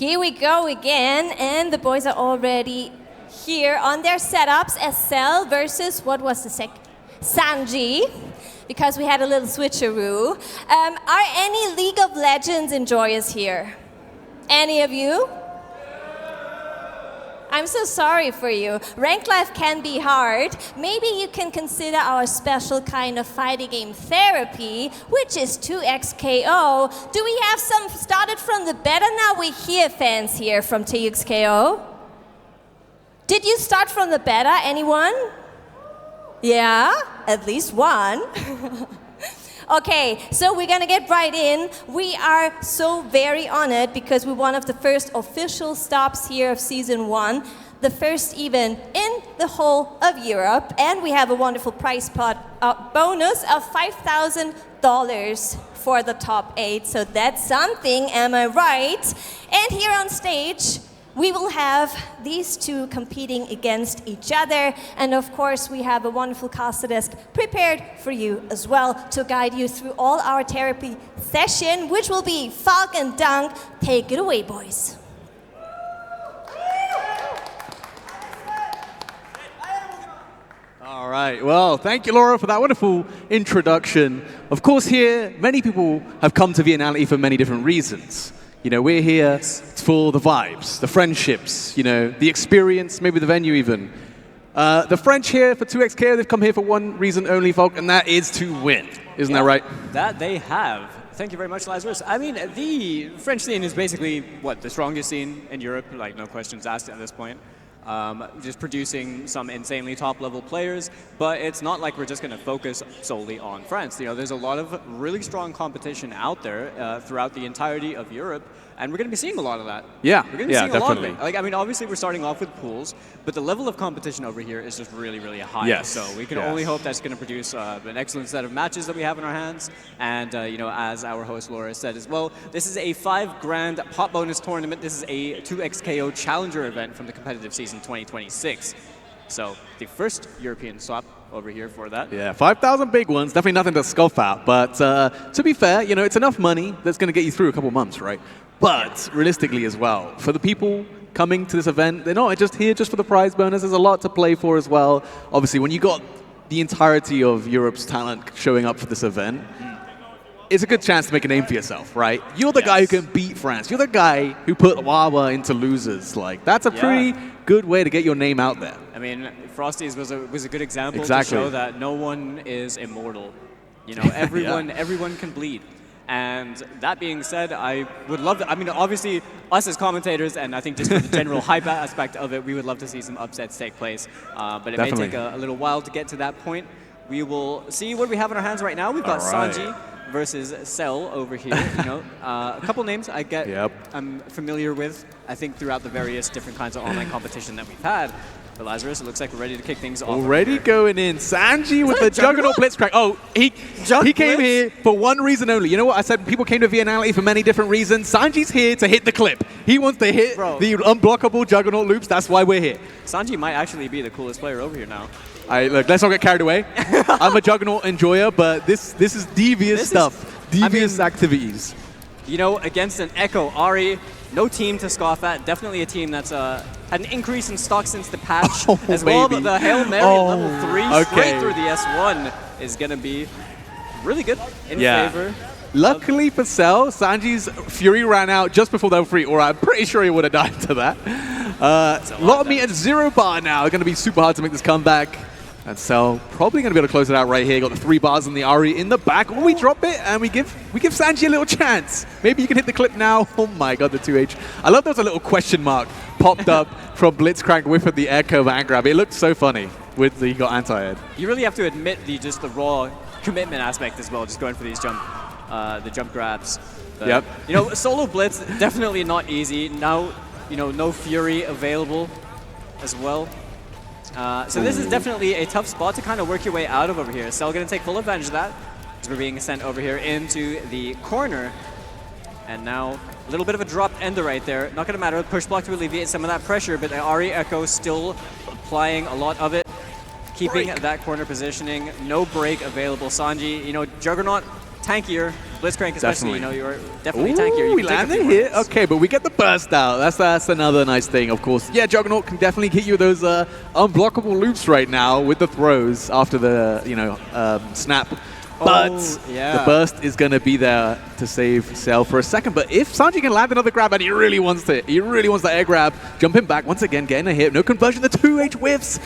Here we go again, and the boys are already here on their setups as Cell versus, what was the Sanji, because we had a little switcheroo. Are any League of Legends enjoyers here? Any of you? I'm so sorry for you. Ranked life can be hard. Maybe you can consider our special kind of fighting game therapy, which is 2xKO. Do we have some started from the beta now? We hear fans here from 2xKO. Did you start from the beta, anyone? Yeah, at least one. Okay, so we're gonna get right in. We are so very honored because we're one of the first official stops here of season 1, the first even in the whole of Europe, and we have a wonderful prize pot bonus of $5,000 for the top 8, so that's something, am I right? And here on stage, we will have these two competing against each other, and of course we have a wonderful caster desk prepared for you as well to guide you through all our therapy session, which will be Falk and Dunk. Take it away, boys. All right, well, thank you, Laura, for that wonderful introduction. Of course, here, many people have come to viennality for many different reasons. You know, we're here for the vibes, the friendships, you know, the experience, maybe the venue even. The French here for 2xKO, they've come here for one reason only, Volk, and that is to win. Isn't that right? That they have. Thank you very much, Lazarus. I mean, the French scene is basically, what, the strongest scene in Europe, like no questions asked at this point. Just producing some insanely top-level players, but it's not like we're just going to focus solely on France. You know, there's a lot of really strong competition out there throughout the entirety of Europe, and we're going to be seeing a lot of that. Yeah, we're going to be seeing a lot of it. Like, I mean, obviously we're starting off with pools, but the level of competition over here is just really, really high. Yes. So we can only hope that's going to produce an excellent set of matches that we have in our hands. And you know, as our host Laura said as well, this is a $5 grand pot bonus tournament. This is a 2xKO challenger event from the competitive season 2026. So the first European stop over here for that. Yeah, 5,000 big ones, definitely nothing to scoff at. But to be fair, you know, it's enough money that's going to get you through a couple months, right? But realistically as well, for the people coming to this event, they're not just here just for the prize bonus. There's a lot to play for as well. Obviously, when you got the entirety of Europe's talent showing up for this event, it's a good chance to make a name for yourself, right? You're the guy who can beat France. You're the guy who put Wawa into losers. Like, that's a pretty good way to get your name out there. I mean, Frosty's was a good example to show that no one is immortal. You know, everyone can bleed. And that being said, I would love to, I mean, obviously, us as commentators, and I think just for the general hype aspect of it, we would love to see some upsets take place. But it may take a little while to get to that point. We will see what we have in our hands right now. We've got Sanji versus Cell over here. You know, a couple names I get, I'm familiar with, I think, throughout the various different kinds of online competition that we've had. But Lazarus, it looks like we're ready to kick things off. Already going in. Sanji with the Juggernaut Blitzcrank. Oh, he came here for one reason only. You know what? I said people came to viennality for many different reasons. Sanji's here to hit the clip. He wants to hit the unblockable Juggernaut loops. That's why we're here. Sanji might actually be the coolest player over here now. Look, let's not get carried away. I'm a Juggernaut enjoyer, but this is devious stuff. Devious activities. You know, against an Echo Ahri, no team to scoff at. Definitely a team that's had an increase in stock since the patch as well. But the Hail Mary at level 3 straight through the S1 is going to be really good in favor. Luckily for Cell, Sanji's Fury ran out just before level 3, or I'm pretty sure he would have died to that. A lot of meat at 0 bar now. Going to be super hard to make this comeback. And Cell probably going to be able to close it out right here. Got the 3 bars and the Ahri in the back. Oh, we drop it and we give Sanji a little chance. Maybe you can hit the clip now. Oh my god, the 2H. I love there's a little question mark popped up from Blitzcrank whiffing the Echo Van Grab. It looked so funny with the he got anti-ed. You really have to admit just the raw commitment aspect as well, just going for these jump grabs. But, you know, solo Blitz, definitely not easy. Now, you know, no Fury available as well. So this is definitely a tough spot to kind of work your way out of over here. Cell going to take full advantage of that as we're being sent over here into the corner. And now a little bit of a dropped ender right there. Not going to matter. Push block to alleviate some of that pressure, but the Ahri Echo still applying a lot of it. Keeping that corner positioning. No break available. Sanji, you know, Juggernaut tankier, Blitzcrank especially, Definitely. you know, you're definitely Ooh, tankier. You we can take a land few the more hit. hits. Okay, but we get the burst out. That's another nice thing, of course. Yeah, Juggernaut can definitely get you those unblockable loops right now with the throws after the snap. But yeah. the burst is going to be there to save Cell for a second. But if Sanji can land another grab, and he really wants to, the air grab, jumping back once again, getting a hit, no conversion. The 2H whiffs.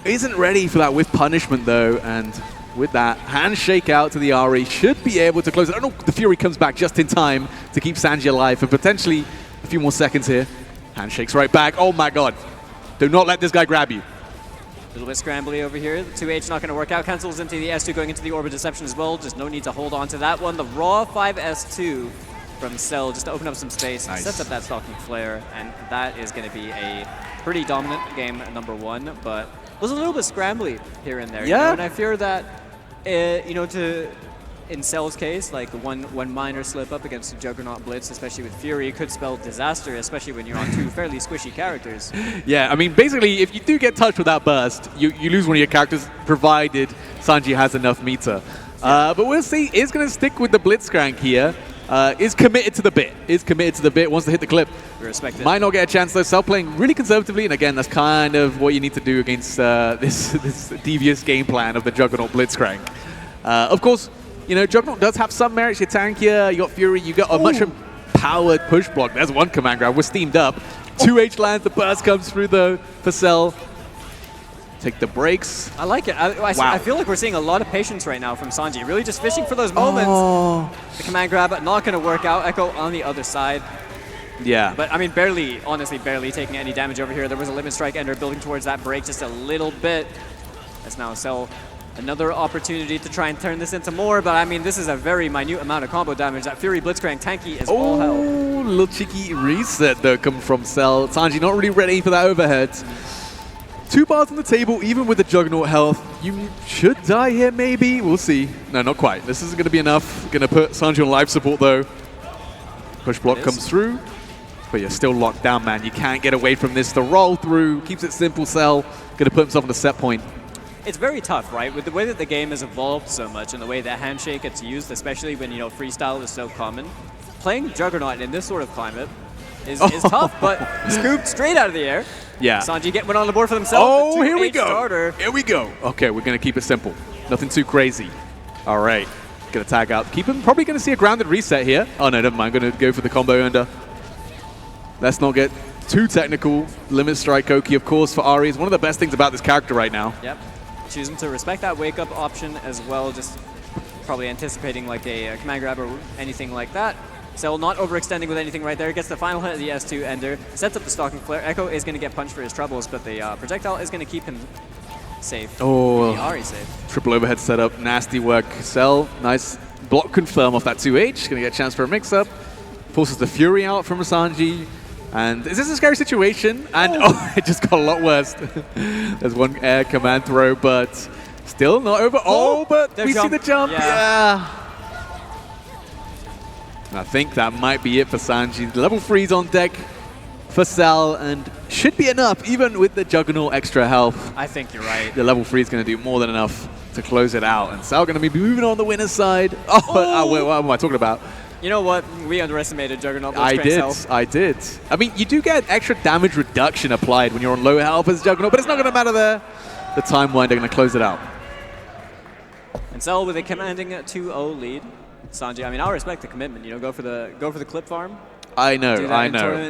Isn't ready for that whiff punishment though, and with that handshake out to the Ari, should be able to close it. Oh no, the Fury comes back just in time to keep Sanji alive and potentially a few more seconds here. Handshakes right back. Oh my god. Do not let this guy grab you. A little bit scrambly over here. The 2H not going to work out. Cancels into the S2, going into the Orbit Deception as well. Just no need to hold on to that one. The raw 5S2 from Cell just to open up some space. Nice. Sets up that Stalking Flare, and that is going to be a pretty dominant game number one, but was a little bit scrambly here and there. Yeah. You know? And I fear that, in Cell's case, like one minor slip up against the Juggernaut Blitz, especially with Fury, could spell disaster, especially when you're on two fairly squishy characters. Yeah, I mean, basically, if you do get touched with that burst, you lose one of your characters, provided Sanji has enough meter. But we'll see. Is going to stick with the Blitzcrank here. Is committed to the bit. Wants to hit the clip. We respect it. Might not get a chance though. Cell playing really conservatively, and again, that's kind of what you need to do against this devious game plan of the Juggernaut Blitzcrank. Of course, you know, Juggernaut does have some merits. You're tankier, you got Fury, you got a much powered push block. There's one command grab. We're steamed up. 2H lands, the burst comes through though for Cell. Take the breaks. I like it. I feel like we're seeing a lot of patience right now from Sanji. Really just fishing for those moments. The command grab, not going to work out. Echo on the other side. Yeah. But I mean, honestly, barely taking any damage over here. There was a limit strike ender building towards that break just a little bit. That's now Cell another opportunity to try and turn this into more, but I mean, this is a very minute amount of combo damage. That Fury Blitzcrank tanky is all hell. Little cheeky reset though come from Cell. Sanji not really ready for that overhead. 2 bars on the table, even with the Juggernaut health. You should die here, maybe. We'll see. No, not quite. This isn't going to be enough. Going to put Sanji on life support, though. Push block comes through. But you're still locked down, man. You can't get away from this. The roll through keeps it simple. Cell going to put himself on the set point. It's very tough, right? With the way that the game has evolved so much and the way that handshake gets used, especially when, you know, freestyle is so common, playing Juggernaut in this sort of climate is tough, but scooped straight out of the air. Yeah. Sanji get one on the board for themselves. Oh, here we go. Starter. Here we go. Okay, we're going to keep it simple. Nothing too crazy. All right. Going to tag out. Keep him. Probably going to see a grounded reset here. Oh, no, never mind. Going to go for the combo under. Let's not get too technical. Limit strike Koki, of course, for Ari is one of the best things about this character right now. Yep. Choosing to respect that wake-up option as well, just probably anticipating like a command grab or anything like that. Cell not overextending with anything right there. Gets the final hit of the S2 ender. Sets up the Stalking Flare. Echo is going to get punched for his troubles, but the projectile is going to keep him safe. Oh, the Ari safe. Triple overhead setup. Nasty work. Cell, nice block confirm off that 2H. Going to get a chance for a mix-up. Forces the Fury out from Sanji. And is this a scary situation? And it just got a lot worse. There's one air command throw, but still not over. But we see the jump. Yeah. I think that might be it for Sanji. Level 3's on deck for Cell, and should be enough, even with the Juggernaut extra health. I think you're right. The level 3 is going to do more than enough to close it out. And Cell going to be moving on the winner's side. Wait, what am I talking about? You know what? We underestimated Juggernaut. I did. I mean, you do get extra damage reduction applied when you're on low health as Juggernaut, but it's not going to matter there. The time winder going to close it out. And Cell with a commanding 2-0 lead. Sanji, I mean, I'll respect the commitment. You know, go for the clip farm. I know.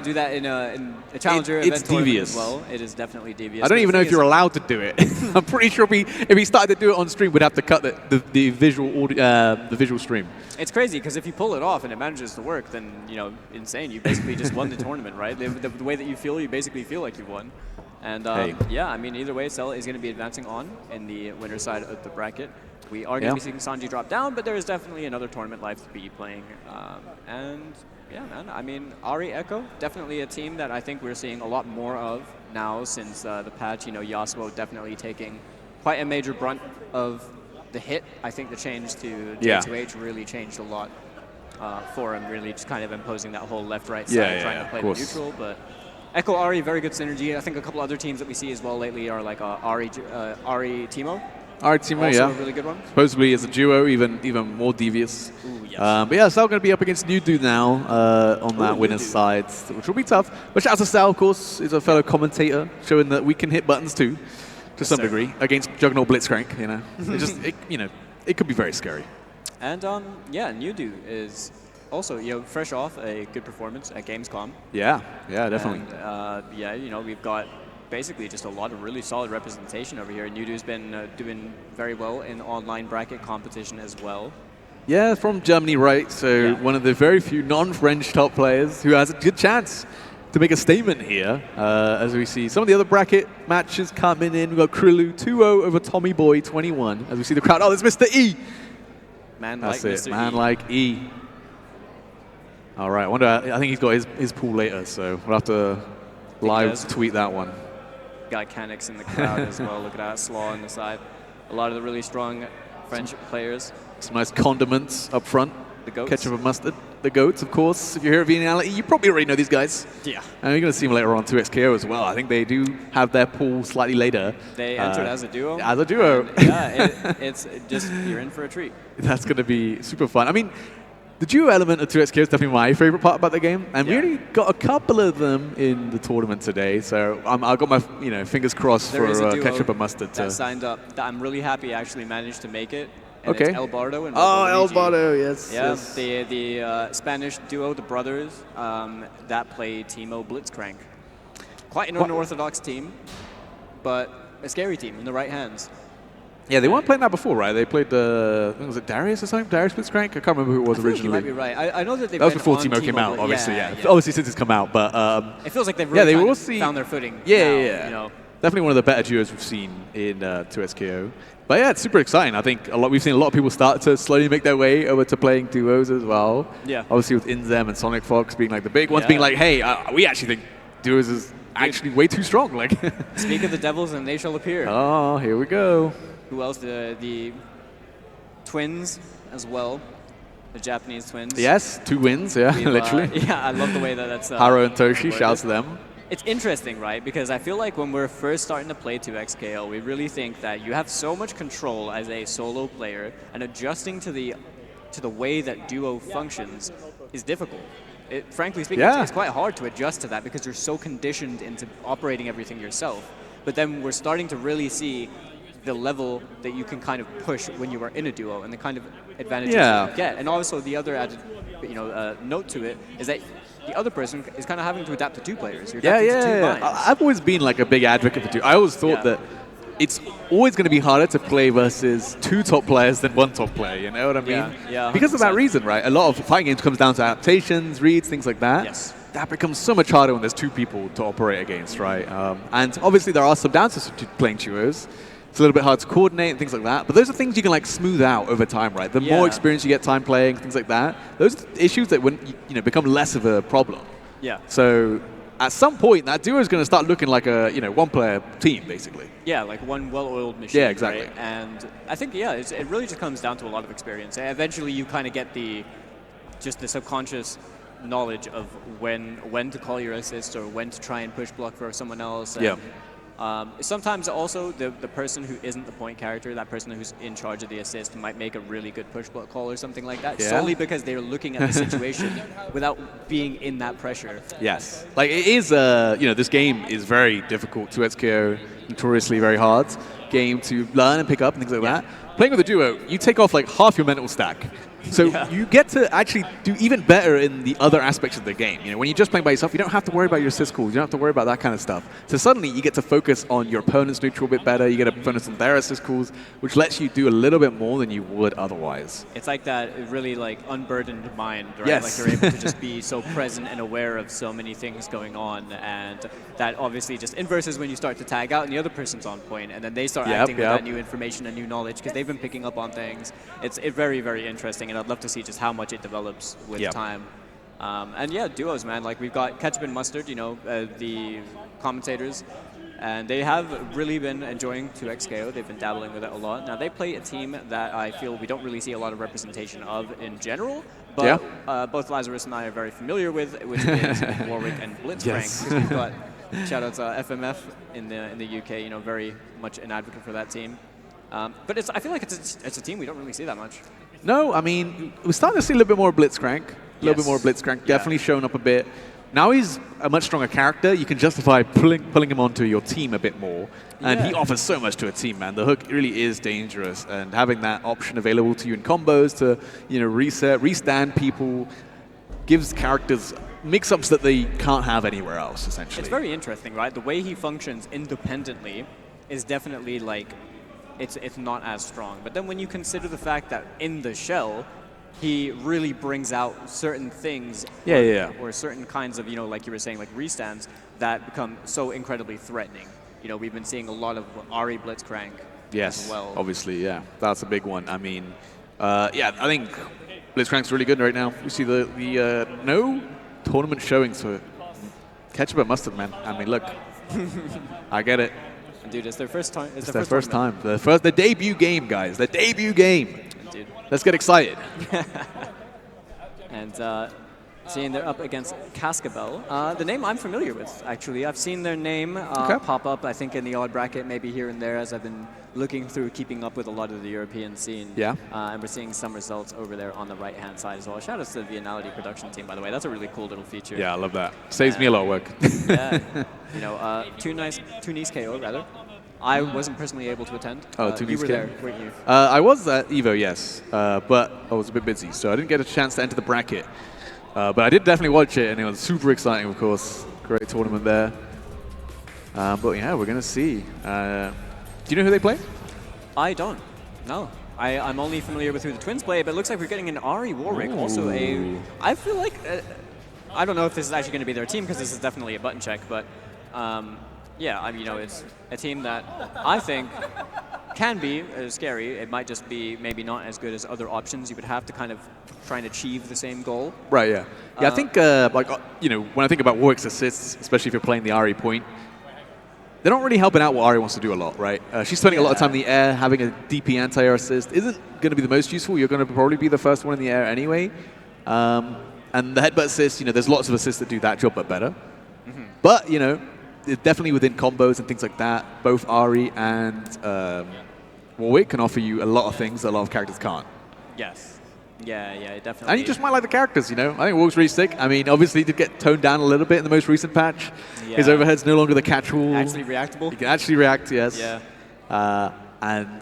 Do that in a challenger event tournament as well. It is definitely devious. I don't even know if you're allowed to do it. I'm pretty sure if he started to do it on stream, we'd have to cut the visual stream. It's crazy because if you pull it off and it manages to work, then, you know, insane. You basically just won the tournament, right? The way that you feel, you basically feel like you won. And yeah, I mean, either way, Cell is going to be advancing on in the winner's side of the bracket. We are going to be seeing Sanji drop down, but there is definitely another tournament life to be playing. And yeah, man, I mean, Ari Echo, definitely a team that I think we're seeing a lot more of now since the patch. You know, Yasuo definitely taking quite a major brunt of the hit. I think the change to J2H really changed a lot for him, really just kind of imposing that whole left-right side, trying to play the neutral. But Echo Ari, very good synergy. I think a couple other teams that we see as well lately are like Ari Teemo. Ari Teemo, also a really good one. Supposedly as a duo, even more devious. Ooh, Yes. But yeah, Sal going to be up against Nudu now on that winner's side, which will be tough. But shout out to Sal, of course, is a fellow commentator, showing that we can hit buttons too, to some degree, against Juggernaut Blitzcrank. You know, it could be very scary. And yeah, Nudu is also fresh off a good performance at Gamescom. Yeah, definitely. And, yeah, we've got basically just a lot of really solid representation over here. Nudu's been doing very well in online bracket competition as well. Yeah, from Germany, right? So one of the very few non-French top players who has a good chance to make a statement here. As we see some of the other bracket matches coming in. We've got Krilu 2-0 over Tommy Boy 21. As we see the crowd, there's Mr. E. Man That's like it, Mr. man E. like E. All right, I think he's got his pool later, so we'll have to live tweet that one. Got Canix in the crowd as well. Look at that, Slaw on the side. A lot of the really strong French players. Some nice condiments up front. The goats. Ketchup and mustard. The goats, of course. If you're here at Viennality, you probably already know these guys. Yeah. And you're going to see them later on 2XKO as well. I think they do have their pool slightly later. They entered as a duo. As a duo. And, yeah, it's just, you're in for a treat. That's going to be super fun. I mean, the duo element of 2XKO is definitely my favorite part about the game, and we only got a couple of them in the tournament today. So I've got my fingers crossed for Ketchup and Mustard. That signed up. I'm really happy I actually managed to make it. And Okay. It's El Bardo and El Bardo, yes. Yeah, yes. the Spanish duo, the brothers, that play Timo Blitzcrank. Quite an unorthodox team, but a scary team in the right hands. Yeah, they weren't playing that before, right? They played was it Darius or something? Darius Blitzcrank? I can't remember who it was originally. You might be right. I know that they. That was before Timo came out, obviously. Yeah. Obviously, since it's come out, but it feels like they've really found their footing. Yeah. Now, Definitely one of the better duos we've seen in 2SKO. But yeah, it's super exciting. I think we've seen a lot of people start to slowly make their way over to playing duos as well. Yeah. Obviously with Inzem and Sonic Fox being like the big ones, being like, hey, we actually think duos is actually way too strong. Like. Speak of the devils and they shall appear. Oh, here we go. Who else? The twins as well. The Japanese twins. Yes, 2 wins, yeah, literally. Yeah, I love the way that that's... Haro and Toshi, shouts to them. It's interesting, right? Because I feel like when we're first starting to play 2XKL, we really think that you have so much control as a solo player, and adjusting to the way that duo functions is difficult. Frankly speaking, it's quite hard to adjust to that because you're so conditioned into operating everything yourself. But then we're starting to really see the level that you can kind of push when you are in a duo and the kind of advantages you get. And also the other added note to it is that the other person is kind of having to adapt to 2 players. You're adapting to 2 minds. I've always been like a big advocate for 2. I always thought that it's always going to be harder to play versus 2 top players than 1 top player, you know what I mean? Yeah, because of that reason, right? A lot of fighting games comes down to adaptations, reads, things like that. Yes. That becomes so much harder when there's 2 people to operate against, right? And obviously there are some downsides to playing duos. It's a little bit hard to coordinate and things like that, but those are things you can like smooth out over time, right? The more experience you get time playing, things like that, those are issues that wouldn't become less of a problem. Yeah. So at some point, that duo is going to start looking like a one-player team, basically. Yeah, like one well-oiled machine. Yeah, exactly. Right? And I think it really just comes down to a lot of experience. Eventually, you kind of get the subconscious knowledge of when to call your assist or when to try and push block for someone else. And sometimes also the person who isn't the point character, that person who's in charge of the assist, might make a really good push block call or something like that, solely because they're looking at the situation without being in that pressure. Yes. Like it is, this game is very difficult. 2XKO, notoriously very hard game to learn and pick up and things like that. Playing with a duo, you take off like half your mental stack. So you get to actually do even better in the other aspects of the game. When you're just playing by yourself, you don't have to worry about your assist calls. You don't have to worry about that kind of stuff. So suddenly you get to focus on your opponent's neutral a bit better. You get to focus on their assist calls, which lets you do a little bit more than you would otherwise. It's like that really like unburdened mind, right? Yes. Like you're able to just be so present and aware of so many things going on, and that obviously just inverses when you start to tag out and the other person's on point, and then they start acting with that new information and new knowledge because they've been picking up on things. It's very, very interesting, and I'd love to see just how much it develops with time. And yeah, duos, man. Like we've got Ketchup and Mustard, the commentators, and they have really been enjoying 2XKO. They've been dabbling with it a lot. Now they play a team that I feel we don't really see a lot of representation of in general, but both Lazarus and I are very familiar with, which is Warwick and Blitzcrank. Yes. We've got shout out to FMF in the UK, very much an advocate for that team. But I feel like it's a team we don't really see that much. No, I mean, we're starting to see a little bit more Blitzcrank. A little bit more Blitzcrank, definitely showing up a bit. Now he's a much stronger character. You can justify pulling him onto your team a bit more. And he offers so much to a team, man. The hook really is dangerous. And having that option available to you in combos to, reset, restand people, gives characters mix-ups that they can't have anywhere else, essentially. It's very interesting, right? The way he functions independently is definitely like, it's not as strong. But then when you consider the fact that in the shell, he really brings out certain things or certain kinds of, like you were saying, like restands that become so incredibly threatening. We've been seeing a lot of Ari Blitzcrank as well. Obviously, yeah. That's a big one. I mean, I think Blitzcrank's really good right now. We see the no tournament showings for ketchup and mustard, man. I mean, look, I get it. Dude, it's their first time. It's their first time. The debut game, guys. The debut game. Dude. Let's get excited. And seeing they're up against Cascabel. The name I'm familiar with, actually. I've seen their name pop up, I think, in the odd bracket, maybe here and there, as I've been looking through, keeping up with a lot of the European scene. Yeah. And we're seeing some results over there on the right-hand side as well. Shout out to the viennality production team, by the way. That's a really cool little feature. Yeah, I love that. Saves me a lot of work. Yeah. Two nice KO, rather. I wasn't personally able to attend. Oh, you were there, weren't you? I was at Evo, yes, but I was a bit busy, so I didn't get a chance to enter the bracket. But I did definitely watch it, and it was super exciting, of course. Great tournament there. But yeah, we're going to see. Do you know who they play? I don't. No. I'm only familiar with who the Twins play, but it looks like we're getting an Ari Warwick. Ooh. Also I feel like, I don't know if this is actually going to be their team, because this is definitely a button check, but yeah, it's a team that I think can be scary. It might just be maybe not as good as other options you would have to kind of try and achieve the same goal. Right, yeah. Yeah, I think, when I think about Warwick's assists, especially if you're playing the Ari point, they're not really helping out what Ari wants to do a lot, right? She's spending a lot of time in the air. Having a DP anti-air assist isn't going to be the most useful. You're going to probably be the first one in the air anyway. And the headbutt assist, there's lots of assists that do that job, but better. Mm-hmm. But, definitely within combos and things like that, both Ari and Warwick can offer you a lot of things that a lot of characters can't. Yes. Yeah, definitely. And you just might like the characters, I think Warwick's really sick. I mean, obviously, he did get toned down a little bit in the most recent patch. Yeah. His overhead's no longer the catch-all. Actually reactable? He can actually react, yes. Yeah. And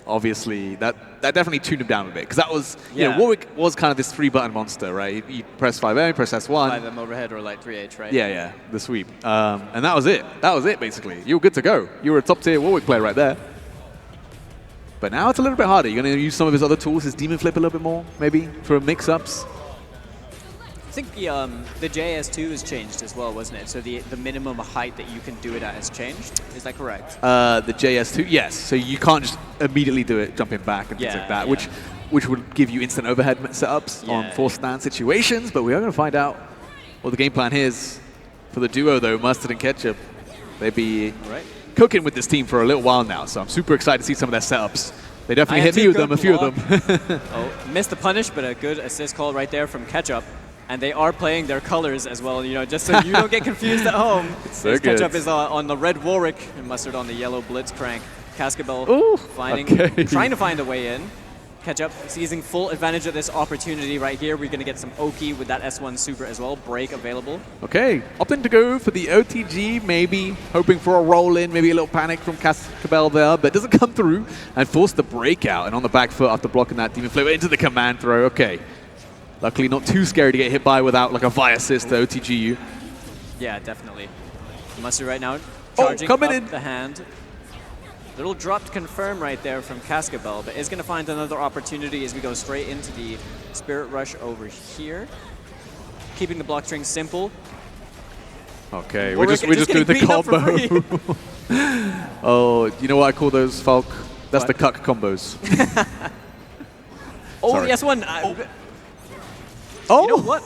obviously, that definitely tuned him down a bit. Because that was, Warwick was kind of this three-button monster, right? You press 5M, press S1. 5M overhead or like 3H, right? Yeah, the sweep. And that was it. That was it, basically. You were good to go. You were a top-tier Warwick player right there. But now it's a little bit harder. You're going to use some of his other tools, his Demon Flip a little bit more, maybe, for mix-ups. I think the JS2 has changed as well, wasn't it? So the minimum height that you can do it at has changed. Is that correct? The JS2, yes. So you can't just immediately do it, jumping back and things like that, which would give you instant overhead setups on forced stand situations. But we are going to find out what the game plan is for the duo, though, Mustard and Ketchup. They'd be cooking with this team for a little while now, so I'm super excited to see some of their setups. They definitely hit me with them, a few of them. Missed the punish, but a good assist call right there from Ketchup. And they are playing their colors as well, just so you don't get confused at home. So Ketchup is on the red Warwick and Mustard on the yellow Blitzcrank. Cascabel trying to find a way in. Ketchup seizing full advantage of this opportunity right here. We're going to get some Oki with that S1 super as well. Break available. Okay, opting to go for the OTG, maybe hoping for a roll in, maybe a little panic from Cascabel there, but doesn't come through and force the breakout. And on the back foot after blocking that Demon Flip into the command throw. Okay. Luckily not too scary to get hit by without like a Vi assist to OTGU. Yeah, definitely. Mustard right now charging up the hand. Little drop to confirm right there from Cascabel, but is going to find another opportunity as we go straight into the Spirit Rush over here. Keeping the block string simple. Okay, we're just doing the combo. Oh, you know what I call those, Falk? That's the cuck combos. The S1. You know what?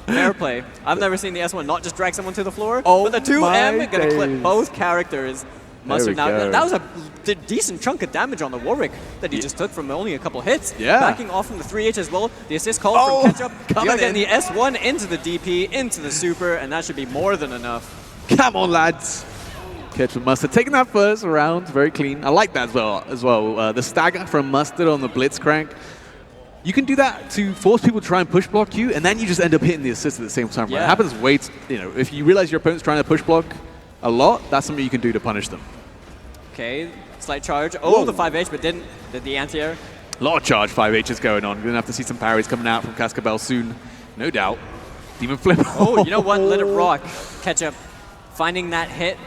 Fair play. I've never seen the S1 not just drag someone to the floor, but the 2M going to clip both characters. Mustard now. That was a decent chunk of damage on the Warwick that he just took from only a couple hits. Yeah. Backing off from the 3H as well. The assist call from Ketchup. We are getting the S1 into the DP, into the super, and that should be more than enough. Come on, lads. Ketchup Mustard taking that first round, very clean. I like that as well. The stagger from Mustard on the Blitzcrank. You can do that to force people to try and push block you, and then you just end up hitting the assist at the same time. Yeah. It happens if you realize your opponent's trying to push block a lot, that's something you can do to punish them. Okay, slight charge. Oh, Whoa. the 5H, but did the anti-air. A lot of charge 5H is going on. We're going to have to see some parries coming out from Cascabel soon. No doubt. Demon Flip. Oh, you know what? Let it rock. Ketchup finding that hit.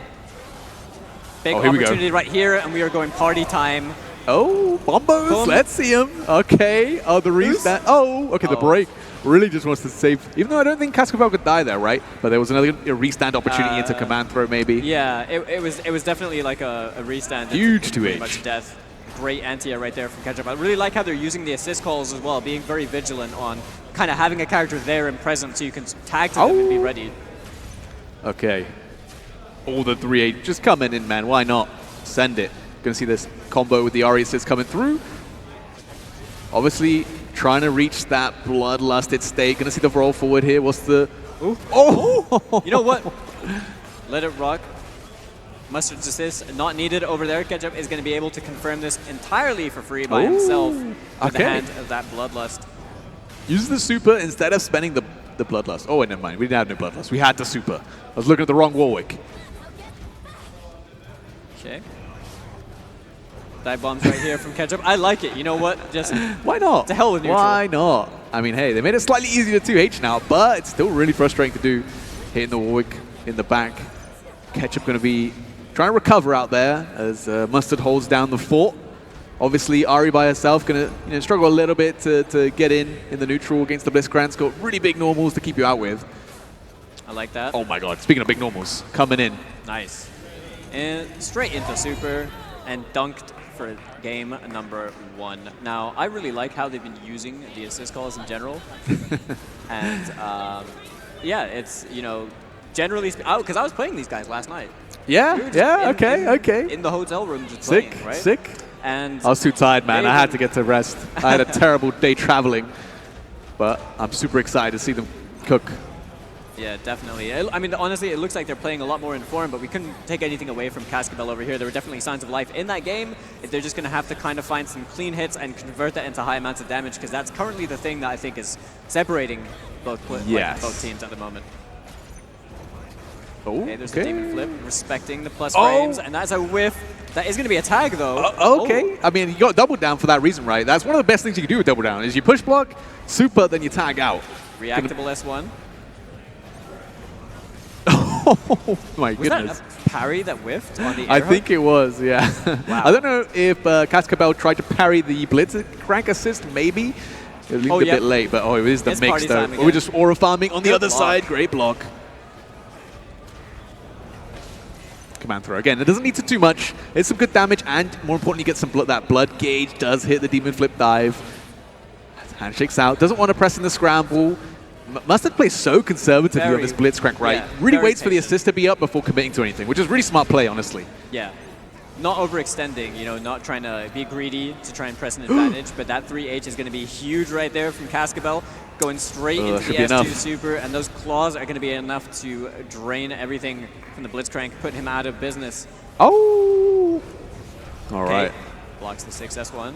Big here we go. opportunity right here, and we are going party time. Oh, bombos. Boom. Let's see him. Okay. Oh, the reset. Oh, okay. The Oh. break really just wants to save. Even though I don't think Cascabel could die there, right? But there was another restand opportunity into command throw, maybe. Yeah, it was definitely like a restand. Huge into pretty 2H. much death. Great anti-air right there from Ketchup. I really like how they're using the assist calls as well, being very vigilant on kind of having a character there and present so you can tag to them and be ready. Okay. All the 3-8 just coming in, man. Why not? Send it. Gonna see this combo with the Ari assist coming through. Obviously, trying to reach that bloodlusted state. Gonna see the roll forward here. What's the... Ooh. Oh! You know what? Let it rock. Mustard's assist not needed over there. Ketchup is going to be able to confirm this entirely for free by himself with the hand of that bloodlust. Use the super instead of spending the bloodlust. Oh, wait, never mind. We didn't have no bloodlust. We had the super. I was looking at the wrong Warwick. Okay. Dive bombs right here from Ketchup. I like it. You know what? Just why not? To hell with neutral. Why not? I mean, hey, they made it slightly easier to 2H now, but it's still really frustrating to do. Hitting the Warwick in the back. Ketchup going to be trying to recover out there as Mustard holds down the fort. Obviously, Ari by herself going to struggle a little bit to get in the neutral against the Blitzcrank. Got really big normals to keep you out with. I like that. Oh my god, speaking of big normals, coming in. Nice. And straight into super and dunked for game number 1. Now, I really like how they've been using the assist calls in general. And yeah, it's, generally, because I was playing these guys last night. Yeah, okay. In the hotel room just Sick, playing, right? sick. And I was too tired, man. I had to get to rest. I had a terrible day traveling, but I'm super excited to see them cook. Yeah, definitely. I mean, honestly, it looks like they're playing a lot more informed, but we couldn't take anything away from Cascabel over here. There were definitely signs of life in that game. They're just going to have to kind of find some clean hits and convert that into high amounts of damage, because that's currently the thing that I think is separating both teams at the moment. Oh, okay, there's the Demon Flip, respecting the plus frames, and that's a whiff. That is going to be a tag, though. Okay. I mean, you got double down for that reason, right? That's one of the best things you can do with double down, is you push block, super, then you tag out. Reactable S1. Oh my goodness. Was that a parry that whiffed on the air I hook? think it was, yeah. Wow. I don't know if Cascabel tried to parry the Blitzcrank assist, maybe. It was a bit late, but it is the It's mix, party though. time again. We're just aura farming on the Good other block. side. Great block. Command throw. Again, it doesn't need to too much. It's some good damage, and more importantly, get some blood. That blood gauge does hit the Demon Flip dive. Handshakes out. Doesn't want to press in the scramble. Mustard plays so conservatively on this Blitzcrank, right? Yeah, really very waits for the patient. assist to be up before committing to anything, which is really smart play, honestly. Yeah. Not overextending, not trying to be greedy to try and press an advantage, but that 3H is going to be huge right there from Cascabel, going straight into should the be S2 enough. super, and those claws are going to be enough to drain everything from the Blitzcrank, put him out of business. Oh! All right. Blocks the 6S1.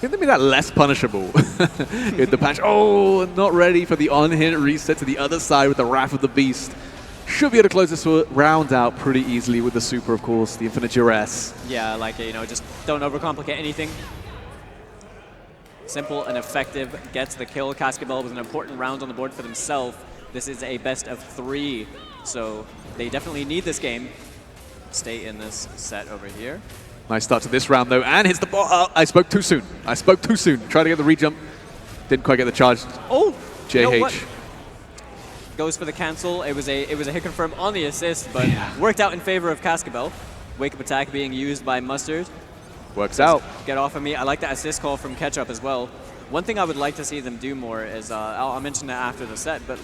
Can they be that less punishable? With the patch. Oh, not ready for the on-hit reset to the other side with the Wrath of the Beast. Should be able to close this round out pretty easily with the super, of course, the Infinite Duress. Yeah, I like it, just don't overcomplicate anything. Simple and effective, gets the kill. Cascabel was an important round on the board for themselves. This is a best of 3, so they definitely need this game. Stay in this set over here. Nice start to this round, though, and hits the ball. Oh, I spoke too soon. Tried to get the re-jump. Didn't quite get the charge. Oh! JH. You know what? Goes for the cancel. It was a hit confirm on the assist, but worked out in favor of Cascabel. Wake up attack being used by Mustard. Works out. Get off of me. I like that assist call from Ketchup as well. One thing I would like to see them do more is, I'll mention that after the set, but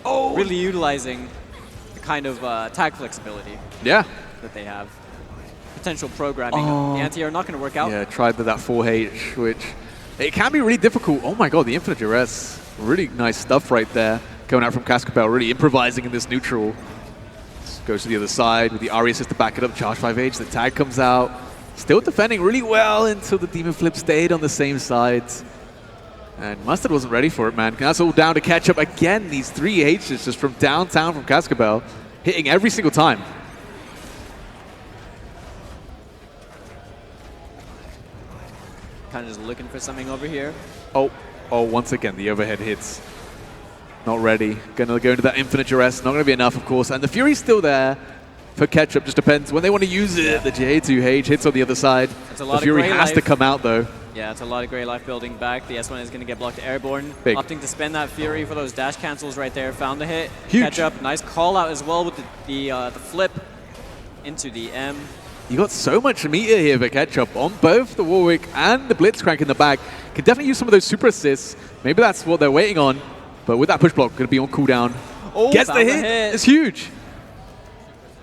really utilizing the kind of tag flexibility that they have. Potential programming. The anti-air not going to work out. Yeah, tried with that 4H, which it can be really difficult. Oh my god, the Infinite Duress. Really nice stuff right there. Coming out from Cascabel, really improvising in this neutral. Goes to the other side with the Ari assist to back it up. Charge 5H, the tag comes out. Still defending really well until the Demon Flip stayed on the same side. And Mustard wasn't ready for it, man. That's all down to Ketchup. Again, these 3 H's just from downtown from Cascabel, hitting every single time. Kind of just looking for something over here. Oh, once again, the overhead hits. Not ready. Gonna go into that infinite duress. Not gonna be enough, of course. And the Fury's still there for Ketchup. Just depends when they want to use it. The J2H hits on the other side. The Fury has to come out, though. Yeah, it's a lot of Grey Life building back. The S1 is going to get blocked airborne. Big. Opting to spend that Fury for those dash cancels right there. Found the hit. Huge. Ketchup. Nice call out as well with the flip into the M. You got so much meter here for Ketchup on both the Warwick and the Blitzcrank in the back. Can definitely use some of those super assists. Maybe that's what they're waiting on. But with that push block, going to be on cooldown. Oh, gets the hit. It's huge.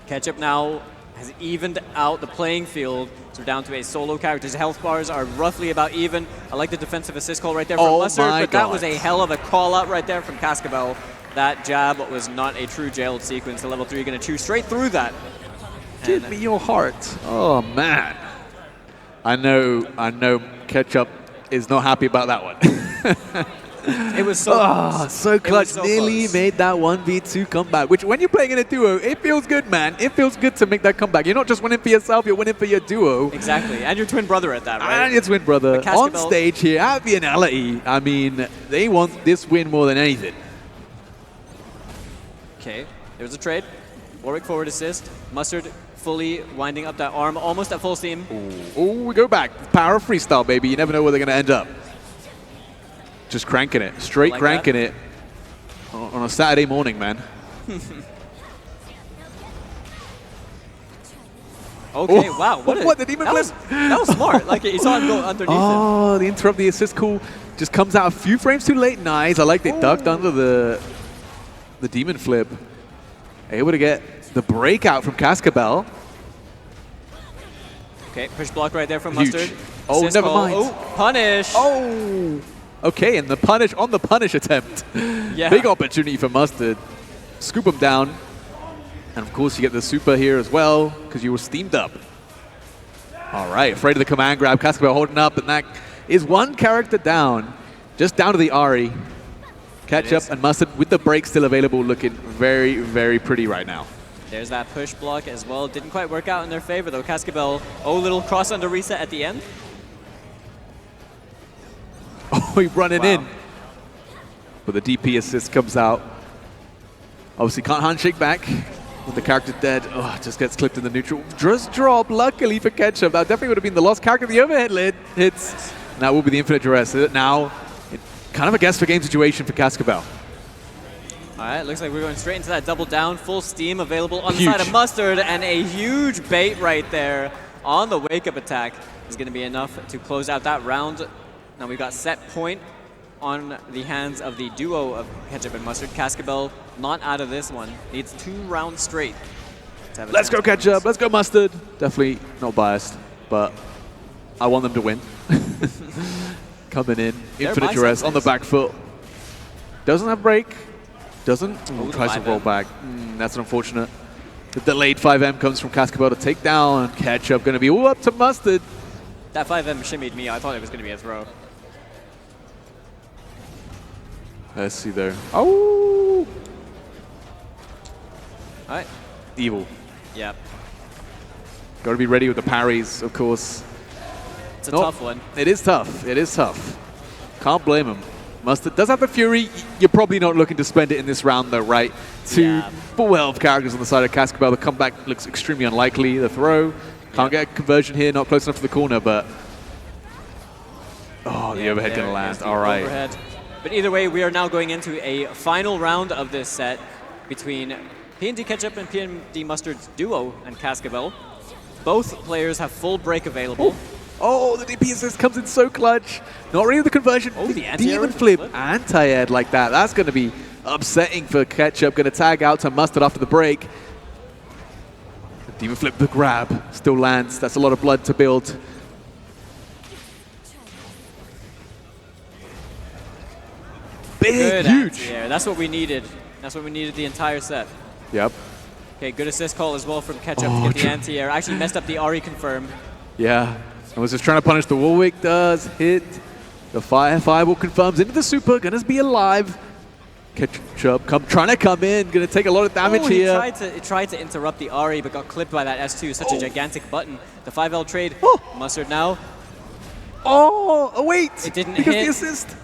Ketchup now has evened out the playing field. So we're down to a solo character. His health bars are roughly about even. I like the defensive assist call right there from Mustard, but that was a hell of a call out right there from Cascabel. That jab was not a true jailed sequence. The level 3 going to chew straight through that. Give me your heart. Oh, man. I know Ketchup is not happy about that one. It was so so clutch. So nearly close. made that 1v2 comeback, which when you're playing in a duo, it feels good, man. It feels good to make that comeback. You're not just winning for yourself, you're winning for your duo. Exactly, and your twin brother at that, right? And your twin brother on stage here at Viennality. I mean, they want this win more than anything. Okay, there's a trade. Warwick forward assist. Mustard fully winding up that arm, almost at full steam. Oh, we go back. Power freestyle, baby. You never know where they're going to end up. Just cranking it, straight cranking it on a Saturday morning, man. Okay, wow. What the demon flip? That was smart. Like, you saw him go underneath him. Oh, the interrupt, the assist call just comes out a few frames too late. Nice. I like they ducked under the demon flip. Able to get the breakout from Cascabel. Okay, push block right there from Huge. Mustard. Oh, Assist never call. mind. Oh, punish. Oh. Okay, and the punish attempt. Yeah. Big opportunity for Mustard. Scoop him down. And of course you get the super here as well, because you were steamed up. All right, afraid of the command grab. Cascabel holding up, and that is one character down. Just down to the Ari. Ketchup and Mustard with the break still available, looking very, very pretty right now. There's that push block as well. Didn't quite work out in their favor though. Cascabel, little cross under reset at the end. Oh, he's running in. But the DP assist comes out. Obviously can't handshake back with the character dead. Oh, just gets clipped in the neutral. Just drop, luckily for Ketchup. That definitely would have been the lost character. The overhead lid hits. And that will be the infinite duress. Now, kind of a guess for game situation for Cascabel. All right, looks like we're going straight into that double down. Full steam available on the side of Mustard, and a huge bait right there on the wake-up attack is going to be enough to close out that round. Now we've got set point on the hands of the duo of Ketchup and Mustard. Cascabel not out of this one. Needs 2 rounds straight. Let's go Ketchup, let's go Mustard. Definitely not biased, but I want them to win. Coming in, infinite duress on the back foot. Doesn't have break. Doesn't. Tries to roll back. That's unfortunate. The delayed 5M comes from Cascabel to take down Ketchup. Going to be all up to Mustard. That 5M shimmied me. I thought it was going to be a throw. Let's see there. Oh! All right. Evil. Yep. Got to be ready with the parries, of course. It's a tough one. It is tough. It is tough. Can't blame him. Mustard does have the Fury. You're probably not looking to spend it in this round, though, right? Two full health characters on the side of Cascabel. The comeback looks extremely unlikely. The throw. Can't get a conversion here. Not close enough to the corner, but... Oh, the overhead going to land. All right. Overhead. But either way, we are now going into a final round of this set between P&D Ketchup and P&D Mustard's duo and Cascabel. Both players have full break available. Oh, the DP assist comes in so clutch. Not really the conversion. Oh, the anti-air demon flip. Anti-air like that. That's going to be upsetting for Ketchup. Going to tag out to Mustard after the break. The demon flip, the grab, still lands. That's a lot of blood to build. Big, huge. Yeah, that's what we needed. That's what we needed the entire set. Yep. Okay, good assist call as well from Ketchup to get the anti-air. Actually messed up the Ari confirm. Yeah. I was just trying to punish the Warwick. Does hit. The fireball confirms into the super. Gonna be alive. Ketchup trying to come in. Gonna take a lot of damage here. He tried to interrupt the Ari, but got clipped by that S2. Such a gigantic button. The 5L trade. Mustard now. Oh, wait. It didn't because hit. the assist.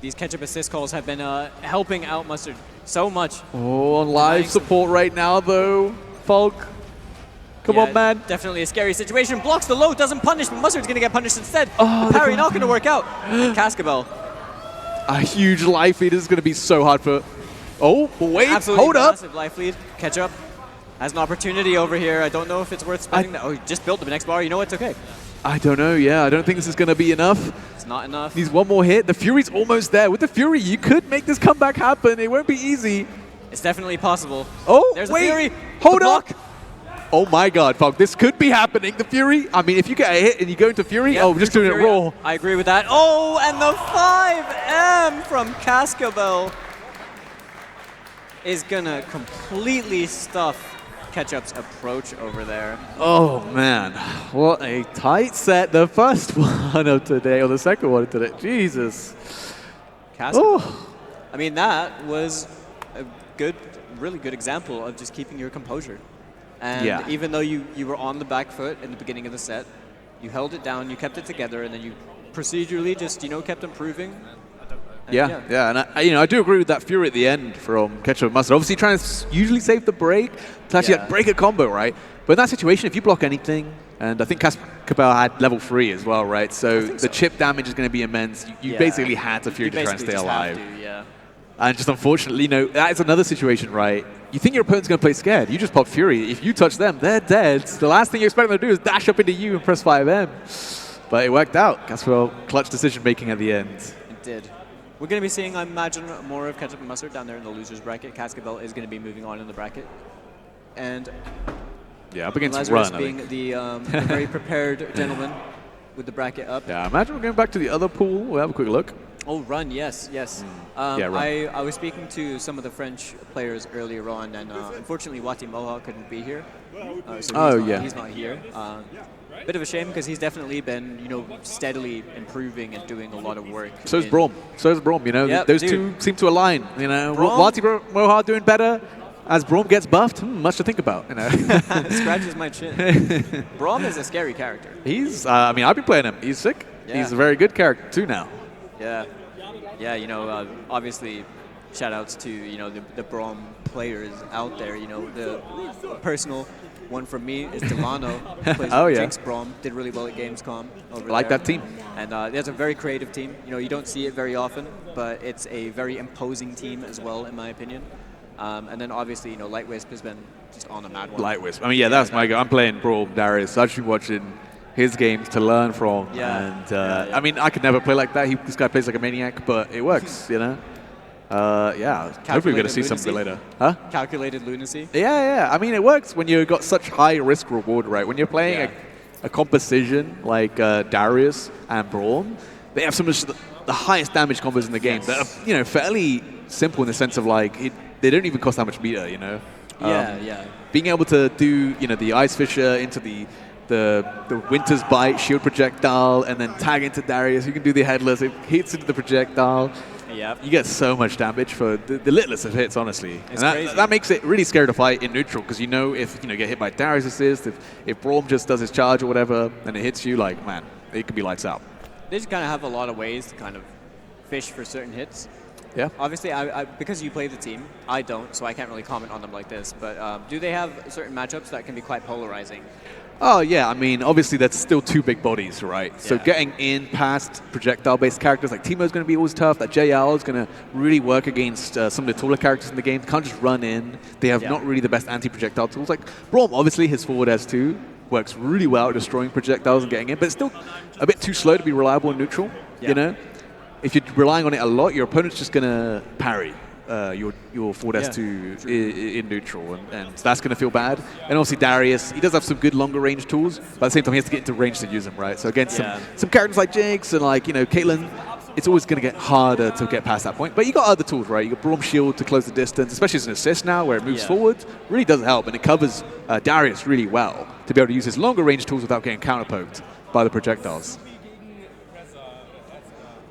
These Ketchup assist calls have been helping out Mustard so much. Oh, on live support right now, though. Falk. Come on, man. Definitely a scary situation. Blocks the low, doesn't punish, but Mustard's going to get punished instead. Oh, the parry not going to work out. Cascabel. A huge life lead is going to be so hard for... Oh, wait, Absolutely hold up. Massive life lead. Ketchup has an opportunity over here. I don't know if it's worth spending that. Oh, he just built the next bar. You know what? It's okay. I don't know, yeah. I don't think this is going to be enough. It's not enough. Needs one more hit. The Fury's almost there. With the Fury, you could make this comeback happen. It won't be easy. It's definitely possible. Oh, there's wait. a Fury. Hold up. Oh my God, Falk, this could be happening. The Fury, I mean, if you get a hit and you go into Fury, Yep, we're just doing it raw. I agree with that. Oh, and the 5M from Cascabel is going to completely stuff Ketchup's approach over there. Oh man, what a tight set. The first one of today, or the second one of today. Jesus. Cascabel. I mean, that was a really good example of just keeping your composure. And even though you were on the back foot in the beginning of the set, you held it down, you kept it together, and then you procedurally just, kept improving. And and I do agree with that Fury at the end from Ketchup and Mustard. Obviously trying to usually save the break to actually break a combo, right? But in that situation, if you block anything, and I think Cascabel had level 3 as well, right? So the chip damage is going to be immense. You basically had to Fury to try and stay alive. And just unfortunately, that is another situation, right? You think your opponent's going to play scared. You just pop Fury. If you touch them, they're dead. The last thing you expect them to do is dash up into you and press 5M. But it worked out. Cascabel clutch decision making at the end. It did. We're going to be seeing, I imagine, more of Ketchup and Mustard down there in the losers bracket. Cascabel is going to be moving on in the bracket. And up against Lazarus Run, being the very prepared gentleman with the bracket up. Yeah, imagine we're going back to the other pool. We'll have a quick look. Oh, Run, yes. Run. I was speaking to some of the French players earlier on, and unfortunately Wati Moha couldn't be here. So he's not here. Bit of a shame because he's definitely been, steadily improving and doing a lot of work. So is Braum. Those two seem to align. Wati Moha doing better. As Braum gets buffed, much to think about. Scratches my chin. Braum is a scary character. He's, I've been playing him. He's sick. Yeah. He's a very good character too now. Yeah, obviously, shout outs to, the Braum players out there. The personal one from me is Delano, who plays Jinx Braum, did really well at Gamescom over like there. That team. And there's a very creative team. You don't see it very often, but it's a very imposing team as well, in my opinion. And then obviously, Light Wisp has been just on a mad one. Light Wisp. that's my go. I'm playing Braum, Darius. I've been watching his games to learn from. I could never play like that. This guy plays like a maniac, but it works, Hopefully we're going to see something later. Huh? Calculated lunacy? Yeah. It works when you've got such high risk reward, right? When you're playing a composition like Darius and Braum, they have some of the highest damage combos in the game that are, fairly simple in the sense of they don't even cost that much meter, Being able to do, the Ice Fisher into the Winter's Bite, shield projectile, and then tag into Darius. You can do the headless. It hits into the projectile. Yep. You get so much damage for the littlest of hits, honestly. It's and crazy. That makes it really scary to fight in neutral, because if you get hit by Darius assist, if Braum just does his charge or whatever, and it hits you, man, it could be lights out. They just kind of have a lot of ways to kind of fish for certain hits. Yeah. Obviously, because you play the team, I don't, so I can't really comment on them like this. But do they have certain matchups that can be quite polarizing? Oh, yeah. Obviously, that's still two big bodies, right? Yeah. So getting in past projectile-based characters like Teemo's going to be always tough. That JL is going to really work against some of the taller characters in the game. They can't just run in. They have not really the best anti-projectile tools. Like Braum, obviously, his forward S2 works really well at destroying projectiles and getting in, but it's still a bit too slow to be reliable in neutral, If you're relying on it a lot, your opponent's just going to parry your forward S2 in neutral, and that's going to feel bad. And obviously Darius, he does have some good longer range tools, but at the same time he has to get into range to use them, right? So against some characters like Jinx and Caitlyn, it's always going to get harder to get past that point. But you got other tools, right? You got Braum Shield to close the distance, especially as an assist now where it moves forward. Really does help, and it covers Darius really well to be able to use his longer range tools without getting counterpoked by the projectiles.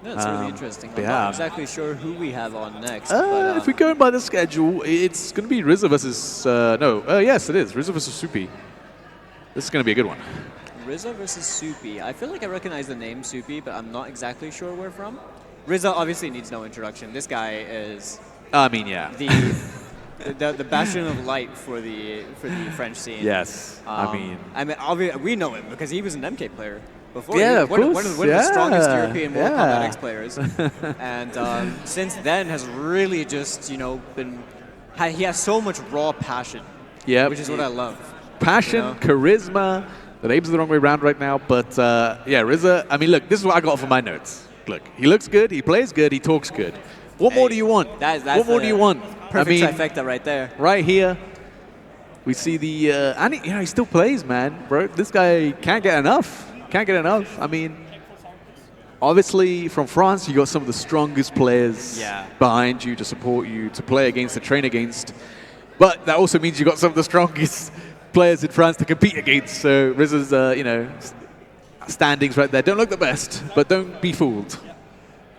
That's really interesting. I'm yeah. not exactly sure who we have on next. But, if we're going by the schedule, it's going to be Rizza versus... yes, it is. Rizza versus Soupy. This is going to be a good one. Rizza versus Soupy. I feel like I recognize the name Soupy, but I'm not exactly sure where from. Rizza obviously needs no introduction. This guy is... I mean, yeah. The bastion of light for the French scene. Yes, I mean, we know him because he was an MK player before. Yeah, of course. One of the strongest European Mortal yeah. Kombat X players, and since then has really just he has so much raw passion. Yeah, which is what I love. Passion, charisma. The name's the wrong way around right now, but yeah, Rizza. I mean, look, this is what I got for my notes. Look, he looks good, he plays good, he talks good. What more do you want? What more do you want? Perfect trifecta right there. Right here, we see the and he still plays, man, bro. This guy can't get enough. Can't get enough. I mean, obviously from France, you got some of the strongest players behind you to support you, to play against, to train against. But that also means you got some of the strongest players in France to compete against. So Rizza's, standings right there don't look the best, but don't be fooled.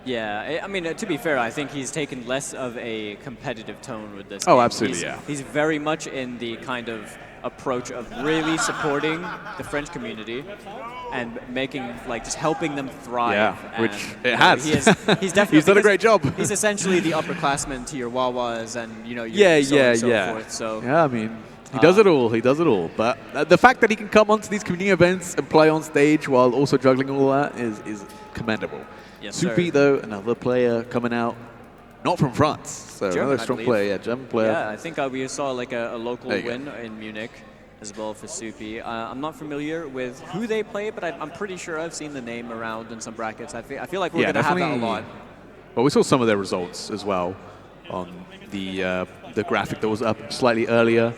Yeah, I mean, to be fair, I think he's taken less of a competitive tone with this Oh, game. absolutely, He's very much in the kind of approach of really supporting the French community and making, just helping them thrive. Yeah, which it has. has. He's definitely... He's done a great job. He's essentially the upperclassman to your Wawas and, your so forth. So, yeah, I mean... He does it all. He does it all. But the fact that he can come onto these community events and play on stage while also juggling all that is commendable. Yes, Soupy, though, another player coming out, not from France. So German, another strong player. Yeah, German player. Yeah, I think we saw a local win in Munich as well for Soupy. I'm not familiar with who they play, but I'm pretty sure I've seen the name around in some brackets. I feel like we're going to have that a lot. Well, we saw some of their results as well on the graphic that was up slightly earlier.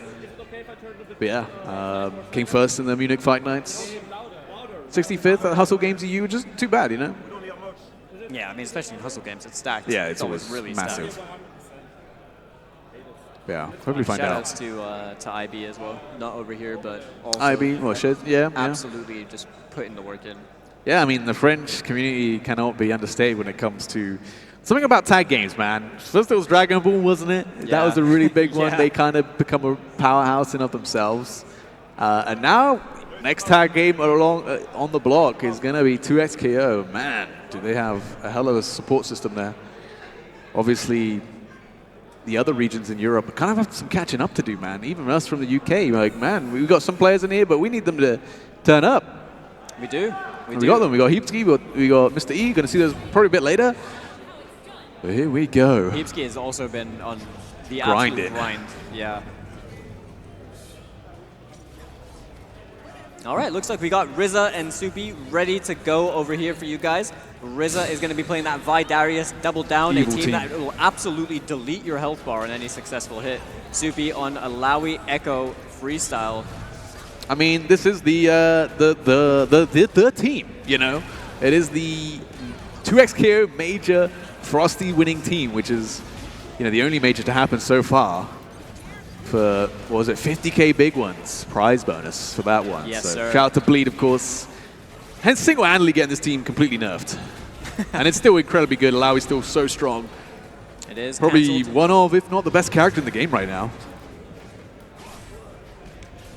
But yeah, came first in the Munich Fight Nights. 65th at Hustle Games EU, just too bad, you know? Yeah, I mean, especially in Hustle Games, it's stacked. Yeah, it's always really massive. Stacked. Yeah, hopefully find out. Shoutouts to IB as well. Not over here, but also IB, absolutely just putting the work in. Yeah, I mean, the French community cannot be understated when it comes to something about tag games, man. First it was Dragon Ball, wasn't it? Yeah. That was a really big one. They kind of become a powerhouse in of themselves. And now, next tag game on the block is going to be 2XKO. Man, do they have a hell of a support system there. Obviously, the other regions in Europe kind of have some catching up to do, man. Even us from the UK, like, man, we've got some players in here, but we need them to turn up. We do. We got them. We got Heapski, we got Mr. E. Going to see those probably a bit later. But here we go. Heapski has also been on the grind. Yeah. All right, looks like we got Rizza and Soupy ready to go over here for you guys. Rizza is going to be playing that Vidarius Double Down, Evil a team that will absolutely delete your health bar on any successful hit. Soupy on a Laui Echo Freestyle. I mean, this is the team, you know? It is the 2XKO major Frosty winning team, which is, the only major to happen so far for, what was it, 50K big ones, prize bonus for that one. Yes, so sir. Shout out to Bleed, of course. Hence single-handedly getting this team completely nerfed. And it's still incredibly good. Laui's still so strong. It is. Probably cancelled. one of, if not the best character in the game right now.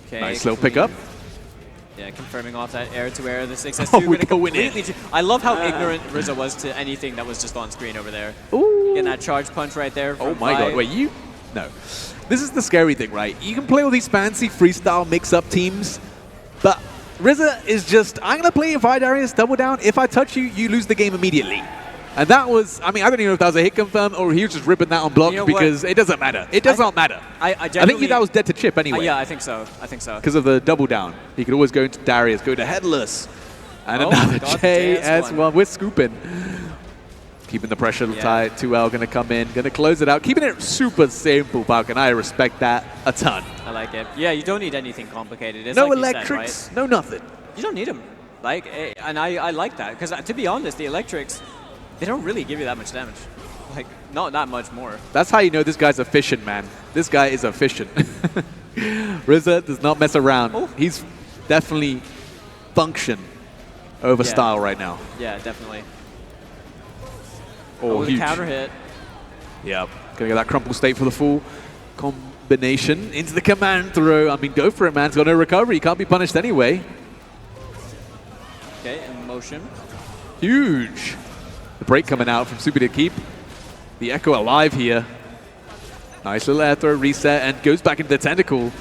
Okay, nice little pickup. Yeah, confirming off that air-to-air. The 6S2 we go in. I love how ignorant Rizza was to anything that was just on screen over there. Ooh. Getting that charge punch right there. Oh my god, wait, No. This is the scary thing, right? You can play all these fancy freestyle mix-up teams, but Rizza is just, I'm going to play a Vidarius Double Down. If I touch you, you lose the game immediately. And that was, I mean, I don't even know if that was a hit confirm or he was just ripping that on block because it doesn't matter. It does not matter. I think that was dead to chip anyway. Yeah, I think so. Because of the double down. He could always go into Darius, go to Headless. And another JS1. We're scooping. Keeping the pressure tight. 2L going to come in, going to close it out. Keeping it super simple, Falcon. I respect that a ton. I like it. Yeah, you don't need anything complicated. It's no like electrics, said, right? no nothing. You don't need them. And I like that. Because to be honest, the electrics, they don't really give you that much damage. Like, not that much more. That's how you know this guy's efficient, man. This guy is efficient. Rizza does not mess around. Oh. He's definitely function over style right now. Yeah, definitely. Oh, the huge. counter hit. Yep. Gonna get that crumple state for the full combination into the command throw. I mean, go for it, man. It's got no recovery. He can't be punished anyway. Okay, in motion. Huge. The break coming out from Super to keep the Echo alive here. Nice little air throw, reset, and goes back into the tentacle.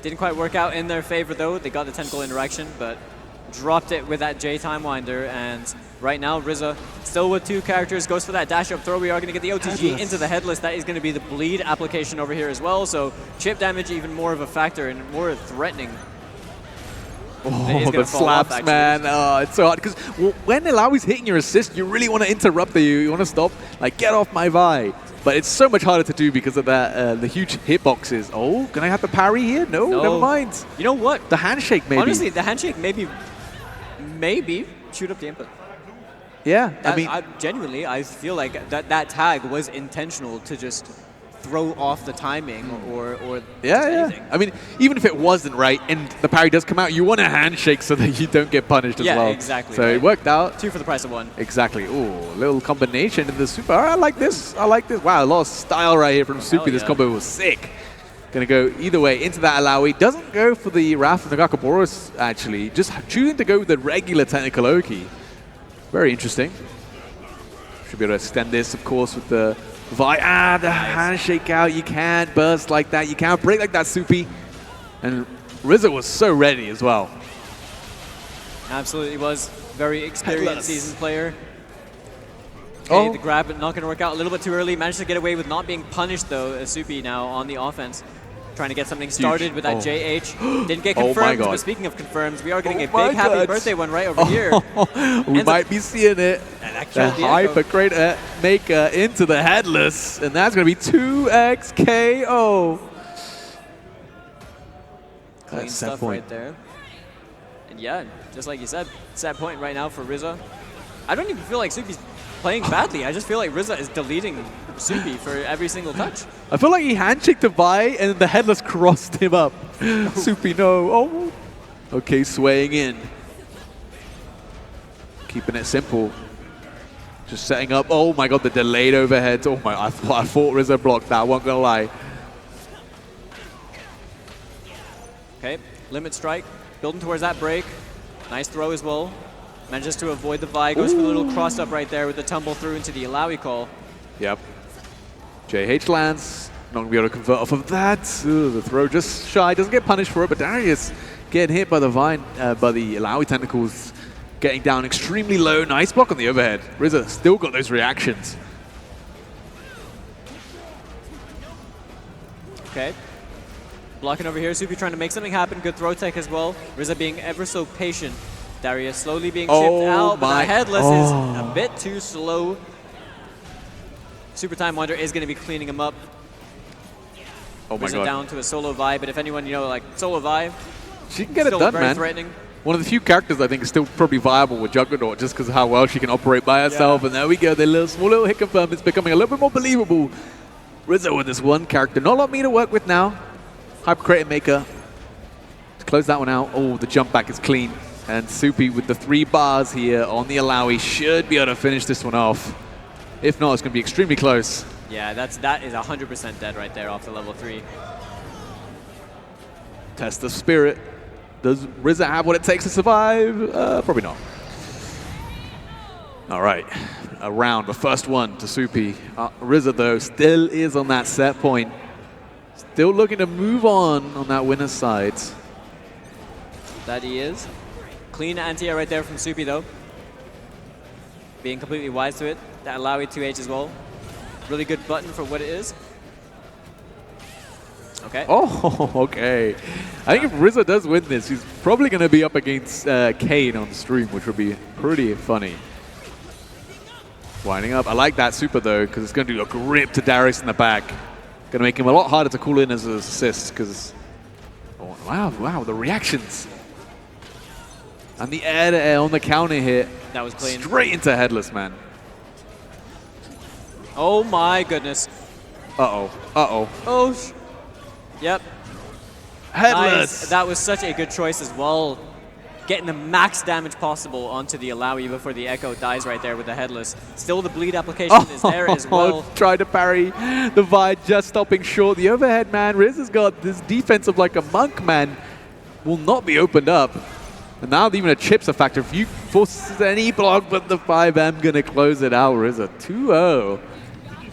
Didn't quite work out in their favor, though. They got the tentacle interaction, but dropped it with that J time winder. And right now, Rizza still with 2 characters, goes for that dash up throw. We are going to get the OTG into the headless. That is going to be the bleed application over here as well. So chip damage even more of a factor and more threatening. Oh, the slaps, man. Oh, it's so hard because when Ilawi's hitting your assist, you really want to interrupt you want to stop, like, get off my Vi. But it's so much harder to do because of that, the huge hitboxes. Oh, can I have the parry here? No, never mind. You know what? The handshake, maybe. Honestly, the handshake maybe shoot up the input. Yeah, I genuinely, I feel like that tag was intentional to just throw off the timing or anything. I mean, even if it wasn't right and the parry does come out, you want a handshake so that you don't get punished as well. Yeah, exactly. So it worked out. 2 for the price of 1. Exactly. Ooh, little combination in the super. I like this. I like this. Wow, a lot of style right here from Soupy. This combo was sick. Gonna go either way into that Alawi. Doesn't go for the Wrath of Nagakaboros, actually. Just choosing to go with the regular technical Oki. Very interesting. Should be able to extend this, of course, with the Vi. The handshake out. You can't burst like that. You can't break like that, Soupy. And Rizza was so ready as well. Absolutely was. Very experienced seasoned player. Okay, the grab, but not going to work out a little bit too early. Managed to get away with not being punished, though, as Soupy now on the offense. Trying to get something started with that JH. Didn't get confirmed, but speaking of confirms, we are getting a big happy birthday one right over here. We might be seeing it. The hyper crate maker into the headless, and that's going to be 2x KO. Clean stuff right there. And yeah, just like you said, set point right now for Rizza. I don't even feel like Soupy's playing badly. I just feel like Rizza is deleting Soupy for every single touch. I feel like he handshaked to Vi and the headless crossed him up. Soupy, no. Oh. Okay, swaying in. Keeping it simple. Just setting up. Oh my god, the delayed overheads. Oh my, I thought Rizza blocked that, I won't gonna lie. Okay, limit strike. Building towards that break. Nice throw as well. Manages to avoid the Vi, goes for the little cross up right there with the tumble through into the Alawi call. Yep. JH lands. Not going to be able to convert off of that. Ooh, the throw just shy. Doesn't get punished for it, but Darius getting hit by the vine, by the Alawi tentacles. Getting down extremely low. Nice block on the overhead. Rizza still got those reactions. Okay. Blocking over here. Soupy trying to make something happen. Good throw tech as well. Rizza being ever so patient. Darius slowly being chipped out, but the headless is a bit too slow. Super Time Wonder is going to be cleaning him up. Oh my Rizza god. down to a solo Vi, but if anyone, you know, like solo Vi, she can get it done, very man. Threatening. One of the few characters I think is still probably viable with Juggernaut just because of how well she can operate by herself. And there we go, the small little hit confirm. It's becoming a little bit more believable. Rizza with this one character. Not a lot of me to work with now. Hyper Creative Maker. To close that one out. Oh, the jump back is clean. And Soupy with the 3 bars here on the Alawi should be able to finish this one off. If not, it's going to be extremely close. Yeah, that is 100% dead right there off the level 3. Test of spirit. Does Rizza have what it takes to survive? Probably not. All right, a round, the first one to Soupy. Rizza, though, still is on that set point. Still looking to move on that winner's side. That he is. Clean anti-air right there from Soupy, though. Being completely wise to it. That Alawi 2H as well. Really good button for what it is. Okay. Oh, okay. I think if Rizza does win this, he's probably going to be up against Kane on stream, which would be pretty funny. Winding up. I like that super, though, because it's going to do a grip to Darius in the back. Going to make him a lot harder to call in as an assist, because... Oh, wow, the reactions. And the air-to-air on the counter hit. That was clean. Straight into headless, man. Oh my goodness. Uh-oh. Uh-oh. Oh, yep. Headless. Nice. That was such a good choice as well. getting the max damage possible onto the Alawi before the Echo dies right there with the headless. Still the bleed application is there as well. Tried to parry the Vi, just stopping short. The overhead, man. Riz has got this defense of like a monk, man. Will not be opened up. And now even a chip's a factor. If you force any block but the 5M gonna close it out. Rizza 2-0.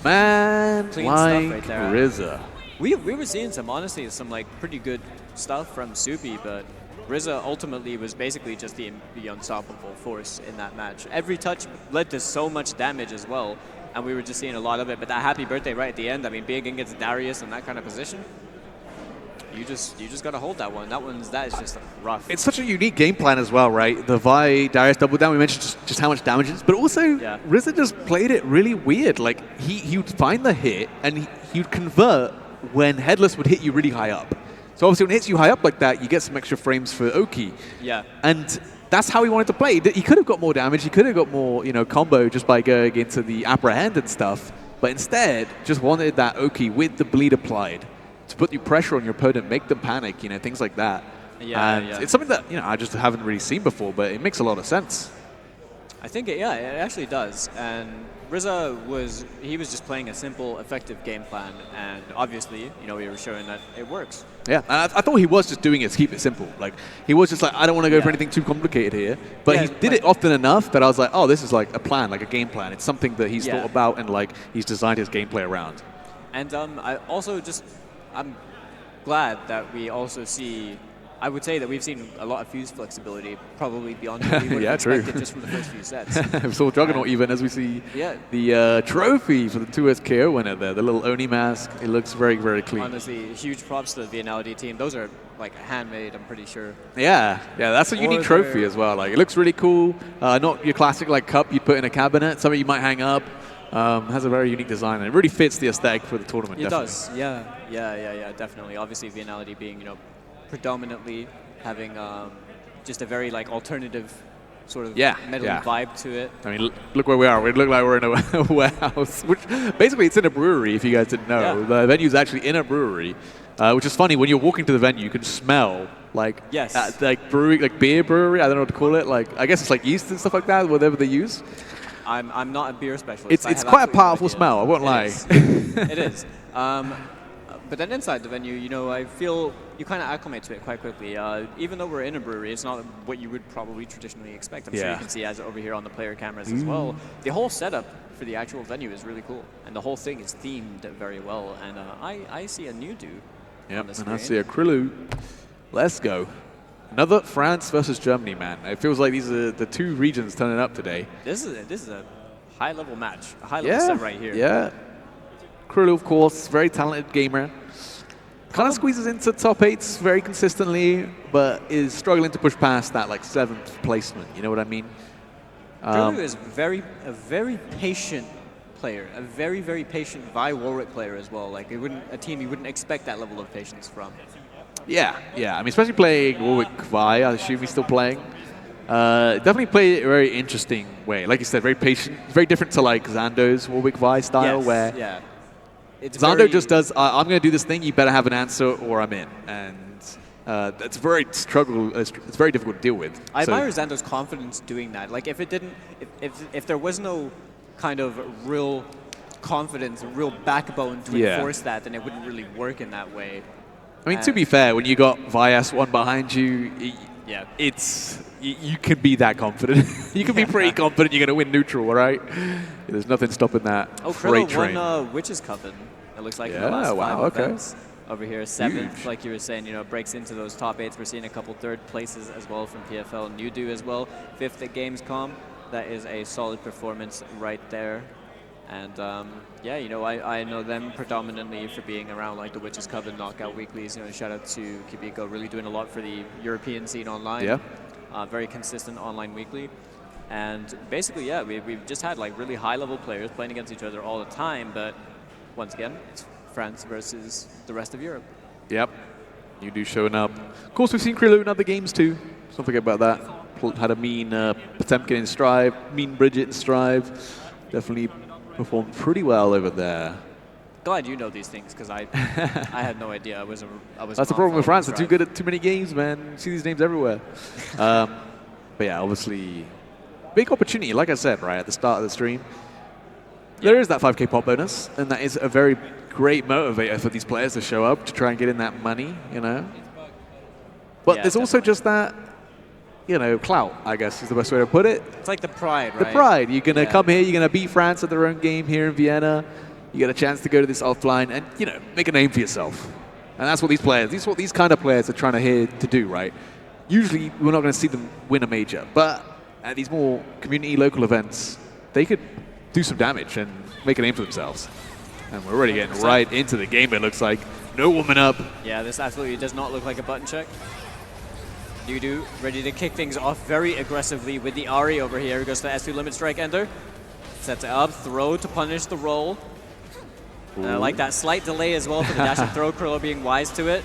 Man, Clean like stuff right there. Rizza. We were seeing honestly, some like pretty good stuff from Supi, but Rizza ultimately was basically just the unstoppable force in that match. Every touch led to so much damage as well, and we were just seeing a lot of it. But that happy birthday right at the end, I mean, being against Darius in that kind of position, you just gotta hold that one. That is just rough. It's such a unique game plan as well, right? The Vi Darius double down, we mentioned just how much damage it is, but also Rizza just played it really weird. Like he would find the hit and he would convert when headless would hit you really high up. So obviously when it hits you high up like that, you get some extra frames for Oki. Yeah. And that's how he wanted to play. He could have got more damage, he could have got more, combo just by going into the apprehended stuff, but instead just wanted that Oki with the bleed applied to put you pressure on your opponent, make them panic, things like that. Yeah, and it's something that, I just haven't really seen before, but it makes a lot of sense. I think, it actually does. And Rizza was just playing a simple, effective game plan, and obviously, we were showing that it works. Yeah, and I thought he was just doing it to keep it simple. Like, he was just like, I don't want to go for anything too complicated here. But he did it often enough that I was like, oh, this is like a plan, like a game plan. It's something that he's thought about and like he's designed his gameplay around. And I'm glad that we also see, I would say that we've seen a lot of fuse flexibility, probably beyond what we would have expected just from the first few sets. We saw Juggernaut even as we see the trophy for the 2SKO winner there, the little Oni mask. It looks very, very clean. Honestly, huge props to the viennality team. Those are like handmade, I'm pretty sure. Yeah, that's a unique trophy as well. Like, it looks really cool. Not your classic like cup you'd put in a cabinet, something you might hang up. Has a very unique design, and it really fits the aesthetic for the tournament. It does, yeah, definitely. Obviously, viennality being, predominantly having just a very like alternative sort of metal vibe to it. I mean, look where we are. We look like we're in a warehouse, which basically it's in a brewery. If you guys didn't know, the venue's actually in a brewery, which is funny. When you're walking to the venue, you can smell like like brewery, like beer brewery. I don't know what to call it. Like, I guess it's like yeast and stuff like that, whatever they use. I'm not a beer specialist. It's quite a powerful smell, I won't lie. It is. But then inside the venue, I feel you kind of acclimate to it quite quickly. Even though we're in a brewery, it's not what you would probably traditionally expect. I'm sure you can see as over here on the player cameras as well. The whole setup for the actual venue is really cool, and the whole thing is themed very well. And I see a new dude. Yep, and I see a Krilu. Let's go. Another France versus Germany, man. It feels like these are the two regions turning up today. This is a high-level match, a high-level set right here. Yeah. Krilu, of course, very talented gamer. Kind of squeezes into top 8s very consistently, but is struggling to push past that like 7th placement. You know what I mean? Krilu is a very patient player, a very, very patient Vi Warwick player as well. Like, a team you wouldn't expect that level of patience from. Yeah. I mean, especially playing Warwick Vi, I assume he's still playing. Definitely played it a very interesting way. Like you said, very patient. Very different to like Zando's Warwick Vi style, where Zando just does, I'm going to do this thing, you better have an answer or I'm in. And it's very it's very difficult to deal with. I admire Zando's confidence doing that. Like, if there was no kind of real confidence, real backbone to enforce that, then it wouldn't really work in that way. I mean, to be fair, when you got Vias one behind you, you can be that confident. You can be pretty confident you're going to win neutral, right? There's nothing stopping that freight train. Won Witch's Coven, it looks like, in the last 5 events. Over here, 7th, like you were saying, breaks into those top 8s. We're seeing a couple 3rd places as well from PFL. Nudu as well, 5th at Gamescom. That is a solid performance right there. And I know them predominantly for being around like the Witch's Coven knockout weeklies. Shout out to Kibiko, really doing a lot for the European scene online. Yeah. Very consistent online weekly. And basically, we've just had like really high level players playing against each other all the time. But once again, it's France versus the rest of Europe. Yep. Nudu showing up. Of course, we've seen Krilu in other games too. Don't forget about that. Had a mean Potemkin in Strive, mean Bridget in Strive. Definitely performed pretty well over there. glad you know these things because I had no idea. I was. That's the problem with France. They're too good at too many games, man. You see these names everywhere. But yeah, obviously, big opportunity. Like I said, right at the start of the stream, there is that 5K pot bonus, and that is a very great motivator for these players to show up to try and get in that money, you know. But there's also just that, you know, clout, I guess is the best way to put it. It's like the pride, right? The pride. You're going to come here, you're going to beat France at their own game here in Vienna. You get a chance to go to this offline and, you know, make a name for yourself. And that's what these players, these kind of players are trying to do, right? Usually, we're not going to see them win a major. But at these more community local events, they could do some damage and make a name for themselves. And we're already getting right into the game, it looks like. No warming up. Yeah, this absolutely does not look like a button check. Nudu ready to kick things off very aggressively with the Ari over here. Goes to the S2 limit strike ender. Sets it up, throw to punish the roll. I like that slight delay as well for the dash and throw. Krillo being wise to it.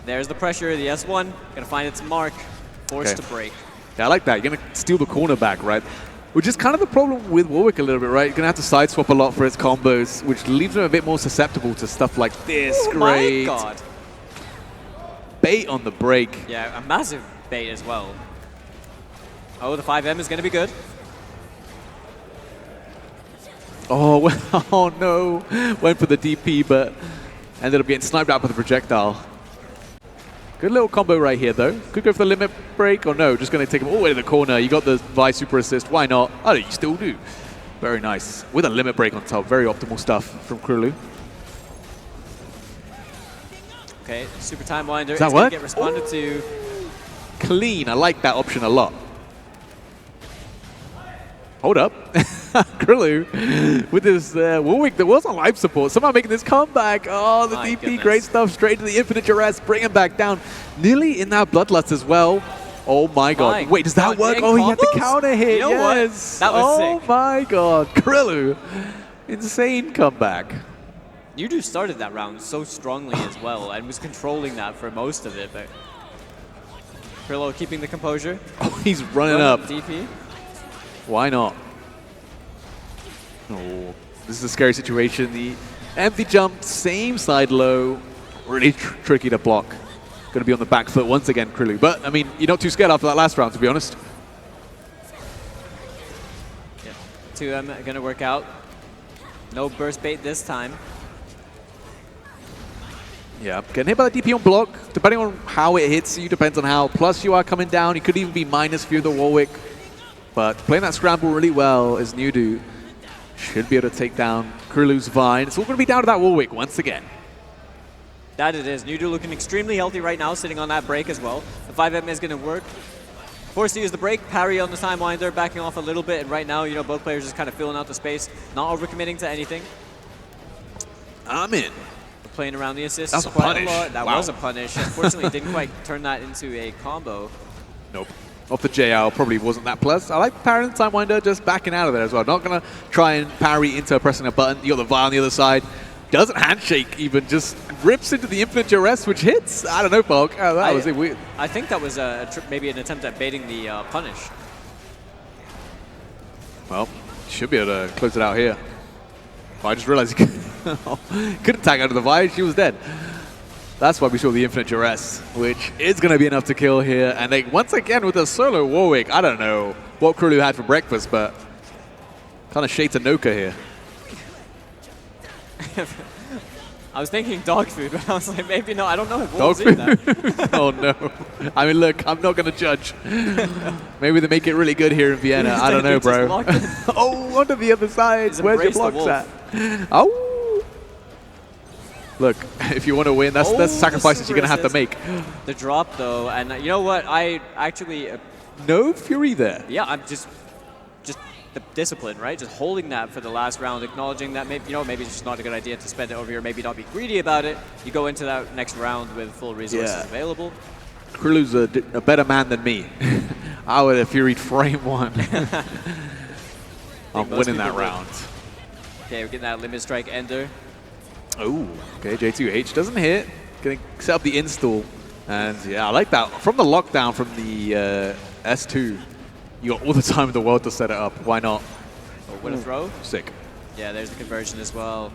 There's the pressure, the S1. Gonna find its mark. Forced to break. Yeah, I like that. You're gonna steal the corner back, right? Which is kind of the problem with Warwick a little bit, right? You're going to have to side swap a lot for its combos, which leaves them a bit more susceptible to stuff like this. Oh Great. My God. Bait on the break. Yeah, a massive bait as well. Oh, the 5M is going to be good. Oh, well, oh no. Went for the DP, but ended up getting sniped out with the projectile. Good little combo right here, though. Could go for the limit break, or no, just going to take him all the way to the corner. You got the Vi super assist. Why not? Oh, you still do. Very nice. With a limit break on top. Very optimal stuff from Krulu. Okay, super time winder. Does that it's work? Get responded to. Clean. I like that option a lot. Hold up. Krulu with this Warwick that was on life support. Somehow making this comeback. Oh, the My DP. goodness. Great stuff. Straight to the infinite duress. Bring him back down. Nearly in that bloodlust as well. Oh my God. Wait, does that work? Oh, he had the counter hit. You know yes. What? That was sick. Oh my God. Krulu. Insane comeback. Nudu started that round so strongly as well and was controlling that for most of it, but Krillo keeping the composure. Oh, he's running up. DP. Why not? Oh, this is a scary situation. The empty jump, same side low, really tricky to block. Going to be on the back foot once again, Krulu. But, I mean, you're not too scared after that last round, to be honest. Yeah. 2M going to work out. No burst bait this time. Yeah, getting hit by the DP on block, depending on how it hits you, depends on how plus you are coming down. You could even be minus for the Warwick. But playing that scramble really well is Nudu. Should be able to take down Krulu's Vine. It's all going to be down to that Warwick once again. That it is. Nudu looking extremely healthy right now, sitting on that break as well. The 5M is going to work. Forced to use the break, parry on the time winder, backing off a little bit. And right now, you know, both players just kind of filling out the space, not overcommitting to anything. I'm in. Playing around the assists That's a quite punish. a lot. That Wow. was a punish. Unfortunately, didn't quite turn that into a combo. Nope. Off the JL probably wasn't that plus. I like parrying the time winder, just backing out of there as well. Not going to try and parry into pressing a button. You got the Vi on the other side. Doesn't handshake even, just rips into the infinite duress, which hits. I don't know, Bulk. Oh, that was weird. I think that was maybe an attempt at baiting the punish. Well, should be able to close it out here. Oh, I just realized he couldn't tag out of the Vi. She was dead. That's why we saw the infinite duress, which is going to be enough to kill here. And they, once again, with a solo Warwick, I don't know what Krulu had for breakfast, but kind of shades of Noka here. I was thinking dog food, but I was like, maybe no. I don't know if Dog wolves eat that. Oh, no. I mean, look, I'm not going to judge. Maybe they make it really good here in Vienna. I don't know, bro. Oh, onto the other side. He's Where's your embraced the blocks at? Oh. Look, if you want to win, that's sacrifices you're going to have to make. The drop, though, and you know what? I actually... No fury there. Yeah, I'm just the discipline, right? Just holding that for the last round, acknowledging that maybe maybe it's just not a good idea to spend it over here, maybe not be greedy about it. You go into that next round with full resources available. Krulu's a better man than me. I would have furied frame one. I'm winning that round. Okay, we're getting that limit strike ender. Oh, okay, J2H doesn't hit. Gonna set up the install. And yeah, I like that. From the lockdown from the S2, you got all the time in the world to set it up. Why not? Oh, with a throw? Sick. Yeah, there's the conversion as well.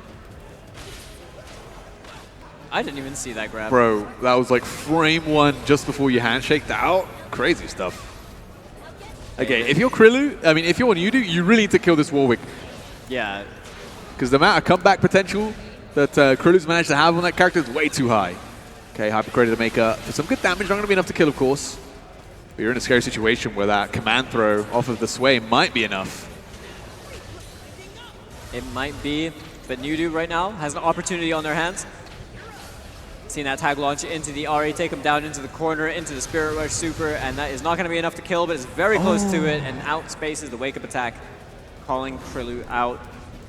I didn't even see that grab. Bro, that was like frame 1 just before you handshaked out. Crazy stuff. Okay, if you're Krilu, I mean, if you're Nudu, you really need to kill this Warwick. Yeah. Because the amount of comeback potential that Krilu's managed to have on that character is way too high. Okay, Hyper Credit to make for some good damage. Not going to be enough to kill, of course. But you're in a scary situation where that command throw off of the sway might be enough. It might be, but Nudu right now has an opportunity on their hands. Seeing that tag launch into the RA, take him down into the corner, into the Spirit Rush Super, and that is not going to be enough to kill, but it's very close to it, and outspaces the wake-up attack, calling Krilu out.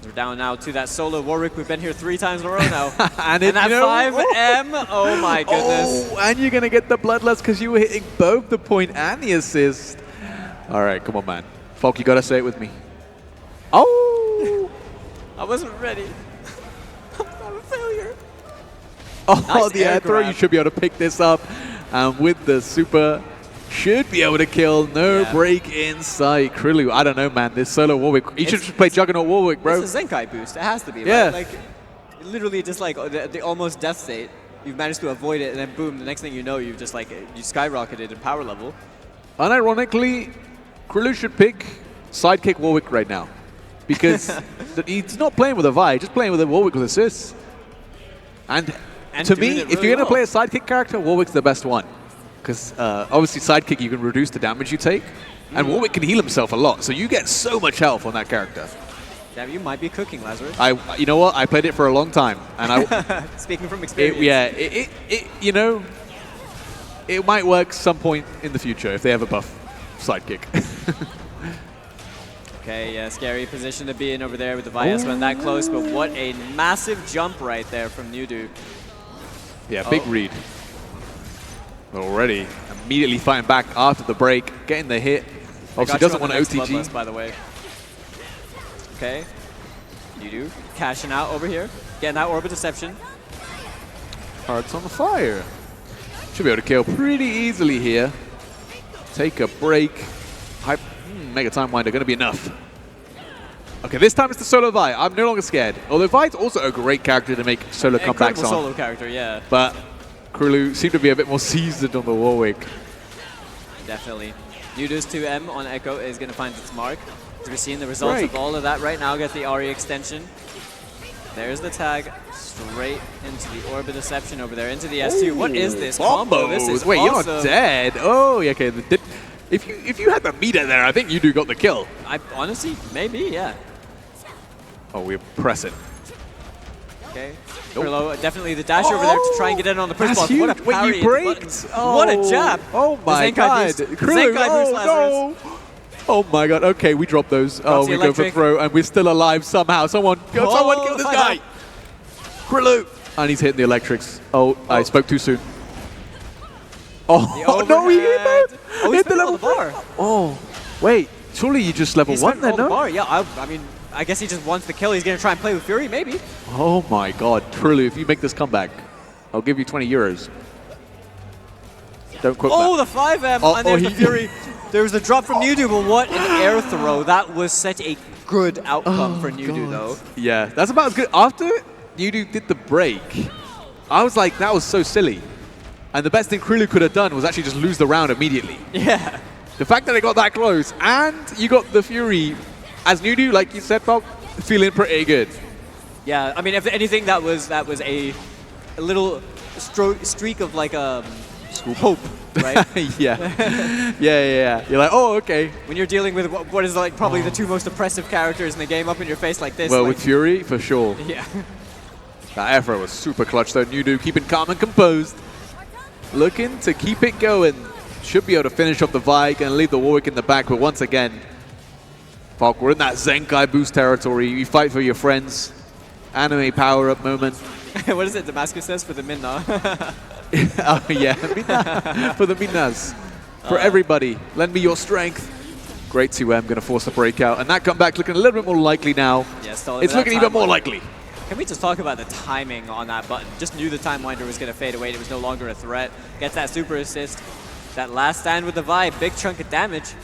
We're down now to that solo Warwick. We've been here 3 times in a row now. and that 5M, oh my goodness. Oh, and you're going to get the Bloodlust because you were hitting both the point and the assist. All right, come on, man. Falk, you got to say it with me. Oh! I wasn't ready. I'm a failure. Oh, Nice the air throw. grab. You should be able to pick this up. And with the super, should be able to kill. No break in sight. Krilu, I don't know, man. This solo Warwick. You should just play Juggernaut Warwick, bro. It's a Zenkai boost. It has to be, Yeah. right? Like, literally just like the almost death state. You've managed to avoid it, and then boom, the next thing you know, you've just like, you skyrocketed in power level. Unironically, Krilu should pick Sidekick Warwick right now. Because he's not playing with a Vi, just playing with a Warwick with assists. And to me, if you're going to play a Sidekick character, Warwick's the best one. Because obviously Sidekick, you can reduce the damage you take. And Warwick can heal himself a lot, so you get so much health on that character. Damn, you might be cooking, Lazarus. You know what? I played it for a long time. And Speaking from experience. you know, it might work some point in the future if they have a buff Sidekick. Okay, yeah, scary position to be in over there with the Vias when that close, but what a massive jump right there from Nudu. Yeah, big read. Already immediately fighting back after the break, getting the hit. Obviously doesn't want OTG. Bloodlust, by the way. Okay, Nudu cashing out over here, getting that Orbit Deception. Hearts on the fire. Should be able to kill pretty easily here. Take a break. Mega Time Winder, going to be enough. Okay, this time it's the solo Vi. I'm no longer scared. Although Vi's also a great character to make solo comebacks on. Solo character, yeah. But Krilu seemed to be a bit more seasoned on the Warwick. Definitely. Nudu's 2M on Echo is going to find its mark. So we're seeing the results of all of that right now. Get the RE extension. There's the tag. Straight into the Orbit Deception over there, into the S2. What is this combo? This is Wait, awesome. you're not dead. Oh, yeah, okay. If you had the meter there, I think you got the kill. Honestly, maybe, yeah. Oh, we're pressing. Okay. Nope. Definitely the dash over there to try and get in on the push block. What a parry. Wait, you braked? What a jab. Oh my god. Krilu, no. Oh my god. Okay, we drop those. Oh, we go for throw, and we're still alive somehow. Someone kill this guy. Krilu. And he's hitting the electrics. Oh, I spoke too soon. Oh, no, he hit both. Oh, he's hit the level bar. Oh, wait. Surely you just level 1 then, no? Bar. Yeah, I mean, I guess he just wants the kill. He's going to try and play with Fury, maybe. Oh my god. Truly, if you make this comeback, I'll give you 20 euros. Don't quote that. The 5M, and there's the Fury. There was a drop from Nudu, but what an air throw. That was such a good outcome for Nudu, though. Yeah, that's about as good. After Nudu did the break, I was like, that was so silly. And the best thing Krilu could have done was actually just lose the round immediately. Yeah. The fact that it got that close, and you got the Fury, as Nudu, like you said, Falk, feeling pretty good. Yeah, I mean, if anything, that was a little streak of like hope, right? yeah. You're like, oh, okay. When you're dealing with what is like probably the 2 most oppressive characters in the game up in your face like this. Well, with Fury, for sure. Yeah. That air throw was super clutch, though. Nudu keeping calm and composed. Looking to keep it going. Should be able to finish off the Vi, going to leave the Warwick in the back, but once again, Falk, we're in that Zenkai boost territory. You fight for your friends. Anime power-up moment. What is it Damascus says for the Minna? Oh, yeah. Minna. For the Minnas. For everybody. Lend me your strength. Great 2M, going to force a breakout. And that comeback looking a little bit more likely now. Yeah, it's looking even more likely. Can we just talk about the timing on that button? Just knew the Time Winder was going to fade away. It was no longer a threat. Gets that super assist. That last stand with the Vi, big chunk of damage.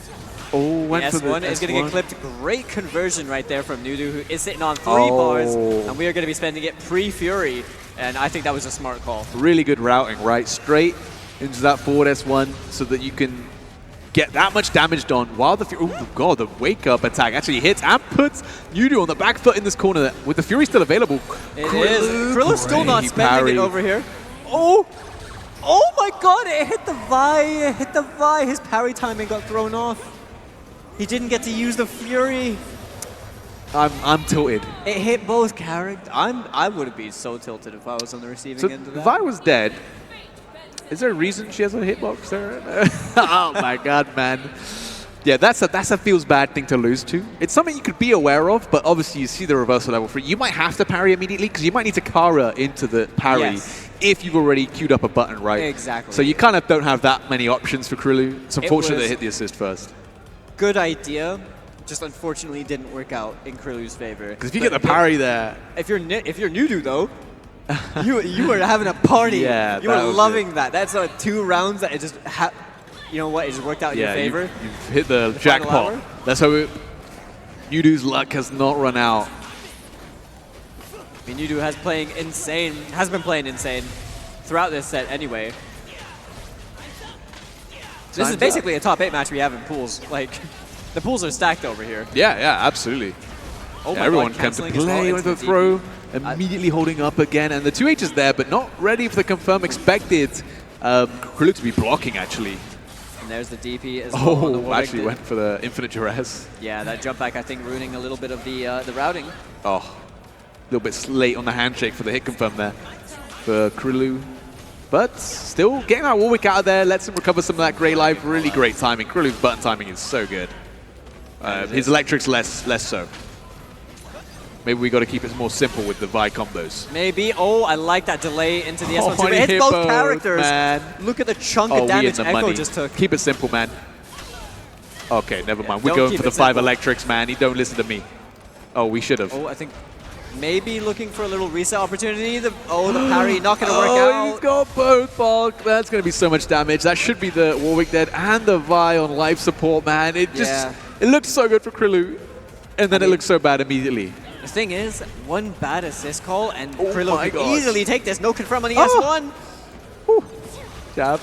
Oh, went for the S1 is going to get clipped. Great conversion right there from Nudu, who is sitting on 3 bars, and we are going to be spending it pre-Fury, and I think that was a smart call. Really good routing, right? Straight into that forward S1 so that you can get that much damage done while the Fury, oh god, the wake-up attack actually hits and puts Nudu on the back foot in this corner with the Fury still available. It is. Krillu's still not spending it over here. Oh! Oh my god, it hit the Vi, it hit the Vi. His parry timing got thrown off. He didn't get to use the Fury. I'm tilted. It hit both characters. I would have been so tilted if I was on the receiving end of that. Vi was dead. Is there a reason she has a hitbox there? Oh my god, man. Yeah, that's a feels bad thing to lose to. It's something you could be aware of, but obviously you see the reversal level 3. You might have to parry immediately because you might need to Kara into the parry if you've already queued up a button, right? Exactly. So you kind of don't have that many options for Krillu. It's unfortunate they hit the assist first. Good idea, just unfortunately didn't work out in Krillu's favor. Because if you get the parry there, if you're Nudu though, you were having a party. Yeah, you were loving that. That's 2 rounds that it just you know what? It just worked out in your favor. You've hit the jackpot. That's how Nudu's luck has not run out. I mean, Nudu has been playing insane throughout this set anyway. This is basically a top 8 match we have in pools. Like, the pools are stacked over here. Yeah, absolutely. Oh my everyone god, came to canceling play with the throw, immediately holding up again, and the 2H is there, but not ready for the confirm. Expected Krillu to be blocking, actually. And there's the DP as well. Oh, actually went for the infinite duress. Yeah, that jump back, I think, ruining a little bit of the routing. Oh, a little bit late on the handshake for the hit confirm there for Krillu. But still getting our Warwick out of there, lets him recover some of that grey life. Really great timing. Krillu's button timing is so good. His electric's less so. Maybe we got to keep it more simple with the Vi combos. Maybe. Oh, I like that delay into the S1 too. It hits both characters. Man. Look at the chunk of damage Echo just took. Keep it simple, man. Okay, never mind. We're going for the 5 electrics, man. He don't listen to me. Oh, we should have. Oh, I think maybe looking for a little reset opportunity. The parry not going to work out. He's got both, Falk. That's going to be so much damage. That should be the Warwick dead and the Vi on life support, man. It just it looks so good for Krillu, and then it looks so bad immediately. The thing is, one bad assist call and Krillu can easily take this. No confirm on the S1. Whew. Jab.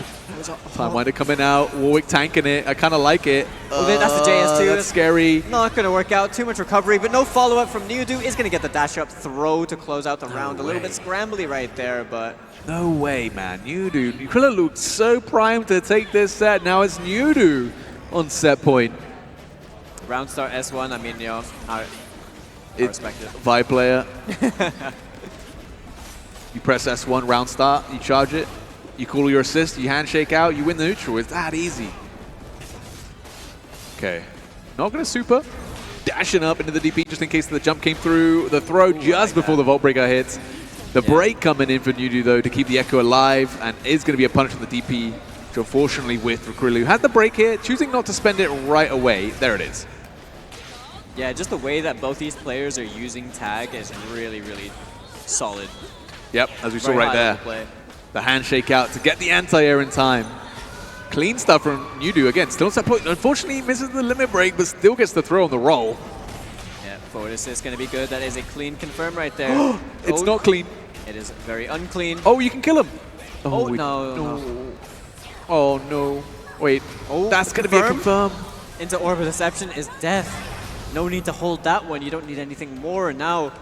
Time winder coming out. Warwick tanking it. I kind of like it. That's the JS2. That's scary. Not going to work out. Too much recovery, but no follow-up from Nudu. Is going to get the dash up throw to close out the round. A little bit scrambly right there, but... No way, man. Nudu. Krillu looked so primed to take this set. Now it's Nudu on set point. Round start S1. I mean, you know, I respect it. Vi player. You press S1 round start. You charge it. You call your assist, you handshake out, you win the neutral. It's that easy. Okay. Not going to super. Dashing up into the DP just in case the jump came through. The throw just before the Vault Breaker hits. The break coming in for Nudu, though, to keep the Echo alive, and is going to be a punish from the DP, which unfortunately with Krillu. Has the break here, choosing not to spend it right away. There it is. Yeah, just the way that both these players are using tag is really, really solid. Yep, as we saw right there. The handshake out to get the anti-air in time. Clean stuff from Nudu again. Still set point. Unfortunately, misses the limit break, but still gets the throw on the roll. Yeah, forward assist going to be good. That is a clean confirm right there. It's not clean. It is very unclean. Oh, you can kill him. Oh, no. Oh, no. Wait. Oh, that's going to be a confirm. Into Orb of Deception is death. No need to hold that one. You don't need anything more. And now,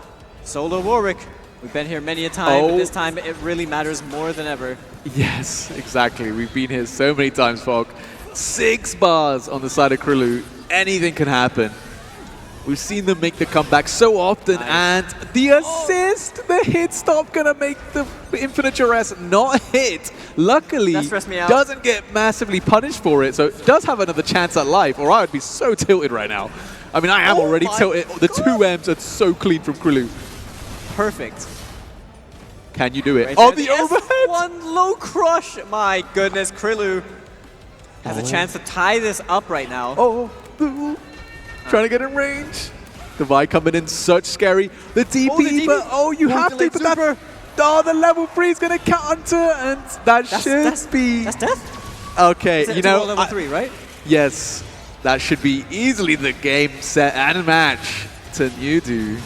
solo Warwick. We've been here many a time, but this time it really matters more than ever. Yes, exactly. We've been here so many times, Falk. 6 bars on the side of Krillu. Anything can happen. We've seen them make the comeback so often, and the assist, the hit stop gonna make the infinite duress not hit. Luckily, doesn't get massively punished for it, so it does have another chance at life, or I would be so tilted right now. I mean, I am already tilted. The 2Ms are so clean from Krillu. Perfect. Can you do it? Right oh, the overhead! One low crush. My goodness, Krillu has a chance to tie this up right now. Trying to get in range. The Vi coming in such scary. The DP, but you have to. But that, the level 3 is going to counter, and that should be. That's death? Okay, you know. Level 3, right? Yes. that should be easily the game, set, and match to Nudu.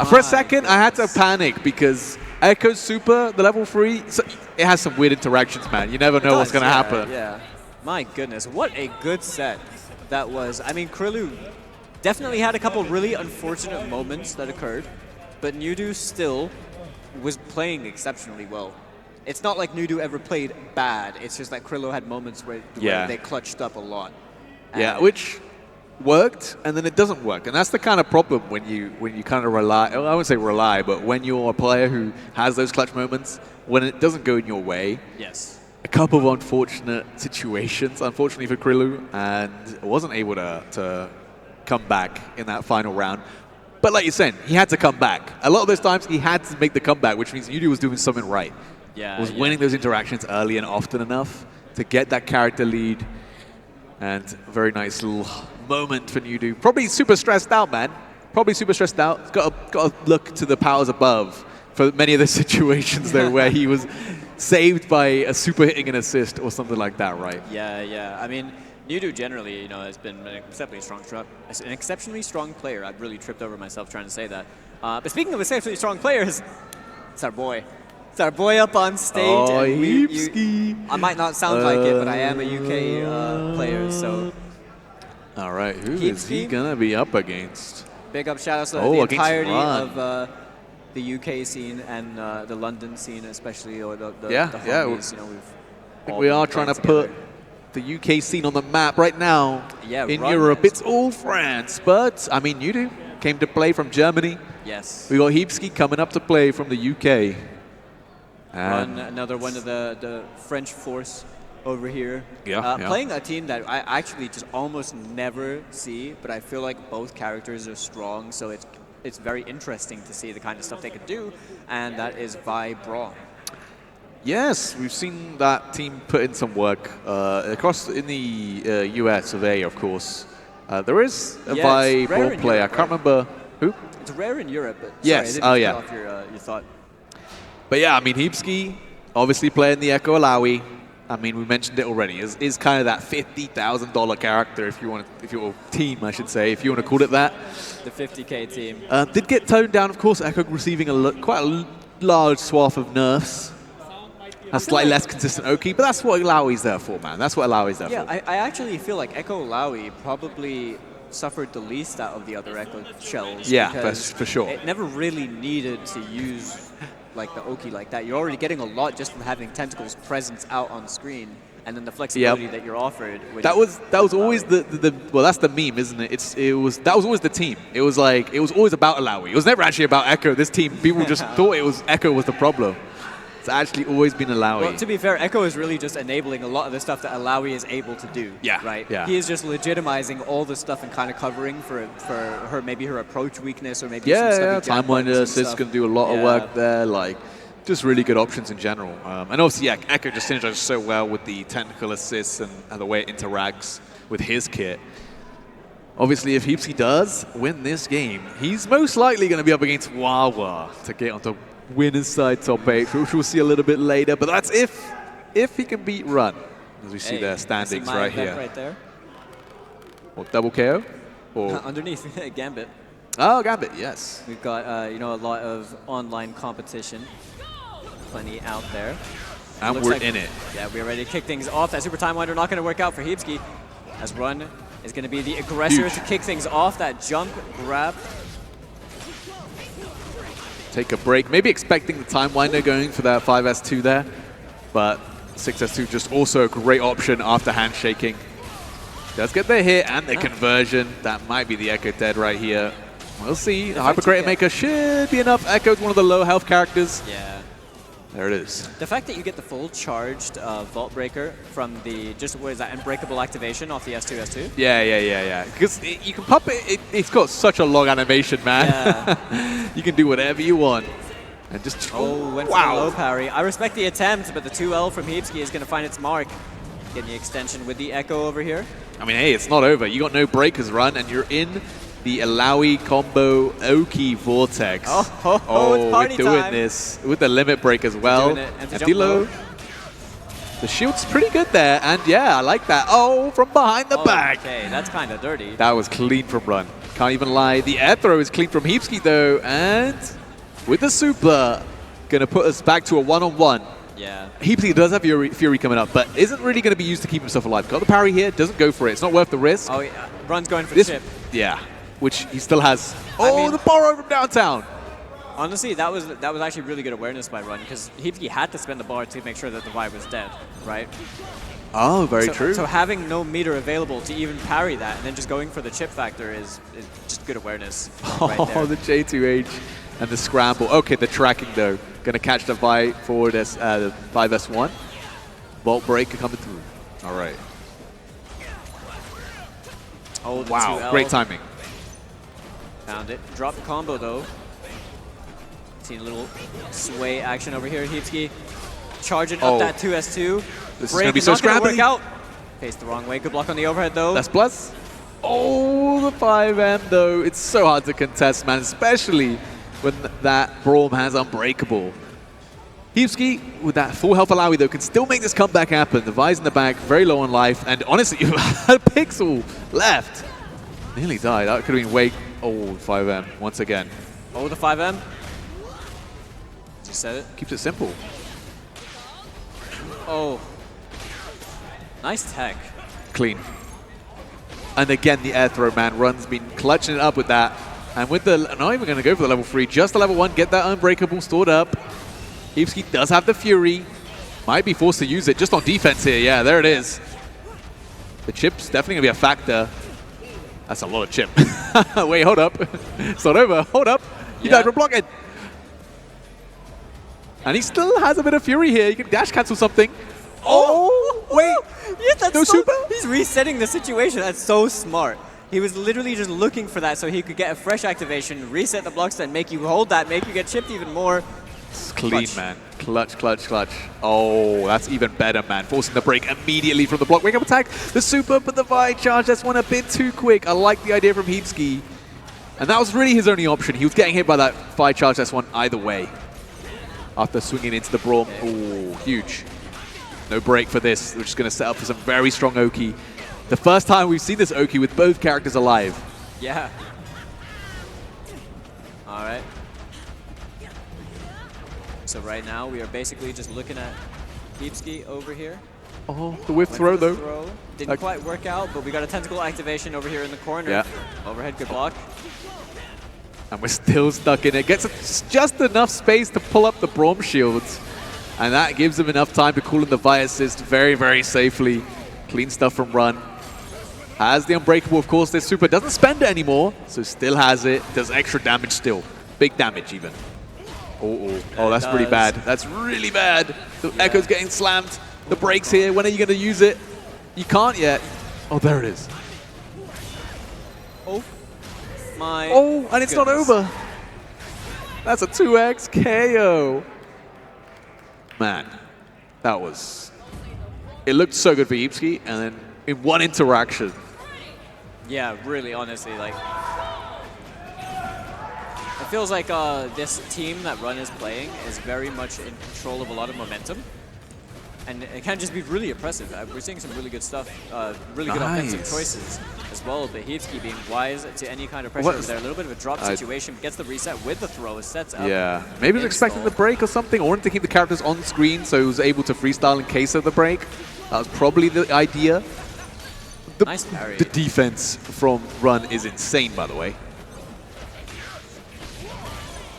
For a second, I had to panic because Echo Super, the level 3, so it has some weird interactions, man. You never know what's going to happen. Yeah. My goodness, what a good set that was. I mean, Krillu definitely had a couple really unfortunate moments that occurred, but Nudu still was playing exceptionally well. It's not like Nudu ever played bad. It's just that Krillu had moments where they clutched up a lot. Yeah, which worked, and then it doesn't work. And that's the kind of problem when you kind of rely, I wouldn't say rely, but when you're a player who has those clutch moments, when it doesn't go in your way. Yes. A couple of unfortunate situations, unfortunately for Krillu, and wasn't able to come back in that final round. But like you're saying, he had to come back. A lot of those times, he had to make the comeback, which means Nudu was doing something right. Yeah, was winning those interactions early and often enough to get that character lead. And a very nice little moment for Nudu. Probably super stressed out, man. Probably super stressed out. He's got to look to the powers above for many of the situations there where he was saved by a super hitting an assist or something like that, right? Yeah. I mean, Nudu generally, has been an exceptionally strong player. I've really tripped over myself trying to say that. But speaking of exceptionally strong players, it's our boy. It's our boy up on stage. Oh, and I might not sound like it, but I am a UK player, so. All right, who is he going to be up against? Big up shout-outs to the entirety of the UK scene and the London scene, especially, or the homies, I think we are trying to put the UK scene on the map right now in Europe. It's all France, but, I mean, Nudu came to play from Germany. Yes. We got Heapski coming up to play from the UK. Another one of the French force over here. Playing a team that I actually just almost never see, but I feel like both characters are strong, so it's very interesting to see the kind of stuff they could do, and that is Brauerei. Yes, we've seen that team put in some work across in the US of A, of course. There is a Brawl player. I can't remember who. It's rare in Europe, but yes. Sorry, I didn't cut off your thought. But yeah, I mean, Heapski, obviously playing the Echo Alawi. I mean, we mentioned it already. Is kind of that $50,000 character, if your team, I should say, if you want to call it that. The 50K team. Did get toned down, of course. Echo receiving quite a large swath of nerfs. A slightly less consistent Oki, but that's what Alawi's there for, man. That's what Alawi's there for. Yeah, I actually feel like Echo Alawi probably suffered the least out of the other Echo shells. Yeah, for sure. It never really needed to use like the Oki like that. You're already getting a lot just from having Tentacle's presence out on screen, and then the flexibility that you're offered. That was always the well, that's the meme, isn't it? That was always the team. It was always about Alawi. It was never actually about Echo. This team, people just thought Echo was the problem. It's actually always been Alawi. Well, to be fair, Echo is really just enabling a lot of the stuff that Alawi is able to do. Yeah. Right? Yeah. He is just legitimizing all the stuff and kind of covering for her, maybe her approach weakness or maybe some stuff. Time Winder assist can do a lot of work there. Like, just really good options in general. And obviously, Echo just synergizes so well with the technical assists and the way it interacts with his kit. Obviously, if Heapski does win this game, he's most likely going to be up against Wawa to get onto winner's side top 8, which we'll see a little bit later. But that's if he can beat Run, as we see their standings right here. Right there. Or double KO? Or underneath Gambit. Oh, Gambit, yes. We've got a lot of online competition, plenty out there. And we're in it. Yeah, we're ready to kick things off. That Super Time Winder not going to work out for Heapski, as Run is going to be the aggressor to kick things off. That jump grab. Take a break, maybe expecting the Time Winder going for that 5S2 there, but 6S2 just also a great option after handshaking. Does get the hit and the conversion. That might be the Echo dead right here. We'll see. The Hyper Creator Maker should be enough. Echo's one of the low health characters. Yeah. There it is. The fact that you get the full charged Vault Breaker from the, what is that, Unbreakable activation off the S2. Yeah. Because you can pop it, it's got such a long animation, man. Yeah. You can do whatever you want. And just, went for the low parry. I respect the attempt, but the 2L from Heapski is going to find its mark. Getting the extension with the Echo over here. I mean, hey, it's not over. You got no breakers Run, and you're in the Alawi combo Oki Vortex. It's party we're doing time. this with the limit break as well. Empty low. The shield's pretty good there, and yeah, I like that. Oh, from behind the back. Okay, that's kind of dirty. That was clean from Run. Can't even lie. The air throw is clean from Heapski though, and with the super, gonna put us back to a one-on-one. Yeah. Heapski does have Fury coming up, but isn't really gonna be used to keep himself alive. Got the parry here, doesn't go for it. It's not worth the risk. Oh, yeah. Run's going for This, the chip. yeah, which he still has. Oh, mean- the borrow from downtown. Honestly, that was actually really good awareness by Run, because Heapski had to spend the bar to make sure that the Vi was dead, right? Oh, very true. So having no meter available to even parry that, and then just going for the chip factor is just good awareness. Right there. Oh, the J2H and the scramble. Okay, the tracking though. Gonna catch the Vi forward as the 5S1. Vault breaker coming through. All right. Oh, the Wow, 2L. great timing. Found it. Drop the combo though. Seeing a little sway action over here. Heapski charging up that 2S2. This is gonna be so not gonna work scrappy. out. Faced the wrong way. Good block on the overhead though. That's plus. Oh, the 5M though. It's so hard to contest, man, especially when that Braum has Unbreakable. Heapski, with that full health Alawi though, can still make this comeback happen. The Vi's in the back, very low on life, and honestly, a pixel left. Nearly died. That could have been way. Oh, 5M once again. Oh, the 5M. Just said it. Keeps it simple. Oh. Nice tech. Clean. And again, the air throw, man. Run's been clutching it up with that. And with the, not even going to go for the level 3, just the level 1, get that Unbreakable stored up. Heapski does have the Fury. Might be forced to use it just on defense here. Yeah, there it is. The chip's definitely going to be a factor. That's a lot of chip. Wait, hold up. It's not over. Hold up. You guys were blocking. And he still has a bit of Fury here. You can dash cancel something. Oh, wait. Yeah, that's no super? He's resetting the situation. That's so smart. He was literally just looking for that so he could get a fresh activation, reset the blocks, and make you hold that, make you get chipped even more. It's clean, Clutch. man. Clutch, clutch, clutch. Oh, that's even better, man. Forcing the break immediately from the block. Wake up attack. The super, but the Vi charge. That's one a bit too quick. I like the idea from Heapski. And that was really his only option. He was getting hit by that Vi charge S1 either way. After swinging into the Braum. Oh, huge. No break for this. We're just going to set up for some very strong Oki. The first time we've seen this Oki with both characters alive. Yeah. All right. So right now we are basically just looking at Heapski over here. Oh, the whiff Went throw for the though. throw. Didn't quite work out, but we got a tentacle activation over here in the corner. Yeah. Overhead, good block. And we're still stuck in it. Gets just enough space to pull up the Braum shields. And that gives him enough time to call in the Vi assist very, very safely. Clean stuff from Run. Has the Unbreakable, of course. This super doesn't spend it anymore, so still has it. Does extra damage still. Big damage even. Oh, that's really bad. That's really bad. The Echo's getting slammed. The break's here. When are you going to use it? You can't yet. Oh, there it is. Oh, my Oh, and it's not goodness. over. That's a 2x KO. Man, that was... It looked so good for Heapski, and then in one interaction. Yeah, really, honestly, like... It feels like this team that Run is playing is very much in control of a lot of momentum. And it can just be really impressive. We're seeing some really good stuff, really good offensive choices as well. But Heapski being wise to any kind of pressure over there. A little bit of a drop situation, gets the reset with the throw, sets up. Yeah, maybe he was expecting the break or something, or wanted to keep the characters on screen so he was able to freestyle in case of the break. That was probably the idea. Nice parry. The defense from Run is insane, by the way.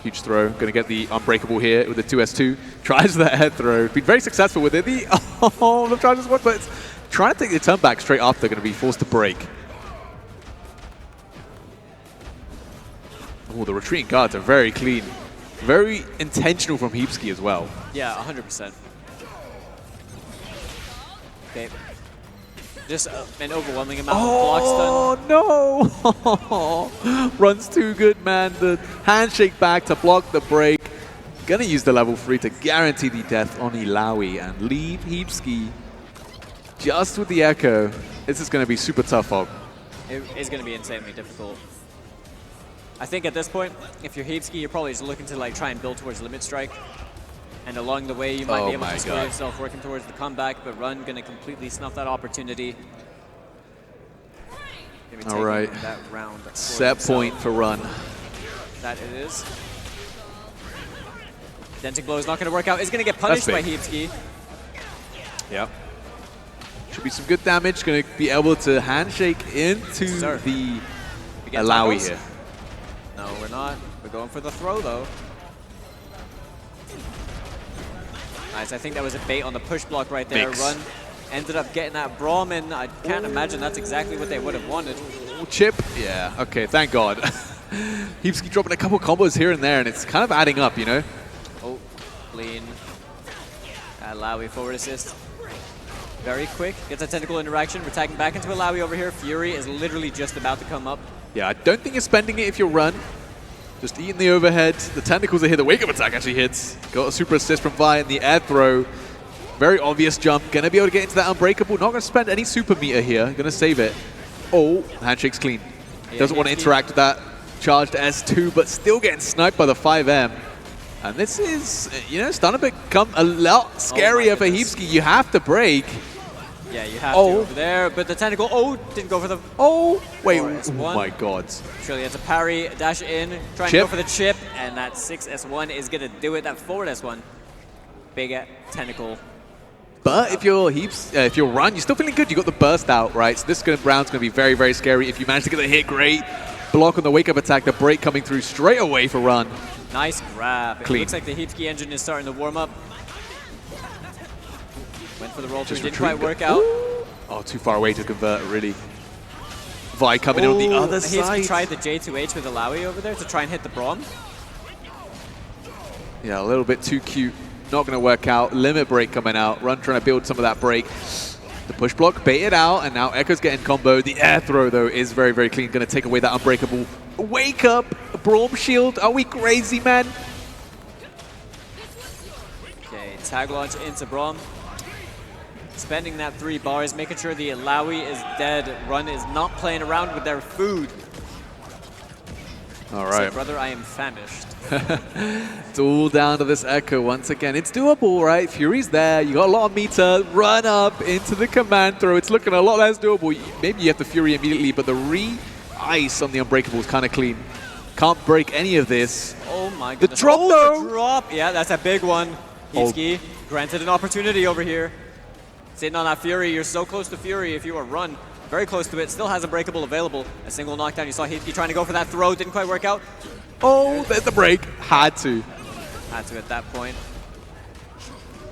Huge throw. Going to get the Unbreakable here with the 2S2. Tries that head throw. Been very successful with it. The charges one, but it's trying to take the turn back straight after. Going to be forced to break. Oh, the retreating guards are very clean. Very intentional from Heapski as well. Yeah, 100%. Okay. Just an overwhelming amount of blocks done. Oh, no! Run's too good, man. The handshake back to block the break. Gonna use the level 3 to guarantee the death on Ilawi and leave Heapski just with the Echo. This is gonna be super tough, Hog. It is going to be insanely difficult. I think at this point, if you're Heapski, you're probably just looking to like try and build towards Limit Strike. And along the way, you might Oh be able my to score God. yourself working towards the comeback, but Run going to completely snuff that opportunity. Gonna be All right. taking that round for Set himself. point for Run. That it is. Denting Blow is not going to work out. It's going to get punished by big. Heapski. Yep. Should be some good damage. Going to be able to handshake into Sir. the We get Alawi tacos? here. No, we're not. We're going for the throw, though. Nice. I think that was a bait on the push block right there. Mix. Run ended up getting that Braum in. I can't imagine that's exactly what they would have wanted. Chip. Yeah. Okay. Thank God. Heapski dropping a couple combos here and there, and it's kind of adding up, you know? Oh, clean. Alawi forward assist. Very quick. Gets a tentacle interaction. We're tagging back into Alawi over here. Fury is literally just about to come up. Yeah, I don't think you're spending it if you Run. Just eating the overhead. The tentacles are here. The wake-up attack actually hits. Got a super assist from Vi in the air throw. Very obvious jump. Going to be able to get into that Unbreakable. Not going to spend any super meter here. Going to save it. Oh, handshake's clean. Yeah, Doesn't want to interact with that charged S2, but still getting sniped by the 5M. And this is, you know, starting to become a lot scarier for goodness. Heapski. You have to break. Yeah, you have to Oh. over there. But the tentacle, didn't go for the... Oh, wait. Or Oh S1. my God. Surely it's a parry, dash in, trying to Chip. go for the chip, and that 6S1 is going to do it. That forward S1. Big tentacle. But if you're if you're Run, you're still feeling good. You got the burst out, right? So this round's going to be very, very scary. If you manage to get the hit, great. Block on the wake-up attack, the break coming through straight away for Run. Nice grab. Clean. It looks like the Heapski engine is starting to warm up. Went for the roll through, Just didn't retreat. quite work out. Oh, too far away to convert, really. Vi coming in on the other Heapski side. tried the J2H with Alawi over there to try and hit the Braum. Yeah, a little bit too cute. Not going to work out. Limit break coming out. Run trying to build some of that break. The push block baited out, and now Echo's getting comboed. The air throw, though, is very, very clean. Going to take away that Unbreakable. Wake up! Braum shield. Are we crazy, man? Okay, tag launch into Braum. Spending that 3 bars, making sure the Alawi is dead. Run is not playing around with their food. All So, right. brother, I am famished. It's all down to this Echo once again. It's doable, right? Fury's there. You got a lot of meter. Run up into the command throw. It's looking a lot less doable. Maybe you have the Fury immediately, but the re-ice on the Unbreakable is kind of clean. Can't break any of this. Oh my The goodness. drop, Oh, though. the drop. Yeah, that's a big one. Heapski granted an opportunity over here. Sitting on that Fury. You're so close to Fury if you are Run. Very close to it. Still has Unbreakable available. A single knockdown. You saw Heapski trying to go for that throw. Didn't quite work out. Oh, there's the break. Had to. Had to at that point.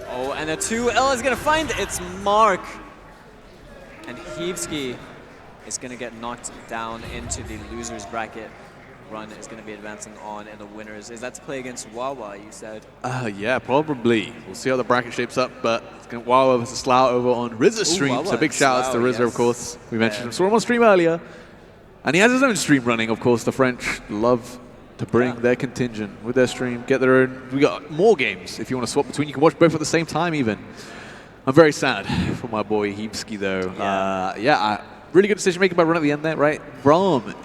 Oh, and the 2L is going to find its mark. And Heapski is going to get knocked down into the loser's bracket. Run is going to be advancing on in the winners. Is that to play against Wawa, you said? Yeah, probably. We'll see how the bracket shapes up, but it's going to Wawa versus Slough over on RZA stream. Wawa So big and shout outs to Slough, RZA, yes. of course. We mentioned Yeah. him. Saw him on stream earlier. And he has his own stream running, of course. The French love to bring their contingent with their stream, get their own. We got more games if you want to swap between. You can watch both at the same time, even. I'm very sad for my boy Heapski, though. Really good decision making by Run at the end there, right? Braum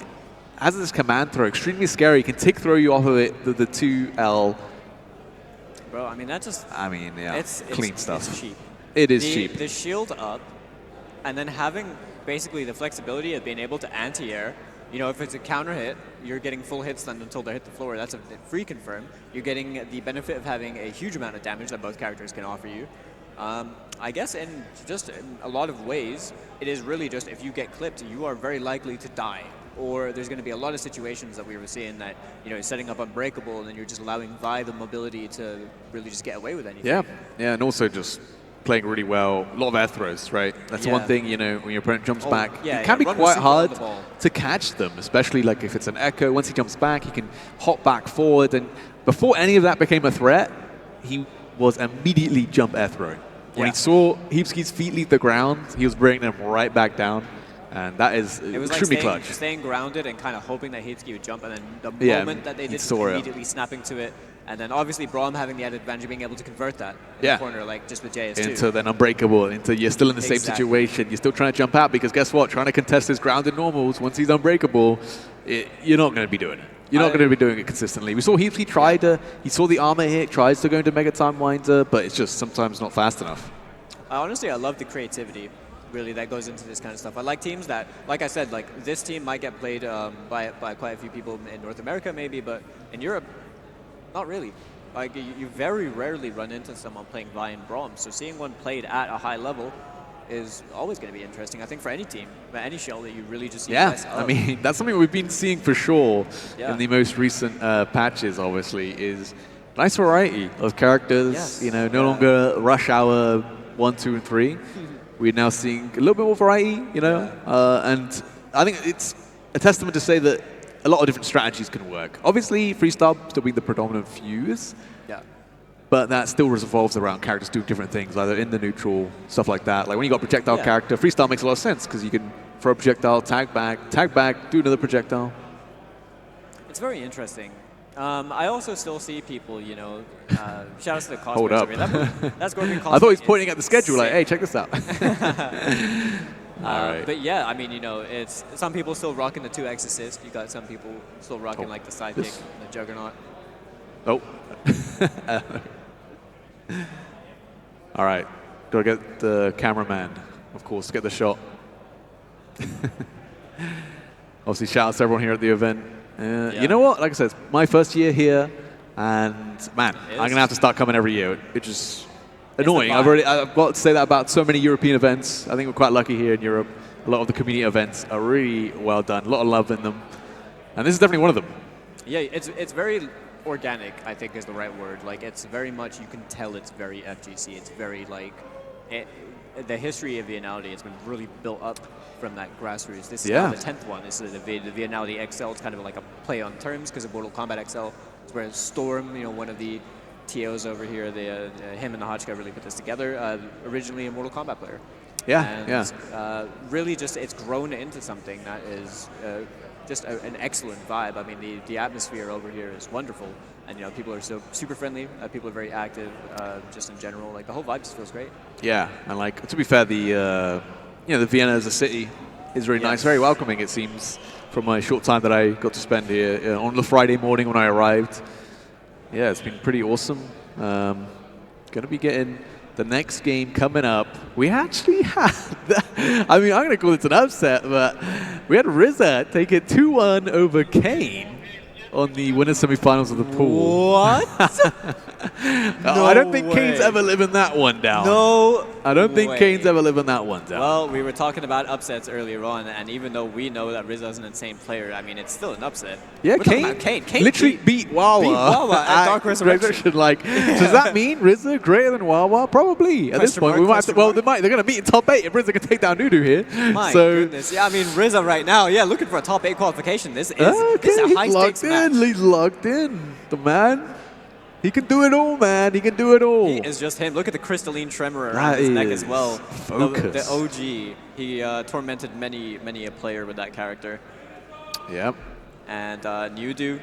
has this command throw, extremely scary. Can tick throw you off of it, the 2L. Bro, I mean, that just... It's clean stuff. It's cheap. It is cheap. The shield up, and then having basically the flexibility of being able to anti-air. You know, if it's a counter hit, you're getting full hit stun until they hit the floor. That's a free confirm. You're getting the benefit of having a huge amount of damage that both characters can offer you. I guess in a lot of ways, it is really just if you get clipped, you are very likely to die. Or there's going to be a lot of situations that we were seeing that, you know, setting up Unbreakable and then you're just allowing Vi the mobility to really just get away with anything. Yeah, and also just playing really well. A lot of air throws, right? That's one thing, you know, when your opponent jumps back. It can be Run quite super on hard the ball. to catch them, especially like if it's an Echo. Once he jumps back, he can hop back forward. And before any of that became a threat, he was immediately jump air throwing. When he saw Heapski's feet leave the ground, he was bringing them right back down. And that is It was extremely like clutch. staying grounded and kind of hoping that Heapski would jump, and then the moment that they did, saw it. immediately snapping to it. And then obviously Braum having the added advantage of being able to convert that in the corner, like just with JS2. Into then Unbreakable, into you're still in the same situation. You're still trying to jump out because guess what? Trying to contest his grounded normals, once he's Unbreakable, you're not going to be doing it. You're not going to be doing it consistently. We saw he tried he saw the armor hit, tries to go into Mega Time Winder, but it's just sometimes not fast enough. Honestly, I love the creativity, really, that goes into this kind of stuff. I like teams that, like I said, like this team might get played by quite a few people in North America maybe, but in Europe, not really. Like you very rarely run into someone playing Vi and Braum, so seeing one played at a high level is always going to be interesting, I think, for any team, any shell that you really just see. Yeah, I mean, that's something we've been seeing for sure in the most recent patches, obviously, is nice variety of characters. Yes. You know, no longer Rush Hour 1, 2, and 3. We're now seeing a little bit more variety, you know, and I think it's a testament to say that a lot of different strategies can work. Obviously, freestyle still being the predominant fuse. Yeah. But that still revolves around characters doing different things, either in the neutral, stuff like that. Like when you got a projectile character, freestyle makes a lot of sense because you can throw a projectile, tag back, do another projectile. It's very interesting. I also still see people, you know, shout out to the cosplays. Hold up. That's Gorgon cosplay. I thought he was pointing at the schedule like, hey, check this out. All right. But yeah, I mean, you know, it's some people still rocking the 2x assist. You got some people still rocking like the sidekick, the juggernaut. Oh. All right, gotta get the cameraman, of course, to get the shot. Obviously, shout out to everyone here at the event. You know what? Like I said, it's my first year here, and man, I'm gonna have to start coming every year. It's just annoying. I've got to say that about so many European events. I think we're quite lucky here in Europe. A lot of the community events are really well done. A lot of love in them, and this is definitely one of them. Yeah, it's very organic, I think is the right word. Like, it's very much, you can tell it's very FGC. It's very, like, the history of Viennality has been really built up from that grassroots. This is now the 10th one. This is the Viennality XL. It's kind of like a play on terms because of Mortal Kombat XL. It's where Storm, you know, one of the TOs over here, him and the Hotchka really put this together. Originally a Mortal Kombat player. Really just, it's grown into something that is just an excellent vibe. I mean, the atmosphere over here is wonderful, and you know, people are so super friendly. People are very active, just in general. Like the whole vibe just feels great. Yeah, and like to be fair, the Vienna as a city is really nice, very welcoming. It seems from my short time that I got to spend here on the Friday morning when I arrived. Yeah, it's been pretty awesome. Going to be getting the next game coming up. We actually had, I mean, I'm going to call it an upset, but we had RZA take it 2-1 over Kane on the winners semifinals of the pool. What? No, I don't think Kane's ever living that one down. No, I don't think Kane's ever living that one down. Well, we were talking about upsets earlier on, and even though we know that RZA is an insane player, I mean, it's still an upset. Yeah, Kane literally beat Wawa at Dark Resurrection. Like, does that mean RZA greater than Wawa? Probably. At this point, we might have to, well, they're going to meet in top 8 if RZA can take down Nudu here. My goodness. Yeah, I mean, RZA right now, looking for a top 8 qualification. This is a high-stakes match. He's locked in. The man. He can do it all, man. He can do it all. He is just him. Look at the crystalline tremor around his neck as well. Focus. The OG. He tormented many a player with that character. Yep. And Nudu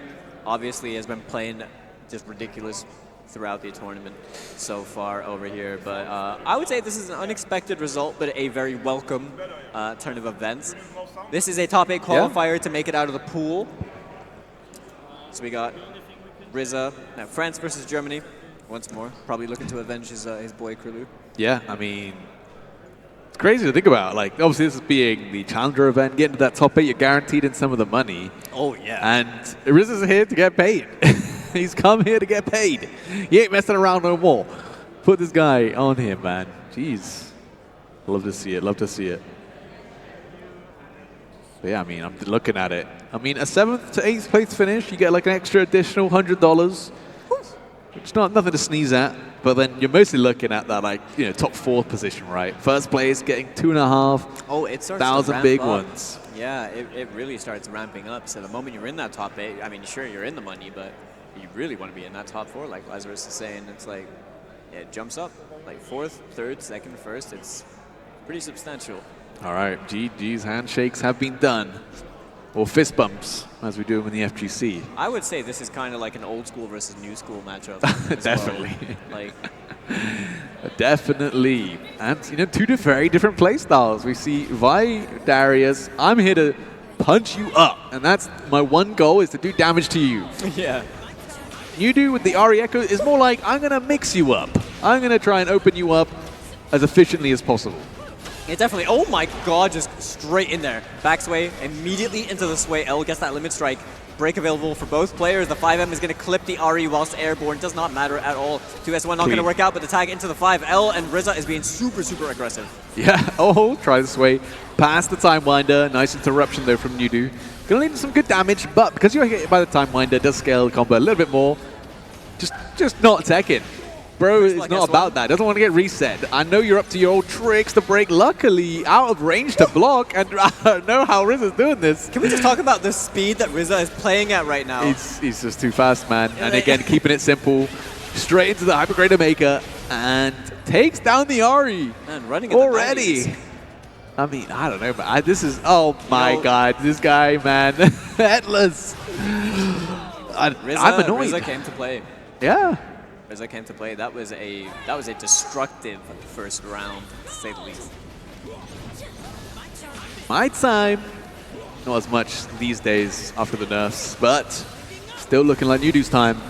obviously has been playing just ridiculous throughout the tournament so far over here. But I would say this is an unexpected result, but a very welcome turn of events. This is a top 8 qualifier to make it out of the pool. So we got RZA, now France versus Germany, once more. Probably looking to avenge his boy Krulu. Yeah, I mean, it's crazy to think about. Like, obviously this is being the challenger event, getting to that top 8, you're guaranteed in some of the money. Oh, yeah. And RZA's here to get paid. He's come here to get paid. He ain't messing around no more. Put this guy on him, man. Jeez. Love to see it, love to see it. But yeah, I mean, I'm looking at it. I mean, a 7th to 8th place finish, you get like an extra additional $100, which is nothing to sneeze at. But then you're mostly looking at that, like, you know, top 4th position, right? First place getting 2,500 big ones. Yeah, it really starts ramping up. So the moment you're in that top 8, I mean, sure, you're in the money, but you really want to be in that top 4, like Lazarus is saying. It's like, yeah, it jumps up, like 4th, 3rd, 2nd, 1st. It's pretty substantial. All right, GG's handshakes have been done. Or fist bumps, as we do them in the FGC. I would say this is kind of like an old school versus new school matchup. Definitely. Well. Like, definitely. And, you know, 2 very different play styles. We see Vi, Darius. I'm here to punch you up. And that's my one goal, is to do damage to you. Yeah. Yudu with the Ari Echo is more like, I'm going to mix you up. I'm going to try and open you up as efficiently as possible. Yeah, definitely. Oh my god, just straight in there. Back sway, immediately into the sway. L gets that limit strike. Break available for both players. The 5M is going to clip the Ari whilst airborne. Does not matter at all. 2S1 not going to work out, but the tag into the 5L, and Rizza is being super, super aggressive. Yeah, oh, try the sway. Past the Time Winder. Nice interruption though from Yudu. Going to lead to some good damage, but because you're hit by the Time Winder, it does scale the combo a little bit more. Just not Tekken. Bro is not about that. Doesn't want to get reset. I know you're up to your old tricks to break. Luckily, out of range to block, and I don't know how Rizza's doing this. Can we just talk about the speed that Rizza is playing at right now? He's just too fast, man. And again, keeping it simple. Straight into the Hyper Grader Maker, and takes down the Ari. Man, running already. I mean, I don't know, but this is, oh my god, this guy, man. Headless. I'm annoyed. Rizza came to play. Yeah. Rizza came to play. That was a destructive first round, to say the least. My time. Not as much these days after the nerfs, but still looking like Yudu's time.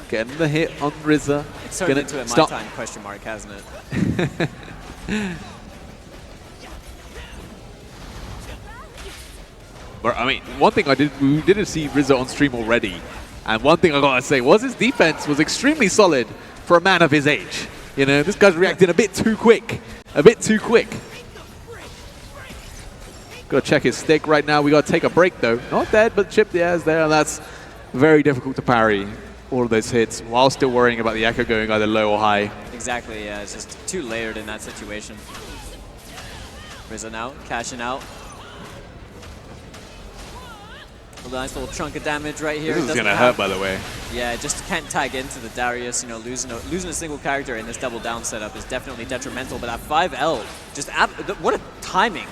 Getting the hit on Rizza. It's turned into a my time question mark, hasn't it? But I mean, one thing we didn't see Rizza on stream already. And one thing I gotta say was his defense was extremely solid for a man of his age. You know, this guy's reacting a bit too quick. A bit too quick. Gotta check his stick right now. We gotta take a break though. Not dead, but chipped the airs there. And that's very difficult to parry all of those hits while still worrying about the echo going either low or high. Exactly, yeah. It's just too layered in that situation. Rizza now, cashing out. A nice little chunk of damage right here. This is gonna hurt, by the way. Yeah, just can't tag into the Darius. You know, losing a single character in this double down setup is definitely detrimental. But that 5L, just what a timing!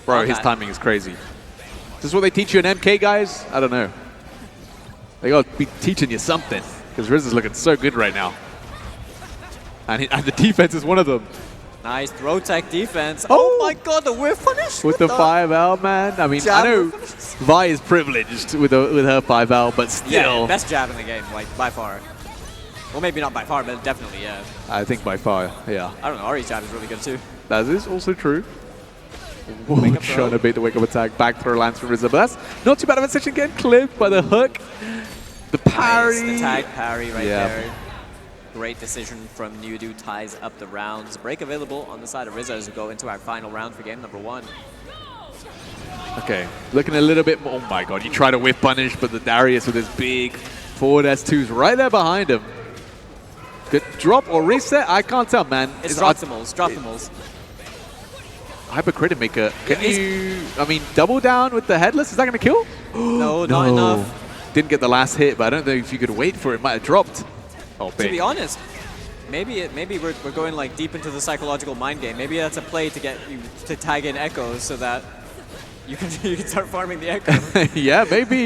Bro, his timing is crazy. Is this what they teach you in MK, guys? I don't know. They gotta be teaching you something, because Rizza's looking so good right now. And the defense is one of them. Nice throw tech defense. Oh my god, the whiff punish! With the 5L, man. I mean, I know Vi is privileged with her 5L, but still. Yeah, best jab in the game, like, by far. Well, maybe not by far, but definitely, yeah. I think by far, yeah. I don't know, Ari's jab is really good too. That is also true. Trying to bait the wake-up attack, back throw lands from Rizza, but that's not too bad of a section, getting clipped by the hook. The parry. Nice, the tag parry right there. Great decision from Yudu, ties up the rounds. Break available on the side of Rizza as we go into our final round for game number 1. Okay, looking a little bit more. Oh my god, you try to whiff punish, but the Darius with his big forward S2s right there behind him. Good drop or reset? I can't tell, man. It's Droptimals, Droptimals. Hyper Credit Maker. Can you, I mean, double down with the headless? Is that going to kill? No, not enough. Didn't get the last hit, but I don't know if you could wait for it. It might have dropped. Oh, big. To be honest, maybe we're going like deep into the psychological mind game. Maybe that's a play to get you to tag in echoes so that you can start farming the echo. Yeah, maybe,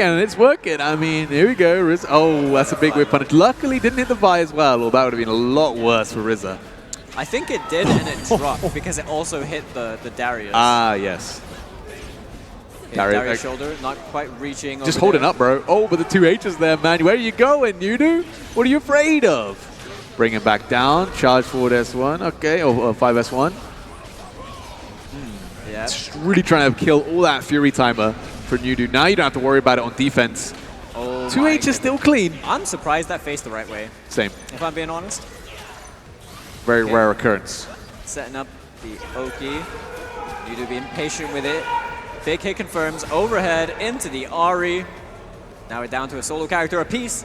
and it's working. I mean, here we go. Oh, that's a big whip punish. Luckily, didn't hit the Vi as well, or that would have been a lot worse for Rizza. I think it did, and it dropped because it also hit the Darius. Ah, yes. Darius shoulder, not quite reaching. Just holding up, bro. Oh, but the 2 H's there, man. Where are you going, Yudu? What are you afraid of? Bring him back down. Charge forward S1. Okay, or 5S1. Yeah. Just really trying to kill all that Fury timer for Yudu. Now you don't have to worry about it on defense. Oh, 2H is still clean. I'm surprised that faced the right way. Same. If I'm being honest. Very rare occurrence. Setting up the Oki. Yudu being patient with it. Big hit confirms, overhead into the Ari. Now we're down to a solo character apiece.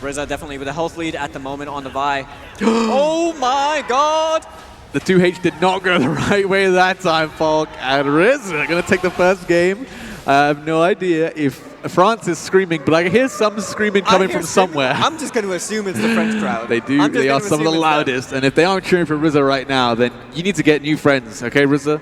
Rizza definitely with a health lead at the moment on the Vi. Oh my god! The 2H did not go the right way that time, Falk. And Rizza going to take the first game. I have no idea if France is screaming, but I hear some screaming coming from somewhere. I'm just going to assume it's the French crowd. They do. They are some of the loudest. And if they aren't cheering for Rizza right now, then you need to get new friends, okay, Rizza?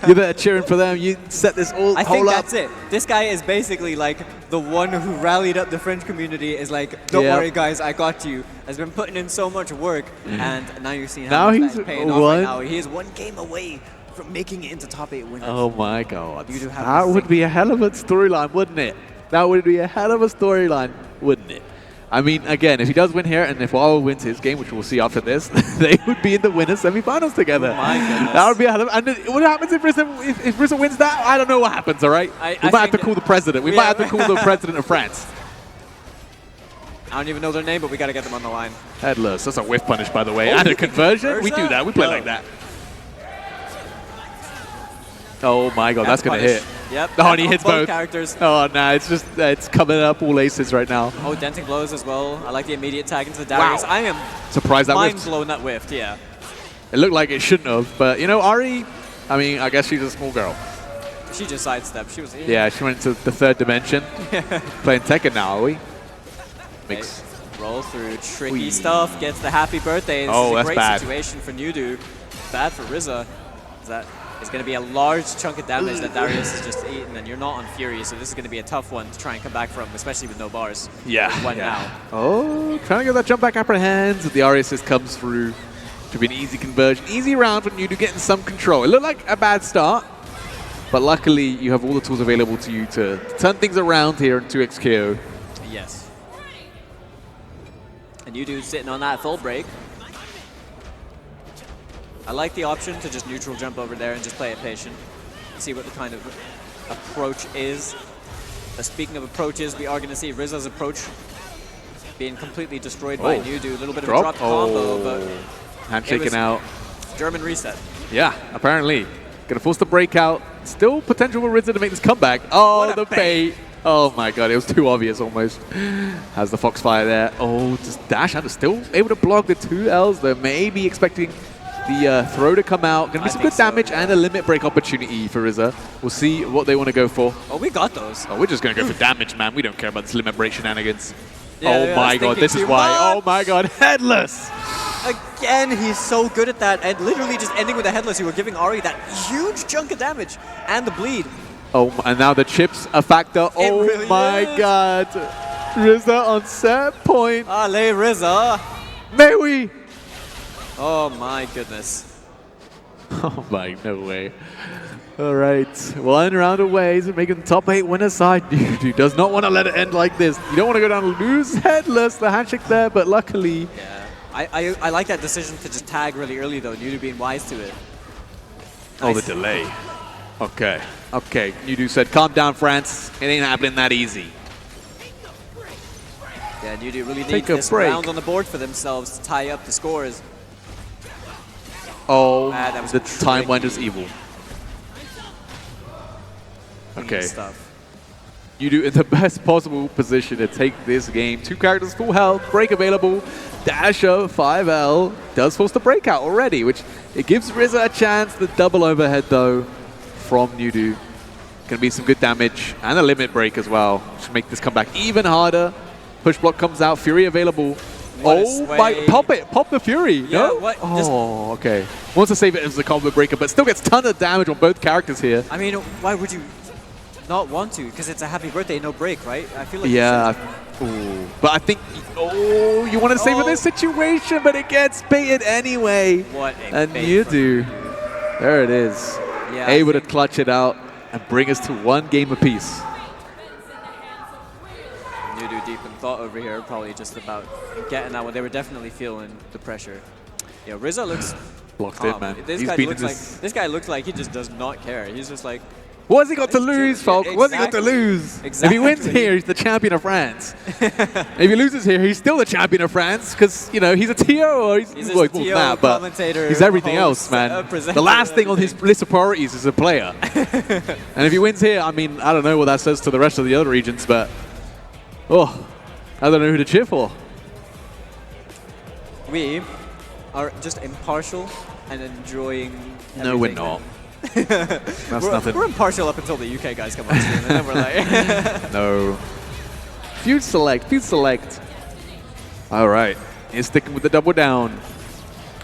You better cheering for them. You set this whole up. I think that's it. This guy is basically like the one who rallied up the French community. Is like, don't worry, guys, I got you. Has been putting in so much work, and now you're seeing how much that's paying off right now. He is 1 game away from making it into top 8 winners. Oh my god. You do have That to would think. be a hell of a storyline, wouldn't it? That would be a hell of a storyline, wouldn't it? I mean, again, if he does win here, and if Huawei wins his game, which we'll see after this, they would be in the winners semi-finals together. Oh my goodness. That would be a hell of. And what happens if Rizza wins that? I don't know what happens. All right, we might have to call the president. We might have to call the president of France. I don't even know their name, but we got to get them on the line. Headless. That's a whiff punish, by the way, and a conversion. We do that. We play like that. Oh my god, that's gonna hit. Yep. Oh, and he hits both characters. Oh no, it's coming up all aces right now. Oh, denting blows as well. I like the immediate tag into the Darius. Wow. I am Surprised that mind whiffed. blown that whiffed. Yeah. It looked like it shouldn't have, but you know, Ari, I mean, I guess she's a small girl. She just sidestepped. She was. Yeah, she went into the third dimension. Playing Tekken now, are we? Mix. Roll through tricky stuff. Gets the happy birthday. This Oh, is a that's great bad. situation for Nudu. Bad for Rizza. That is going to be a large chunk of damage that Darius has just eaten, and you're not on Fury, so this is going to be a tough one to try and come back from, especially with no bars. Yeah. What now? Oh, trying to get that jump back upper hands. The Ari assist comes through. Should be an easy conversion. Easy round for you to get in some control. It looked like a bad start, but luckily you have all the tools available to you to turn things around here in 2x KO. Yes. And Nudu sitting on that full break. I like the option to just neutral jump over there and just play it patient. See what the kind of approach is. Speaking of approaches, we are going to see Rizza's approach being completely destroyed by Nudu. A little bit of a dropped combo, but handshaking out. German reset. Yeah, apparently. Gonna force the breakout. Still potential for Rizza to make this comeback. Oh, the bait. Oh my god, it was too obvious almost. Has the Foxfire there. Oh, just dash out. Still able to block the 2 Ls. They're maybe expecting the throw to come out. Gonna be some good damage and a limit break opportunity for Rizza. We'll see what they want to go for. Oh, we got those. Oh, we're just gonna go for damage, man. We don't care about this limit break shenanigans. Yeah, oh my god, this is why. Oh my god, headless. Again, he's so good at that, and literally just ending with a headless. You were giving Ari that huge chunk of damage and the bleed. Oh, and now the chip's a factor. Oh really my is. god. Rizza on set point. Ale Rizza. May we? Oh my goodness. Oh my, no way. All right, 1 round away to making the top 8 winner side. He does not want to let it end like this. You don't want to go down and lose headless, the handshake there, but luckily. Yeah. I like that decision to just tag really early though, Nudu being wise to it. Oh, the delay. Okay, okay. Nudu said, calm down, France. It ain't happening that easy. Yeah, Nudu really Take needs a this break. round on the board for themselves to tie up the scores. Oh, That was the time tricky. went as evil. Okay. Stuff. Nudu in the best possible position to take this game. 2 characters, full health, break available. Dasher, 5L, does force the breakout already, which it gives Rizza a chance. The double overhead, though, from Nudu. Gonna be some good damage and a limit break as well, which make this comeback even harder. Push block comes out, Fury available. What a Oh sway. my, pop it, pop the Fury, Yeah, no? what- Oh, okay. Wants to save it as a combo breaker, but still gets ton of damage on both characters here. I mean, why would you not want to? Because it's a happy birthday, no break, right? I feel like Yeah, ooh. But I think, oh, you want to save in this situation, but it gets baited anyway. What a And bait you from do. There it is. Yeah, I Able to think- clutch it out and bring us to 1 game apiece. Nudu deep in thought over here, probably just about getting that one. They were definitely feeling the pressure. Yeah, Rizza looks Locked in, calm. man. This He's guy beaten looks this. like this guy looks like he just does not care. He's just like, What's he got to It's true. lose, Falk? Yeah, What's he got to exactly. lose? If he Exactly. wins here, he's the champion of France. If he loses here, he's still the champion of France because, you know, he's a TO or he's He's well, a more than TO, that, but commentator, he's everything host, else, man. presenter, The last thing on his everything. list of priorities is a player. And if he wins here, I mean, I don't know what that says to the rest of the other regions, but oh, I don't know who to cheer for. we are just impartial and enjoying. No, we're everything. not. That's nothing. We're impartial up until the UK guys come on stream, and then we're like, No. Feud select, feud select. All right. He's sticking with the double down.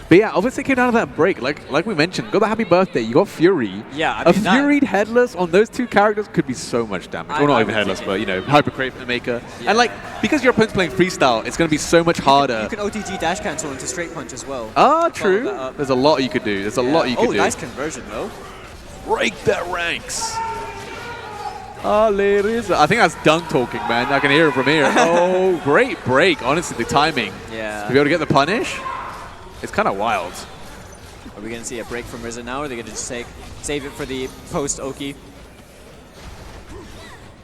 But yeah, obviously it came down to that break. Like we mentioned, got the happy birthday, you got Fury. Yeah, I a mean, Furied headless on those two characters could be so much damage. Well, not even headless, but you know, Hyper Craven Maker. Yeah. And like, because your opponent's playing freestyle, it's going to be so much harder. You can OTG dash cancel into straight punch as well. Ah, true. There's a lot you could do. There's a lot you could do. Oh, nice conversion though. Break their ranks. I think that's Dunk talking, man. I can hear it from here. Oh, great break. Honestly, the timing. Yeah. To be able to get the punish, it's kind of wild. Are we going to see a break from Rizza now, or are they going to just save it for the post Oki?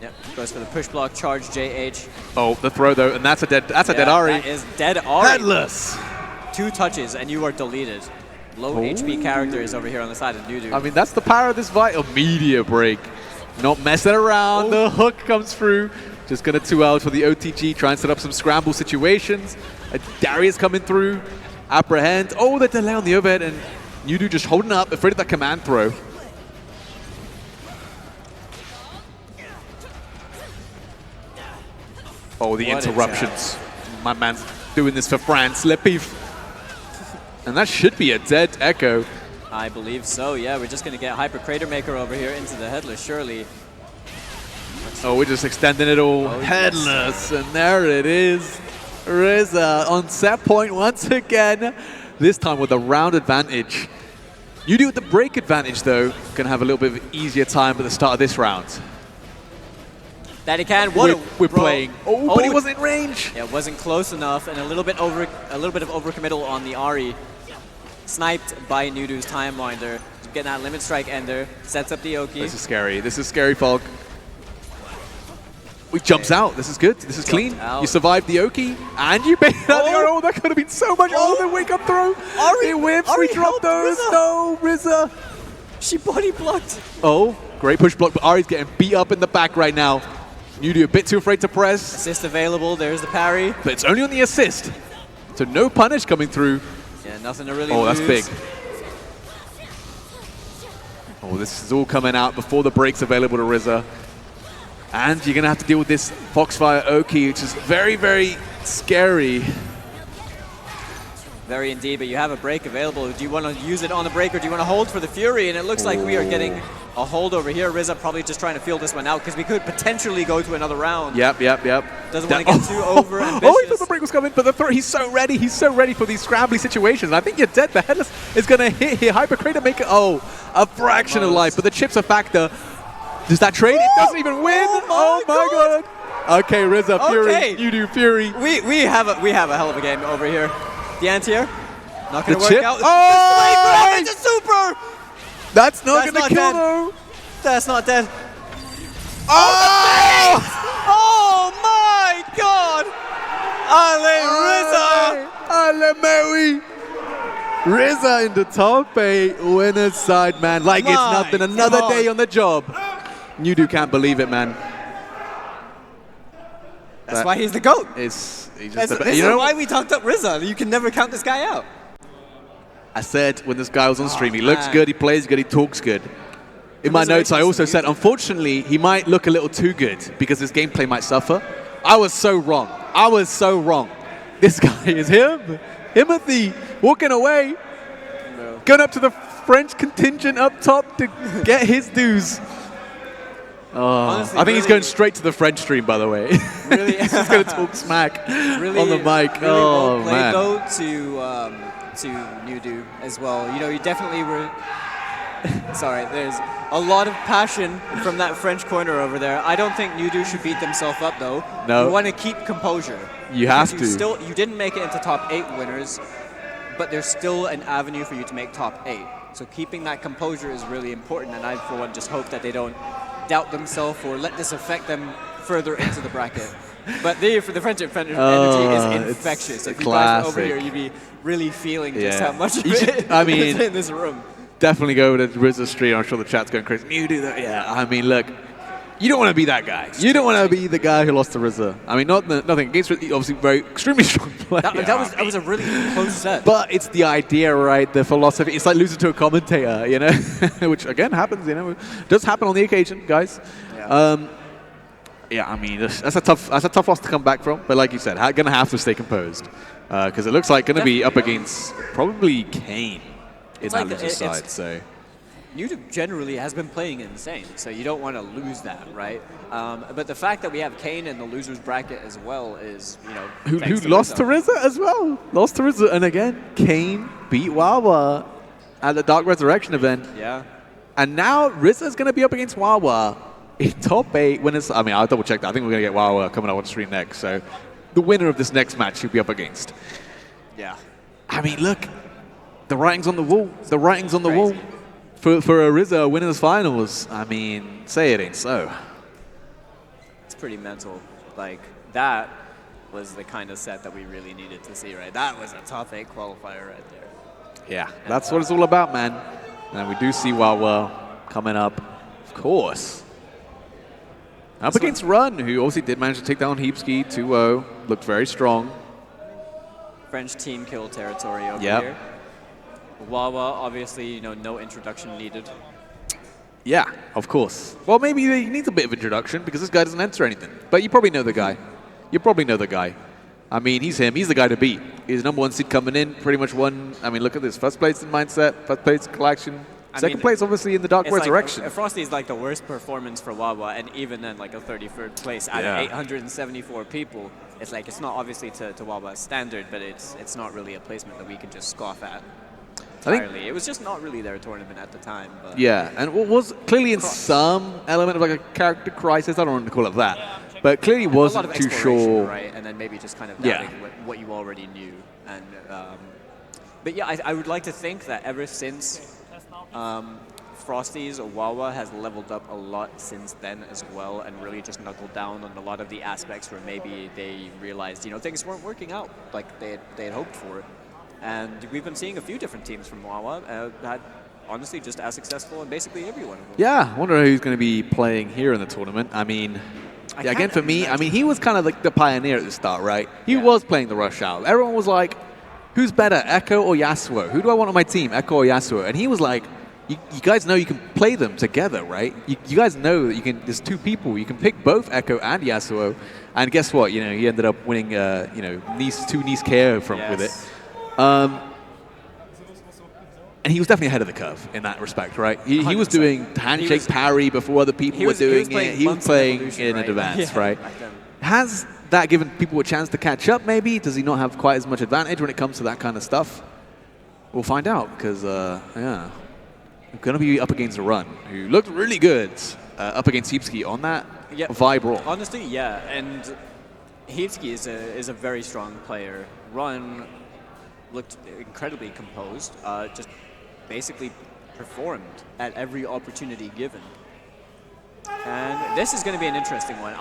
Yep, goes for the push block, charge JH. Oh, the throw though, and that's a dead Ari. That is dead Ari. Headless. 2 touches and you are deleted. Low HP character is over here on the side of Nudu. I mean, that's the power of this fight. Immediate break. Not messing around. The hook comes through. Just gonna 2-out for the OTG. Try and set up some scramble situations. Darius coming through. Apprehend. Oh, the delay on the overhead, and Nudu just holding up, afraid of that command throw. Oh, the interruptions. My man's doing this for France. Le Pif. And that should be a dead Echo. I believe so, yeah. We're just going to get Hyper Crater Maker over here into the Headless, surely. Oh, we're just extending it all. Headless, and there it is. Rizza on set point once again. This time with a round advantage. You do with the break advantage, though. Going to have a little bit of an easier time at the start of this round. That he can. We're playing. Oh, but he wasn't in range. Yeah, wasn't close enough, and a little bit of overcommittal on the Ari. Sniped by Nudu's Timewinder. Getting that limit strike ender. Sets up the Oki. This is scary. This is scary, Fog. We jumps out. This is good. This is clean. You survived the Oki, and you made that. Oh, that could have been so much. Oh, the wake up throw. It whips. We dropped those. Rizza. No, Rizza. She body blocked. Oh, great push block, but Ari's getting beat up in the back right now. Nudu a bit too afraid to press. Assist available. There's the parry. But it's only on the assist. So no punish coming through. Yeah, nothing to really lose. That's big. Oh, this is all coming out before the break's available to Rizza. And you're going to have to deal with this Foxfire Oki, which is very, very scary. Very indeed, but you have a break available. Do you want to use it on the break, or do you want to hold for the Fury? And it looks like we are getting a hold over here. Rizza probably just trying to feel this one out, because we could potentially go to another round. Yep. Doesn't want to get too over ambitious. Oh, he thought the break was coming, but the throw, he's so ready for these scrambly situations. I think you're dead. The Headless is going to hit here. Hyper Crater Maker, a fraction of life, but the chip's a factor. Does that trade? It doesn't even win. Oh my god. Okay, Rizza, Fury, Nudu, Fury. We have a hell of a game over here. The anti-air, not going to work out. Oh, it's a super. That's not going to kill though. That's not dead. Oh! Oh my god! Ale Ale Rizza! Mewi! Rizza in the top 8, winner's side, man. Like it's nothing. Another day on the job. Nudu can't believe it, man. That's why he's the GOAT. This is why we talked up Rizza. You can never count this guy out. I said when this guy was on stream, he looks good, he plays good, he talks good. In my notes, I also said, unfortunately, he might look a little too good because his gameplay might suffer. I was so wrong. This guy is him. Timothy, walking away. No. Going up to the French contingent up top to get his dues. Honestly, I think he's going straight to the French stream, by the way. Really? He's just going to talk smack on the mic. Really well played, though, to Nudu as well. You know, you definitely were... Sorry, there's a lot of passion from that French corner over there. I don't think Nudu should beat themselves up, though. No. You want to keep composure. You have to. You didn't make it into top 8 winners, but there's still an avenue for you to make top 8. So keeping that composure is really important, and I, for one, just hope that they don't doubt themselves or let this affect them further into the bracket. But for the French energy is infectious. If you guys were over here, you'd be really feeling just how much of it is in this room. Definitely go to Rizza stream. I'm sure the chat's going crazy. You do that, yeah. I mean, look, you don't want to be that guy. You don't want to be the guy who lost to Rizza. I mean, nothing against Rizza. Obviously, very extremely strong player. That was a really close set. But it's the idea, right? The philosophy. It's like losing to a commentator, you know, which again happens. You know, does happen on the occasion, guys. Yeah. I mean, that's a tough loss to come back from. But like you said, gonna have to stay composed. Because it looks like going to be up against probably Kane in that loser side. So YouTube generally has been playing insane, so you don't want to lose that, right? But the fact that we have Kane in the losers bracket as well is, you know, who lost to Rizza as well. Lost to Rizza, and again, Kane beat Wawa at the Dark Resurrection event. Yeah. And now Rizza's going to be up against Wawa in top 8 winners. I mean, I'll double check that. I think we're going to get Wawa coming up on stream next. So the winner of this next match should be up against. Yeah. I mean, look, the writing's on the wall. The writing's on the wall. For a Rizza winners finals, I mean, say it ain't so. It's pretty mental. Like, that was the kind of set that we really needed to see, right? That was a top 8 qualifier right there. Yeah, that's what it's all about, man. And we do see Wawa coming up, of course. Up against Run, who obviously did manage to take down Heapski 2-0. Looked very strong. French team kill territory over here. Wawa, obviously, you know, no introduction needed. Yeah, of course. Well, maybe he needs a bit of introduction because this guy doesn't enter anything. But you probably know the guy. You probably know the guy. I mean, he's him. He's the guy to beat. He's number 1 seed coming in. Pretty much won. I mean, look at this. First place in Mindset. First place in Collection. Second place, obviously, in the Dark Resurrection. Like, Frosty's like the worst performance for Wawa, and even then, like a 33rd place out of 874 people. It's like, it's not obviously to Wawa's standard, but it's not really a placement that we can just scoff at entirely. It was just not really their tournament at the time. But yeah, and what was clearly in some element of like a character crisis, I don't want to call it that, but clearly wasn't too sure. Right, and then maybe just kind of doubting what you already knew. And but yeah, I would like to think that ever since Frosty's Wawa has leveled up a lot since then as well, and really just knuckled down on a lot of the aspects where maybe they realized, you know, things weren't working out like they had hoped for. And we've been seeing a few different teams from Wawa that honestly just as successful in basically every one of them. Yeah, I wonder who's going to be playing here in the tournament. I mean, again, for me, I mean, he was kind of like the pioneer at the start, right? He was playing the rush out. Everyone was like, who's better, Echo or Yasuo? Who do I want on my team, Echo or Yasuo? And he was like, you guys know you can play them together, right? You guys know that you can. There's 2 people. You can pick both Echo and Yasuo. And guess what? You know, he ended up winning, you know, 2 Nice KO with it. And he was definitely ahead of the curve in that respect, right? He was doing handshake parry before other people were doing it. He was playing in advance, right? Has that given people a chance to catch up, maybe? Does he not have quite as much advantage when it comes to that kind of stuff? We'll find out, because, yeah. We're going to be up against a Run, who looked really good up against Heapski on that Vibral. Honestly, yeah, and Heapski is a very strong player. Run looked incredibly composed, just basically performed at every opportunity given. And this is going to be an interesting one.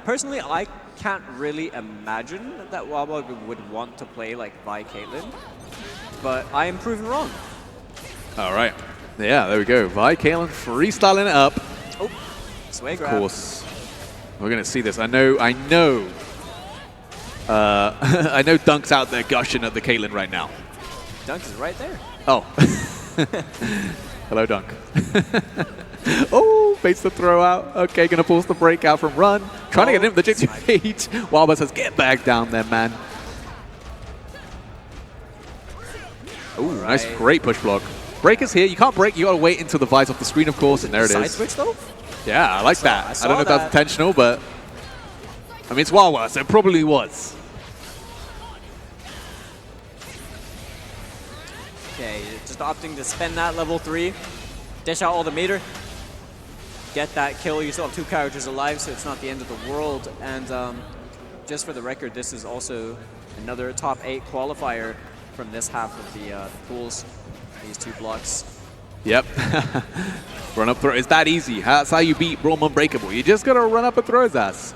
Personally, I can't really imagine that Wawa would want to play like Vi Caitlyn, but I am proven wrong. All right. Yeah, there we go. Vi Caitlyn freestyling it up. Oh, sway grab. Of course. We're going to see this. I know I know Dunk's out there gushing at the Caitlyn right now. Dunk is right there. Oh. Hello, Dunk. Oh, baits the throw out. Okay, going to force the breakout from Run. Trying to get him the Jitsu page. Wildbus says, get back down there, man. Oh, nice, great push block. Break is here. You can't break. You got to wait until the Vi's off the screen, of course, and there it is. Side switch, though? Yeah, I like that. I don't know if that's intentional, but I mean, it's Wawa, so it probably was. Okay, just opting to spend that level 3. Dish out all the meter. Get that kill. You still have 2 characters alive, so it's not the end of the world. And just for the record, this is also another top 8 qualifier from this half of the pools. These 2 blocks. Yep. Run up throw. It's that easy. That's how you beat Braum Unbreakable. You just got to run up and throw his ass.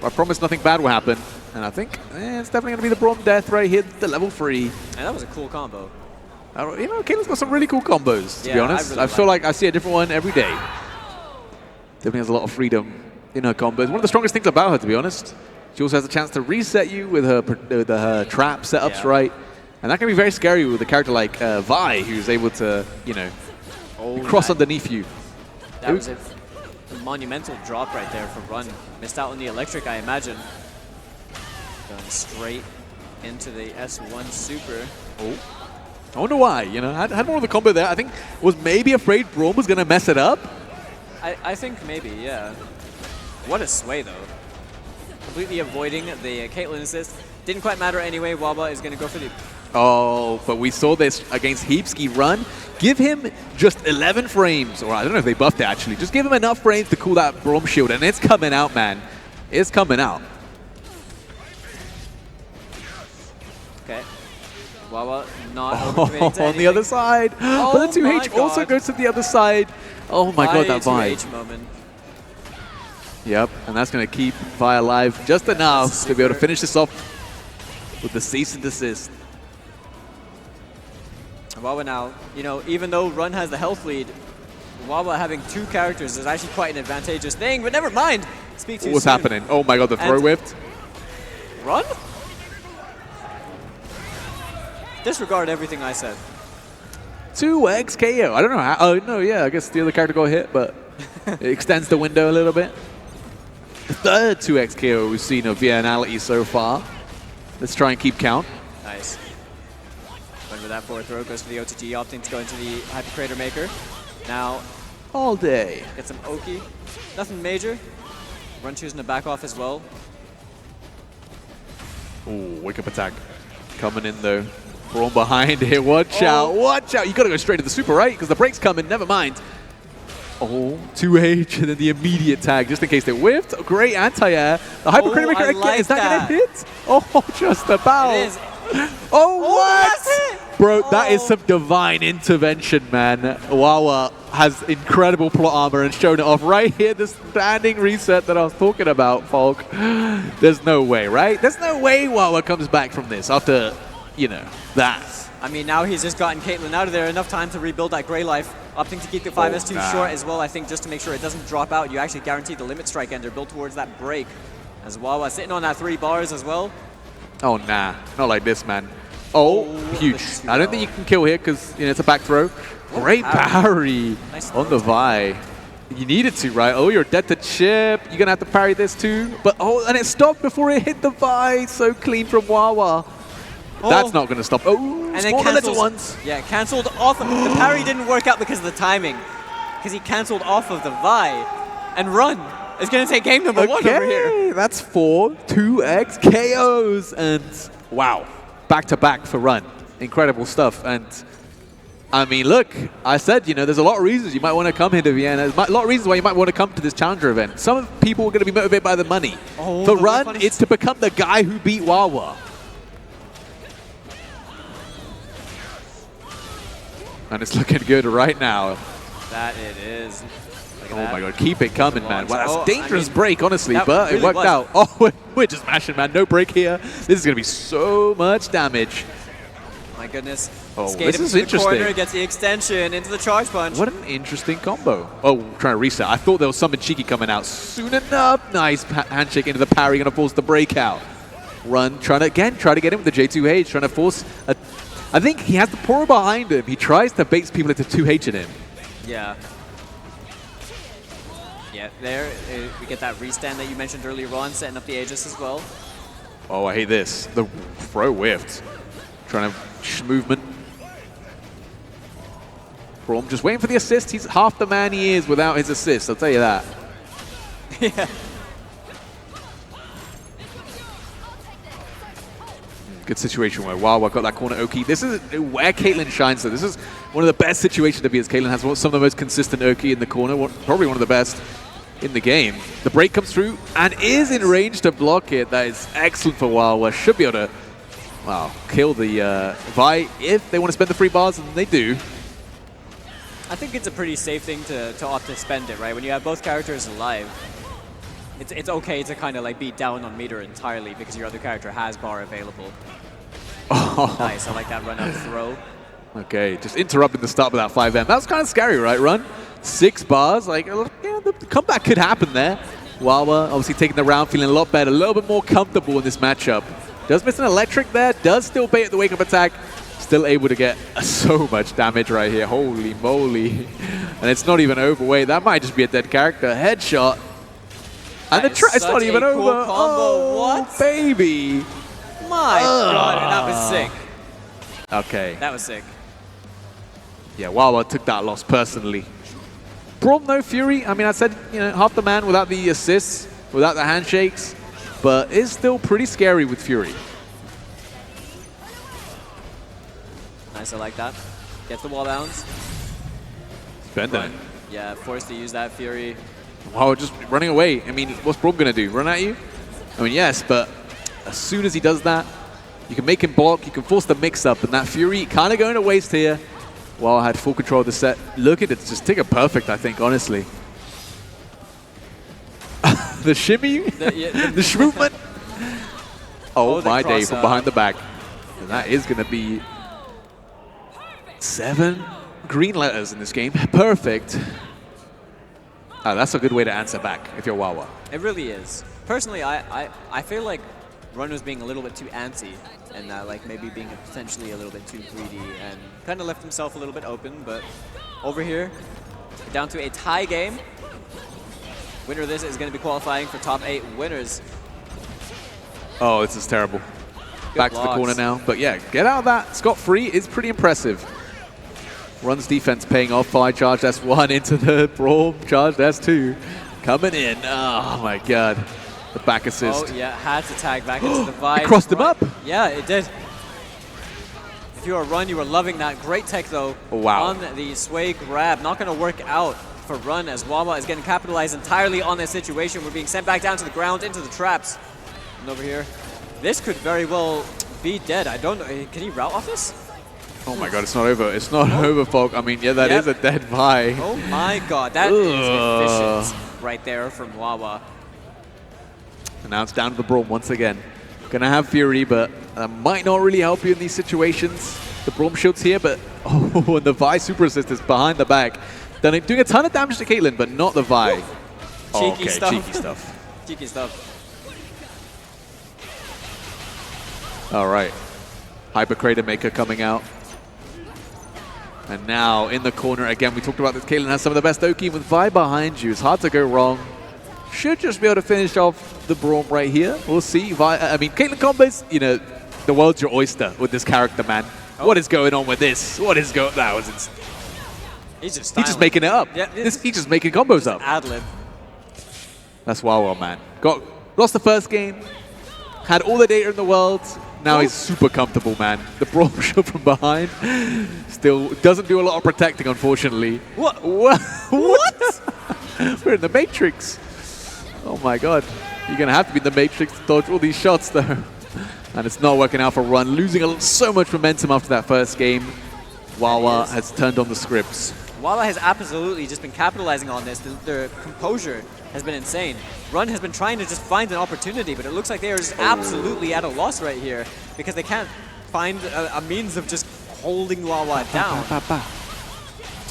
I promise nothing bad will happen. And I think it's definitely going to be the Braum death right here, the level 3. And that was a cool combo. You know, Caitlyn's got some really cool combos, to be honest. I feel like I see a different one every day. Definitely has a lot of freedom in her combos. One of the strongest things about her, to be honest. She also has a chance to reset you with her trap setups, right? And that can be very scary with a character like Vi, who's able to, you know, cross underneath you. That was a monumental drop right there from Run. Missed out on the electric, I imagine. Going straight into the S1 super. Oh. I wonder why, you know, had more of the combo there. I think was maybe afraid Braum was going to mess it up. I think maybe, yeah. What a sway, though. Completely avoiding the Caitlyn assist. Didn't quite matter anyway. Wawa is going to go for the... Oh, but we saw this against Heapski run. Give him just 11 frames, or I don't know if they buffed it actually. Just give him enough frames to cool that Braum shield, and it's coming out, man. It's coming out. Okay. Wawa not overcommitting to on the other side. Oh but the 2H also goes to the other side. Oh my god, that Vi. 2H moment. Yep, and that's going to keep Vi alive just enough to be able to finish this off with the cease and desist. Wawa now, you know, even though Run has the health lead, Wawa having 2 characters is actually quite an advantageous thing, but never mind. Speak too What's soon. happening? Oh my god, the throw whiffed. Run? Disregard everything I said. 2x KO. I don't know how. Oh, no, yeah, I guess the other character got hit, but it extends the window a little bit. The third 2x KO we've seen of viennality so far. Let's try and keep count. Nice. Went with that forward throw, goes for the OTG, opting to go into the Hyper Crater Maker. Now, all day. get some Oki. Nothing major. Run choosing to back off as well. Ooh, wake up attack. Coming in though. Braum behind here. Watch out. Watch out. You got to go straight to the super, right? Because the break's coming. Never mind. Oh, 2H and then the immediate tag just in case they whiffed. Oh, great anti-air. The Hypercritic Maker again. Like is that going to hit? Oh, just It about. is. Oh, what? That's it. Bro, that is some divine intervention, man. Wawa has incredible plot armor and shown it off right here. The standing reset that I was talking about, Falk. There's no way, right? There's no way Wawa comes back from this after, you know, that. I mean, now he's just gotten Caitlyn out of there. Enough time to rebuild that Grey Life. Opting to keep the 5S2 short as well, I think, just to make sure it doesn't drop out. You actually guarantee the limit strike ender built towards that break. As Wawa sitting on that 3 bars as well. Oh, nah. Not like this, man. Oh, huge. I don't think you can kill here because, you know, it's a back throw. Great parry Nice on the Vi. You needed to, right? Oh, you're dead to chip. You're going to have to parry this too. But, oh, and it stopped before it hit the Vi. So clean from Wawa. That's not going to stop. Oh, and then little ones. Yeah, cancelled off. The parry didn't work out because of the timing. Because he cancelled off of the Vi. And Run is going to take game number 1 over here. That's 4 2x KOs. And wow. Back-to-back for Run. Incredible stuff. And I mean, look, I said, you know, there's a lot of reasons you might want to come here to Vienna. There's a lot of reasons why you might want to come to this Challenger event. Some people are going to be motivated by the money. For Run, it's to become the guy who beat Wawa. And it's looking good right now. That it is. Oh my god, keep it coming, man. Well, that's a dangerous break, honestly, that but really it worked was. out. Oh, we're just mashing, man. No break here. This is going to be so much damage. My goodness. Oh, Skate this him is to the interesting. corner, gets the extension into the charge punch. What an interesting combo. Oh, trying to reset. I thought there was something cheeky coming out. Soon enough. Nice handshake into the parry. Going to force the breakout. Run, trying to, again, try to get him with the J2H. Trying to force a... I think he has the Poro behind him. He tries to bait people into 2H in him. Yeah. Yeah, there we get that restand that you mentioned earlier on, setting up the Aegis as well. Oh, I hate this. The throw whiffed. Trying to movement. Braum just waiting for the assist. He's half the man he is without his assist, I'll tell you that. Yeah. Good situation where Wawa got that corner Oki. This is where Caitlyn shines, though. This is one of the best situations to be, as Caitlyn has some of the most consistent Oki in the corner, probably one of the best in the game. The break comes through and is in range to block it. That is excellent for Wawa. Should be able to, wow, kill the Vi if they want to spend the 3 bars, and they do. I think it's a pretty safe thing to opt to spend it, right? When you have both characters alive, it's okay to kind of like be down on meter entirely because your other character has bar available. Oh. Nice, I like that run up throw. Okay, just interrupting the start of that 5M. That was kind of scary, right, Run? 6 bars, like, yeah, the comeback could happen there. Wawa obviously taking the round, feeling a lot better, a little bit more comfortable in this matchup. Does miss an electric there, does still bait at the wake-up attack. Still able to get so much damage right here, holy moly. And it's not even overweight, that might just be a dead character. Headshot. And it's not even over. Combo. Oh, what? Baby. My God, that was sick. Okay. That was sick. Yeah, Wawa took that loss personally. Braum, no Fury. I mean, I said, you know, half the man without the assists, without the handshakes, but it's still pretty scary with Fury. Nice, I like that. Gets the wall bounce. Spend it. Yeah, forced to use that Fury. Wow, just running away. I mean, what's Braum going to do? Run at you? I mean, yes, but as soon as he does that, you can make him block, you can force the mix-up, and that Fury kind of going to waste here. Wow, I had full control of the set. Look at it, just take it perfect, I think, honestly. The shimmy? The shroomment? Oh my day, from behind the back. And that is going to be 7 green letters in this game. Perfect. That's a good way to answer back if you're Wawa. It really is. Personally, I feel like Run was being a little bit too antsy and like maybe being potentially a little bit too greedy and kind of left himself a little bit open. But over here, down to a tie game. Winner of this is going to be qualifying for top 8 winners. Oh, this is terrible. Good Back blocks. to the corner now. But yeah, get out of that scot-free is pretty impressive. Run's defense paying off. 5 charged S1 into the Braum. Charged S2. Coming in. Oh my God. The back assist. Oh yeah, had to tag back into the Vibe. It crossed him up. Yeah, it did. If you were Run, you were loving that. Great tech though. Oh, wow. On the sway grab. Not going to work out for Run as Wawa is getting capitalized entirely on this situation. We're being sent back down to the ground into the traps. And over here, this could very well be dead. I don't know. Can he route off this? Oh my God, it's not over. It's not over, folk. I mean, yeah, that is a dead Vi. Oh my God, that is efficient right there from Wawa. And now it's down to the Braum once again. Gonna have Fury, but might not really help you in these situations. The Braum shield's here, but oh, and the Vi super assist is behind the back. Then doing a ton of damage to Caitlyn, but not the Vi. Oh, Cheeky stuff. Cheeky stuff. Cheeky stuff. All right. Hyper Crater Maker coming out. And now in the corner again, we talked about this. Caitlyn has some of the best Oki with Vi behind you. It's hard to go wrong. Should just be able to finish off the Braum right here. We'll see. I mean, Caitlyn combos, you know, the world's your oyster with this character, man. Oh. What is going on with this? What is going? That was. He's just making it up. Yeah, he's just making combos up. Ad-lib. That's Wawa, man. Lost the first game. Had all the data in the world. Now he's super comfortable, man. The Braum shot from behind still doesn't do a lot of protecting, unfortunately. What? What? We're in the Matrix. Oh my God. You're going to have to be in the Matrix to dodge all these shots, though. And it's not working out for Run. Losing so much momentum after that first game. Wawa has turned on the scripts. Wawa has absolutely just been capitalizing on this. The composure has been insane. Run has been trying to just find an opportunity, but it looks like they are just absolutely at a loss right here because they can't find a means of just holding Wawa down.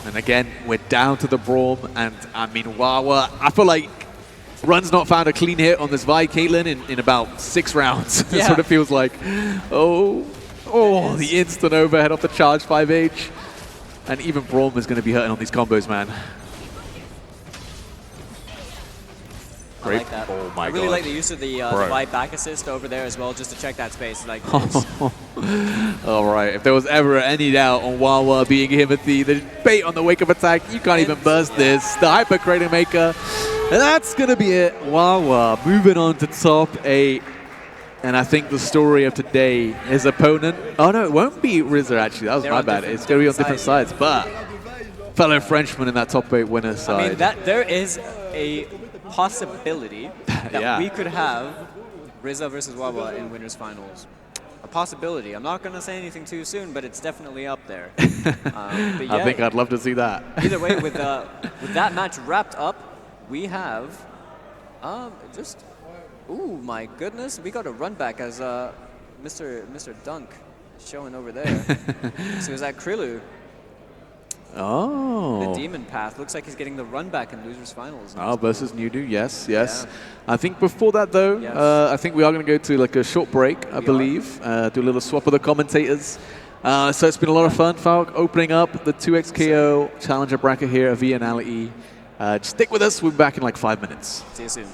And again, we're down to the Braum, and I mean, Wawa, I feel like Run's not found a clean hit on this Vi Caitlyn in about 6 rounds. That's what it feels like. Oh, the instant overhead off the charge 5H. And even Braum is going to be hurting on these combos, man. I like that. Oh my God. I really like the use of the Vi back assist over there as well, just to check that space. Like, all right, if there was ever any doubt on Wawa being Himothy, the bait on the wake-up attack, you can't even burst this. The Hyper Crater Maker. And that's going to be it. Wawa moving on to top 8. And I think the story of today, his opponent... Oh, no, it won't be RZA, actually. That was my bad. It's going to be on different sides. But fellow Frenchman in that top 8 winner side. I mean, there is a possibility that we could have RZA versus Wawa in winners finals. A possibility. I'm not going to say anything too soon, but it's definitely up there. But yeah, I think I'd love to see that. Either way, with that match wrapped up, we have just... Ooh, my goodness. We got a run back as Mr. Dunk showing over there. So is that Krilu? Oh. The Demon Path. Looks like he's getting the run back in Losers Finals. Oh, versus Nudu. Yes. Yeah. I think before that, though, I think we are going to go to like a short break, I believe. Do a little swap of the commentators. So it's been a lot of fun, Falk, opening up the 2xKO Challenger bracket here at viennality. Just stick with us. We'll be back in like 5 minutes. See you soon.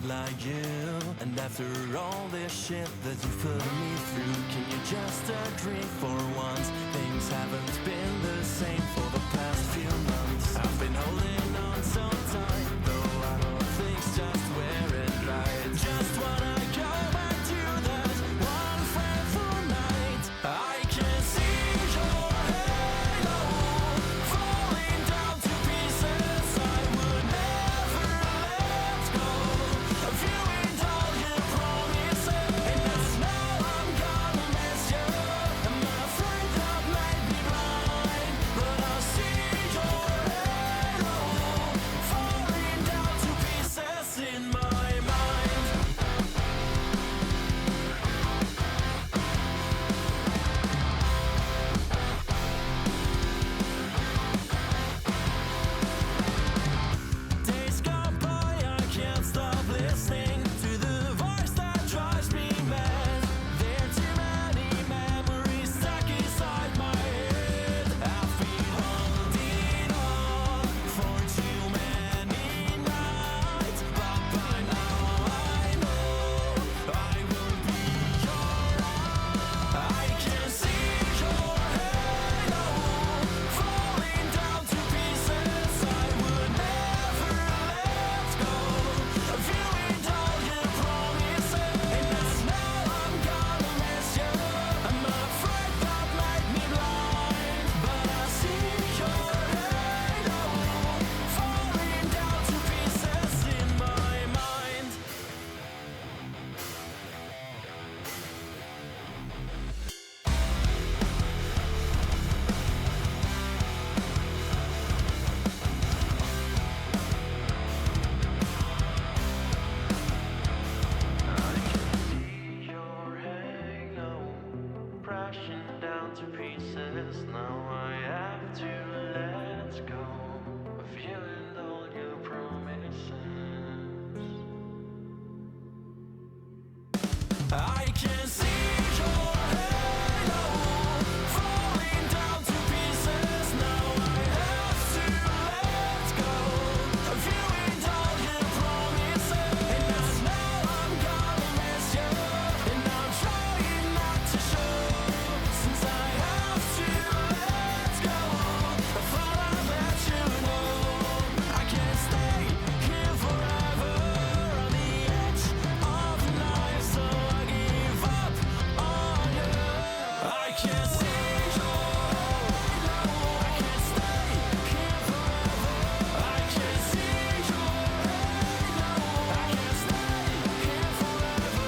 like you. And after all this shit that you put me through, can you just agree for once? Things haven't been the same for the past few months. I've been holding on so tight, though I don't think just wearing right. Just wanna go back to that one fateful night. I can see your halo falling down to pieces. I would never let go of you and all your promises. And now I'm gonna miss you. I'm afraid that might be blind, but I see your halo falling down to pieces in my mind. Days gone by, I can't stop listening to the voice that drives me mad. There are too many memories stuck inside my head. I've been holding on for too many nights, but by now I know I will be alright. I can see your halo falling down to pieces. I would never let go of you and all your promises. And now I'm gonna miss you. I'm afraid that might be blind, but I see your halo falling down to pieces in my mind. I can see your halo crashing down to pieces. Now I have to let go of you and all your promises. I can see your halo falling down to pieces. Now I have to let go of you and all your promises. And now I'm gonna miss you, and I'm trying not to show. Since I have to let go, I thought I'd let you know I can't stay here forever on the edge of the knife, so I give up on you. I can't see your halo. I can't stay here forever. I can't see your halo. I can't stay here forever.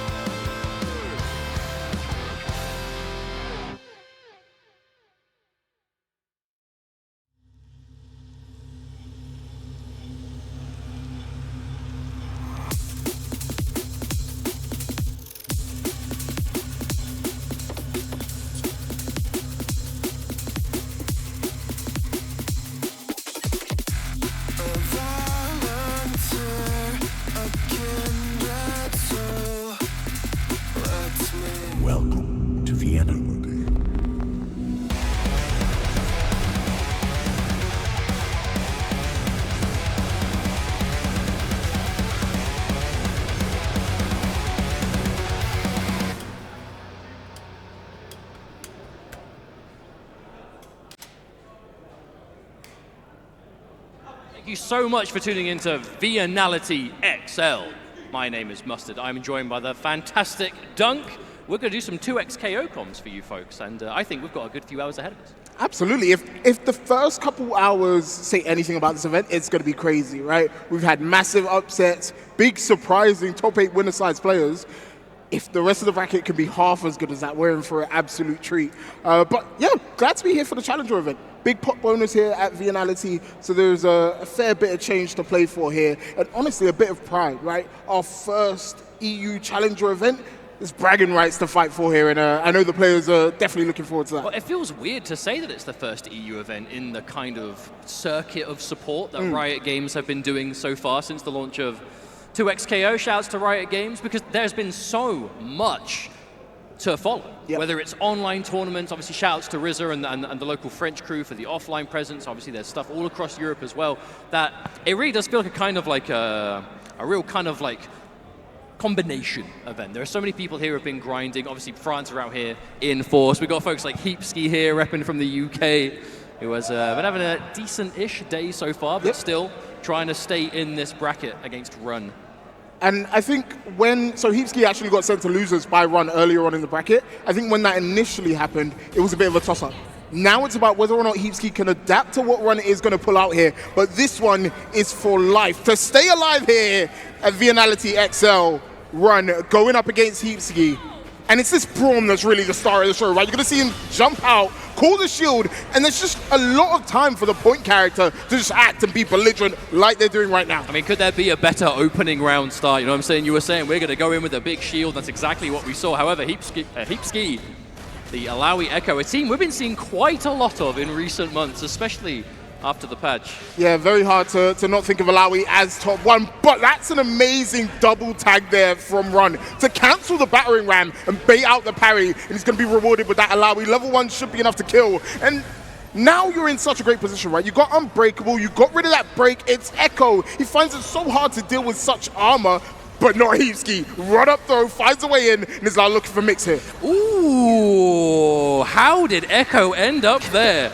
Welcome to Vienna. Thank you so much for tuning into Viennality XL. My name is Mustard. I'm joined by the fantastic Dunk. We're going to do some 2x KO comms for you folks, and I think we've got a good few hours ahead of us. Absolutely. If the first couple hours say anything about this event, it's going to be crazy, right? We've had massive upsets, big surprising top 8 winner-sized players. If the rest of the bracket can be half as good as that, we're in for an absolute treat. But yeah, glad to be here for the Challenger event. Big pot bonus here at Viennality, so there's a fair bit of change to play for here, and honestly a bit of pride, right? Our first EU Challenger event, there's bragging rights to fight for here, and I know the players are definitely looking forward to that. Well, it feels weird to say that it's the first EU event in the kind of circuit of support that Riot Games have been doing so far since the launch of 2XKO. Shouts to Riot Games, because there's been so much to follow. Yep. Whether it's online tournaments, obviously shouts to RZA and the local French crew for the offline presence. Obviously there's stuff all across Europe as well. That it really does feel like a kind of like a real kind of like combination event. There are so many people here who have been grinding. Obviously, France are out here in force. We've got folks like Heapski here, repping from the UK, who has been having a decent-ish day so far, but still trying to stay in this bracket against Run. And I think so Heapski actually got sent to losers by Run earlier on in the bracket. I think when that initially happened, it was a bit of a toss-up. Now it's about whether or not Heapski can adapt to what Run is going to pull out here. But this one is for life. To stay alive here at viennality XL, Run going up against Heapski. And it's this Braum that's really the star of the show, right? You're going to see him jump out, call the shield, and there's just a lot of time for the point character to just act and be belligerent like they're doing right now. I mean, could there be a better opening round start? You know what I'm saying? You were saying we're going to go in with a big shield. That's exactly what we saw. However, Heapski, the Alawi Echo, a team we've been seeing quite a lot of in recent months, especially after the patch. Yeah, very hard to not think of Alawi as top one, but that's an amazing double tag there from Run to cancel the battering ram and bait out the parry, and he's going to be rewarded with that Alawi. Level 1 should be enough to kill, and now you're in such a great position, right? You got Unbreakable, you got rid of that break, it's Echo. He finds it so hard to deal with such armor, but not Heapski. Run up throw, finds a way in, and is now looking for mix here. Ooh, how did Echo end up there?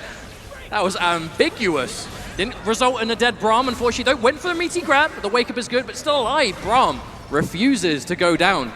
That was ambiguous. Didn't result in a dead Braum, unfortunately, though. Went for the meaty grab. The wake-up is good, but still alive. Braum refuses to go down.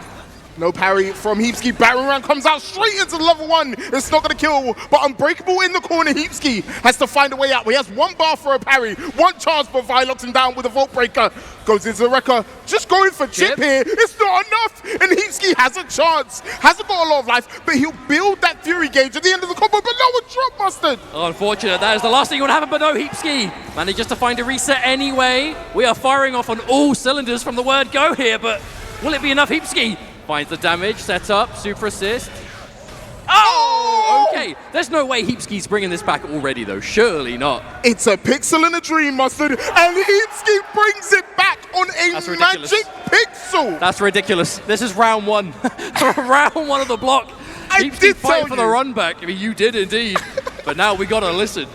No parry from Heapski. Battering ram comes out straight into level 1. It's not going to kill, but Unbreakable in the corner. Heapski has to find a way out. He has 1 bar for a parry, 1 chance, but Vi locks him down with a Vault Breaker. Goes into the wrecker. Just going for chip here. It's not enough. And Heapski has a chance. Hasn't got a lot of life, but he'll build that Fury gauge at the end of the combo, but no one drop Mustard. Unfortunate. That is the last thing that would happen, but no, Heapski manages to find a reset anyway. We are firing off on all cylinders from the word go here, but will it be enough? Heapski finds the damage, set up, super assist. Oh, okay. There's no way Heapski's bringing this back already, though. Surely not. It's a pixel and a dream, Mustard, and Heapski brings it back on a magic pixel. That's ridiculous. This is round 1. Round 1 of the block. Heapski fighting for the run back. I mean, you did indeed. But now we got to listen.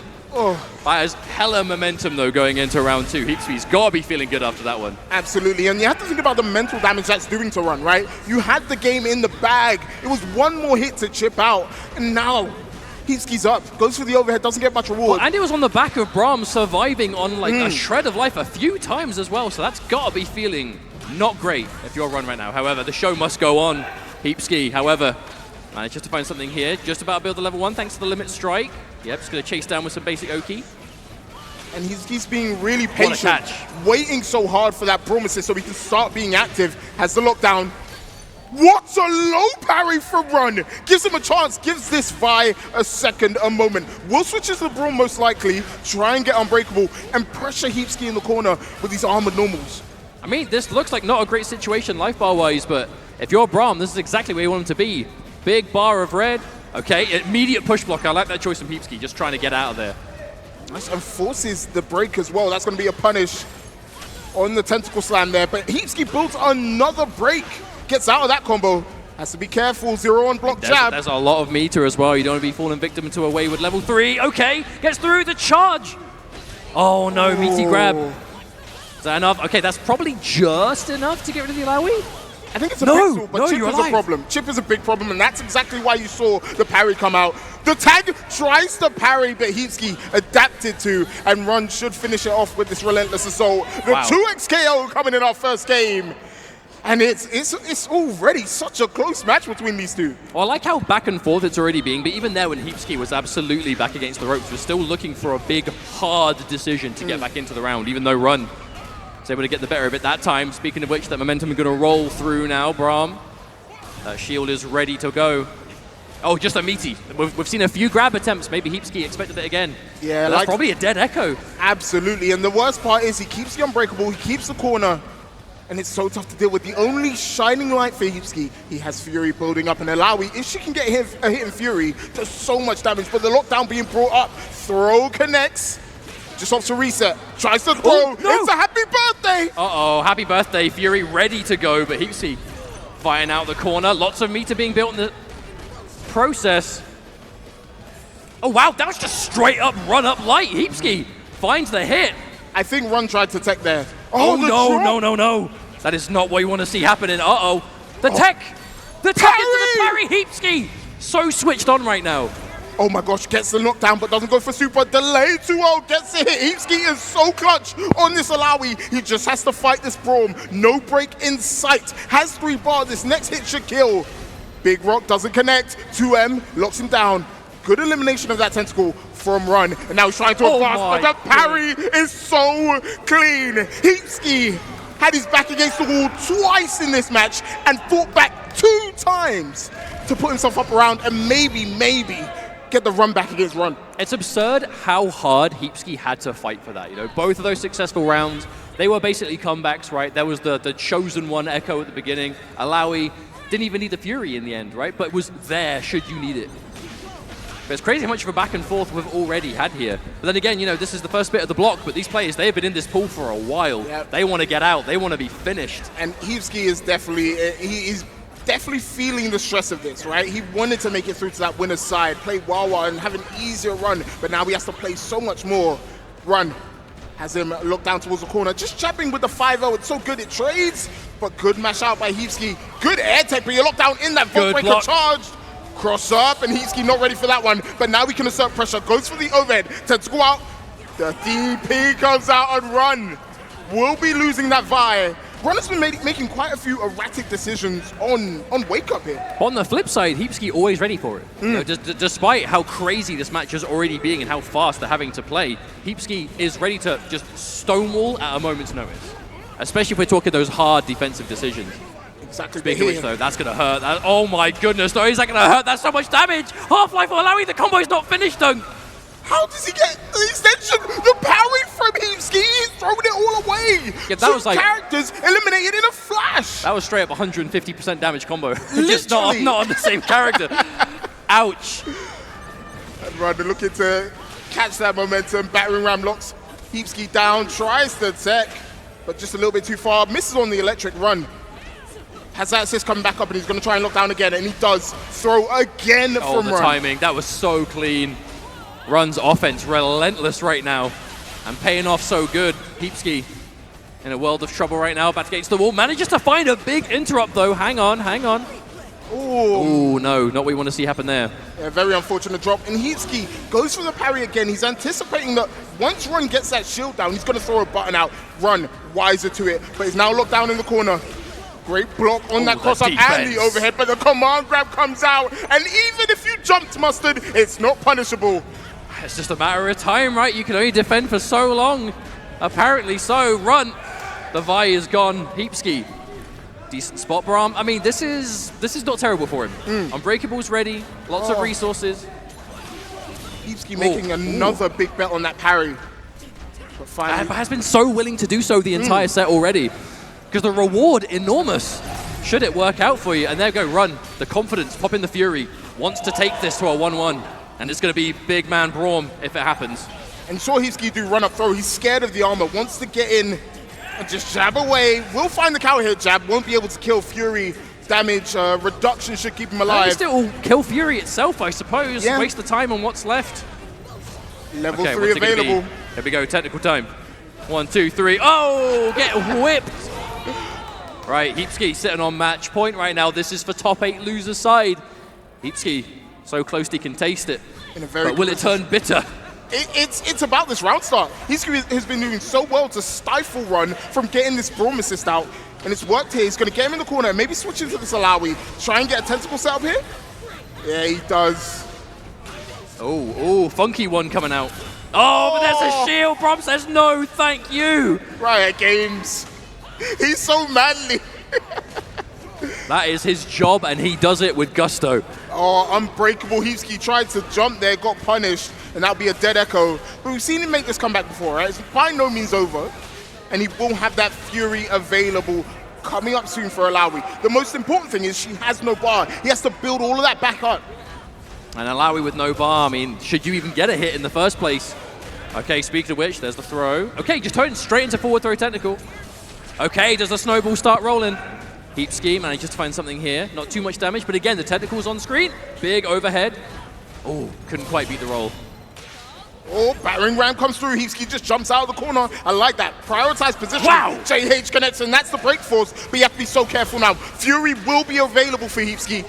That is hella momentum, though, going into round 2. Heapski's got to be feeling good after that one. Absolutely, and you have to think about the mental damage that's doing to Run, right? You had the game in the bag. It was 1 more hit to chip out, and now Heapski's up, goes for the overhead, doesn't get much reward. Well, and it was on the back of Braum surviving on like a shred of life a few times as well, so that's got to be feeling not great if you're Run right now. However, the show must go on. Heapski, however, manages to find something here. Just about to build the level 1 thanks to the limit strike. Yep, just going to chase down with some basic Oki. And he's being really patient, waiting so hard for that Braum assist so he can start being active. Has the lockdown. What a low parry from Run. Gives him a chance, gives this Vi a moment. Will switches to Braum most likely, try and get Unbreakable, and pressure Heapski in the corner with these armored normals. I mean, this looks like not a great situation life bar-wise, but if you're Braum, this is exactly where you want him to be. Big bar of red. Okay, immediate push block. I like that choice from Heapski, just trying to get out of there. Nice, and forces the break as well. That's going to be a punish on the tentacle slam there. But Heapski builds another break. Gets out of that combo. Has to be careful. 0 on block jab. There's a lot of meter as well. You don't want to be falling victim to a wayward level 3. Okay, gets through the charge. Oh no, meaty grab. Is that enough? Okay, that's probably just enough to get rid of the Alawi. I think it's a pixel, but Chip is a problem. Chip is a big problem, and that's exactly why you saw the parry come out. The tag tries to parry, but Heapski adapted to, and Run should finish it off with this relentless assault. The 2x KO coming in our first game. And it's already such a close match between these two. Well, I like how back and forth it's already being, but even there when Heapski was absolutely back against the ropes, was still looking for a big, hard decision to get back into the round, even though Run was able to get the better of it that time. Speaking of which, that momentum is going to roll through now. Braum, that shield is ready to go. Oh, just a meaty. We've seen a few grab attempts. Maybe Heapski expected it again. Yeah, that's probably a dead Echo. Absolutely, and the worst part is he keeps the Unbreakable, he keeps the corner, and it's so tough to deal with. The only shining light for Heapski, he has Fury building up, and Alawi, if she can get a hit in Fury, does so much damage, but the lockdown being brought up, throw connects, just opts to reset, tries to throw, it's a happy birthday! Uh-oh, happy birthday, Fury ready to go, but Heapski fighting out the corner, lots of meter being built in the process. Oh wow, that was just straight up run up light. Heapski finds the hit. I think Run tried to tech there. Oh no. That is not what you want to see happening. Uh-oh. The tech into the parry, Heapski. So switched on right now. Oh my gosh, gets the knockdown, but doesn't go for super. Delay 2-0, gets the hit. Heapski is so clutch on this Alawi. He just has to fight this Braum. No break in sight. Has 3 bars. This next hit should kill. Big Rock doesn't connect. 2M locks him down. Good elimination of that tentacle from Run. And now he's trying to advance, but the parry is so clean. Heapski had his back against the wall twice in this match and fought back 2 times to put himself up around and maybe get the run back against Run. It's absurd how hard Heapski had to fight for that. You know, both of those successful rounds, they were basically comebacks, right? There was the chosen one Echo at the beginning. Alawi didn't even need the Fury in the end, right? But was there should you need it. But it's crazy how much of a back and forth we've already had here. But then again, you know, this is the first bit of the block, but these players, they have been in this pool for a while. Yep. They want to get out. They want to be finished. And Heapski is definitely feeling the stress of this, right? He wanted to make it through to that winner's side, play Wawa and have an easier run, but now he has to play so much more. Run has him look down towards the corner, just jabbing with the 5-0. It's so good, it trades, but good mash out by Heapski. Good air tech, but you're locked down in that Vault Breaker charge. Cross up, and Heapski not ready for that one, but now we can assert pressure. Goes for the overhead, tentacle out. The DP comes out and Run will be losing that Vi. Run has been making quite a few erratic decisions on Wake Up here. On the flip side, Heapski always ready for it. You know, despite how crazy this match is already being and how fast they're having to play, Heapski is ready to just stonewall at a moment's notice. Especially if we're talking those hard defensive decisions. Exactly. Speaking of which, though, that's going to hurt. Oh my goodness, though, is that going to hurt? That's so much damage. Half-Life will allow the combo's not finished, though. How does he get the extension? The parry from Heapski, he's throwing it all away. Yeah, that was like characters eliminated in a flash. That was straight up 150% damage combo. Literally. Just not on the same character. Ouch. And Run looking to catch that momentum. Battering ram locks Heapski down, tries the tech, but just a little bit too far. Misses on the electric. Run has that assist coming back up, and he's going to try and lock down again, and he does throw again from the Run. Timing, that was so clean. Run's offense relentless right now and paying off so good. Heapski in a world of trouble right now, back against the wall. Manages to find a big interrupt though. Hang on. Ooh, no, not what we want to see happen there. Yeah, very unfortunate drop. And Heapski goes for the parry again. He's anticipating that once Run gets that shield down, he's going to throw a button out. Run wiser to it, but he's now locked down in the corner. Great block on that cross-up and the overhead, but the command grab comes out. And even if you jumped Mustard, it's not punishable. It's just a matter of time, right? You can only defend for so long. Apparently so. Run. The Vi is gone. Heapski. Decent spot, Braum. I mean, this is not terrible for him. Unbreakable's ready. Lots of resources. Heapski making another big bet on that parry. But finally, has been so willing to do so the entire set already. Because the reward, enormous. Should it work out for you? And there go, Run. The confidence, popping the Fury. Wants to take this to a 1-1. And it's going to be big man Braum if it happens. And saw Heapski do run up throw. He's scared of the armor, wants to get in and just jab away. Will find the counter hit jab, won't be able to kill Fury. Damage reduction should keep him alive. Still kill Fury itself, I suppose. Yeah. Waste the time on what's left. Level 3 available. Here we go, technical time. 1, 2, 3. Oh, get whipped. Right, Heapski sitting on match point right now. This is for top 8 loser side. Heapski so close he can taste it. But will it turn bitter? It's about this round start. He's been doing so well to stifle Run from getting this Braum assist out. And it's worked here. He's going to get him in the corner, maybe switch into this Alawi. Try and get a tentacle set up here. Yeah, he does. Oh, funky one coming out. Oh, but there's a shield. Braum says no, thank you. Riot Games. He's so manly. That is his job, and he does it with gusto. Oh, unbreakable. Heapski tried to jump there, got punished, and that'll be a dead Echo. But we've seen him make this comeback before, right? It's by no means over, and he will have that Fury available coming up soon for Alawi. The most important thing is she has no bar. He has to build all of that back up. And Alawi with no bar, I mean, should you even get a hit in the first place? Okay, speaking of which, there's the throw. Okay, just turning straight into forward throw technical. Okay, does the snowball start rolling? Heapski managed to find something here. Not too much damage, but again, the technical's on screen. Big overhead. Oh, couldn't quite beat the roll. Oh, battering ram comes through. Heapski just jumps out of the corner. I like that. Prioritized position. Wow. JH connects, and that's the break force. But you have to be so careful now. Fury will be available for Heapski.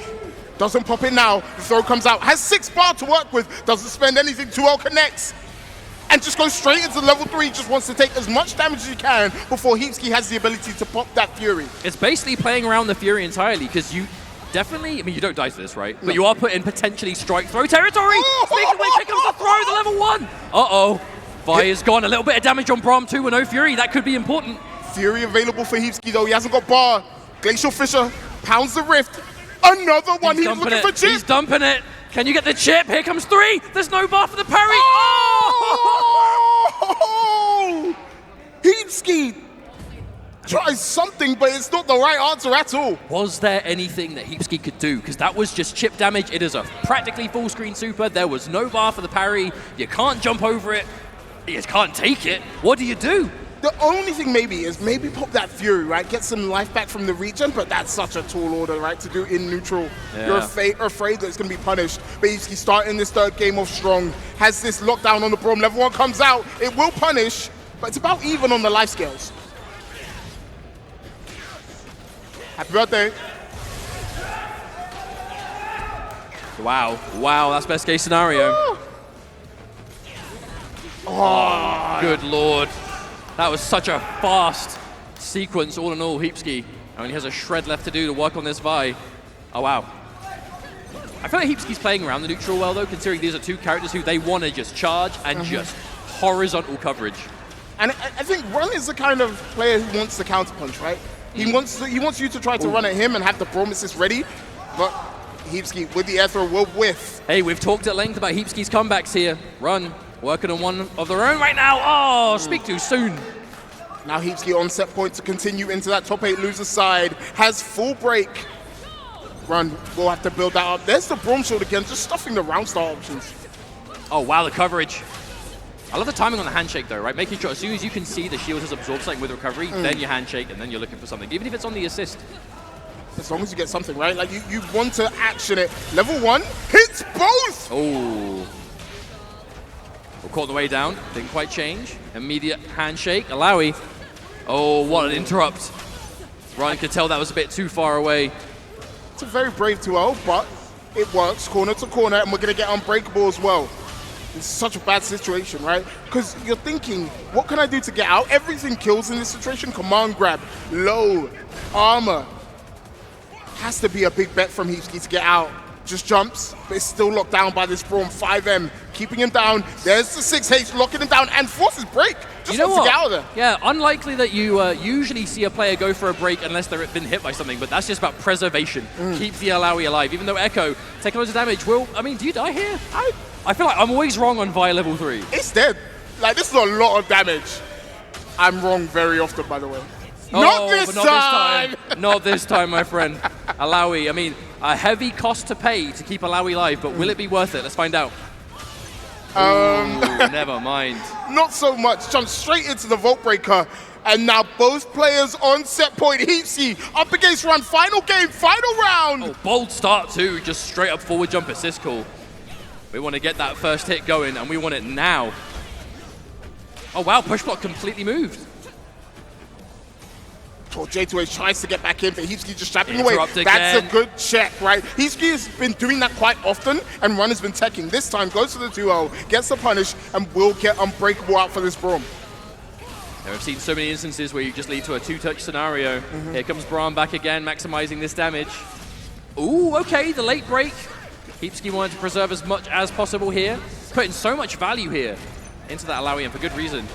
Doesn't pop in now. The throw comes out. Has 6 bar to work with. Doesn't spend anything. 2L connects. And just goes straight into level 3. Just wants to take as much damage as he can before Heapski has the ability to pop that Fury. It's basically playing around the Fury entirely because you definitely, I mean, you don't die to this, right? But you are put in potentially strike throw territory. Speaking of which, here comes the throw, the level 1. Uh-oh. Fire's gone. A little bit of damage on Braum too with no Fury. That could be important. Fury available for Heapski though. He hasn't got bar. Glacial Fisher pounds the rift. Another one. He's looking for chip. He's dumping it. Can you get the chip? Here comes 3. There's no bar for the parry. Oh! Heapski tries something, but it's not the right answer at all. Was there anything that Heapski could do? Because that was just chip damage. It is a practically full screen super. There was no bar for the parry. You can't jump over it. You just can't take it. What do you do? The only thing maybe is maybe pop that Fury, right? Get some life back from the regen, but that's such a tall order, right, to do in neutral. Yeah. You're afraid that it's going to be punished. But Heapski starting this third game off strong, has this lockdown on the Braum. Level 1 comes out. It will punish, but it's about even on the life scales. Happy birthday. Wow. Wow, that's best case scenario. Oh, good lord. That was such a fast sequence all in all. Heapski only has a shred left to do to work on this Vi. Oh, wow. I feel like Heapski's playing around the neutral well, though, considering these are 2 characters who they want to just charge and just horizontal coverage. And I think Run is the kind of player who wants the counterpunch, right? He wants you to try to run at him and have the Braum assist ready, but Heapski with the air throw will whiff. Hey, we've talked at length about Heapski's comebacks here. Run, working on one of their own right now. Oh, speak too soon. Now Heapski on set point to continue into that top 8 loser side. Has full break. Run will have to build that up. There's the Braum shield again, just stuffing the round star options. Oh, wow, the coverage. I love the timing on the handshake, though, right? Making sure as soon as you can see the shield has absorbed something with recovery, then you handshake, and then you're looking for something, even if it's on the assist. As long as you get something, right? Like, you want to action it. Level 1 hits both! Oh. Well, caught on the way down. Didn't quite change. Immediate handshake. Alawi. Oh, what an interrupt. Ryan could tell that was a bit too far away. It's a very brave 2-0, but it works corner to corner, and we're going to get unbreakable as well. It's such a bad situation, right? Because you're thinking, what can I do to get out? Everything kills in this situation. Command grab, low, armor. Has to be a big bet from Heapski to get out. Just jumps, but it's still locked down by this Braum. 5M, keeping him down. There's the 6H, locking him down, and forces break. Just wants to get out of there. Yeah, unlikely that you usually see a player go for a break unless they've been hit by something, but that's just about preservation. Keep the Alawi alive, even though Echo taking loads of damage. Will, I mean, do you die here? I feel like I'm always wrong on Vi level 3. It's dead. Like, this is a lot of damage. I'm wrong very often, by the way. Oh, not this time! Not this time, my friend. Alawi, I mean, a heavy cost to pay to keep Alawi alive, but will it be worth it? Let's find out. Ooh, never mind. Not so much. Jumps straight into the Vault Breaker. And now both players on set point. Heapski up against Run. Final game, final round. Oh, bold start too. Just straight up forward jump assist call. We want to get that first hit going, and we want it now. Oh, wow. Push block completely moved. J2H tries to get back in, but Heapski just strapping away. Interrupt That's again. a good check, right? Heapski has been doing that quite often, and Run has been teching. This time, goes for the 2-0, gets the punish, and will get unbreakable out for this Braum. There have seen so many instances where you just lead to a 2-touch scenario. Here comes Braum back again, maximizing this damage. Ooh, okay, the late break. Heapski wanted to preserve as much as possible here. Putting so much value here into that Alawi, and for good reason.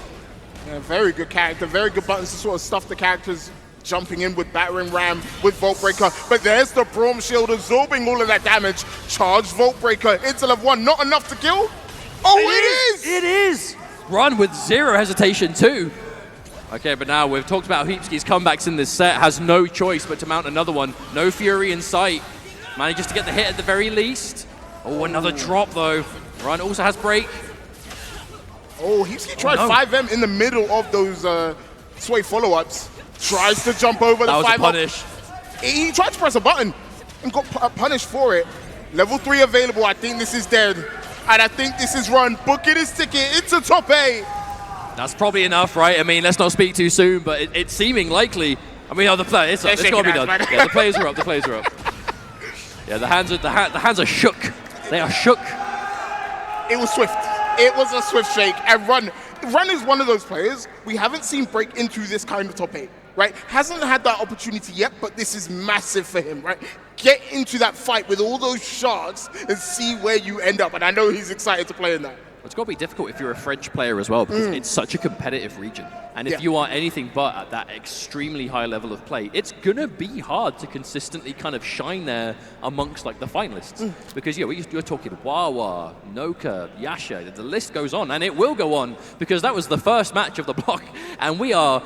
Yeah, very good character, very good buttons to sort of stuff the characters. Jumping in with Battering Ram, with Vault Breaker. But there's the Braum shield absorbing all of that damage. Charged Vault Breaker into level 1, not enough to kill. Oh, it is! It is! Run with zero hesitation too. Okay, but now we've talked about Heapski's comebacks in this set. Has no choice but to mount another one. No Fury in sight. Manages to get the hit at the very least. Oh, another drop though. Run also has break. Oh, Heapski tried 5M in the middle of those Sway follow-ups. Tries to jump over the 5 That was a punish. He tried to press a button and got punished for it. Level 3 available. I think this is dead. And I think this is Run booking his ticket into top 8. That's probably enough, right? I mean, let's not speak too soon, but it's seeming likely. I mean, the play, it's got to be done. Yeah, the players are up. The players are up. Yeah, the hands are shook. They are shook. It was swift. It was a swift shake. And Run is one of those players we haven't seen break into this kind of top 8, right? Hasn't had that opportunity yet, but this is massive for him, right? Get into that fight with all those sharks and see where you end up. And I know he's excited to play in that. It's got to be difficult if you're a French player as well, because it's such a competitive region. And if you are anything but at that extremely high level of play, it's going to be hard to consistently kind of shine there amongst like the finalists. Because you're talking Wawa, Noka, Yasha, the list goes on, and it will go on, because that was the first match of the block, and we are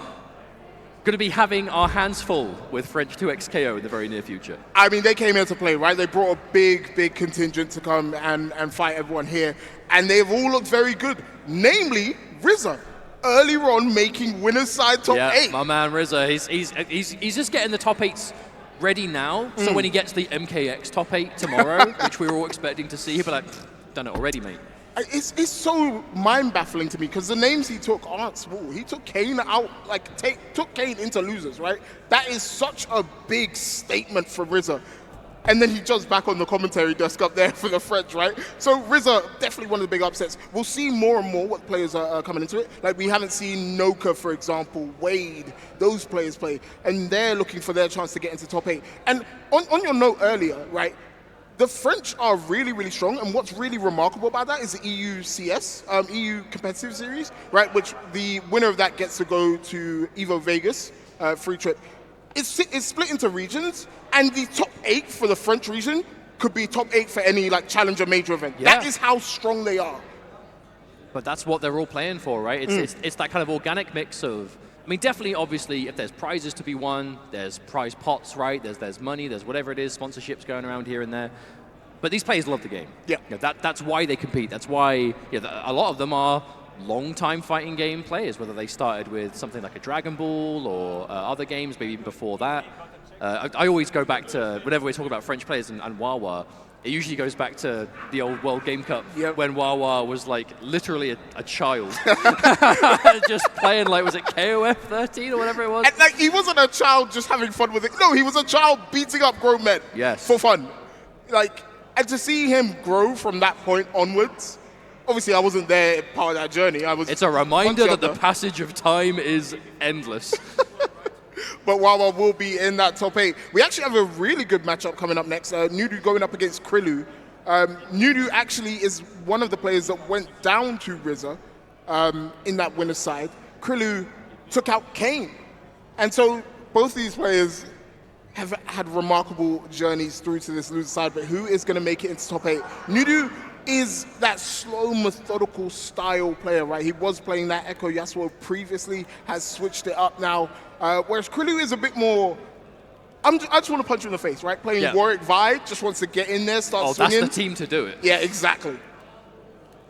going to be having our hands full with French 2XKO in the very near future. I mean, they came here to play, right? They brought a big contingent to come and fight everyone here. And they've all looked very good. Namely, RZA, earlier on making winner's side top 8. My man RZA, he's just getting the top 8s ready now. So when he gets the MKX top 8 tomorrow, which we were all expecting to see, he'll be like, done it already, mate. It's so mind-baffling to me, because the names he took aren't small. He took Kane out, took Kane into losers, right? That is such a big statement for RZA. And then he jumps back on the commentary desk up there for the French, right? So RZA, definitely one of the big upsets. We'll see more and more what players are coming into it. Like, we haven't seen Noka, for example, Wade, those players play. And they're looking for their chance to get into top 8. And on your note earlier, right, the French are really strong, and what's really remarkable about that is the EU CS, EU Competitive Series, right, which the winner of that gets to go to Evo Vegas, free trip. It's split into regions, and the top 8 for the French region could be top 8 for any like challenger major event. Yeah. That is how strong they are. But that's what they're all playing for, right? It's that kind of organic mix of, I mean, definitely, obviously, if there's prizes to be won, there's prize pots, right? There's money, there's whatever it is, sponsorships going around here and there. But these players love the game. Yeah. That's why they compete. That's why a lot of them are long-time fighting game players, whether they started with something like a Dragon Ball or other games, maybe even before that. I always go back to, whenever we talk about French players and Wawa, it usually goes back to the old World Game Cup when Wawa was like literally a child. Just playing like, was it KOF 13 or whatever it was? And like, he wasn't a child just having fun with it. No, he was a child beating up grown men. Yes. For fun. Like, and to see him grow from that point onwards, obviously I wasn't there part of that journey. It's a reminder that the passage of time is endless. But Wawa will be in that top 8. We actually have a really good matchup coming up next. Nudu going up against Krilu. Nudu actually is one of the players that went down to RZA in that winner's side. Krilu took out Kane. And so both these players have had remarkable journeys through to this loser side, but who is going to make it into top 8? Nudu is that slow, methodical style player, right? He was playing that Echo Yasuo previously, has switched it up now. Whereas Krilu is a bit more, I just want to punch you in the face, right? Playing Warwick Vi, just wants to get in there, start swinging. That's the team to do it. Yeah, exactly.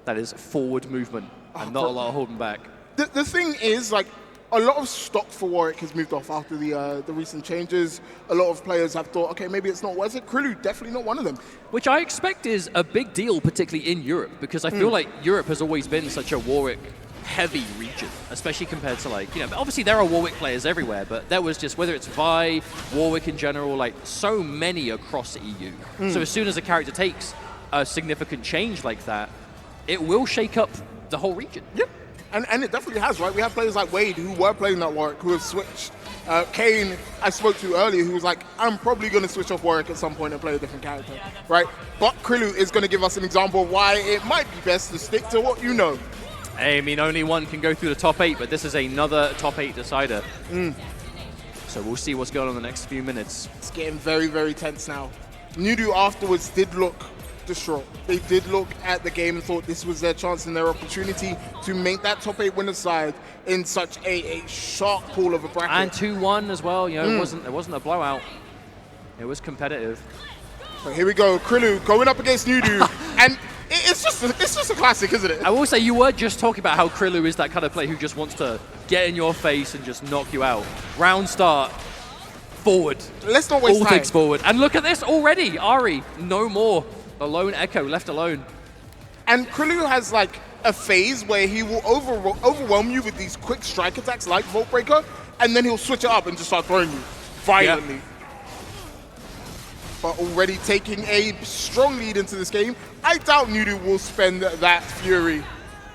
That is forward movement and not a lot of holding back. The thing is, like, a lot of stock for Warwick has moved off after the recent changes. A lot of players have thought, okay, maybe it's not worth it. Krilu, definitely not one of them. Which I expect is a big deal, particularly in Europe, because I feel like Europe has always been such a Warwick-heavy region, especially compared to, like, obviously there are Warwick players everywhere, but there was just, whether it's Vi, Warwick in general, like, so many across the EU. So as soon as a character takes a significant change like that, it will shake up the whole region. Yep. And it definitely has, right? We have players like Wade who were playing that Warwick who have switched. Kane, I spoke to earlier, who was like, I'm probably going to switch off Warwick at some point and play a different character, right? But Krilu is going to give us an example of why it might be best to stick to what you know. I mean, only one can go through the top 8, but this is another top 8 decider. So we'll see what's going on in the next few minutes. It's getting very tense now. Nudu afterwards did look distraught. They did look at the game and thought this was their chance and their opportunity to make that top 8 winner side in such a sharp pool of a bracket. And 2-1 as well. It wasn't a blowout. It was competitive. So here we go. Krilu going up against Nudu, and it's just a classic, isn't it? I will say, you were just talking about how Krilu is that kind of player who just wants to get in your face and just knock you out. Round start. Forward. Let's not waste time. All things forward. And look at this already. Ari, no more. A lone Echo left alone. And Krilu has like a phase where he will overwhelm you with these quick strike attacks like Vault Breaker, and then he'll switch it up and just start throwing you violently. But already taking a strong lead into this game. I doubt Nudu will spend that Fury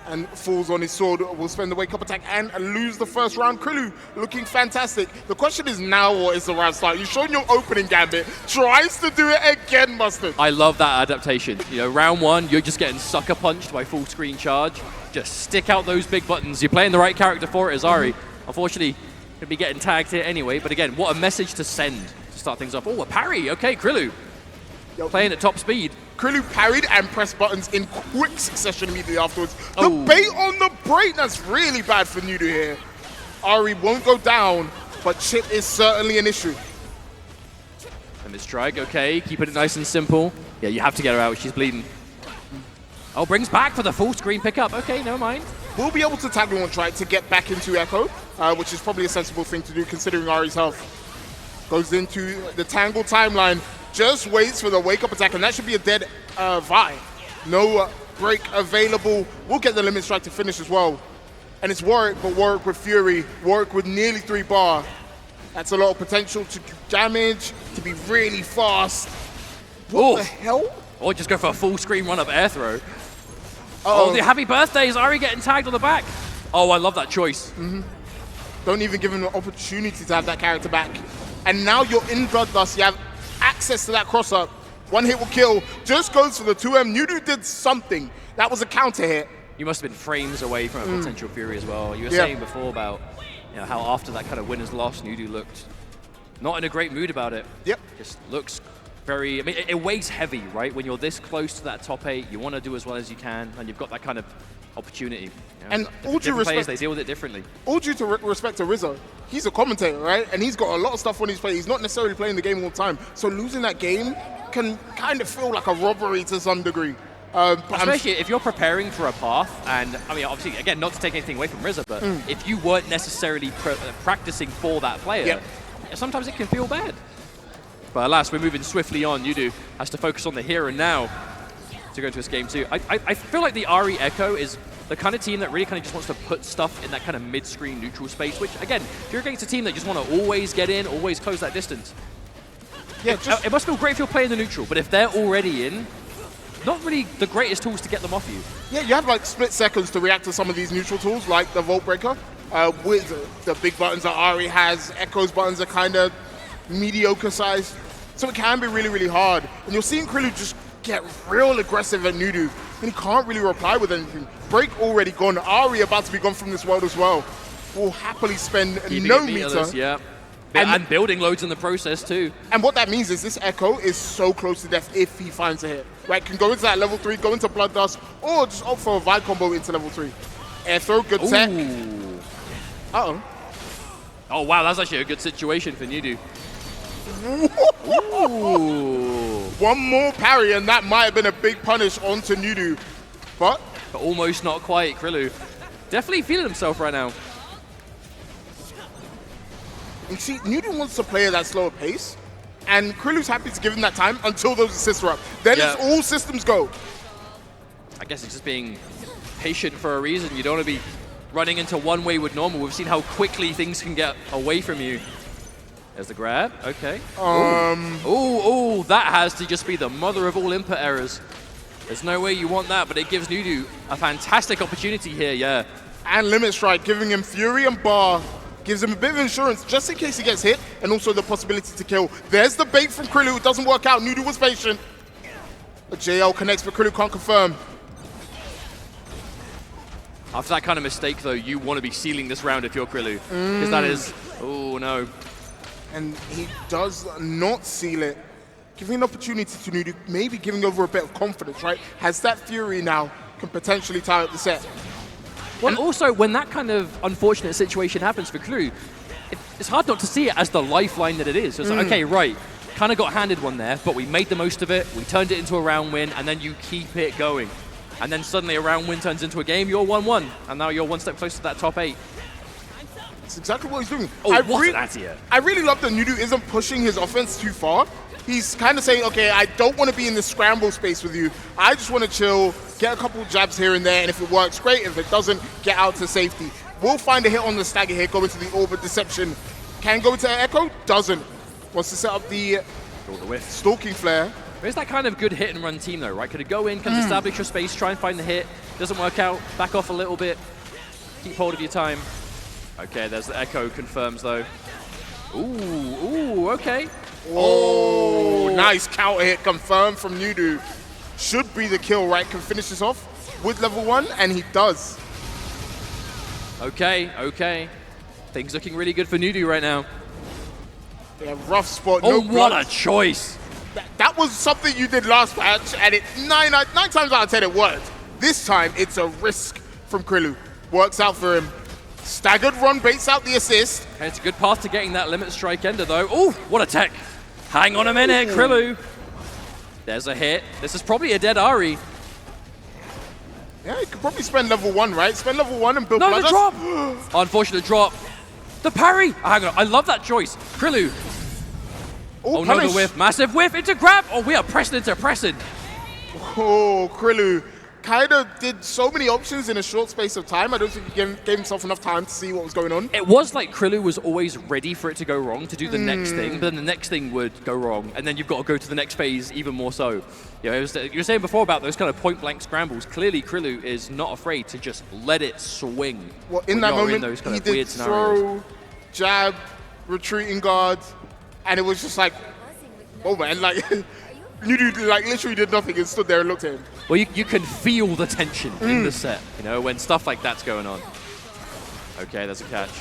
and falls on his sword, will spend the wake up attack and lose the first round. Krilu looking fantastic. The question is now, what is the round start? You've shown your opening gambit, tries to do it again, Mustard. I love that adaptation. You know, round one, you're just getting sucker punched by full screen charge. Just stick out those big buttons. You're playing the right character for it, as Ari. Unfortunately, going to be getting tagged here anyway. But again, what a message to send to start things off. Oh, a parry. Okay, Krilu playing at top speed. Krilu parried and pressed buttons in quick succession immediately afterwards. The bait on the break, that's really bad for Nudu here. Ari won't go down, but chip is certainly an issue. And this strike, okay, keeping it nice and simple. Yeah, you have to get her out, she's bleeding. Oh, brings back for the full screen pickup. Okay, never mind. We'll be able to tag one try to get back into Echo, which is probably a sensible thing to do considering Ari's health. Goes into the Tangle timeline. Just waits for the wake-up attack, and that should be a dead Vi. No break available. We'll get the limit strike to finish as well. And it's Warwick, but Warwick with Fury. Warwick with nearly 3 bar. That's a lot of potential to do damage, to be really fast. What the hell? Or just go for a full screen run-up air throw. Oh, the happy birthday is Ari getting tagged on the back. Oh, I love that choice. Don't even give him the opportunity to have that character back. And now you're in Bloodlust. You have access to that cross-up. One hit will kill. Just goes for the 2M. Nudu did something. That was a counter hit. You must have been frames away from a potential Fury as well. You were saying before about how after that kind of winner's loss, Nudu looked not in a great mood about it. Yep. Just looks very, I mean, it weighs heavy, right? When you're this close to that top 8, you want to do as well as you can, and you've got that kind of opportunity. You know, And all due different players, respect, they deal with it differently. all due to respect to Rizzo, he's a commentator, right? And he's got a lot of stuff on his plate. He's not necessarily playing the game all the time. So losing that game can kind of feel like a robbery to some degree. But Especially if you're preparing for a path, and I mean, obviously, again, not to take anything away from Rizzo, but if you weren't necessarily practicing for that player, sometimes it can feel bad. But alas, we're moving swiftly on. Nudu has to focus on the here and now to go into this game too. I feel like the Ari Echo is the kind of team that really kind of just wants to put stuff in that kind of mid-screen neutral space, which, again, if you're against a team that just want to always get in, always close that distance, it must feel great if you're playing the neutral, but if they're already in, not really the greatest tools to get them off you. Yeah, you have like split seconds to react to some of these neutral tools, like the Vault Breaker. With the big buttons that Ari has, Echo's buttons are kind of mediocre sized, so it can be really, really hard. And you're seeing Krilu just get real aggressive at Nudu, and he can't really reply with anything. Break already gone. Ari about to be gone from this world as well. Will happily spend no meter. Yeah. And building loads in the process too. And what that means is this Echo is so close to death if he finds a hit. Right, can go into that level 3, go into Bloodlust, or just opt for a Vi combo into level 3. Air throw, good tech. Uh-oh. Oh wow, that's actually a good situation for Nudu. One more parry and that might have been a big punish onto Nudu. But almost not quite. Krilu definitely feeling himself right now. you see, Nudu wants to play at that slower pace, and Krilu's happy to give him that time until those assists are up. Then it's all systems go. I guess it's just being patient for a reason. You don't want to be running into one way with normal. We've seen how quickly things can get away from you. There's the grab. Okay. Oh, that has to just be the mother of all input errors. There's no way you want that, but it gives Nudu a fantastic opportunity here, yeah. And Limit Strike, giving him Fury and Bar, gives him a bit of insurance just in case he gets hit, and also the possibility to kill. There's the bait from Krilu. It doesn't work out. Nudu was patient. A JL connects, but Krilu can't confirm. After that kind of mistake, though, you want to be sealing this round if you're Krilu. Because that is, oh no. And he does not seal it. Giving an opportunity to Nudu, maybe giving over a bit of confidence, right? Has that Fury now, can potentially tie up the set. Well, also, when that kind of unfortunate situation happens for Krilu, it's hard not to see it as the lifeline that it is. So it's like, okay, right, kind of got handed one there, but we made the most of it, we turned it into a round win, and then you keep it going. And then suddenly a round win turns into a game, you're 1-1, and now you're one step closer to that top 8. It's exactly what he's doing. Oh, what an anti-air. I really love that Nudu isn't pushing his offense too far. He's kind of saying, okay, I don't want to be in the scramble space with you. I just want to chill, get a couple jabs here and there, and if it works, great. If it doesn't, get out to safety. We'll find a hit on the stagger here, go into the orbit deception. Can go into Echo, doesn't. Wants to set up the stalking flare. There's that kind of good hit and run team though, right? Could it go in, kind of establish your space, try and find the hit, doesn't work out, back off a little bit, keep hold of your time. Okay, there's the Echo, confirms though. Ooh, okay. Oh, nice counter hit confirmed from Nudu. Should be the kill, right? Can finish this off with level 1, and he does. Okay. Things looking really good for Nudu right now. Yeah, rough spot. Oh, no what blood. a choice. That was something you did last patch, and it nine times out of 10 it worked. This time, it's a risk from Krillu. Works out for him. Staggered run baits out the assist. Okay, it's a good path to getting that limit strike ender though. Oh, what a tech. Hang on a minute, Krillu. There's a hit. This is probably a dead Ari. Yeah, you could probably spend level 1, right? Spend level 1 and build No, blood. the drop. Unfortunate drop. The parry. Hang on, I love that choice. Krillu. Oh no, the whiff. Massive whiff into grab. Oh, we are pressing into pressing. Oh, Krillu kind of did so many options in a short space of time. I don't think he gave himself enough time to see what was going on. It was like Krillu was always ready for it to go wrong, to do the next thing, but then the next thing would go wrong, and then you've got to go to the next phase even more so. You know, you were saying before about those kind of point-blank scrambles. Clearly, Krillu is not afraid to just let it swing. Well, in that moment, those kind he of did weird scenarios. throw, jab, retreating guard, and it was just like, oh man, like, Nudu like literally did nothing and stood there and looked at him. Well, you can feel the tension in the set, you know, when stuff like that's going on. Okay, there's a catch.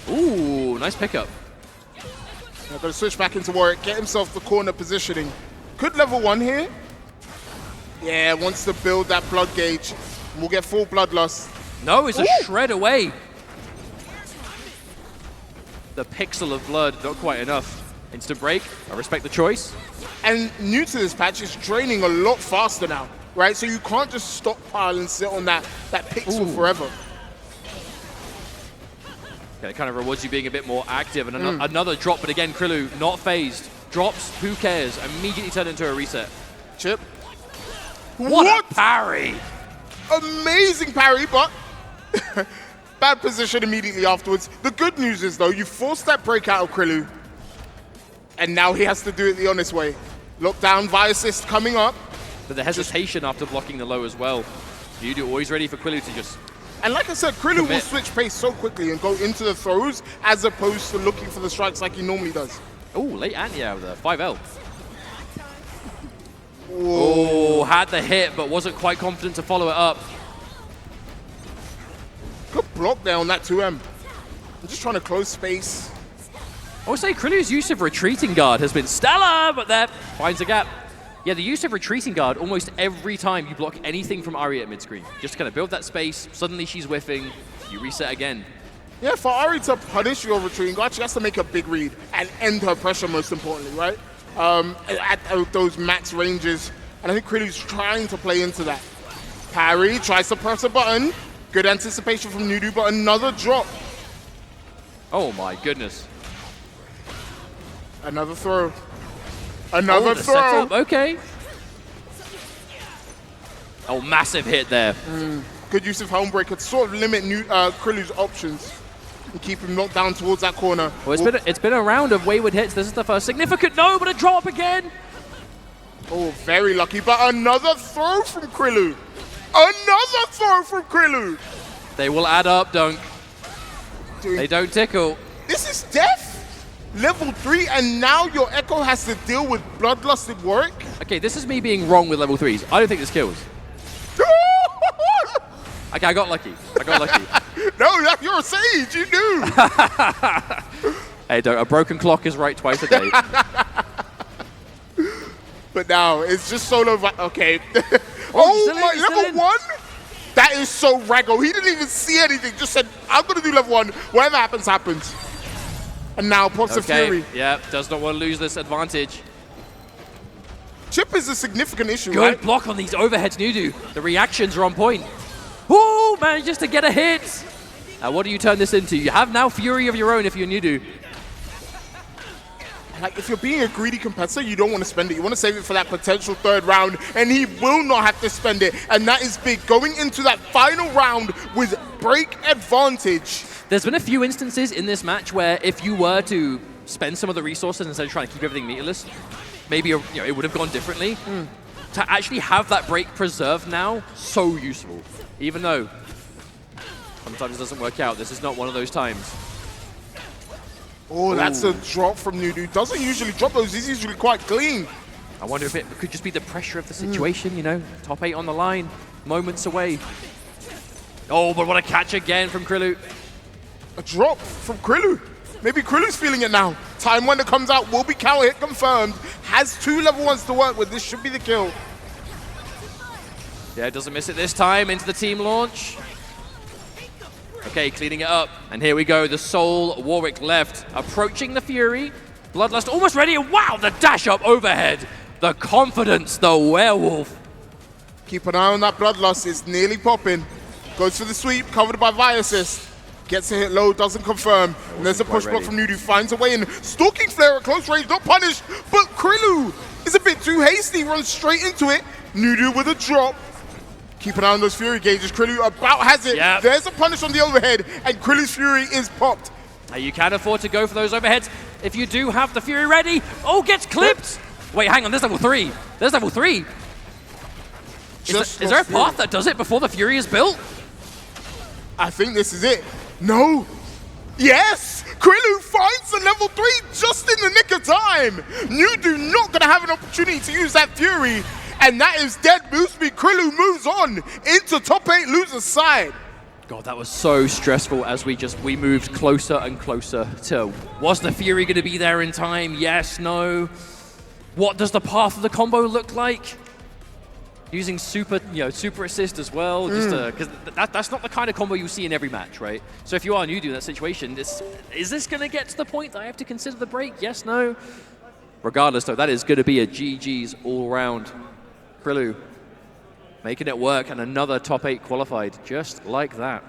Ooh, nice pickup. Now going to switch back into Warwick, get himself the corner positioning. Could level 1 here. Yeah, wants to build that blood gauge. We'll get full bloodlust. No, it's a shred away. The pixel of blood, not quite enough. Instant break, I respect the choice. And new to this patch, it's draining a lot faster now, right? So you can't just stockpile and sit on that pixel forever. Okay, it kind of rewards you being a bit more active. And another drop, but again, Krillu not phased. Drops, who cares? Immediately turned into a reset. Chip. What a parry! Amazing parry, but bad position immediately afterwards. The good news is, though, you forced that break out of Krillu, and now he has to do it the honest way. Lockdown via assist coming up. But the hesitation after blocking the low as well. Nudu always ready for Krillu to just... And like I said, Krillu will switch pace so quickly and go into the throws as opposed to looking for the strikes like he normally does. Oh, late anti-air with a 5L. Oh, had the hit, but wasn't quite confident to follow it up. Good block there on that 2M. I'm just trying to close space. I would say Krillu's use of retreating guard has been stellar, but there finds a gap. Yeah, the use of retreating guard almost every time you block anything from Ari at mid-screen. Just to kind of build that space, suddenly she's whiffing, you reset again. Yeah, for Ari to punish your retreating guard, she has to make a big read and end her pressure most importantly, right? At those max ranges. And I think Krillu's trying to play into that. Parry tries to press a button. Good anticipation from Nudu, but another drop. Oh my goodness. Another throw. Another throw. Setup. Okay. Oh, massive hit there. Good use of Homebreaker to sort of limit Krillu's options and keep him knocked down towards that corner. Well, it's been a round of wayward hits. This is the first significant. No, but a drop again. Oh, very lucky, but another throw from Krillu. Another throw from Krillu. They will add up, Dunk. Dude, They don't tickle. this is death. Level 3, and now your Echo has to deal with Bloodlusted Warwick. Okay, this is me being wrong with level 3s. I don't think this kills. Okay, I got lucky. No, you're a sage. You knew. Hey, Dunk, a broken clock is right twice a day. But now it's just solo. Okay. Oh, my, he's still level in. 1? That is so raggo. He didn't even see anything. Just said, I'm going to do level 1. Whatever happens, happens. And now pops a Fury. Yeah, does not want to lose this advantage. Chip is a significant issue, Good right? block on these overheads, Nudu. The reactions are on point. Ooh, manages to get a hit. What do you turn this into? You have now Fury of your own if you're Nudu. Like, if you're being a greedy competitor, you don't want to spend it. You want to save it for that potential third round, and he will not have to spend it. And that is big. Going into that final round with break advantage. There's been a few instances in this match where if you were to spend some of the resources instead of trying to keep everything meterless, maybe it would have gone differently. To actually have that break preserved now, so useful. Even though sometimes it doesn't work out. This is not one of those times. Oh, that's a drop from Nudu. Doesn't usually drop those. He's usually quite clean. I wonder if it could just be the pressure of the situation, you know? Top 8 on the line, moments away. Oh, but what a catch again from Krilu. A drop from Krilu. Maybe Krilu's feeling it now. Time when it comes out will be counter hit confirmed. Has 2 level 1s to work with. This should be the kill. Yeah, doesn't miss it this time. Into the team launch. Okay, cleaning it up. And here we go, the Soul Warwick left. Approaching the Fury. Bloodlust almost ready. Wow, the dash up overhead. The confidence, the werewolf. Keep an eye on that Bloodlust. It's nearly popping. Goes for the sweep, covered by Vi assist. Gets a hit low, doesn't confirm. And there's a push block from Nudu. Finds a way in. Stalking Flare at close range, not punished. But Krilu is a bit too hasty. Runs straight into it. Nudu with a drop. Keep an eye on those Fury gauges. Krilu about has it. Yep. There's a punish on the overhead, and Krilu's Fury is popped. Now you can afford to go for those overheads if you do have the Fury ready. Oh, gets clipped. Wait, hang on, there's level 3. There's level 3. Is there a path that does it before the Fury is built? I think this is it. No. Yes! Krilu finds the level 3 just in the nick of time. Nudu not going to have an opportunity to use that Fury. And that is dead Mooseby. Krilu moves on into top 8 loser's side. God, that was so stressful as we moved closer and closer to, was the Fury going to be there in time? Yes, no. What does the path of the combo look like? Using super assist as well, just because that's not the kind of combo you see in every match, right? So if you are Nudu in that situation, is this going to get to the point that I have to consider the break? Yes, no. Regardless, though, that is going to be a GG's all round. Krilu making it work, and another top 8 qualified, just like that.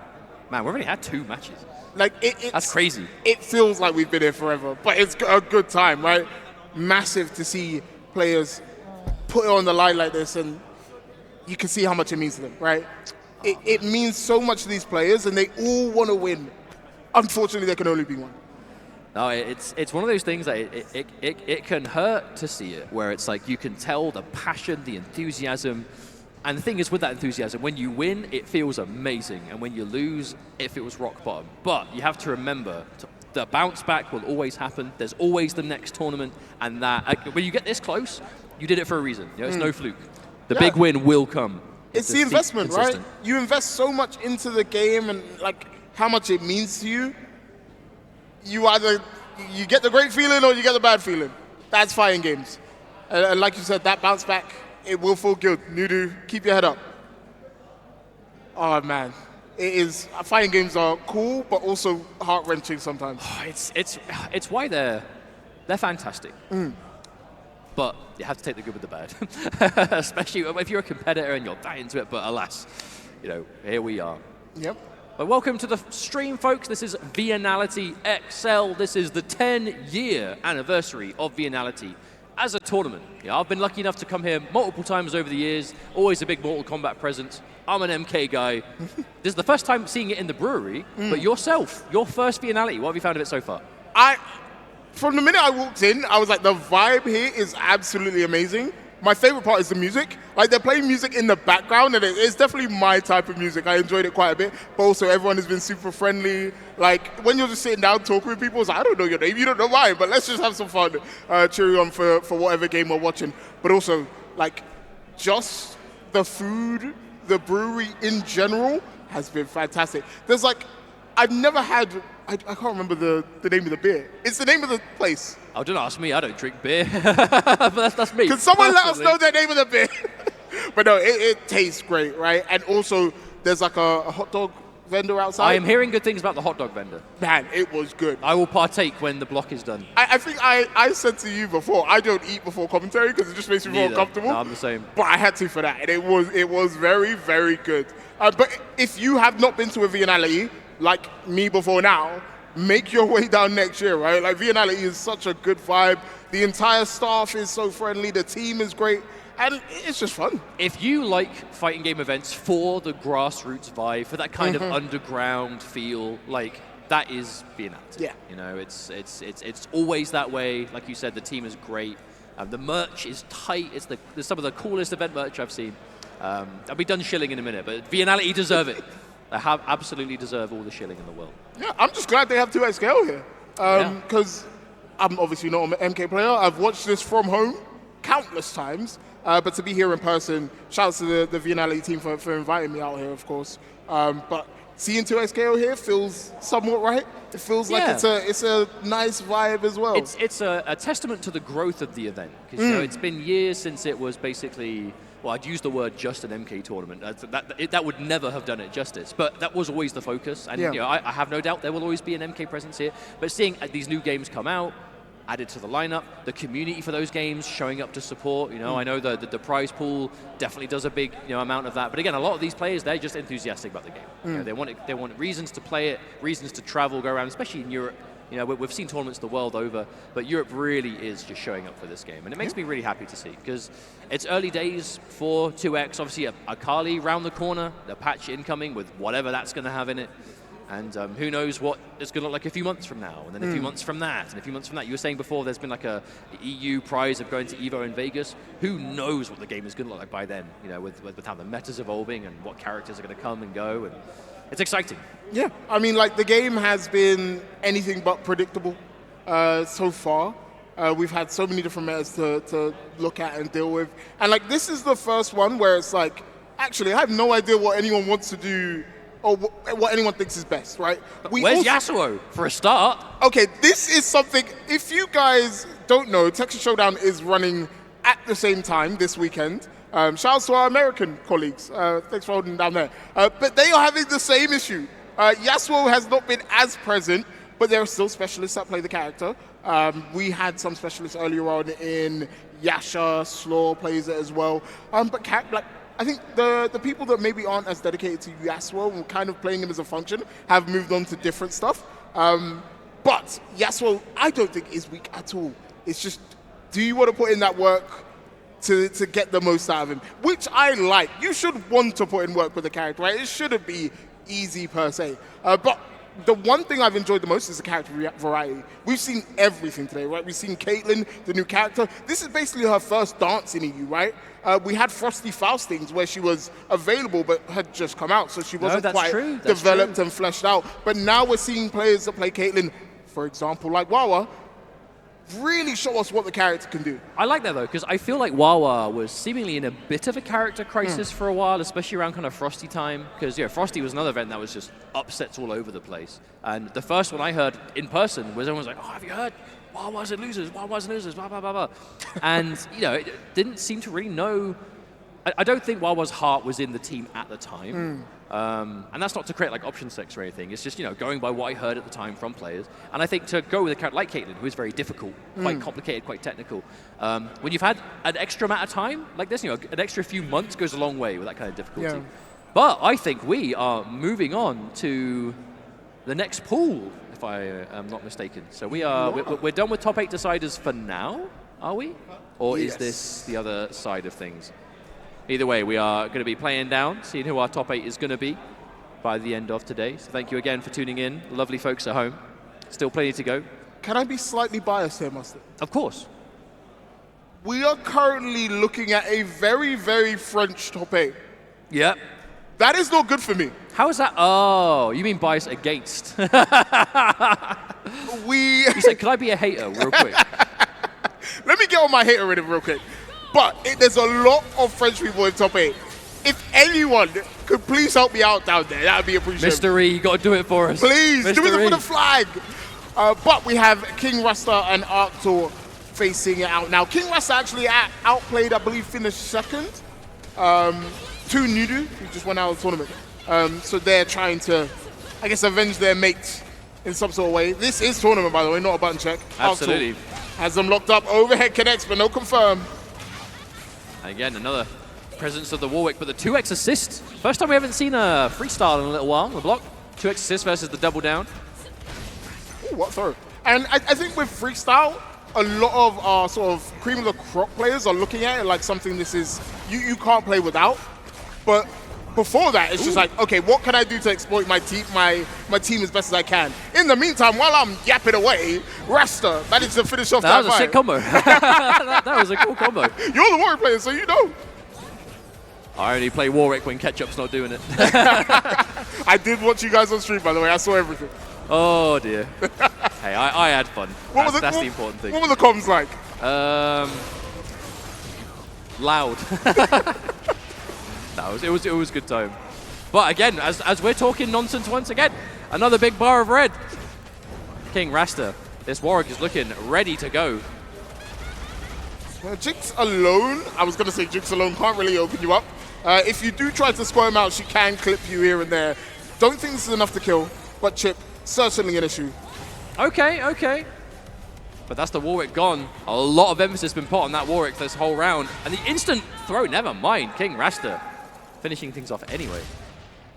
Man, we've already had 2 matches. Like that's crazy. It feels like we've been here forever, but it's a good time, right? Massive to see players put it on the line like this, and you can see how much it means to them, right? It means so much to these players, and they all want to win. Unfortunately, there can only be one. No, it's one of those things that it can hurt to see it, where it's like you can tell the passion, the enthusiasm. And the thing is with that enthusiasm, when you win, it feels amazing. And when you lose, it feels rock bottom. But you have to remember, the bounce back will always happen. There's always the next tournament. And that when you get this close, you did it for a reason. You know, it's no fluke. The big win will come. It's the investment, right? You invest so much into the game and like how much it means to you. You get the great feeling or you get the bad feeling. That's fighting games. And like you said, that bounce back, it will feel good. Nudu, keep your head up. Oh man, it is. Fighting games are cool, but also heart-wrenching sometimes. It's why they're fantastic. But you have to take the good with the bad, especially if you're a competitor and you're dying to it. But alas, here we are. Yep. But welcome to the stream, folks. This is Viennality XL. This is the 10-year anniversary of Viennality as a tournament. I've been lucky enough to come here multiple times over the years. Always a big Mortal Kombat presence. I'm an MK guy. This is the first time seeing it in the brewery. But yourself, your first Viennality, what have you found of it so far? From the minute I walked in, I was like, the vibe here is absolutely amazing. My favorite part is the music. Like, they're playing music in the background, and it's definitely my type of music. I enjoyed it quite a bit. But also, everyone has been super friendly. Like, when you're just sitting down talking with people, it's like, I don't know your name, you don't know mine, but let's just have some fun, cheering on for whatever game we're watching. But also, like, just the food, the brewery in general has been fantastic. There's like, I've never had, I can't remember the name of the beer. It's the name of the place. Oh, don't ask me. I don't drink beer. But that's me. Can someone let us know the name of the beer? But no, it tastes great, right? And also, there's like a hot dog vendor outside. I am hearing good things about the hot dog vendor. Man, it was good. I will partake when the block is done. I think I said to you before, I don't eat before commentary because it just makes me feel uncomfortable. No, I'm the same. But I had to for that, and it was very, very good. But if you have not been to a Viennality, like me before now, make your way down next year, right? Like, Viennality is such a good vibe. The entire staff is so friendly. The team is great. And it's just fun. If you like fighting game events for the grassroots vibe, for that kind of underground feel, like, that is Vienality. Yeah. You know, it's always that way. Like you said, the team is great. The merch is tight. It's some of the coolest event merch I've seen. I'll be done shilling in a minute, but Vienality deserve it. They have absolutely deserve all the shilling in the world. Yeah, I'm just glad they have 2XKO here. Because I'm obviously not an MK player. I've watched this from home countless times. But to be here in person, shouts to the Vienality team for inviting me out here, of course. But seeing 2XKO here feels somewhat right. It feels like it's a nice vibe as well. It's a testament to the growth of the event. Because you know, it's been years since it was basically, well, I'd use the word just an MK tournament. That would never have done it justice. But that was always the focus. And you know, I have no doubt there will always be an MK presence here. But seeing these new games come out, added to the lineup, the community for those games showing up to support. You know, I know the prize pool definitely does a big amount of that. But again, a lot of these players, they're just enthusiastic about the game. You know, they want reasons to play it, reasons to travel, go around, especially in Europe. You know, we've seen tournaments the world over, but Europe really is just showing up for this game. And it makes me really happy to see, because it's early days for 2X. Obviously, a Kali round the corner, the patch incoming with whatever that's going to have in it. And who knows what it's going to look like a few months from now, and then a few months from that, and a few months from that. You were saying before there's been like a EU prize of going to EVO in Vegas. Who knows what the game is going to look like by then, you know, with how the meta's evolving and what characters are going to come and go. And it's exciting. Yeah, I mean, like, the game has been anything but predictable so far. We've had so many different metas to look at and deal with. And, like, this is the first one where it's like, actually, I have no idea what anyone wants to do or what anyone thinks is best, right? Where's Yasuo, for a start? Okay, this is something, if you guys don't know, Texas Showdown is running at the same time this weekend. Shout out to our American colleagues. Thanks for holding down there. But they are having the same issue. Yasuo has not been as present, but there are still specialists that play the character. We had some specialists earlier on in Yasha, Slaw plays it as well. But I think the people that maybe aren't as dedicated to Yasuo and kind of playing him as a function have moved on to different stuff. But Yasuo, I don't think is weak at all. It's just, do you want to put in that work to get the most out of him? Which I like. You should want to put in work with the character, right? It shouldn't be easy per se. But the one thing I've enjoyed the most is the character variety. We've seen everything today, right? We've seen Caitlyn, the new character. This is basically her first dance in EU, right? We had Frosty Faustings where she was available but had just come out, so she wasn't quite developed and fleshed out. But now we're seeing players that play Caitlyn, for example, like Wawa, really show us what the character can do. I like that, though, because I feel like Wawa was seemingly in a bit of a character crisis for a while, especially around kind of Frosty time, because Frosty was another event that was just upsets all over the place. And the first one I heard in person was everyone was like, oh, have you heard? Wawa's and losers, Wawa's and losers, blah, blah, blah, blah. And, it didn't seem to really know. I don't think Wawa's heart was in the team at the time. And that's not to create like option 6 or anything. It's just, going by what I heard at the time from players. And I think to go with a character like Caitlyn, who is very difficult, quite complicated, quite technical, when you've had an extra amount of time like this, an extra few months goes a long way with that kind of difficulty. Yeah. But I think we are moving on to the next pool, if I am not mistaken. So we're done with top 8 deciders for now, are we? Or is this the other side of things? Either way, we are going to be playing down, seeing who our top 8 is going to be by the end of today. So thank you again for tuning in. Lovely folks at home. Still plenty to go. Can I be slightly biased here, Mustard? Of course. We are currently looking at a very, very French top 8. Yep. That is not good for me. How is that? Oh, you mean bias against? You said, could I be a hater real quick? Let me get on my hater rhythm real quick. But there's a lot of French people in top 8. If anyone could please help me out down there, that would be appreciated. Mr. E, you got to do it for us. Please, Mr. do it E. for the flag. But we have King Rasta and Arctor facing it out now. King Rasta actually outplayed, I believe, finished second to Nudu, who just went out of the tournament. So they're trying to, I guess, avenge their mates in some sort of way. This is tournament, by the way, not a button check. Absolutely. Arctor has them locked up. Overhead connects, but no confirm. Again, another presence of the Warwick, but the 2x assist. First time we haven't seen a freestyle in a little while on the block. 2x assist versus the double down. Ooh, what throw? And I think with freestyle, a lot of our sort of cream of the crop players are looking at it like something this is you can't play without. But before that, it's just like, okay, what can I do to exploit my team as best as I can? In the meantime, while I'm yapping away, Rasta managed to finish off that That was a sick combo. that was a cool combo. You're the Warwick player, so you know. I only play Warwick when Ketchup's not doing it. I did watch you guys on stream, by the way. I saw everything. Oh dear. Hey, I had fun. That's the important thing. What were the comms like? Loud. It was a good time. But again, as we're talking nonsense once again, another big bar of red. King Rasta, this Warwick is looking ready to go. Jinx alone, I was going to say Jinx alone can't really open you up. If you do try to squirm out, she can clip you here and there. Don't think this is enough to kill, but Chip, certainly an issue. Okay. But that's the Warwick gone. A lot of emphasis been put on that Warwick this whole round. And the instant throw, never mind. King Rasta finishing things off anyway.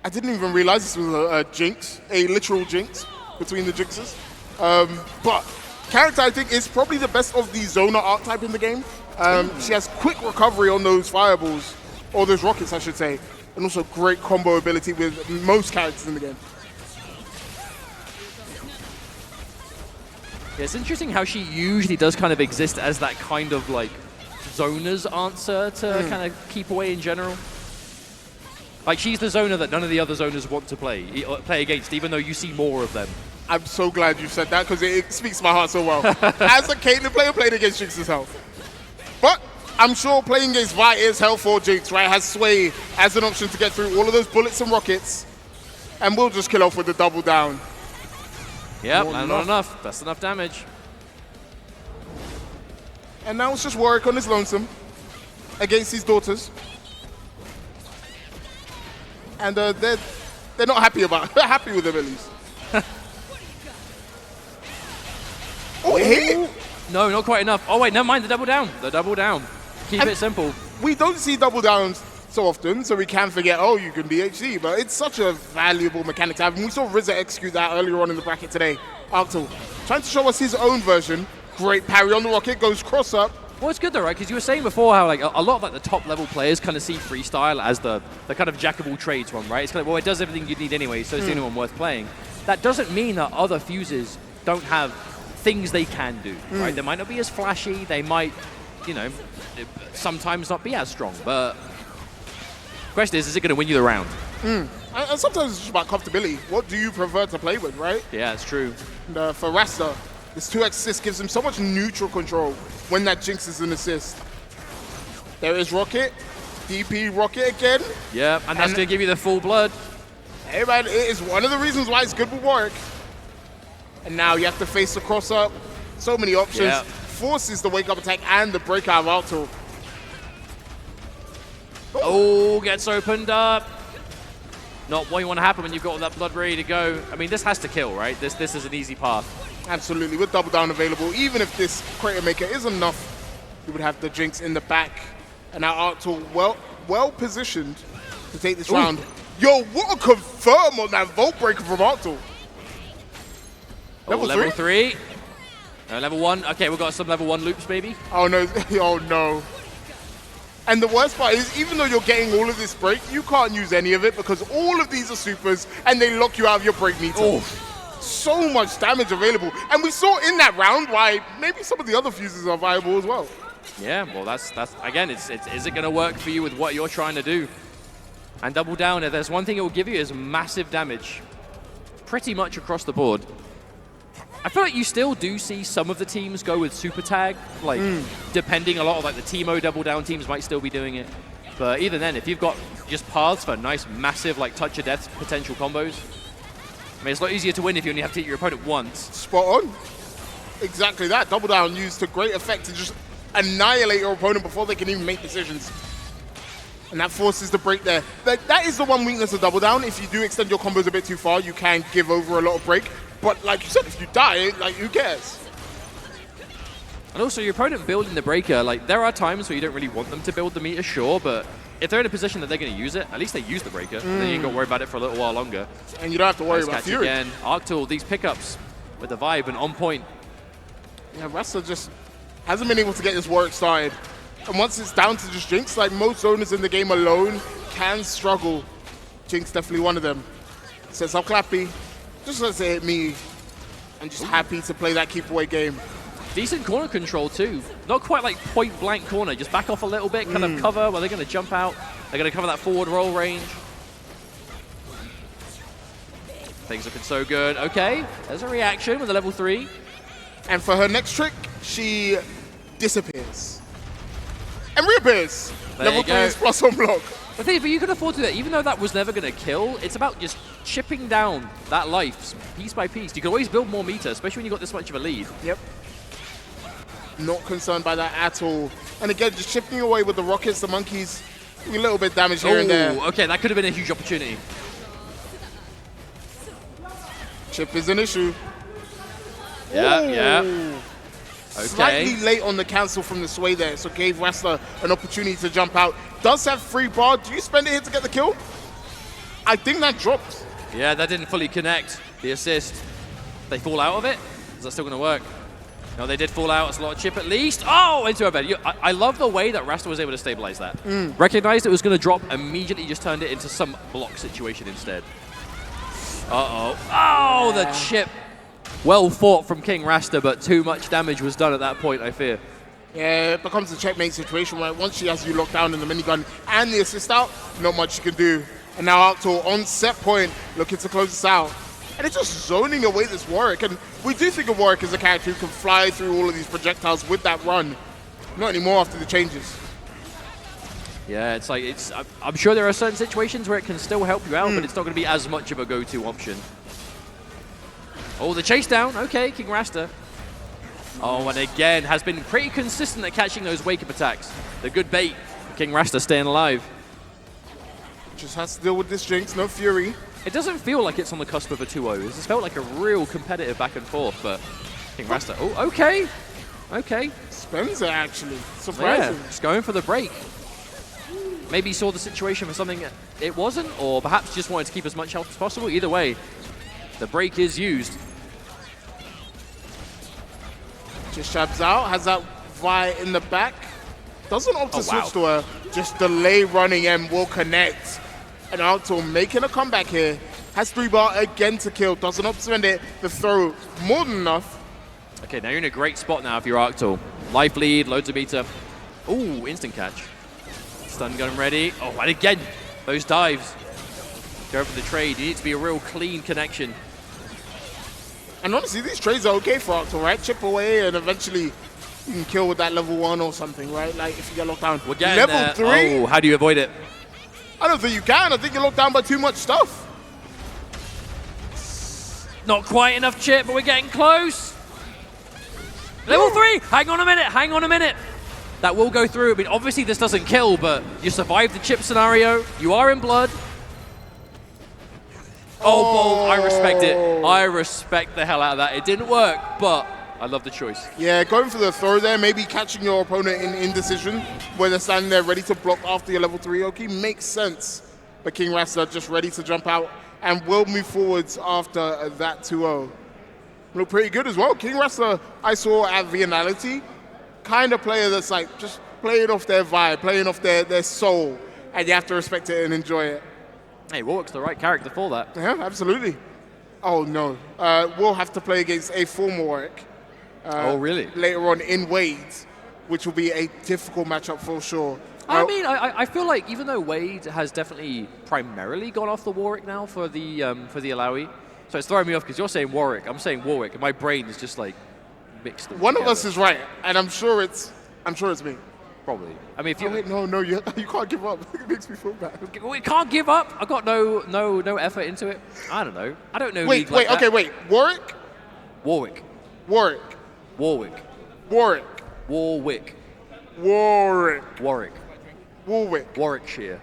I didn't even realize this was a Jinx, a literal Jinx between the Jinxes. But character, I think, is probably the best of the Zoner archetype in the game. She has quick recovery on those fireballs, or those rockets, I should say, and also great combo ability with most characters in the game. Yeah, it's interesting how she usually does kind of exist as that kind of like Zoner's answer to kind of keep away in general. Like she's the Zoner that none of the other Zoners want to play against, even though you see more of them. I'm so glad you said that because it speaks to my heart so well. As a Caitlyn player, played against Jinx as hell. But I'm sure playing against Vi is hell for Jinx, right? Has Sway as an option to get through all of those bullets and rockets. And we'll just kill off with the double down. Yep, and not enough. That's enough damage. And now it's just Warwick on his lonesome against his daughters. And they're not happy they're happy with him at least. Oh, it hit! No, not quite enough. Oh wait, never mind, the double down. The double down. Keep it simple. We don't see double downs so often, so we can forget, oh, you can BHC, but it's such a valuable mechanic to have. And we saw RZA execute that earlier on in the bracket today. Arctil trying to show us his own version. Great parry on the rocket, goes cross up. Well, it's good though, right? Because you were saying before how like a lot of like the top level players kind of see freestyle as the kind of jack of all trades one, right? It's kind of, well, it does everything you need anyway, so it's the only one worth playing. That doesn't mean that other fuses don't have things they can do, right? They might not be as flashy, they might, you know, sometimes not be as strong, but the question is it going to win you the round? And sometimes it's just about comfortability. What do you prefer to play with, right? Yeah, it's true. And, for Rasta, this 2x assist gives him so much neutral control when that Jinx is an assist. There is Rocket, DP Rocket again. Yeah, and that's going to give you the full blood. Hey man, it is one of the reasons why it's good with Warwick. And now you have to face the cross up. So many options. Yeah. Forces the wake up attack and the breakout of Arctil. Oh, gets opened up. Not what you want to happen when you've got all that blood ready to go. I mean, this has to kill, right? This is an easy path. Absolutely, with double down available, even if this Crater Maker is enough, you would have the Jinx in the back. And now Arctil well positioned to take this round. Yo, what a confirm on that Volt Breaker from Arctil. Level 3. Level 1. Okay, we've got some level 1 loops, maybe. Oh no, oh no. And the worst part is, even though you're getting all of this break, you can't use any of it because all of these are supers and they lock you out of your break meter. Oof. So much damage available. And we saw in that round why maybe some of the other fuses are viable as well. Yeah, well, that's again, is it going to work for you with what you're trying to do? And double down, if there's one thing it will give you is massive damage. Pretty much across the board. I feel like you still do see some of the teams go with super tag, like depending a lot of like the Teemo double down teams might still be doing it. But even then, if you've got just paths for nice, massive like touch of death potential combos, I mean, it's a lot easier to win if you only have to hit your opponent once. Spot on. Exactly that. Double down used to great effect to just annihilate your opponent before they can even make decisions. And that forces the break there. That is the one weakness of double down. If you do extend your combos a bit too far, you can give over a lot of break. But like you said, if you die, like who cares? And also, your opponent building the breaker, like, there are times where you don't really want them to build the meter, sure, but if they're in a position that they're going to use it, at least they use the breaker. Then you ain't got to worry about it for a little while longer. And you don't have to worry Nice about catch Fury. again. Arctool, these pickups with the vibe and on point. Yeah, Wrestler just hasn't been able to get his work started. And once it's down to just Jinx, like most zoners in the game alone can struggle. Jinx definitely one of them. Sets up Clappy, just lets it hit me. I'm just happy to play that keep away game. Decent corner control too. Not quite like point blank corner, just back off a little bit, kind of cover where they're going to jump out. They're going to cover that forward roll range. Things looking so good. Okay, there's a reaction with the level 3. And for her next trick, she disappears. And reappears. There Level you 3 go. is plus on block. The thing is, but you can afford to do that. Even though that was never going to kill, it's about just chipping down that life piece by piece. You can always build more meter, especially when you've got this much of a lead. Yep. Not concerned by that at all. And again, just chipping away with the rockets, the monkeys, a little bit damage here and there. Oh, okay, that could have been a huge opportunity. Chip is an issue. Yeah, Ooh. yeah. Okay. Slightly late on the cancel from the sway there, so gave Wrestler an opportunity to jump out. Does have free bar. Do you spend it here to get the kill? I think that dropped. Yeah, that didn't fully connect. The assist. They fall out of it? Is that still going to work? No, they did fall out. It's a lot of chip at least. Oh, into a bed. I love the way that Rasta was able to stabilize that. Recognized it was going to drop, immediately just turned it into some block situation instead. Uh-oh. Oh, the chip. Well fought from King Rasta, but too much damage was done at that point, I fear. Yeah, it becomes a checkmate situation where once she has you locked down in the minigun and the assist out, not much you can do. And now Arcto on set point, looking to close this out. And it's just zoning away this Warwick. And we do think of Warwick as a character who can fly through all of these projectiles with that run. Not anymore after the changes. Yeah, it's like, I'm sure there are certain situations where it can still help you out, but it's not going to be as much of a go-to option. Oh, the chase down. Okay, King Rasta. Oh, and again, has been pretty consistent at catching those wake-up attacks. The good bait. King Rasta staying alive. Just has to deal with this Jinx, no Fury. It doesn't feel like it's on the cusp of a 2-0. This has felt like a real competitive back and forth, but King Rasta. Oh, okay. Okay. Spends it, actually. Surprising. Yeah, just going for the break. Maybe saw the situation for something it wasn't, or perhaps just wanted to keep as much health as possible. Either way, the break is used. Just shabs out, has that Vi in the back. Doesn't opt to wow. switch to her, just delay running and will connect. And Arcto making a comeback here. Has 3 bar again to kill, doesn't opt to spend it. The throw, more than enough. Okay, now you're in a great spot now if you're Arcto. Life lead, loads of meter. Ooh, instant catch. Stun gun ready. Oh, and again, those dives. Go for the trade. You need to be a real clean connection. And honestly, these trades are okay for Arcto, right? Chip away and eventually you can kill with that level 1 or something, right? Like if you get locked down. We're getting Level there. 3? Oh, how do you avoid it? I don't think you can. I think you're locked down by too much stuff. Not quite enough chip, but we're getting close. Level 3. Hang on a minute. Hang on a minute. That will go through. I mean, obviously this doesn't kill, but you survived the chip scenario. You are in blood. Oh, bold. I respect it. I respect the hell out of that. It didn't work, but I love the choice. Yeah, going for the throw there, maybe catching your opponent in indecision, where they're standing there ready to block after your level 3 Oki, makes sense. But King Rasta just ready to jump out and will move forwards after that 2-0. Look pretty good as well. King Rasta, I saw at Viennality, kind of player that's like just playing off their vibe, playing off their soul, and you have to respect it and enjoy it. Hey, Warwick's the right character for that. Yeah, absolutely. Oh no, we'll have to play against a former Warwick. Oh, really? Later on in Wade, which will be a difficult matchup for sure. I mean, I feel like even though Wade has definitely primarily gone off the Warwick now for the Alawi, so it's throwing me off because you're saying Warwick, I'm saying Warwick, and my brain is just like mixed them One together. of us is right, and I'm sure it's me. Probably. I mean, if you Oh, wait, no, you can't give up. It makes me feel bad. we can't give up. I got no effort into it. I don't know. I don't know. Wait, league like that. okay, wait. Warwick, Warwick, Warwick, Warwick, Warwick, Warwick, Warwick, Warwick, Warwick, Warwickshire,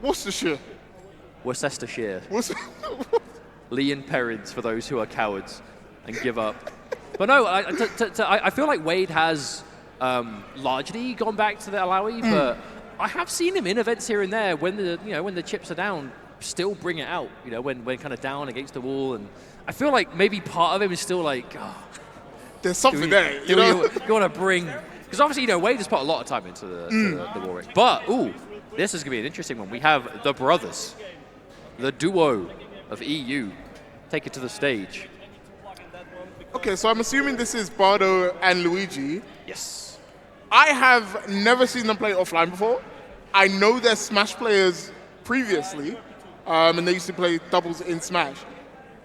Worcestershire. Worcestershire, What's Lee and Perrins for those who are cowards and give up. But no, I feel like Wade has largely gone back to the Alawi, but I have seen him in events here and there when the chips are down, still bring it out. When kind of down against the wall, and I feel like maybe part of him is still like, There's something there. You want to bring, because obviously Wade has put a lot of time into the war ring. But this is gonna be an interesting one. We have the brothers, the duo of EU, take it to the stage. Okay, so I'm assuming this is Bardo and Luigi. Yes. I have never seen them play offline before. I know they're Smash players previously, and they used to play doubles in Smash.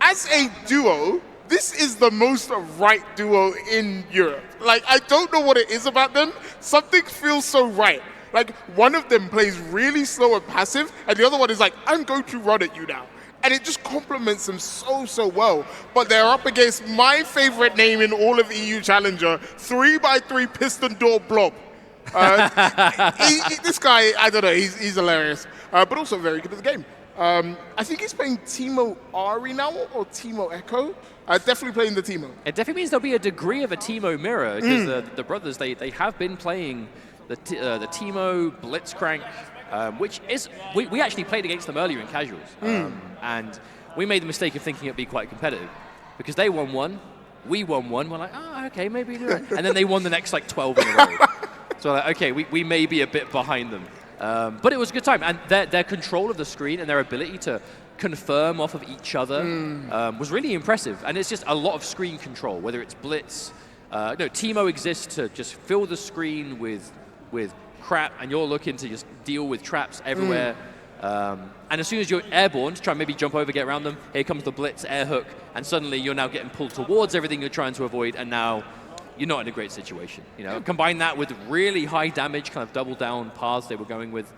As a duo, this is the most right duo in Europe. Like, I don't know what it is about them. Something feels so right. Like, one of them plays really slow and passive, and the other one is like, I'm going to run at you now. And it just complements them so well. But they're up against my favorite name in all of EU Challenger, 3x3 piston door blob. This guy, I don't know, he's hilarious, but also very good at the game. I think he's playing Teemo Ari now, or Teemo Echo. Definitely playing the Teemo. It definitely means there'll be a degree of a Teemo mirror, because the brothers, they have been playing the Teemo Blitzcrank, which is, we actually played against them earlier in casuals, and we made the mistake of thinking it'd be quite competitive, because they won one, we won one, we're like, okay, maybe do it. And then they won the next like 12 in a row. So like, okay, we may be a bit behind them. But it was a good time, and their control of the screen and their ability to confirm off of each other was really impressive. And it's just a lot of screen control, whether it's blitz. Teemo exists to just fill the screen with crap, and you're looking to just deal with traps everywhere. And as soon as you're airborne, to try and maybe jump over, get around them, here comes the blitz, air hook, and suddenly you're now getting pulled towards everything you're trying to avoid, and now you're not in a great situation. Combine that with really high damage, kind of double down paths they were going with.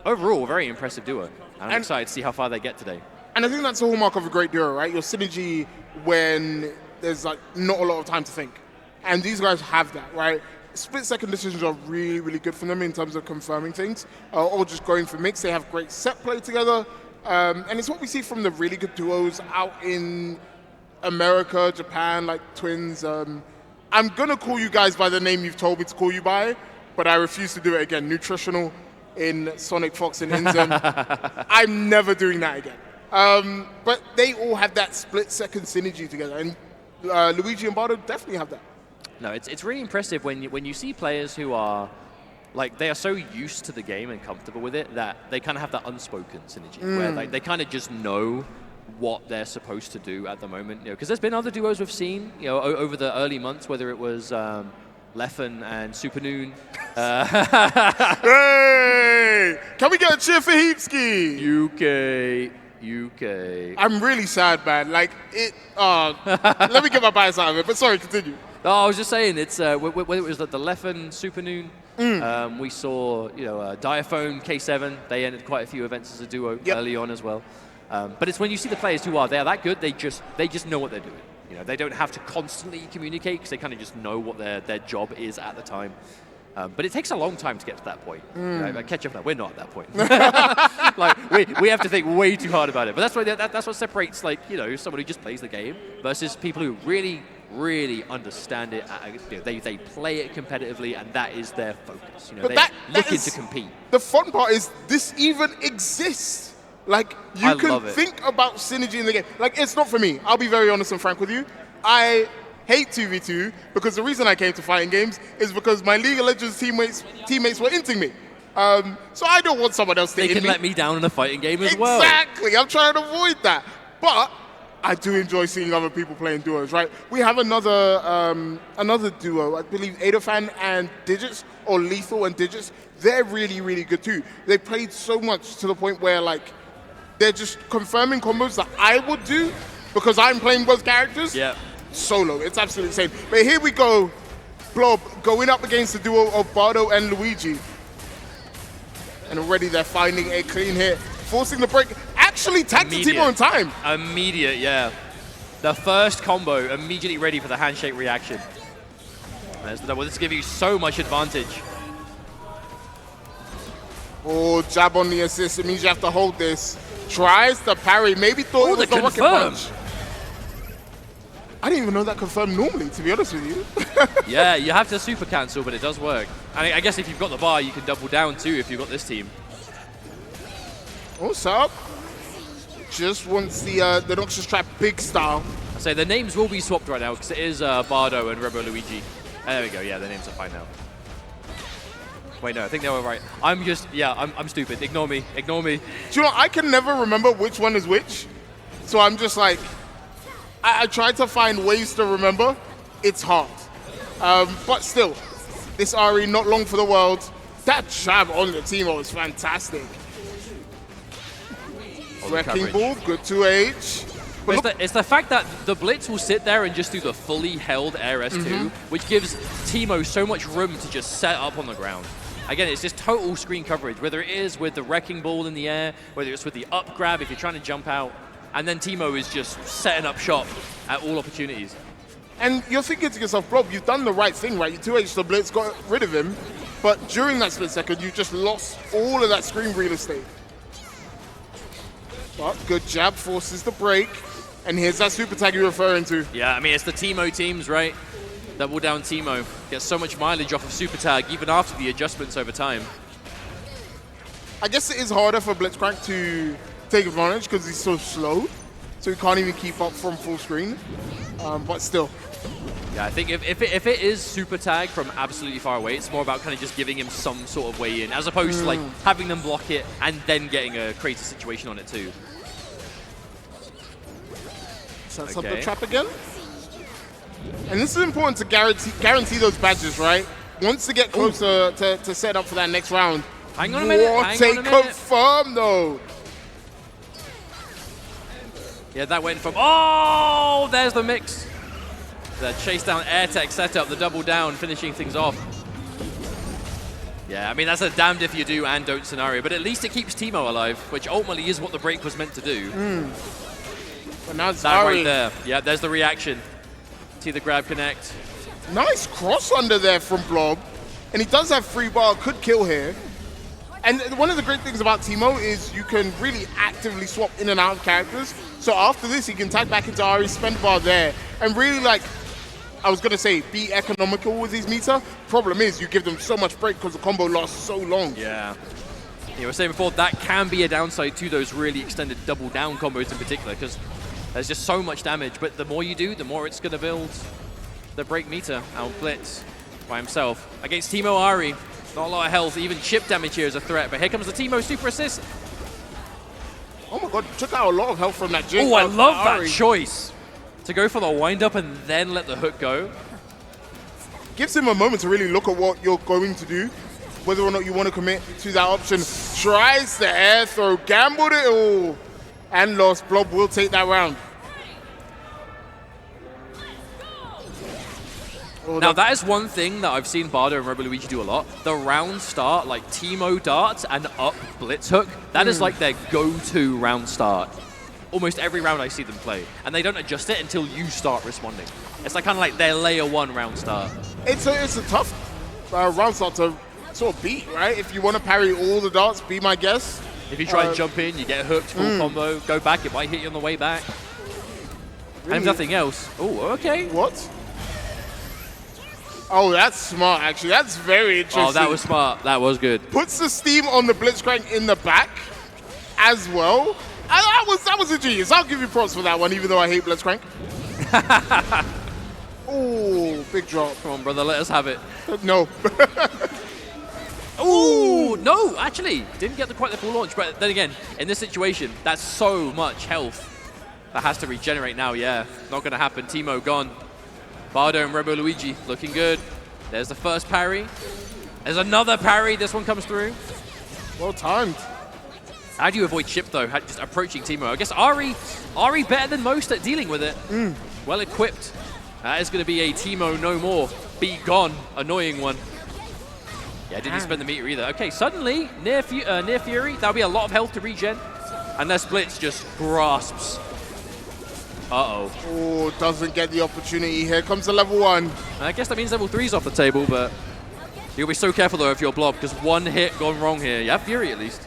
Overall, a very impressive duo. I'm excited to see how far they get today. And I think that's the hallmark of a great duo, right? Your synergy when there's like not a lot of time to think. And these guys have that, right? Split-second decisions are really, really good for them in terms of confirming things, or just going for mix. They have great set play together. And it's what we see from the really good duos out in America, Japan, like Twins. I'm going to call you guys by the name you've told me to call you by, but I refuse to do it again. Nutritional in Sonic Fox and Inzem. I'm never doing that again. But they all have that split-second synergy together, and Luigi and Bardo definitely have that. No, it's really impressive when you see players who are, like, they are so used to the game and comfortable with it that they kind of have that unspoken synergy, where they kind of just know what they're supposed to do at the moment. Because there's been other duos we've seen, over the early months, whether it was Leffen and Supernoon. Hey! Can we get a cheer for Heapski? UK. I'm really sad, man. Like, let me get my bias out of it, but sorry, continue. No, I was just saying, it's whether it was the Leffen, Supernoon, we saw, Diaphone, K7, they ended quite a few events as a duo early on as well. But it's when you see the players who are that good, they just know what they're doing. They don't have to constantly communicate because they kind of just know what their job is at the time. But it takes a long time to get to that point. Catch up now. We're not at that point. Like we have to think way too hard about it. But that's what separates someone who just plays the game versus people who really understand it. They play it competitively, and that is their focus. They're looking to compete. The fun part is this even exists. Like, you can think about synergy in the game. Like, it's not for me. I'll be very honest and frank with you. I hate 2v2 because the reason I came to fighting games is because my League of Legends teammates were inting me. So I don't want someone else to They int can me. let me down in a fighting game as well. Exactly. I'm trying to avoid that. But I do enjoy seeing other people playing duos, right? We have another duo, I believe Adafan and Digits, or Lethal and Digits. They're really, really good too. They played so much to the point where, like, they're just confirming combos that I would do because I'm playing both characters. Yeah. Solo. It's absolutely insane. But here we go. Blob going up against the duo of Bardo and Luigi. And already they're finding a clean hit, forcing the break. Actually tagged the Teemo in time. Immediate, yeah. The first combo, immediately ready for the handshake reaction. There's the double. This gives you so much advantage. Oh, jab on the assist. It means you have to hold this. Tries the parry. Maybe thought it was the rocket punch. I didn't even know that confirmed normally, to be honest with you. Yeah, you have to super cancel, but it does work. And I guess if you've got the bar, you can double down too if you've got this team. What's up? Just wants the Noxious Trap big style. I say the names will be swapped right now because it is Bardo and Rebo Luigi. There we go. Yeah, the names are fine now. Wait, no, I think they were right. I'm stupid. Ignore me. Ignore me. Do you know, I can never remember which one is which. So I'm just like, I try to find ways to remember. It's hard. But still, this Ari, not long for the world. That jab on the Teemo was fantastic. Wrecking Ball, good 2H. It's the fact that the Blitz will sit there and just do the fully held Air S2, which gives Teemo so much room to just set up on the ground. Again, it's just total screen coverage, whether it is with the Wrecking Ball in the air, whether it's with the up grab if you're trying to jump out, and then Teemo is just setting up shop at all opportunities. And you're thinking to yourself, Blob, you've done the right thing, right? You 2H the Blitz, got rid of him, but during that split second, you just lost all of that screen real estate. But good jab, forces the break. And here's that super tag you're referring to. Yeah, I mean, it's the Teemo teams, right? Double down Teemo. Gets so much mileage off of super tag, even after the adjustments over time. I guess it is harder for Blitzcrank to take advantage because he's so slow. So he can't even keep up from full screen. But still. Yeah, I think if it is super tag from absolutely far away, it's more about kind of just giving him some sort of way in, as opposed to like having them block it and then getting a crazy situation on it too. Sets up the trap again. And this is important to guarantee those badges, right? Once they get closer to set up for that next round. Hang on a minute. What a confirm though. Yeah, that went from, oh, there's the mix. The chase down air tech setup, the double down, finishing things off. Yeah, I mean, that's a damned if you do and don't scenario, but at least it keeps Teemo alive, which ultimately is what the break was meant to do. But now it's that Ari. right there. Yeah, there's the reaction. See the grab connect. Nice cross under there from Blob. And he does have free bar, could kill here. And one of the great things about Teemo is you can really actively swap in and out of characters. So after this, he can tag back into Ari, spend bar there, and really, like, I was going to say, be economical with his meter. Problem is, you give them so much break because the combo lasts so long. Yeah. You were saying before, that can be a downside to those really extended double down combos in particular, because there's just so much damage. But the more you do, the more it's going to build the break meter. Out Blitz by himself. Against Teemo Ari, not a lot of health. Even chip damage here is a threat. But here comes the Teemo super assist. Oh my god, took out a lot of health from that Jake. Oh, I love that choice. To go for the wind-up and then let the hook go. Gives him a moment to really look at what you're going to do, whether or not you want to commit to that option. Tries the air throw, gambled it all, and lost. Blob will take that round. Oh, now that is one thing that I've seen Bardo and Robo Luigi do a lot. The round start, like Teemo darts and up blitz hook, that is like their go-to round start. Almost every round I see them play. And they don't adjust it until you start responding. It's like kind of like their layer one round start. It's a tough round start to sort of beat, right? If you want to parry all the darts, be my guess. If you try and jump in, you get hooked, full combo, go back, it might hit you on the way back. Really? And if nothing else. Oh, okay. What? Oh, that's smart, actually. That's very interesting. Oh, that was smart. That was good. Puts the steam on the Blitzcrank in the back as well. That was a genius. I'll give you props for that one, even though I hate Blitzcrank. Oh, big drop. Come on, brother, let us have it. No. Ooh, no, actually, didn't get quite the full launch. But then again, in this situation, that's so much health that has to regenerate now. Yeah, not going to happen. Teemo gone. Bardo and Robo Luigi looking good. There's the first parry. There's another parry. This one comes through. Well timed. How do you avoid chip, though? Just approaching Teemo. I guess Ari better than most at dealing with it. Well equipped. That is going to be a Teemo no more. Be gone. Annoying one. Yeah, didn't spend the meter either. Okay, suddenly, near Fury, that'll be a lot of health to regen. Unless Blitz just grasps. Uh-oh. Oh, doesn't get the opportunity. Here comes the level 1. I guess that means level 3's off the table, but you'll be so careful, though, if you're Blob, because one hit gone wrong here. You have Fury, at least.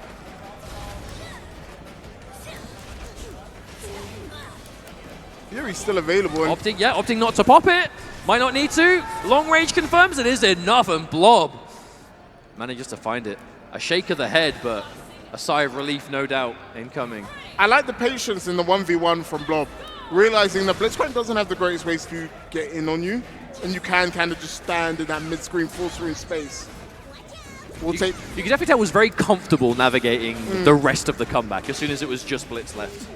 Fury's still available. And Opting not to pop it. Might not need to. Long range confirms it is enough, and Blob manages to find it. A shake of the head, but a sigh of relief, no doubt, incoming. I like the patience in the 1v1 from Blob, realizing that Blitzcrank doesn't have the greatest ways to get in on you, and you can kind of just stand in that mid-screen, full-screen space. You can definitely tell was very comfortable navigating the rest of the comeback as soon as it was just Blitz left.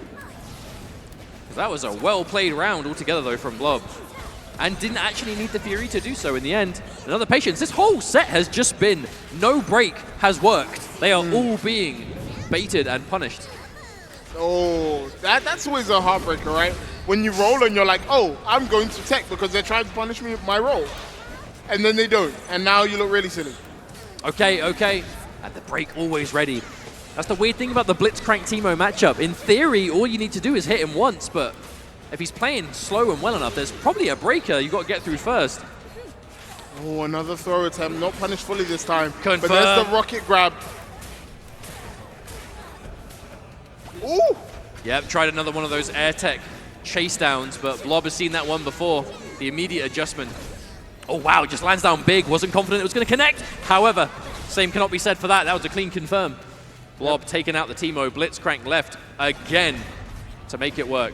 That was a well-played round altogether, though, from Blob. And didn't actually need the Fury to do so in the end. Another patience. This whole set has just been no break has worked. They are all being baited and punished. Oh, that's always a heartbreaker, right? When you roll and you're like, oh, I'm going to tech because they're trying to punish me with my roll. And then they don't. And now you look really silly. Okay. And the break always ready. That's the weird thing about the Blitzcrank Teemo matchup. In theory, all you need to do is hit him once, but if he's playing slow and well enough, there's probably a breaker you've got to get through first. Oh, another throw attempt. Not punished fully this time. Confirm. But there's the rocket grab. Ooh! Yep, tried another one of those air tech chase downs, but Blob has seen that one before. The immediate adjustment. Oh, wow, just lands down big. Wasn't confident it was going to connect. However, same cannot be said for that. That was a clean confirm. Blob taking out the Teemo. Blitzcrank left again to make it work.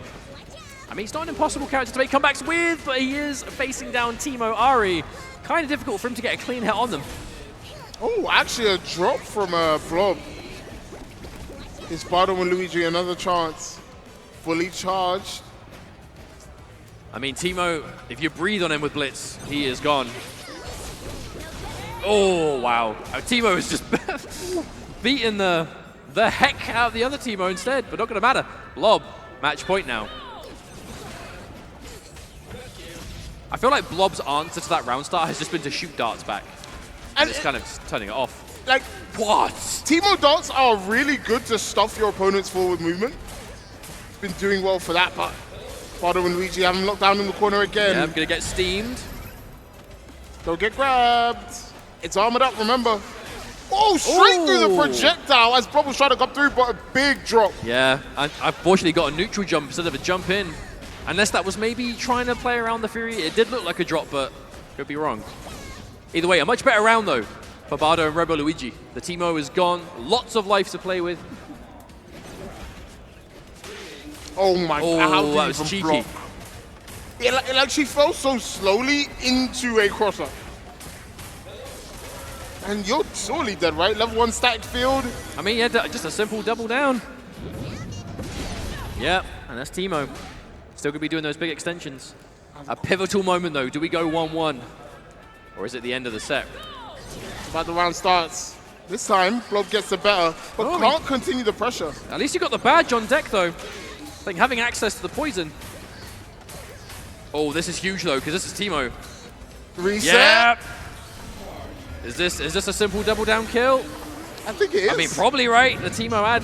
I mean, he's not an impossible character to make comebacks with, but he is facing down Teemo Ari. Kind of difficult for him to get a clean hit on them. Oh, actually a drop from Blob. Is Bardo and Luigi another chance? Fully charged. I mean, Teemo, if you breathe on him with Blitz, he is gone. Oh, wow. Teemo is just beating the heck out of the other Teemo instead, but not going to matter. Blob, match point now. I feel like Blob's answer to that round start has just been to shoot darts back. And it's kind of turning it off. Like, what? Teemo darts are really good to stuff your opponent's forward movement. It's been doing well for that, but Bardo and Luigi have him locked down in the corner again. Yeah, I'm going to get steamed. Don't get grabbed. It's armored up, remember. Oh, straight through the projectile as Blob was trying to come through, but a big drop. Yeah, I unfortunately got a neutral jump instead of a jump in. Unless that was maybe trying to play around the Fury. It did look like a drop, but could be wrong. Either way, a much better round, though, for Bardo and Robo Luigi. The Teemo is gone. Lots of life to play with. Oh, my God. How did that was cheeky. Block? Like she fell so slowly into a crosser. And you're surely dead, right? Level 1 stacked field. I mean, yeah, just a simple double down. Yep, and that's Teemo. Still going to be doing those big extensions. A pivotal moment, though. Do we go 1-1? Or is it the end of the set? But the round starts. This time, Blob gets the better, but can't continue the pressure. At least you got the badge on deck, though. I think having access to the poison. Oh, this is huge, though, because this is Teemo. Reset. Yep. Is this a simple double down kill? I think it is. I mean, probably right. The Teemo had.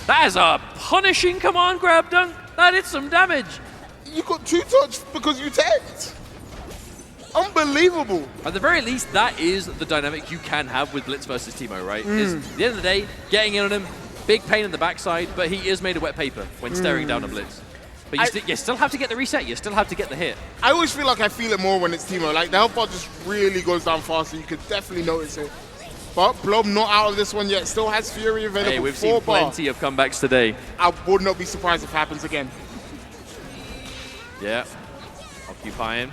That is a punishing command grab dunk. That did some damage. You got 2-touch because you tagged. Unbelievable. At the very least, that is the dynamic you can have with Blitz versus Teemo, right? Is at the end of the day, getting in on him, big pain in the backside, but he is made of wet paper when staring down a Blitz. But you still have to get the reset, you still have to get the hit. I always feel like I feel it more when it's Teemo. Like, the health bar just really goes down faster. You could definitely notice it. But Blob not out of this one yet. Still has Fury available. Hey, we've seen plenty of comebacks today. I would not be surprised if it happens again. Yeah. Occupying.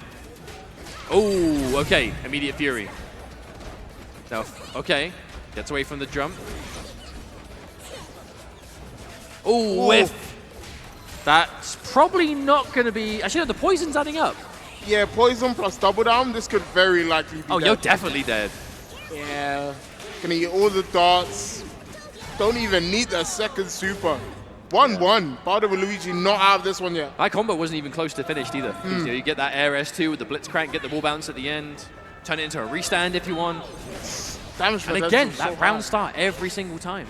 Oh, okay. Immediate Fury. Now, okay. Gets away from the jump. Oh, whiff. That's probably not going to be... Actually, no, the poison's adding up. Yeah, poison plus double down. This could very likely be dead. You're definitely dead. Yeah. Gonna get all the darts. Don't even need a second super. 1-1. Bardo and Luigi not out of this one yet. That combo wasn't even close to finished either. You get that air S2 with the Blitzcrank, get the wall bounce at the end, turn it into a restand if you want. Damage and again, that round start every single time.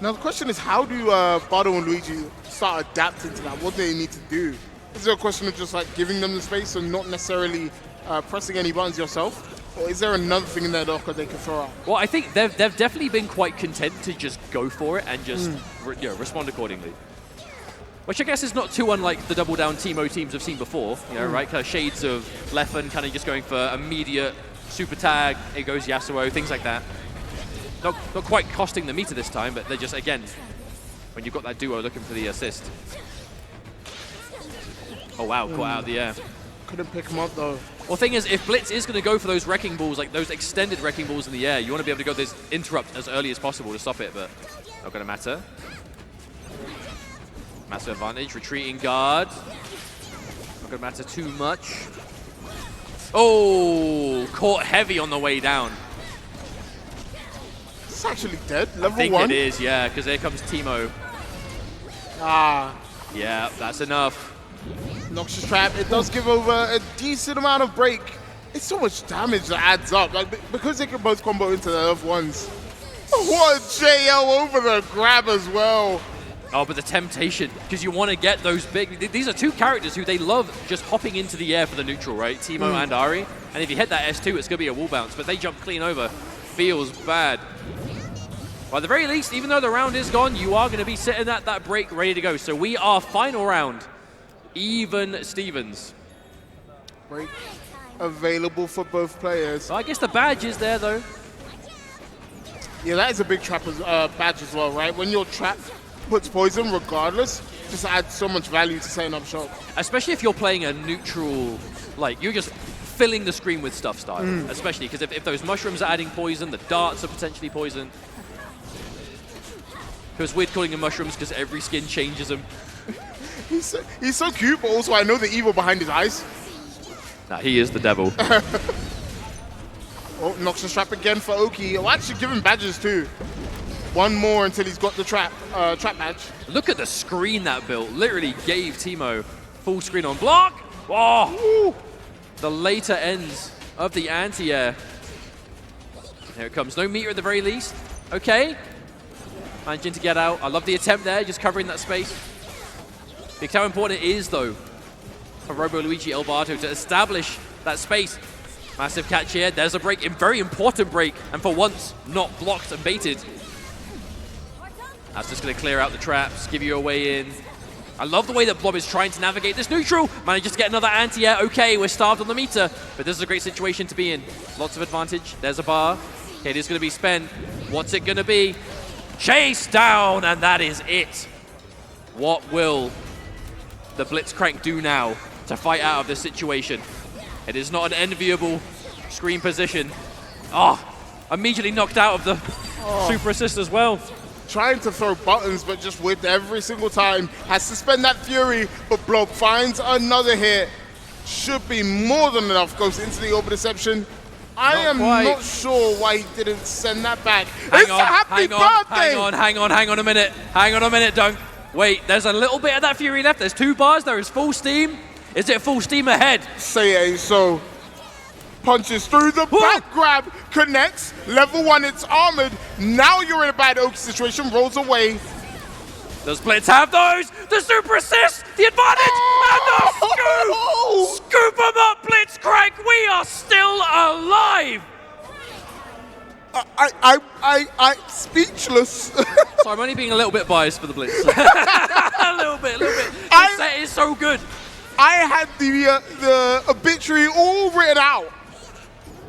Now the question is, how do Bardo and Luigi start adapting to that? What do they need to do? Is there a question of just like giving them the space and not necessarily pressing any buttons yourself? Or is there another thing in their locker they can throw out? Well, I think they've definitely been quite content to just go for it and just respond accordingly. which I guess is not too unlike the double down Teemo teams we've seen before, you know, right? Kind of shades of Leffen, kind of just going for immediate super tag, it goes Yasuo, things like that. Not quite costing the meter this time, but they're just, again, when you've got that duo looking for the assist. Oh wow, caught out of the air. Couldn't pick him up though. Well, thing is, if Blitz is going to go for those wrecking balls, like those extended wrecking balls in the air, you want to be able to go this interrupt as early as possible to stop it, but not going to matter. Massive advantage, retreating guard. Not going to matter too much. Oh, caught heavy on the way down. It's actually dead. Level 1. I think it is, yeah, because here comes Teemo. Ah. Yeah, that's enough. Noxious Trap, it does give over a decent amount of break. It's so much damage that adds up. Like, because they can both combo into the Earth ones. What a JL over the grab as well. Oh, but the temptation, because you want to get those big... These are two characters who they love just hopping into the air for the neutral, right? Teemo and Ari. And if you hit that S2, it's going to be a wall bounce, but they jump clean over. Feels bad. But at the very least, even though the round is gone, you are going to be sitting at that break ready to go. So we are final round. Even Stevens. Break available for both players. Well, I guess the badge is there, though. Yeah, that is a big trap badge as well, right? When your trap puts poison, regardless, just adds so much value to setting up shop. Especially if you're playing a neutral, like, you're just filling the screen with stuff style. Especially because if those mushrooms are adding poison, the darts are potentially poison. It's weird calling them mushrooms because every skin changes them. He's so cute, but also I know the evil behind his eyes. Nah, he is the devil. Oh, Noxious Trap again for Oki. Oh, actually give him badges too. One more until he's got the trap badge. Look at the screen that built. Literally gave Teemo full screen on block. Oh, the later ends of the anti-air. Here it comes. No meter at the very least. Okay. Managing to get out. I love the attempt there, just covering that space. Because how important it is, though, for Robo Luigi Elbato to establish that space. Massive catch here. There's a break, a very important break, and for once, not blocked and baited. That's just going to clear out the traps, give you a way in. I love the way that Blob is trying to navigate this neutral. Manages to get another anti-air. Okay, we're starved on the meter, but this is a great situation to be in. Lots of advantage. There's a bar. Okay, it is going to be spent. What's it going to be? Chase down, and that is it. What will the Blitzcrank do now to fight out of this situation? It is not an enviable screen position. Oh, immediately knocked out of the super assist as well. Trying to throw buttons, but just whipped every single time. Has to spend that fury, but Blob finds another hit. Should be more than enough. Goes into the Orb Deception. I am not sure why he didn't send that back. It's a happy birthday! Hang on a minute. Hang on a minute, Dunk. Wait, there's a little bit of that fury left. There's 2 bars. There is full steam. Is it full steam ahead? Say it ain't so. Punches through the back grab, connects. Level 1, it's armored. Now you're in a bad Oki situation. Rolls away. Does Blitz have those? The super assist, the advantage, and the scoop! Scoop them up, Blitzcrank. We are still alive. I speechless. So I'm only being a little bit biased for the Blitz. a little bit. The set is so good. I had the obituary all written out,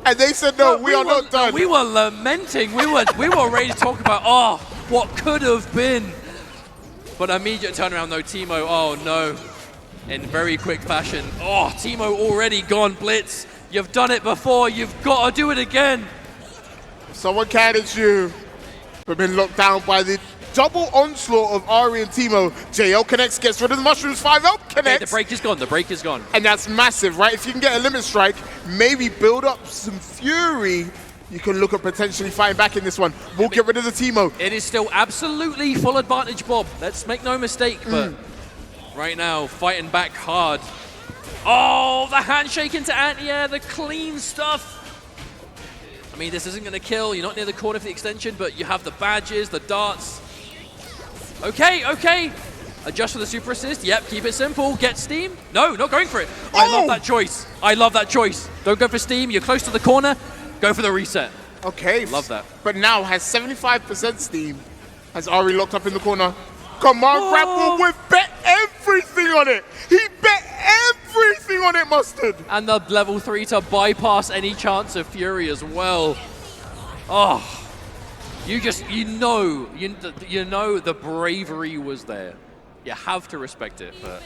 and they said no, we are not done. We were lamenting. We were ready to talk about what could have been. But immediate turnaround though, Teemo. Oh no, in very quick fashion. Oh, Teemo already gone. Blitz, you've done it before. You've got to do it again. Someone can, it's you. We've been locked down by the double onslaught of Ari and Teemo. JL connects, gets rid of the mushrooms. 5-0 connects. Okay, the break is gone. The break is gone. And that's massive, right? If you can get a limit strike, maybe build up some fury, you can look at potentially fighting back in this one. We'll get rid of the Teemo. It is still absolutely full advantage, Bob. Let's make no mistake, but right now, fighting back hard. Oh, the handshake into anti-air, the clean stuff. I mean, this isn't going to kill. You're not near the corner for the extension, but you have the badges, the darts. Okay. Adjust for the super assist. Yep, keep it simple. Get steam. No, not going for it. I love that choice. Don't go for steam. You're close to the corner. Go for the reset. Okay. Love that. But now has 75% steam. Has Ari locked up in the corner. Command grapple with bet everything on it. He bet everything on it, Mustard. And the level 3 to bypass any chance of Fury as well. Oh, you know the bravery was there. You have to respect it, but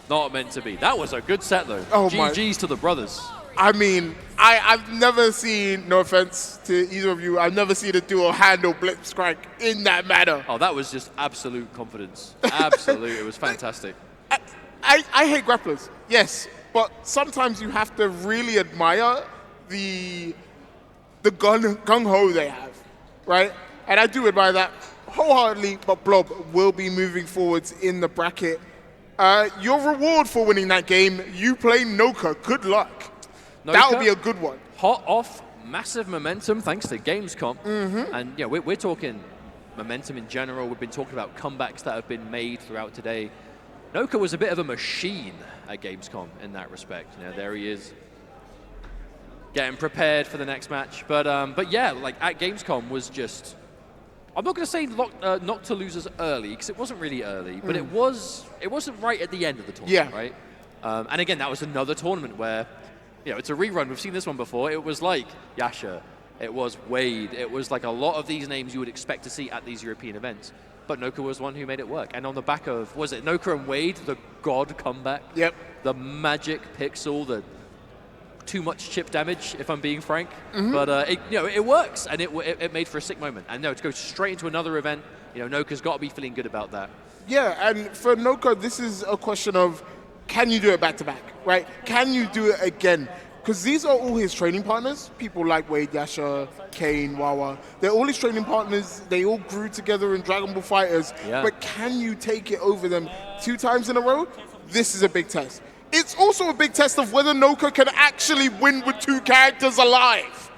not meant to be. That was a good set though. Oh, GG's to the brothers. I mean, I've never seen, no offense to either of you, I've never seen a duo handle Blitzcrank in that manner. Oh, that was just absolute confidence. Absolute. It was fantastic. I hate grapplers, yes, but sometimes you have to really admire the gung-ho they have, right? And I do admire that wholeheartedly, but Blob will be moving forwards in the bracket. Your reward for winning that game, you play Noka. Good luck. That will be a good one. Hot off, massive momentum thanks to Gamescom. And we're talking momentum in general. We've been talking about comebacks that have been made throughout today. Noka was a bit of a machine at Gamescom in that respect. There he is, getting prepared for the next match. But yeah, like at Gamescom was just, I'm not going to say not to losers early, because it wasn't really early, but it wasn't right at the end of the tournament, right? And again, that was another tournament where, it's a rerun. We've seen this one before. It was like Yasha, it was Wade, it was like a lot of these names you would expect to see at these European events. But Noka was one who made it work. And on the back of, was it Noka and Wade, the God comeback? Yep. The magic pixel, the too much chip damage, if I'm being frank. But it works, and it made for a sick moment. And to go straight into another event, Noka's got to be feeling good about that. Yeah, and for Noka, this is a question of, can you do it back-to-back, right? Can you do it again? Because these are all his training partners, people like Wade, Yasha, Kane, Wawa. They're all his training partners. They all grew together in Dragon Ball FighterZ. Yeah. But can you take it over them 2 times in a row? This is a big test. It's also a big test of whether Noka can actually win with 2 characters alive.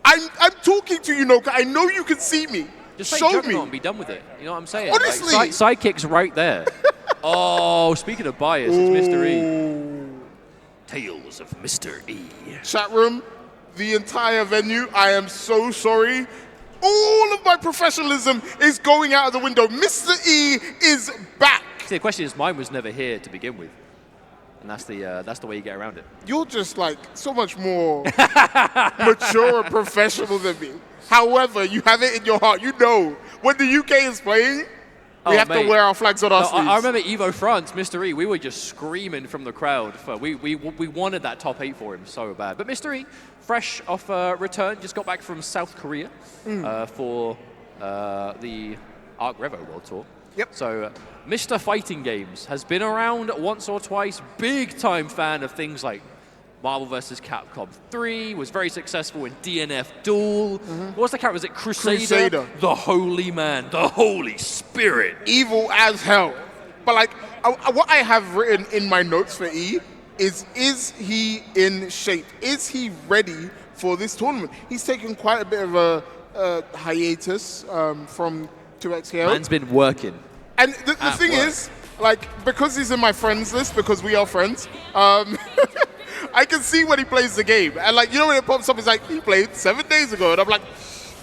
I'm talking to you, Noka. I know you can see me. Just show me. And be done with it. You know what I'm saying? Honestly. Like, sidekick's right there. Oh, speaking of bias, it's Mr. E. Tales of Mr. E. Chat room, the entire venue, I am so sorry. All of my professionalism is going out of the window. Mr. E is back. See, the question is, mine was never here to begin with. And that's the way you get around it. You're just like so much more mature and professional than me. However, you have it in your heart. You know, when the UK is playing, we have to wear our flags on our sleeves. I remember Evo France, Mr. E, we were just screaming from the crowd. We wanted that top 8 for him so bad. But Mr. E, fresh off return, just got back from South Korea for the Arc Revo World Tour. Yep. So Mr. Fighting Games has been around once or twice. Big time fan of things like Marvel vs. Capcom 3, was very successful in DNF Duel. What was the character? Was it Crusader? The Holy Man, the Holy Spirit. Evil as hell. But like, what I have written in my notes for E is he in shape? Is he ready for this tournament? He's taken quite a bit of a hiatus from 2XKO. Man's been working. And the thing is, like, because he's in my friends list, because we are friends, I can see when he plays the game. And like, when it pops up, it's like, he played 7 days ago. And I'm like,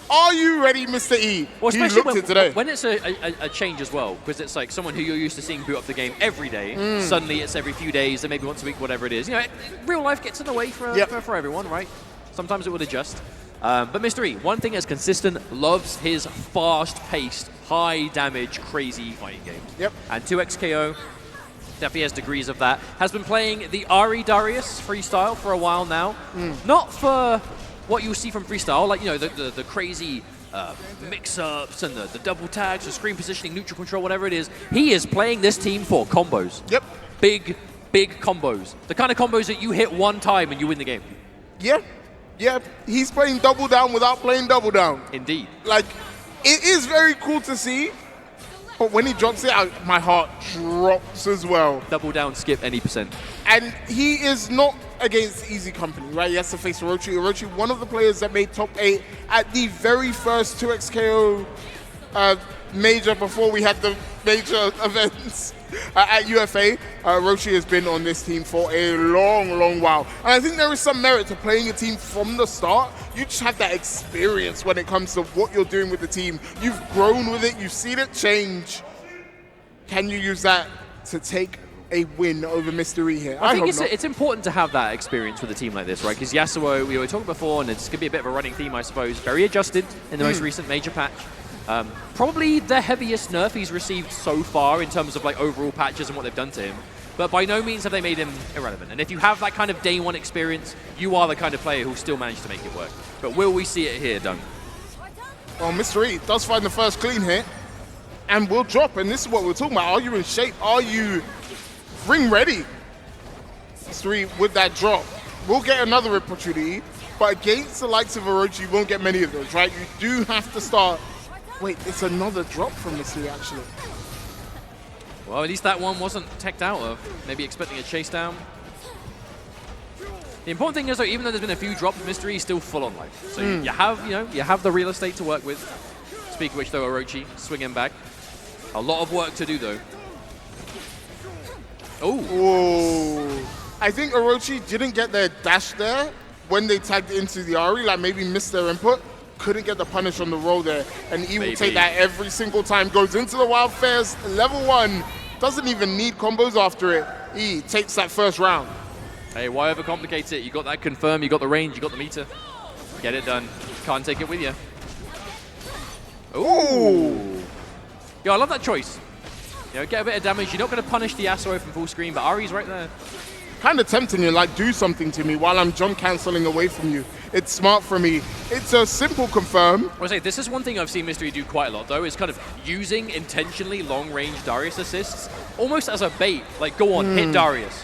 are you ready, Mr. E? Well, he looked it today. When it's a change as well, because it's like someone who you're used to seeing boot up the game every day, suddenly it's every few days, and maybe once a week, whatever it is. Real life gets in the way for everyone, right? Sometimes it will adjust. But Mr. E, one thing that's consistent, loves his fast-paced, high-damage, crazy fighting games. Yep. And 2XKO definitely has degrees of that. Has been playing the Ari Darius freestyle for a while now. Not for what you'll see from freestyle, like, the crazy mix-ups and the double tags, the screen positioning, neutral control, whatever it is. He is playing this team for combos. Yep. Big combos. The kind of combos that you hit one time and you win the game. Yeah. Yeah, he's playing double down without playing double down. Indeed. Like, it is very cool to see, but when he drops it, my heart drops as well. Double down, skip any percent. And he is not against easy company, right? He has to face Orochi. Orochi, one of the players that made top 8 at the very first 2XKO major before we had the major events at UFA. Orochi has been on this team for a long, long while. And I think there is some merit to playing a team from the start. You just have that experience when it comes to what you're doing with the team. You've grown with it. You've seen it change. Can you use that to take a win over Mr. E here? I think hope not. it's important to have that experience with a team like this, right? Because Yasuo, we were talking before, and it's going to be a bit of a running theme, I suppose. Very adjusted in the most recent major patch. Probably the heaviest nerf he's received so far in terms of like overall patches and what they've done to him. But by no means have they made him irrelevant. And if you have that kind of day one experience, you are the kind of player who'll still manage to make it work. But will we see it here, Dunk? Well, Mr. E does find the first clean hit and will drop. And this is what we're talking about. Are you in shape? Are you ring ready? Mr. E with that drop will get another opportunity. But against the likes of Orochi, you won't get many of those, right? You do have to start. Wait, it's another drop from Mr. E, actually. Well, at least that one wasn't teched out of. Maybe expecting a chase down. The important thing is, though, even though there's been a few drops, Mr. E is still full on life. So you have the real estate to work with. Speaking of which, though, Orochi swinging back. A lot of work to do, though. Oh. I think Orochi didn't get their dash there when they tagged into the Ari, like maybe missed their input. Couldn't get the punish on the roll there. And E will take that every single time. Goes into the Wildfares, level 1. Doesn't even need combos after it. E takes that first round. Hey, why overcomplicate it? You got that confirm, you got the range, you got the meter. Get it done. Can't take it with you. Ooh. Yo, I love that choice. You know, get a bit of damage. You're not going to punish the Yasuo from full screen, but Ari's right there. Kind of tempting you, like, do something to me while I'm jump canceling away from you. It's smart for me. It's a simple confirm. I would say this is one thing I've seen Mystery do quite a lot, though, is kind of using intentionally long-range Darius assists almost as a bait. Like, go on, hit Darius.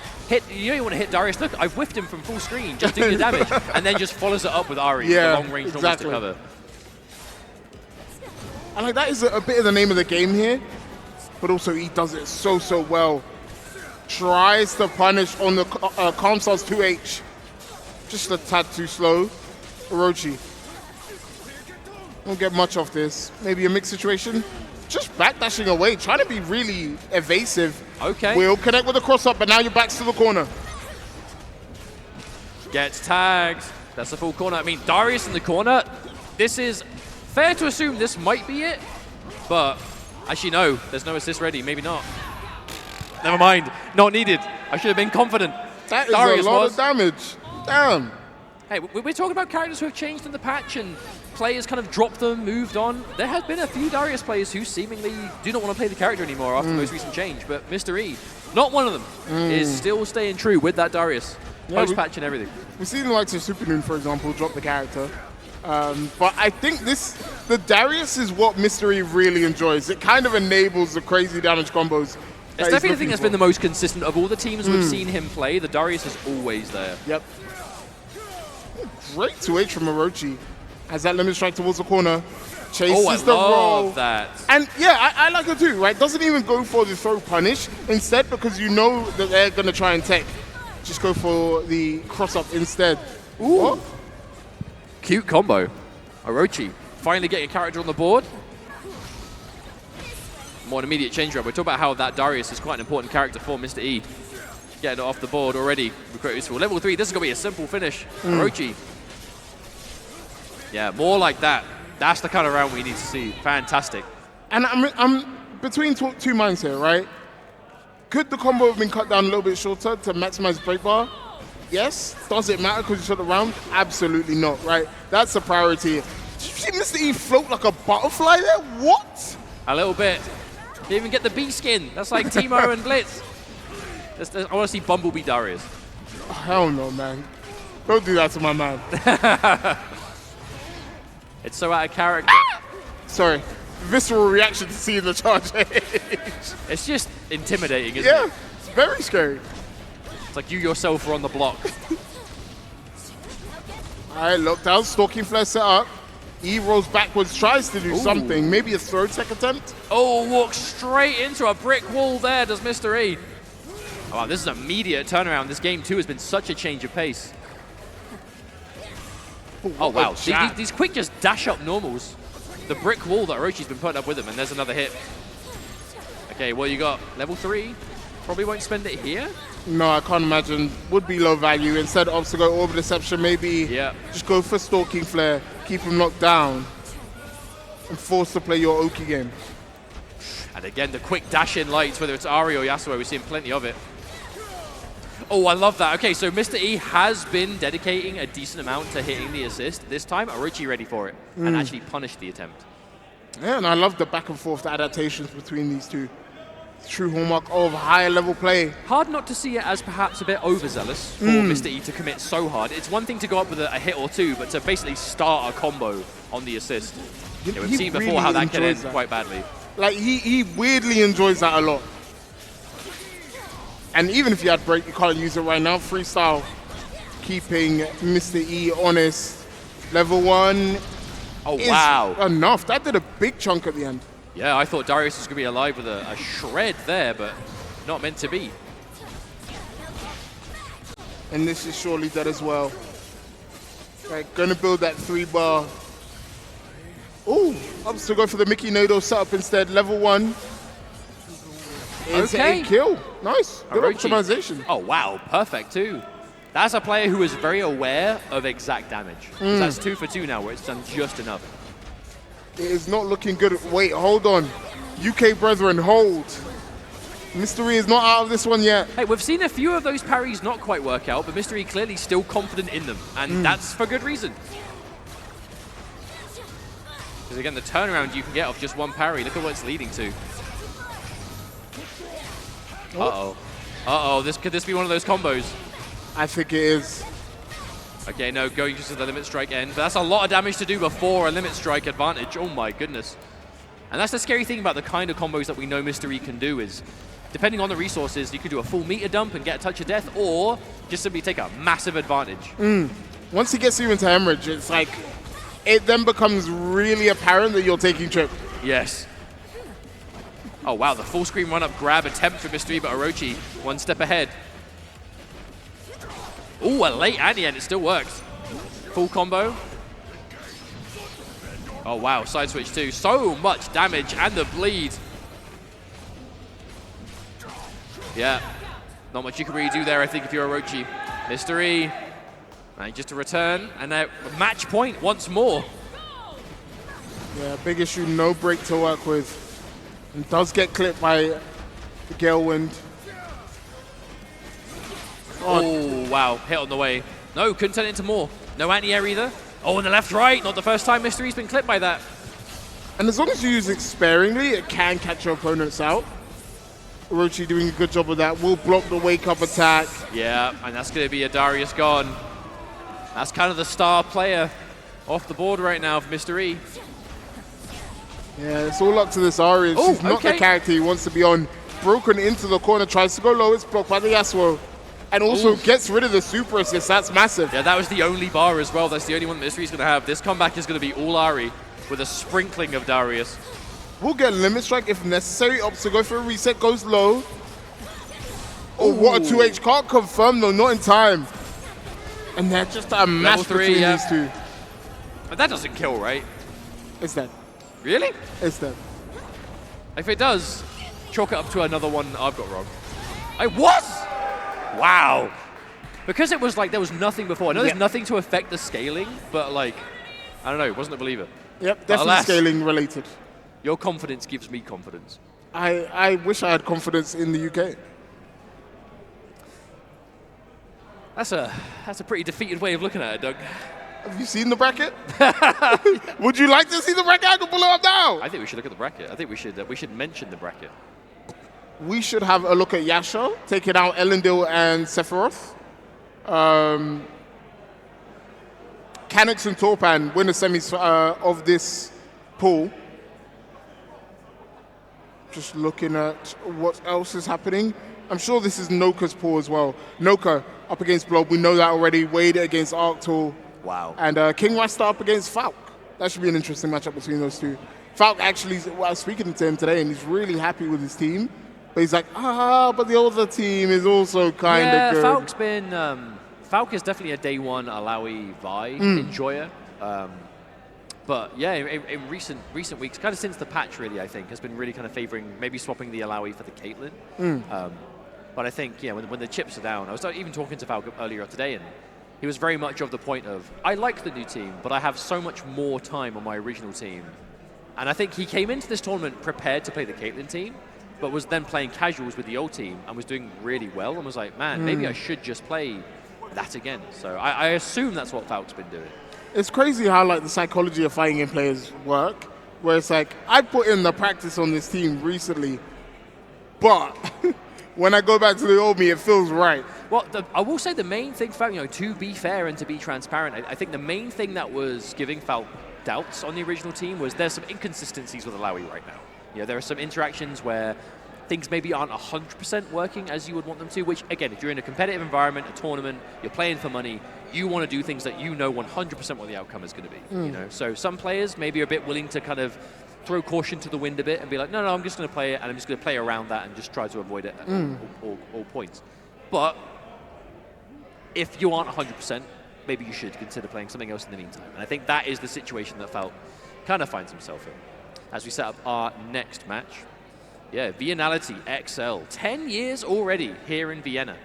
You know you want to hit Darius. Look, I've whiffed him from full screen. Just do the damage. And then just follows it up with Ari, Yeah, the long-range exactly. to cover. And like, that is a bit of the name of the game here. But also, he does it so well. Tries to punish on the Calm Stars 2H. Just a tad too slow. Orochi. Won't get much of this. Maybe a mixed situation. Just backdashing away, trying to be really evasive. Okay. Will connect with the cross-up, but now you're back to the corner. Gets tagged. That's the full corner. I mean, Darius in the corner. This is fair to assume this might be it, but actually no, there's no assist ready. Maybe not. Never mind. Not needed. I should have been confident. That is Darius a lot was. of damage. Damn. Hey, we're talking about characters who have changed in the patch and players kind of dropped them, moved on. There have been a few Darius players who seemingly do not want to play the character anymore after the most recent change, but Mr. E, not one of them, is still staying true with that Darius. Post-patch and everything. We've seen the likes of Supernoon, for example, drop the character. But I think the Darius is what Mr. E really enjoys. It kind of enables the crazy damage combos. It's definitely the thing that's been the most consistent of all the teams we've seen him play. The Darius is always there. Yep. Great 2H from Orochi. Has that limit strike towards the corner. Chases the roll. Love that. And yeah, I like it too, right? Doesn't even go for the throw punish. Instead, because you know that they're going to try and tech, just go for the cross-up instead. Ooh. What? Cute combo. Orochi finally getting a character on the board. More an immediate change up. We're talking about how that Darius is quite an important character for Mr. E. Getting it off the board already. Quite useful. Level 3, this is going to be a simple finish. Orochi. Yeah, more like that. That's the kind of round we need to see. Fantastic. And I'm between two minds here, right? Could the combo have been cut down a little bit shorter to maximize break bar? Yes. Does it matter because you shot the round? Absolutely not, right? That's the priority. Did you see Mr. E float like a butterfly there? What? A little bit. Didn't even get the bee skin. That's like Teemo and Blitz. I want to see Bumblebee Darius. Oh, hell no, man. Don't do that to my man. It's so out of character. Sorry. Visceral reaction to seeing the charge. It's just intimidating, isn't Yeah, it? it's very scary. It's like you yourself are on the block. All right, lockdown, stalking flare set up. E rolls backwards, tries to do something. Maybe a throw tech attempt. Oh, walks straight into a brick wall there, does Mr. E. Oh, wow, this is an immediate turnaround. This game, too, has been such a change of pace. Oh, wow. These quick just dash up normals. The brick wall that Orochi's been putting up with him, and there's another hit. Okay, what you got? Level 3? Probably won't spend it here. No, I can't imagine. Would be low value. Instead of to go over deception, maybe just go for stalking flare, keep him locked down, and force to play your Oki game. And again, the quick dash-in lights, whether it's Ari or Yasuo, we're seeing plenty of it. Oh, I love that. Okay, so Mr. E has been dedicating a decent amount to hitting the assist. This time, Orochi ready for it and actually punished the attempt. Yeah, and I love the back and forth adaptations between these two. True hallmark of higher level play. Hard not to see it as perhaps a bit overzealous for Mr. E to commit so hard. It's one thing to go up with a hit or two, but to basically start a combo on the assist. Yeah, we've seen before how that can end quite badly. Like, he weirdly enjoys that a lot. And even if you had break, you can't use it right now. Freestyle, keeping Mr. E honest. Level 1 is enough. That did a big chunk at the end. Yeah, I thought Darius was going to be alive with a shred there, but not meant to be. And this is surely dead as well. Right, gonna build that 3-bar. Ooh, opts to go for the Mickey Noodle setup instead. Level 1. It's a kill. Nice. Good Orochi. optimization. Oh, wow. Perfect, too. That's a player who is very aware of exact damage. That's 2 for 2 now, where it's done just enough. It is not looking good. Wait, hold on. UK brethren, hold. Mystery is not out of this one yet. Hey, we've seen a few of those parries not quite work out, but Mystery clearly still confident in them, and that's for good reason. Because again, the turnaround you can get off just one parry, look at what it's leading to. Uh-oh. Uh-oh, could this be one of those combos? I think it is. Okay, no, going just to the limit strike end, but that's a lot of damage to do before a limit strike advantage. Oh my goodness. And that's the scary thing about the kind of combos that we know Mystery can do is, depending on the resources, you can do a full meter dump and get a touch of death, or just simply take a massive advantage. Once he gets you into hemorrhage, it's like, it then becomes really apparent that you're taking trip. Yes. Oh wow, the full screen run-up grab attempt for Mystery, but Orochi one step ahead. Ooh, a late anti-end, it still works. Full combo. Oh wow, side switch too. So much damage and the bleed. Yeah, not much you can really do there, I think, if you're Orochi. Mystery, and just a return, and a match point once more. Yeah, big issue, no break to work with. And does get clipped by the Gale Wind. Oh, wow, hit on the way. No, couldn't turn it into more. No anti-air either. Oh, and the left-right, not the first time Mystery's been clipped by that. And as long as you use it sparingly, it can catch your opponents out. Orochi doing a good job of that. Will block the wake-up attack. Yeah, and that's going to be a Darius gone. That's kind of the star player off the board right now for Mr. E. Yeah, it's all up to this Ari. She's not the character he wants to be on. Broken into the corner, tries to go low. It's blocked by the Yasuo. And also gets rid of the super assist. That's massive. Yeah, that was the only bar as well. That's the only one that Mystery's going to have. This comeback is going to be all Ari with a sprinkling of Darius. We'll get limit strike if necessary. Opts to go for a reset, goes low. Oh, what a 2H. Can't confirm though, not in time. And they're just a match between these two. But that doesn't kill, right? It's dead. Really? It's dead. If it does, chalk it up to another one I've got wrong. I was! Wow. Because it was like there was nothing before. I know there's nothing to affect the scaling, but like, I don't know, wasn't a believer. Yep, definitely scaling related. Your confidence gives me confidence. I wish I had confidence in the UK. That's a pretty defeated way of looking at it, Doug. Have you seen the bracket? Would you like to see the bracket? I can pull it up now. I think we should look at the bracket. I think we should mention the bracket. We should have a look at Yasha, taking out Elendil and Sephiroth. Canucks and Torpan win the semis of this pool. Just looking at what else is happening. I'm sure this is Noka's pool as well. Noka up against Blob, we know that already. Wade against Arctor. Wow. And King Rasta up against Falk. That should be an interesting matchup between those two. Falk actually, well, I was speaking to him today, and he's really happy with his team. But he's like, but the other team is also kind of good. Falk's been... Falk is definitely a day one Alawi Vi enjoyer. But yeah, in recent weeks, kind of since the patch really, I think, has been really kind of favoring maybe swapping the Alawi for the Caitlyn. But I think, yeah, when the chips are down, I was even talking to Falk earlier today, and he was very much of the point of, I like the new team, but I have so much more time on my original team And I think he came into this tournament prepared to play the Caitlyn team, but was then playing casuals with the old team and was doing really well and was like, man, maybe I should just play that again. So I assume that's what Falk's been doing. It's crazy how like the psychology of fighting game players work, where it's like, I put in the practice on this team recently, but when I go back to the old me, it feels right. Well, I will say the main thing, Falk, to be fair and to be transparent, I think the main thing that was giving Falk doubts on the original team was there's some inconsistencies with Alawi right now. There are some interactions where things maybe aren't 100% working as you would want them to, which, again, if you're in a competitive environment, a tournament, you're playing for money, you want to do things that you know 100% what the outcome is going to be. So some players maybe are a bit willing to kind of throw caution to the wind a bit and be like, no, I'm just going to play it, and I'm just going to play around that and just try to avoid it at all points. But if you aren't 100%, maybe you should consider playing something else in the meantime. And I think that is the situation that Falk kind of finds himself in. As we set up our next match, viennality XL. 10 years already here in Vienna.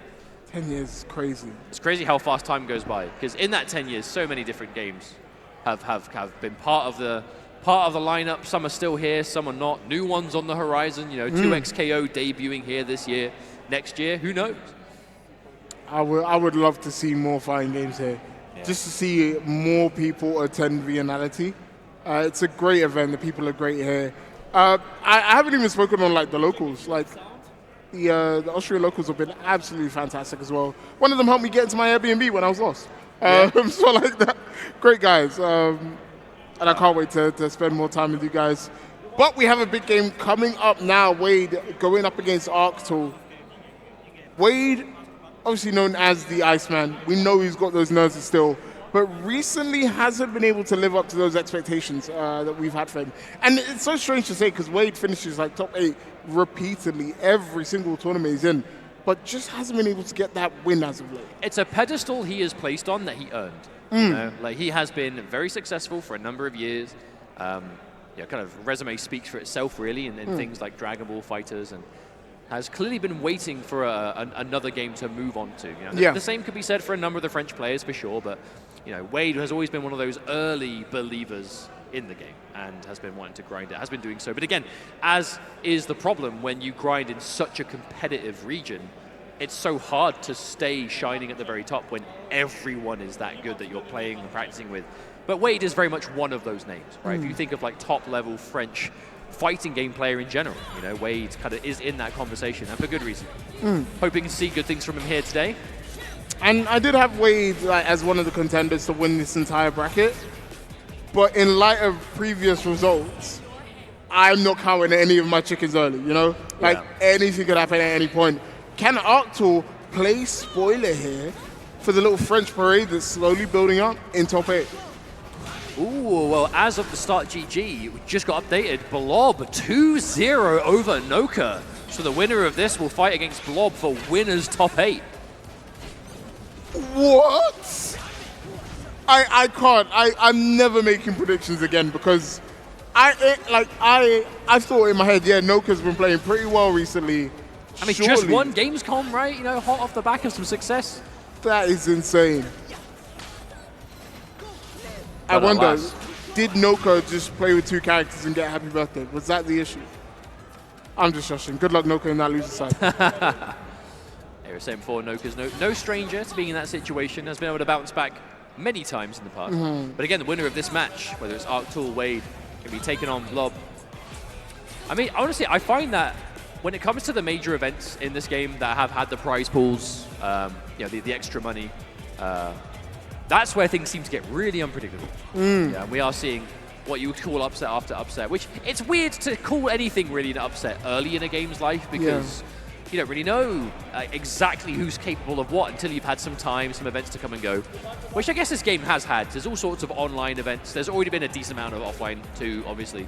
10 years is crazy. It's crazy how fast time goes by, because in that 10 years, so many different games have been part of the lineup. Some are still here, some are not. New ones on the horizon. 2XKO debuting here this year. Next year, who knows? I would love to see more fighting games here. Just to see more people attend viennality. It's a great event. The people are great here. I haven't even spoken on like the locals. Like the Austria locals have been absolutely fantastic as well. One of them helped me get into my Airbnb when I was lost. So like that, great guys. And I can't wait to spend more time with you guys. But we have a big game coming up now. Wade going up against Arctul. Wade, obviously known as the Iceman. We know he's got those nerves still, but recently hasn't been able to live up to those expectations that we've had for him. And it's so strange to say, because Wade finishes like top 8 repeatedly every single tournament he's in, but just hasn't been able to get that win as of late. It's a pedestal he is placed on that he earned. Like he has been very successful for a number of years. Kind of resume speaks for itself really, in things like Dragon Ball Fighters, and has clearly been waiting for another game to move on to. The same could be said for a number of the French players for sure, but Wade has always been one of those early believers in the game and has been wanting to grind it, has been doing so. But again, as is the problem when you grind in such a competitive region, it's so hard to stay shining at the very top when everyone is that good that you're playing and practicing with. But Wade is very much one of those names, right? If you think of like top-level French fighting game player in general, Wade kind of is in that conversation, and for good reason. Hoping to see good things from him here today. And I did have Wade as one of the contenders to win this entire bracket, but in light of previous results, I'm not counting any of my chickens early, anything could happen at any point. Can Arctul play spoiler here for the little French parade that's slowly building up in top 8? Ooh, well, as of the start GG, we just got updated. Blob 2-0 over Noka. So the winner of this will fight against Blob for winner's top 8. What? I can't. I'm never making predictions again, because I thought in my head, Noka's been playing pretty well recently. I mean, surely, just won Gamescom, right? Hot off the back of some success. That is insane. I wonder, did Noka just play with 2 characters and get happy birthday? Was that the issue? I'm just shushing. Good luck, Noka, in that loser side. They were saying before, Noka's no stranger to being in that situation, has been able to bounce back many times in the past. But again, the winner of this match, whether it's Arctul, Wade, can be taken on Blob. I mean, honestly, I find that when it comes to the major events in this game that have had the prize pools, the extra money, that's where things seem to get really unpredictable. And we are seeing what you would call upset after upset, which it's weird to call anything really an upset early in a game's life, because you don't really know exactly who's capable of what until you've had some time, some events to come and go, which I guess this game has had. There's all sorts of online events. There's already been a decent amount of offline too, obviously.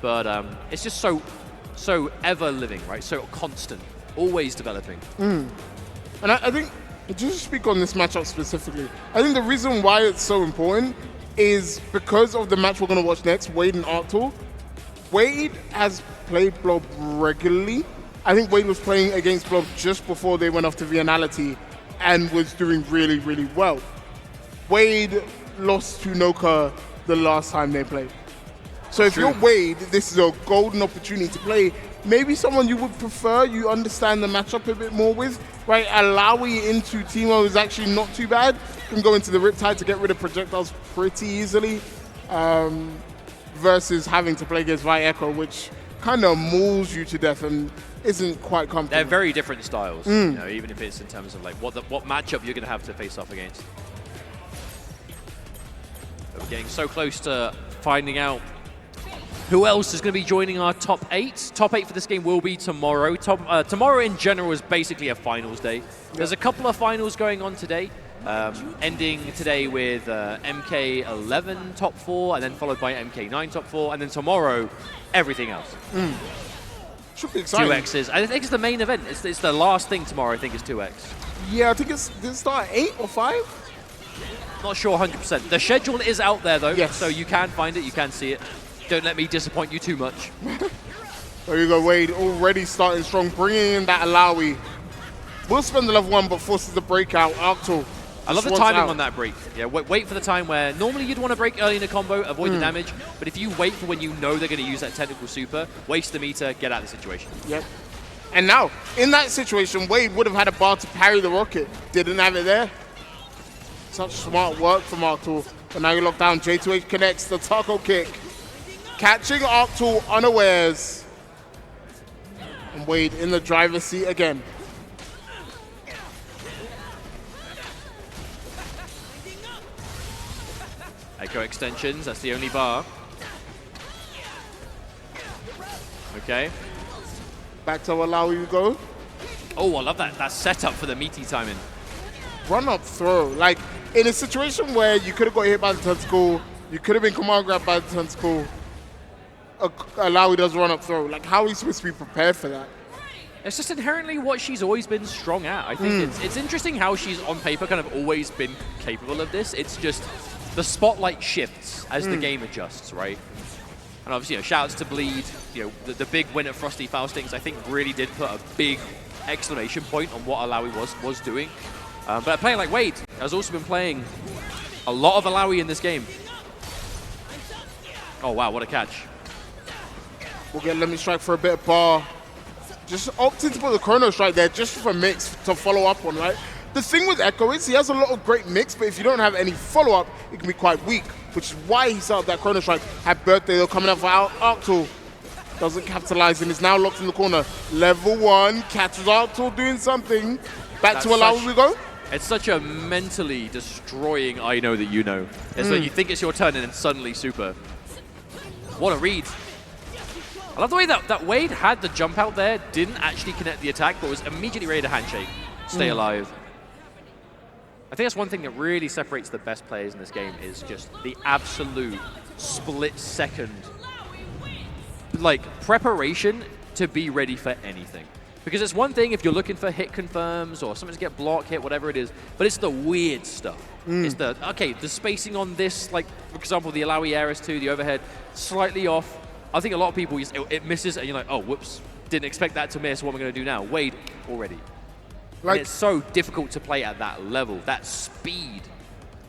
But it's just so ever living, right? So constant, always developing. And I think, just to speak on this matchup specifically, I think the reason why it's so important is because of the match we're going to watch next, Wade and Arctul. Wade has played Blob regularly. I think Wade was playing against Blob just before they went off to viennality and was doing really, really well. Wade lost to Noka the last time they played. So if you're Wade, this is a golden opportunity to play maybe someone you would prefer, you understand the matchup a bit more with, right? Alawi into Teemo is actually not too bad. Can go into the Riptide to get rid of projectiles pretty easily, versus having to play against Vi Echo, which kind of mauls you to death and isn't quite comfortable. They're very different styles, you know, even if it's in terms of like what matchup you're going to have to face off against. But we're getting so close to finding out who else is going to be joining our top 8. Top 8 for this game will be tomorrow. Tomorrow in general is basically a finals day. There's a couple of finals going on today, ending today with MK11 top 4, and then followed by MK9 top 4, and then tomorrow, everything else. Should be exciting. 2Xs. I think it's the main event. It's the last thing tomorrow, I think, is 2X. Yeah, I think it's, did it start at 8 or 5? Not sure 100%. The schedule is out there, though, Yes. so you can find it, you can see it. Don't let me disappoint you too much. There you go, Wade, already starting strong, bringing in that Alawi. Will spend the level 1, but forces the breakout. Arctal. I love the timing on that break. Yeah, wait for the time where normally you'd want to break early in a combo, avoid the damage, but if you wait for when you know they're going to use that technical super, waste the meter, get out of the situation. Yep. And now, in that situation, Wade would have had a bar to parry the rocket. Didn't have it there. Such smart work from Arctal. But now you lock down. J2H connects the taco kick. Catching Arctal unawares. And Wade in the driver's seat again. Echo extensions, that's the only bar. Okay. Back to Alawi we go. Oh, I love that setup for the meaty timing. Run up throw. Like, in a situation where you could have got hit by the tentacle, you could have been command grabbed by the tentacle, Alawi does run up throw. Like, how are we supposed to be prepared for that? It's just inherently what she's always been strong at. I think it's interesting how she's on paper kind of always been capable of this. It's just the spotlight shifts as the game adjusts, right? And obviously, you know, shout outs to Bleed. You know, the big win at Frosty Faustings, I think, really did put a big exclamation point on what Alawi was doing. But a player like Wade has also been playing a lot of Alawi in this game. Oh wow, what a catch! We'll get Let Me Strike for a bit of bar. Just opting to put the Chrono Strike there just for mix to follow up on, right? The thing with Echo is he has a lot of great mix, but if you don't have any follow-up, it can be quite weak, which is why he set up that Chrono Strike. Had Birthday though coming up for Arctal. Doesn't capitalize and is now locked in the corner. Level 1, catches Arctal doing something. Back to Alawi we go. It's such a mentally destroying I know that you know. It's like you think it's your turn and then suddenly super. What a read. I love the way that Wade had the jump out there, didn't actually connect the attack, but was immediately ready to handshake, stay alive. I think that's one thing that really separates the best players in this game is just the absolute split-second like preparation to be ready for anything. Because it's one thing if you're looking for hit confirms or something to get block hit, whatever it is, but it's the weird stuff. It's the, okay, the spacing on this, like, for example, the Alawi Ares 2, the overhead, slightly off. I think a lot of people, it misses, and you're like, oh, whoops, didn't expect that to miss, what am I going to do now? Wade, already. Like, and it's so difficult to play at that level, that speed.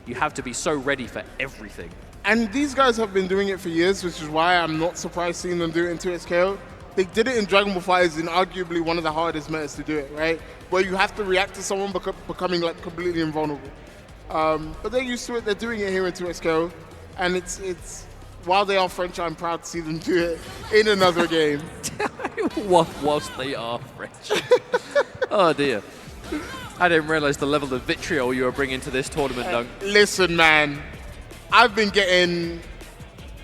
You have to be so ready for everything. And these guys have been doing it for years, which is why I'm not surprised seeing them do it in 2XKO. They did it in Dragon Ball FighterZ in arguably one of the hardest metas to do it, right? Where you have to react to someone becoming like completely invulnerable. But they're used to it, they're doing it here in 2XKO. And it's while they are French, I'm proud to see them do it in another game. Whilst they are French. Oh dear. I didn't realize the level of vitriol you were bringing to this tournament, Dunk. Listen, man, I've been getting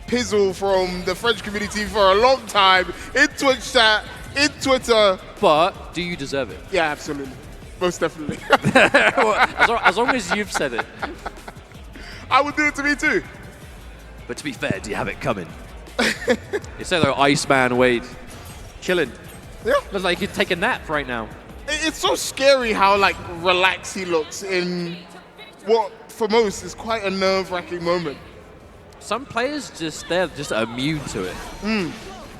pizzle from the French community for a long time in Twitch chat, in Twitter. But do you deserve it? Yeah, absolutely. Most definitely. as long as you've said it. I would do it to me too. But to be fair, do you have it coming? It's so though, Iceman Wade. Chilling. Yeah. Looks like he could take a nap right now. It's so scary how like relaxed he looks in what for most is quite a nerve-wracking moment. Some players they're just immune to it.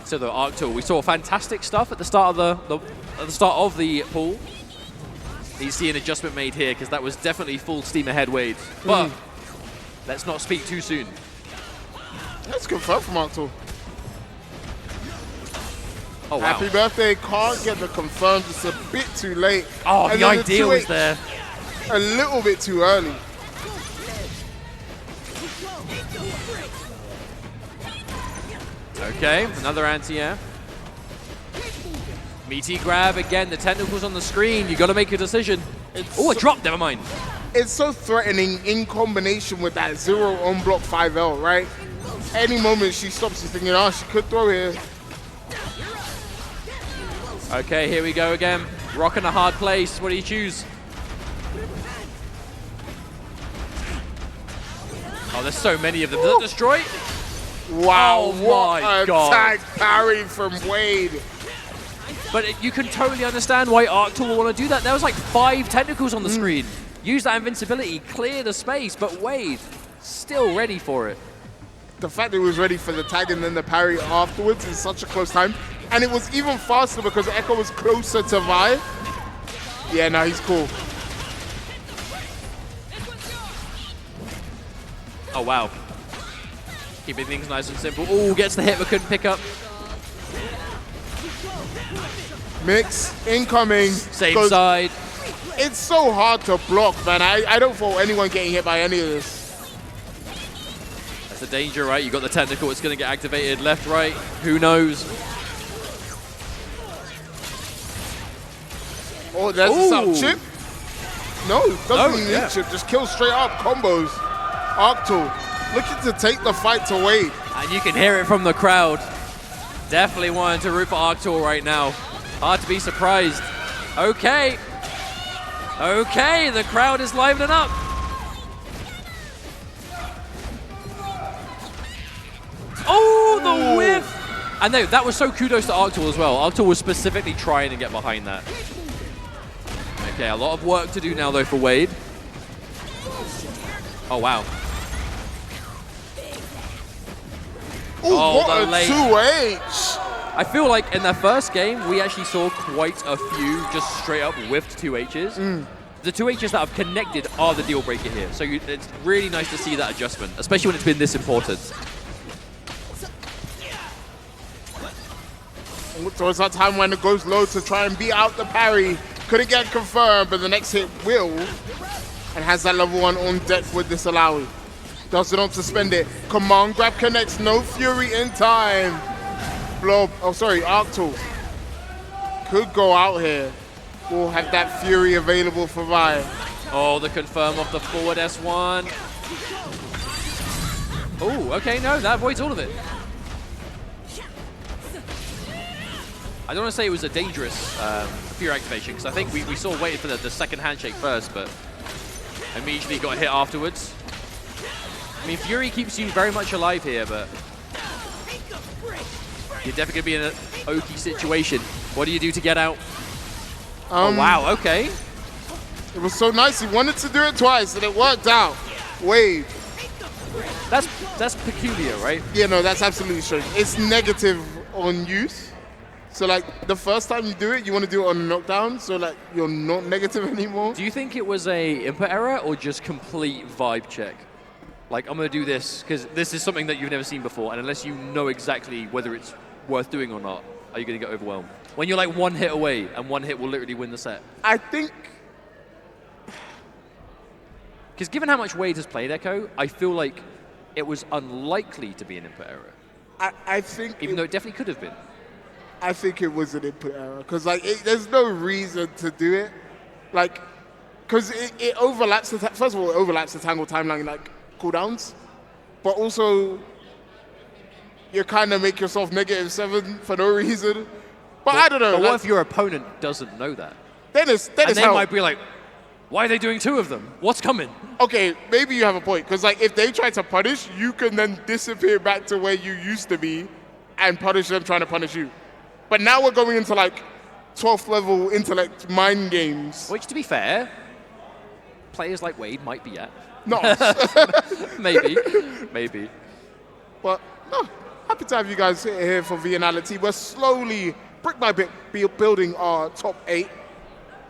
So the Arctal, we saw fantastic stuff at the start of the pool. You see an adjustment made here because that was definitely full steam ahead Wade. But let's not speak too soon. That's confirmed from Arctal. Oh, wow. Happy birthday. Can't get the confirm. Just a bit too late. Oh, And the then idea was 2H there. A little bit too early. Okay, another anti-air. Meaty grab again, the tentacles on the screen. You got to make a decision. Oh, a drop, never mind. It's so threatening in combination with that 0 on block 5L, right? Any moment she stops, she's thinking, oh, she could throw here. Okay, here we go again. Rock in a hard place. What do you choose? Oh, there's so many of them. Does it destroy? Wow, Oh what my a God. tag parry from Wade. But you can totally understand why Arctur will want to do that. There was like 5 tentacles on the screen. Use that invincibility, clear the space, but Wade still ready for it. The fact that he was ready for the tag and then the parry afterwards in such a close time. And it was even faster because Echo was closer to Vi. Yeah, no, he's cool. Oh, wow. Keeping things nice and simple. Oh, gets the hit but couldn't pick up. Mix, incoming. Same Goes- side. It's so hard to block, man. I don't fault anyone getting hit by any of this. That's the danger, right? You got the tentacle, it's going to get activated left, right. Who knows? Oh, there's a Ooh. sub chip. No, doesn't need yeah. chip. Just kill straight up combos. Arctur looking to take the fight to Wade. And you can hear it from the crowd. Definitely wanting to root for Arctur right now. Hard to be surprised. Okay. Okay, the crowd is livening up. Oh, the whiff! And no, that was so kudos to Arctur as well. Arctur was specifically trying to get behind that. Okay, a lot of work to do now though for Wade. Oh, wow. Ooh, Oh, what the a late- 2H. I feel like in the first game, we actually saw quite a few just straight up whiffed 2Hs. The 2Hs that have connected are the deal breaker here. So it's really nice to see that adjustment, especially when it's been this important. So it's that time when it goes low to try and beat out the parry. Couldn't get confirmed, but the next hit will. And has that level 1 on deck with this Alawi. Does it on to spend it. Command grab connects, no Fury in time. Blob, oh sorry, Arctur. Could go out here. We'll have that Fury available for Vi. Oh, the confirm of the forward S1. Oh, okay, no, that avoids all of it. I don't want to say it was a dangerous Fury activation, because I think we saw waited for the second handshake first, but immediately got hit afterwards. I mean, Fury keeps you very much alive here, but you're definitely going to be in an oaky situation. What do you do to get out? Oh, wow, okay. It was so nice. He wanted to do it twice, and it worked out. Wade. That's peculiar, right? Yeah, no, that's absolutely strange. It's negative on use. So, like, the first time you do it, you want to do it on a knockdown, so, like, you're not negative anymore. Do you think it was a input error or just complete vibe check? Like, I'm going to do this because this is something that you've never seen before, and unless you know exactly whether it's worth doing or not, are you going to get overwhelmed? When you're like 1 hit away, and 1 hit will literally win the set. I think... Because given how much Wade has played Echo, I feel like it was unlikely to be an input error. I think... Even though it definitely could have been. I think it was an input error because like there's no reason to do it, like because it overlaps the first of all it overlaps the Tangle timeline like cooldowns, but also you kind of make yourself -7 for no reason. But I don't know. But what like, if your opponent doesn't know that? then it's And they hell. might be like, why are they doing 2 of them? What's coming? Okay, maybe you have a point because like if they try to punish, you can then disappear back to where you used to be and punish them trying to punish you. But now we're going into like 12th level intellect mind games. Which, to be fair, players like Wade might be at. No. Maybe. Maybe. But no, happy to have you guys here for viennality. We're slowly, brick by brick, building our top 8,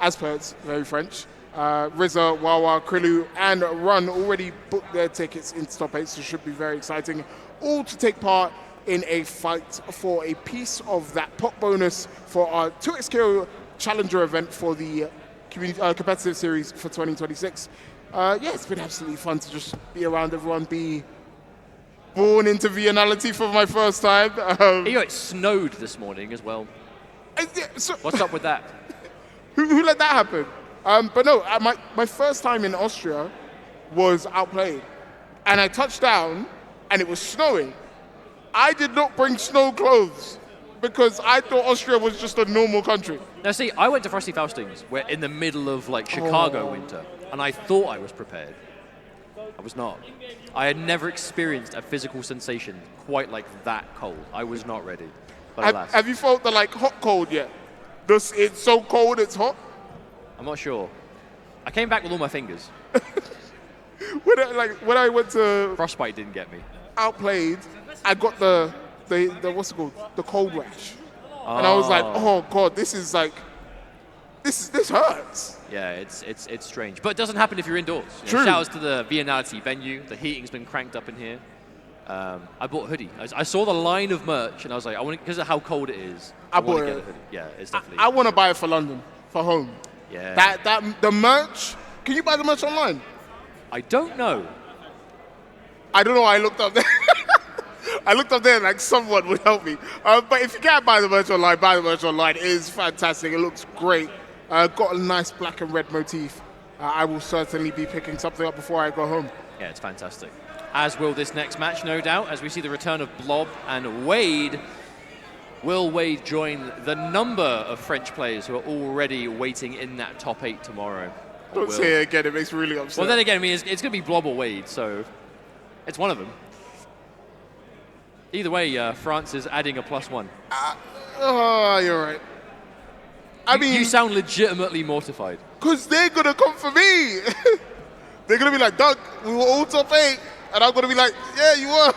as per it's very French. RZA, Wawa, Krilu, and Run already booked their tickets into top 8, so it should be very exciting. All to take part in a fight for a piece of that pot bonus for our 2XKO Challenger event for the competitive series for 2026. Yeah, it's been absolutely fun to just be around everyone, be born into viennality for my first time. It snowed this morning as well. So, What's up with that? who let that happen? But no, my first time in Austria was outplayed. And I touched down, and it was snowing. I did not bring snow clothes because I thought Austria was just a normal country. Now, see, I went to Frosty Faustings. We're in the middle of like Chicago winter, and I thought I was prepared. I was not. I had never experienced a physical sensation quite like that cold. I was not ready. But alas. Have you felt the like hot cold yet? It's so cold, it's hot. I'm not sure. I came back with all my fingers. When I went to Frostbite didn't get me. outplayed, I got the what's it called? The cold rash. And I was like, oh god, this is like this hurts. Yeah, it's strange. But it doesn't happen if you're indoors. True. Shout outs to the viennality venue. The heating's been cranked up in here. I bought a hoodie. I saw the line of merch and I was like, because of how cold it is, I want to get a hoodie. Yeah, it's definitely. I want to buy it for London, for home. Yeah. The merch. Can you buy the merch online? I don't know. I don't know. I looked up there. I looked up there like someone would help me. But if you can't buy the merch online, buy the merch online. It is fantastic. It looks great. Got a nice black and red motif. I will certainly be picking something up before I go home. Yeah, it's fantastic. As will this next match, no doubt, as we see the return of Blob and Wade. Will Wade join the number of French players who are already waiting in that top 8 tomorrow? Don't say it again. It makes me really upset. Well, then again, I mean, it's going to be Blob or Wade, so it's one of them. Either way, France is adding a +1. You're right. I mean, you sound legitimately mortified. because they're going to come for me. They're going to be like, Doug, we were all top 8. And I'm going to be like, yeah, you were.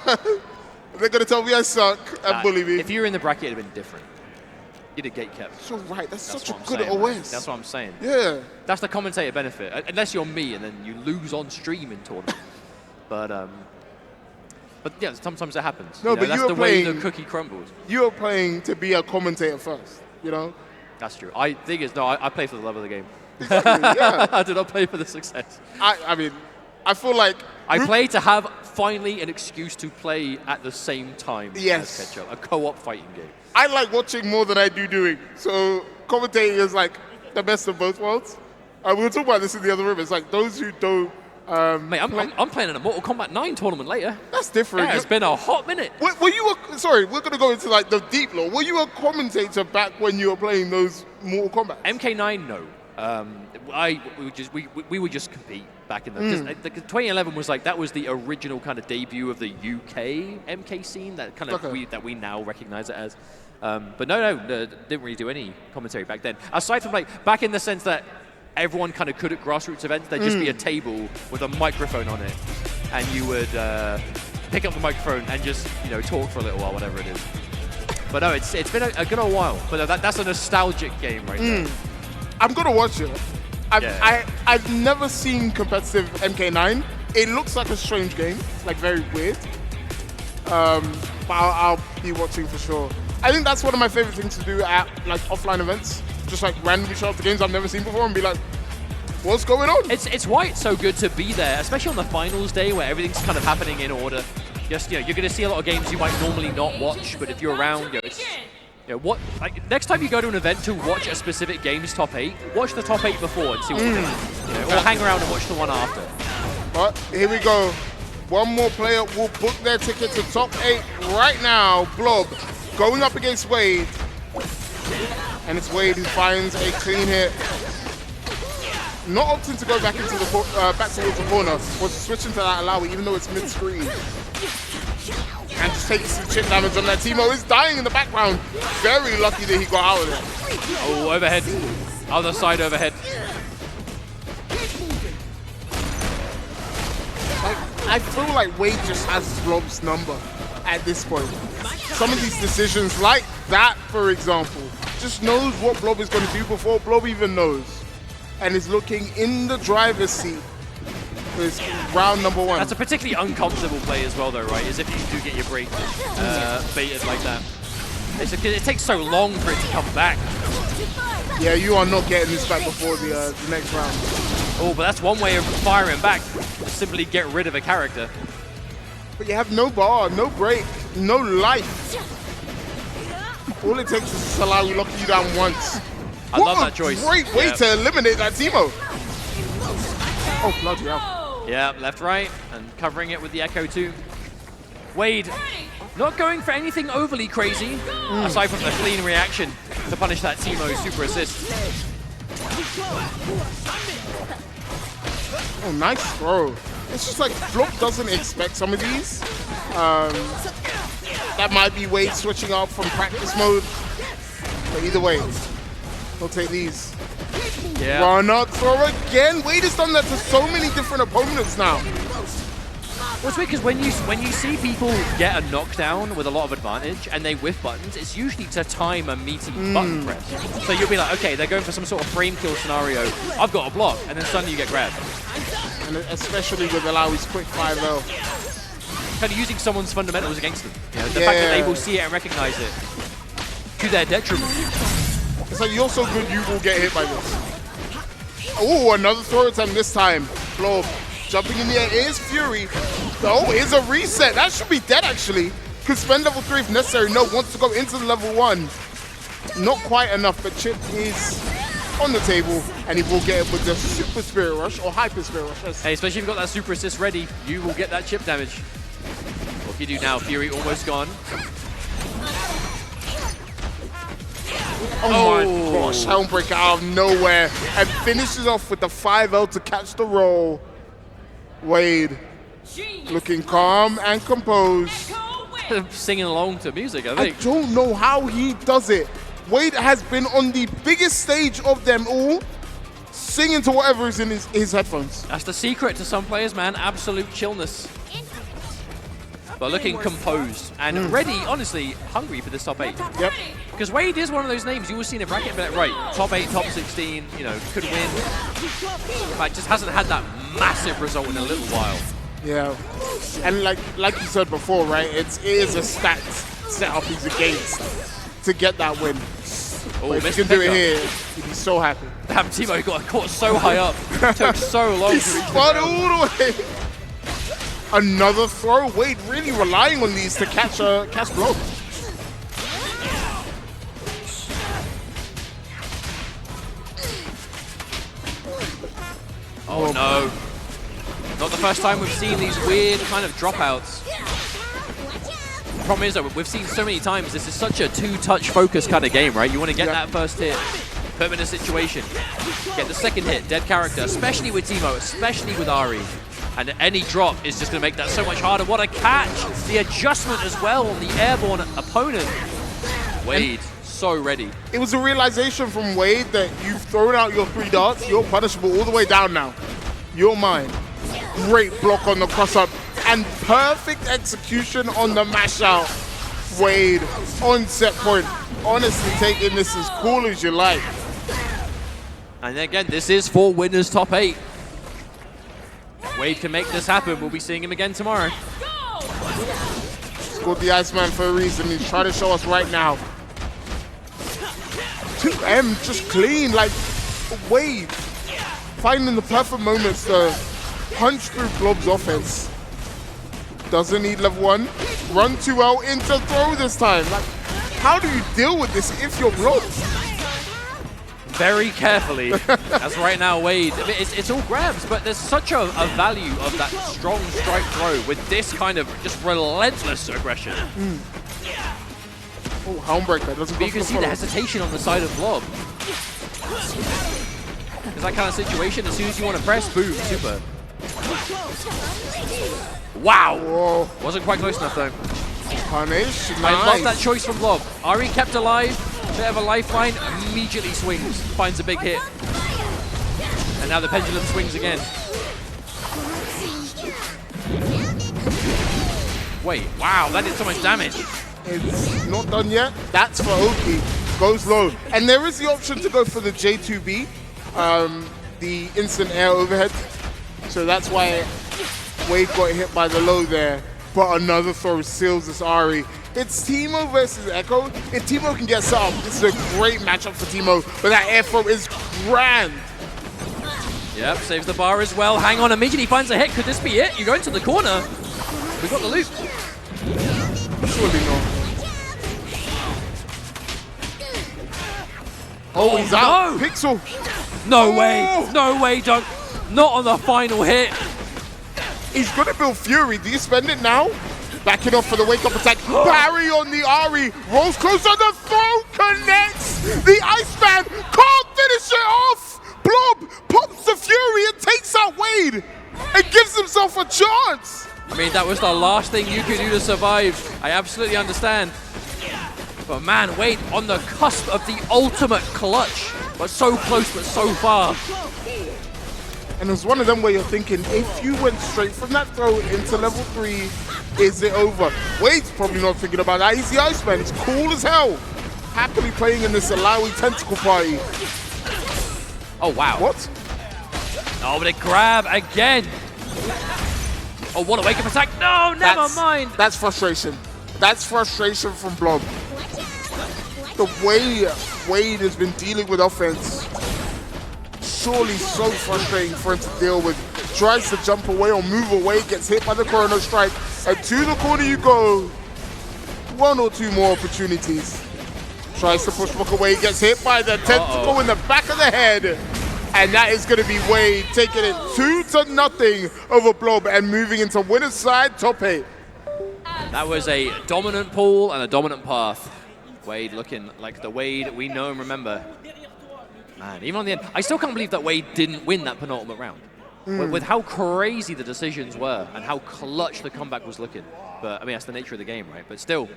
They're going to tell me I suck and bully me. If you were in the bracket, it'd have been different. You'd have gate kept. So right, that's such a what I'm good saying, OS. That's what I'm saying. Yeah. That's the commentator benefit. Unless you're me and then you lose on stream in tournament. But yeah, sometimes it happens. No, but that's you were the way playing- the cookie crumbles. You were playing to be a commentator first, you know? That's true. Thing is, no, I play for the love of the game. Exactly, yeah. I do not play for the success. I mean, I feel like... I play to have finally an excuse to play at the same time Yes. as Ketchup, a co-op fighting game. I like watching more than I do doing. So commentating is like the best of both worlds. We were talking about this in the other room. It's like those who don't... Mate, I'm playing in a Mortal Kombat 9 tournament later. That's different. Yeah, it's been a hot minute. Were you sorry, we're going to go into like the deep lore. Were you a commentator back when you were playing those Mortal Kombat? MK9, no. We would just compete back in the... 'cause, 2011 was like, that was the original kind of debut of the UK MK scene that kind of that we now recognize it as. But no, didn't really do any commentary back then. Aside from like, back in the sense that everyone kind of could at grassroots events, there'd just be a table with a microphone on it, and you would pick up the microphone and just, talk for a little while, whatever it is. But no, it's been a good old while. But that's a nostalgic game right there. I'm going to watch it. Yeah. I've never seen competitive MK9. It looks like a strange game, like very weird. But I'll be watching for sure. I think that's one of my favorite things to do at like offline events. Just like randomly show up to games I've never seen before and be like, what's going on? It's why it's so good to be there, especially on the finals day where everything's kind of happening in order. Just you're going to see a lot of games you might normally not watch, but if you're around, next time you go to an event to watch a specific game's top 8, watch the top 8 before and see what's going on. Or hang around and watch the one after. But here we go. One more player will book their ticket to top 8 right now. Blob going up against Wade. And it's Wade who finds a clean hit. Not opting to go back into the back towards the corner, was switching to that Alawi even though it's mid-screen. And just taking some chip damage on that. Timo is dying in the background. Very lucky that he got out of there. Oh, overhead. Other side overhead. I feel like Wade just has Blob's number at this point. Some of these decisions, like that, for example, just knows what Blob is going to do before Blob even knows. And is looking in the driver's seat. It's round number 1. That's a particularly uncomfortable play as well, though, right? Is if you do get your break baited like that. It takes so long for it to come back. Yeah, you are not getting this back before the next round. Oh, but that's one way of firing back. Just simply get rid of a character. But you have no bar, no break, no life. All it takes is to allow you lock you down once. I love that choice. Great way to eliminate that Teemo. Oh, bloody hell. Yeah, left, right, and covering it with the Echo too. Wade, not going for anything overly crazy, aside from the clean reaction to punish that Teemo super assist. Oh, nice throw. It's just like Flop doesn't expect some of these. That might be Wade switching up from practice mode. But either way, he'll take these. Yeah. Run up, throw again. Wade has done that to so many different opponents now. Well, it's weird because when you see people get a knockdown with a lot of advantage and they whiff buttons, it's usually to time a meaty button press. So you'll be like, okay, they're going for some sort of frame kill scenario. I've got a block, and then suddenly you get grabbed. And especially with Alawi's quick 5L. Kind of using someone's fundamentals against them. You know, the fact that they will see it and recognize it to their detriment. It's like, you're so good, you will get hit by this. Oh, another throw attempt this time. Blob jumping in the air is Fury. Oh, here's a reset. That should be dead, actually. Could spend level 3 if necessary. No, wants to go into the level 1. Not quite enough, but Chip is on the table, and he will get it with the Super Spirit Rush, or Hyper Spirit Rush. Hey, especially if you've got that Super Assist ready, you will get that chip damage. What can you do now? Fury almost gone. Oh my gosh, Helmbreaker out of nowhere, and finishes off with the 5L to catch the roll. Wade looking calm and composed. Singing along to music, I I think. don't know how he does it. Wade has been on the biggest stage of them all, singing to whatever is in his headphones. That's the secret to some players, man. Absolute chillness. But looking composed and ready, honestly, hungry for this top 8. Yep. Because Wade is one of those names you will see in a bracket and be like, right, top 8, top 16, you know, could win. But just hasn't had that massive result in a little while. Yeah. And like you said before, right, it is a stacked setup he's against to get that win. Oh, But if you can do it here, you'd be so happy. Damn, Teemo got caught so high up. Took so long He to reach spun the ground. all the way. Another throw. Wade really relying on these to catch blow. Oh no. Not the first time we've seen these weird kind of dropouts. The problem is that we've seen so many times this is such a two-touch focus kind of game, right? You want to get that first hit, put him in a situation, get the second hit, dead character, especially with Teemo, especially with Ari. And any drop is just going to make that so much harder. What a catch! The adjustment as well on the airborne opponent. Wade, so ready. It was a realization from Wade that you've thrown out your 3 darts, you're punishable all the way down now. You're mine. Great block on the cross-up and perfect execution on the mash-out. Wade on set point. Honestly, taking this as cool as you like. And again, this is for winners top 8. Wade can make this happen. We'll be seeing him again tomorrow. He's called the Iceman for a reason. He's trying to show us right now. 2M just clean, like Wade finding the perfect moments to punch through Blob's offense. Doesn't need level 1. Run 2L into throw this time. Like, how do you deal with this if you're Blob? Very carefully, as right now Wade, I mean, it's all grabs, but there's such a value of that strong strike throw with this kind of just relentless aggression. Oh, Helmbreaker doesn't But go you for can the see the follow. hesitation on the side of Blob. It's that kind of situation, as soon as you want to press, boom, super. Wow! Whoa, Wasn't quite close enough though. punish, nice. I love that choice from Blob. Ari kept alive, bit of a lifeline, immediately swings, finds a big hit. And now the pendulum swings again. Wait, wow, that did so much damage. It's not done yet. That's for Oki. Goes low. And there is the option to go for the J2B, the instant air overhead. So that's why Wade got hit by the low there, but another throw seals this Ari. It's Teemo versus Echo. If Teemo can get set up, this is a great matchup for Teemo, but that air throw is grand. Yep, saves the bar as well. Hang on, immediately finds a hit. Could this be it? You go into the corner. We've got the loop. Surely not. Oh, he's out. no. Pixel. No Oh. way. No way, don't. Not on the final hit. He's going to build Fury. Do you spend it now? Backing off for the wake-up attack. Parry on the Ari. Rolls close on the throw. Connects. The Iceman can't finish it off. Blob pops the Fury and takes out Wade and gives himself a chance. I mean, that was the last thing you could do to survive. I absolutely understand. But man, Wade on the cusp of the ultimate clutch. But so close, but so far. And it was one of them where you're thinking, if you went straight from that throw into level 3, is it over? Wade's probably not thinking about that. He's the Iceman. He's cool as hell. Happily playing in this Alawi tentacle party. Oh, wow. What? Oh, but a grab again. Oh, what a wake-up attack. No, never mind. That's frustration. That's frustration from Blob. The way Wade has been dealing with offense, surely so frustrating for him to deal with. Tries to jump away or move away, gets hit by the Chrono Strike, and to the corner you go. One or two more opportunities. Tries to push back away, gets hit by the tentacle in the back of the head. And that is going to be Wade taking it 2-0 over Blob and moving into winner's side, top 8. That was a dominant pool and a dominant path. Wade looking like the Wade we know and remember. Man, even on the end, I still can't believe that Wade didn't win that penultimate round. With how crazy the decisions were and how clutch the comeback was looking. But, I mean, that's the nature of the game, right? But still,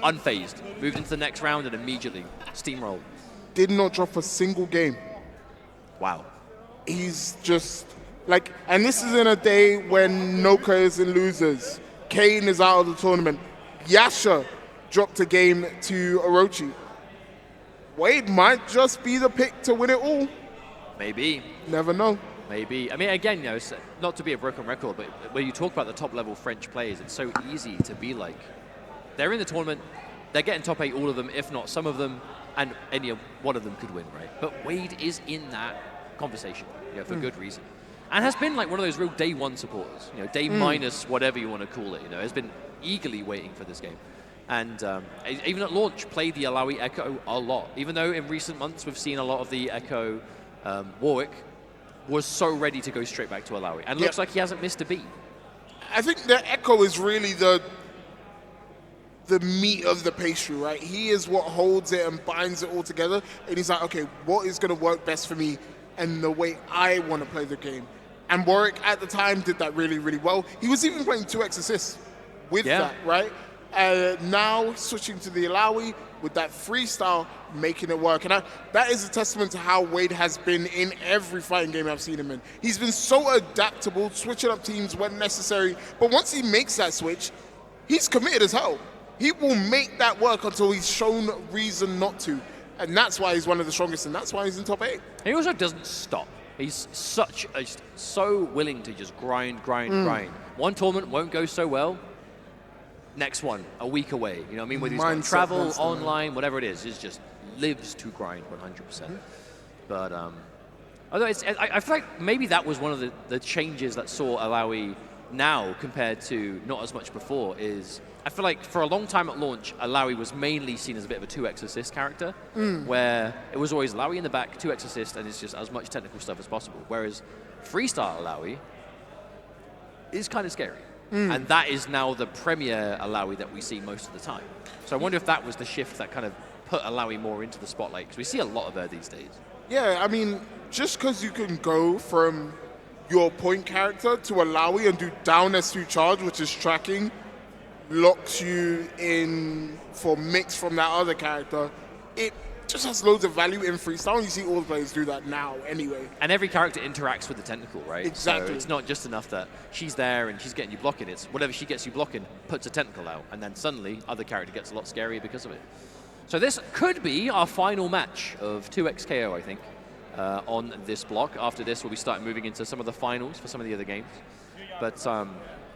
unfazed. Moved into the next round and immediately steamrolled. Did not drop a single game. Wow. He's just like, and this is in a day when Noka is in losers. Kane is out of the tournament. Yasha dropped a game to Orochi. Wade might just be the pick to win it all. Maybe. Never know. Maybe. I mean, again, you know, not to be a broken record, but when you talk about the top-level French players, it's so easy to be like, they're in the tournament, they're getting top 8, all of them, if not some of them, and any one of them could win, right? But Wade is in that conversation, you know, for good reason. And has been like one of those real day one supporters, you know, day minus whatever you want to call it, you know, has been eagerly waiting for this game. And even at launch, played the Alawi Echo a lot. Even though in recent months we've seen a lot of the Echo Warwick was so ready to go straight back to Alawi. And looks like he hasn't missed a beat. I think the Echo is really the meat of the pastry, right? He is what holds it and binds it all together. And he's like, okay, what is going to work best for me and the way I want to play the game? And Warwick at the time did that really, really well. He was even playing 2x assists with that, right? Now switching to the Alawi with that freestyle, making it work. And that is a testament to how Wade has been in every fighting game I've seen him in. He's been so adaptable, switching up teams when necessary. But once he makes that switch, he's committed as hell. He will make that work until he's shown reason not to. And that's why he's one of the strongest, and that's why he's in top 8. He also doesn't stop. He's so willing to just grind. One tournament won't go so well. Next one, a week away. You know what I mean? Whether he's got travel, online, whatever it is, he just lives to grind 100%. But although I feel like maybe that was one of the changes that saw Alawi now compared to not as much before is I feel like for a long time at launch, Alawi was mainly seen as a bit of a 2x assist character, where it was always Alawi in the back, 2x assist, and it's just as much technical stuff as possible. Whereas freestyle Alawi is kind of scary. And that is now the premier Alawi that we see most of the time. So I wonder if that was the shift that kind of put Alawi more into the spotlight, because we see a lot of her these days. Yeah, I mean, just because you can go from your point character to Alawi and do down S2 charge, which is tracking, locks you in for mix from that other character, it just has loads of value in freestyle. You see all the players do that now anyway. And every character interacts with the technical, right? Exactly. So it's not just enough that she's there and she's getting you blocking. It's whatever she gets you blocking, puts a technical out, and then suddenly other character gets a lot scarier because of it. So this could be our final match of 2xKO, I think. on this block. After this, we'll be starting moving into some of the finals for some of the other games. But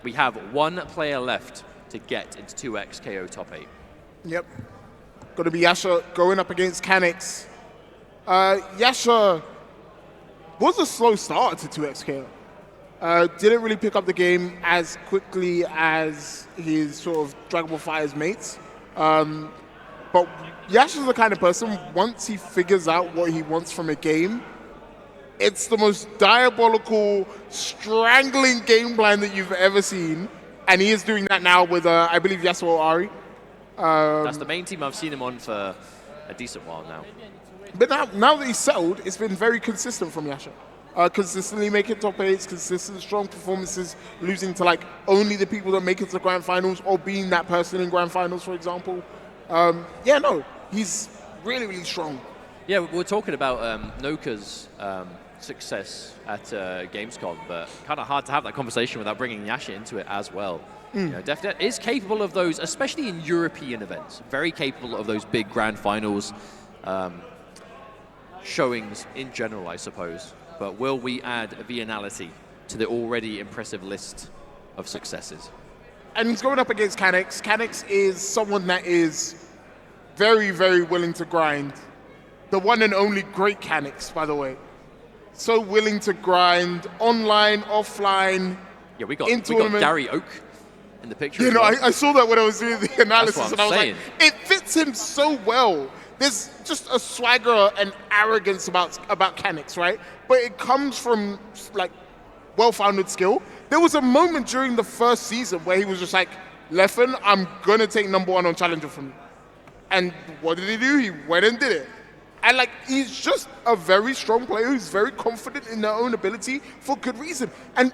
we have one player left to get into 2x KO top 8. Yep. Going to be Yasha going up against Canix. Yasha was a slow start to 2XKO. Didn't really pick up the game as quickly as his sort of Dragon Ball Fighters mates. But Yasha's the kind of person, once he figures out what he wants from a game, it's the most diabolical, strangling game plan that you've ever seen. And he is doing that now with, I believe, Yasuo Ari. That's the main team I've seen him on for a decent while now. But now that he's settled, it's been very consistent from Yasha. Consistently making top 8s, consistent strong performances, losing to like only the people that make it to the grand finals or being that person in grand finals, for example. He's really, really strong. Yeah, we're talking about Noka's success at Gamescom, but kind of hard to have that conversation without bringing Yasha into it as well. You know, definitely is capable of those, especially in European events. Very capable of those big grand finals showings in general, I suppose. But will we add viennality to the already impressive list of successes? And he's going up against Canix. Canix is someone that is very, very willing to grind. The one and only great Canix, by the way. So willing to grind online, offline. Yeah, we got Gary Oak in the picture. You know, I saw that when I was doing the analysis, and I was saying. like, it fits him so well. There's just a swagger and arrogance about Canix, right? But it comes from like well-founded skill. There was a moment during the first season where he was just like, Leffen, I'm gonna take #1 on Challenger from you. And what did he do? He went and did it. And like, he's just a very strong player who's very confident in their own ability for good reason. And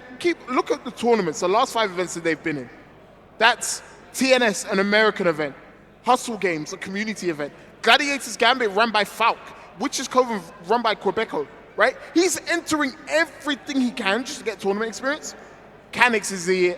look at the tournaments, the last 5 events that they've been in. That's TNS, an American event. Hustle Games, a community event. Gladiators Gambit run by Falk. Witches Cove run by Quebeco, right? He's entering everything he can just to get tournament experience. Canix is the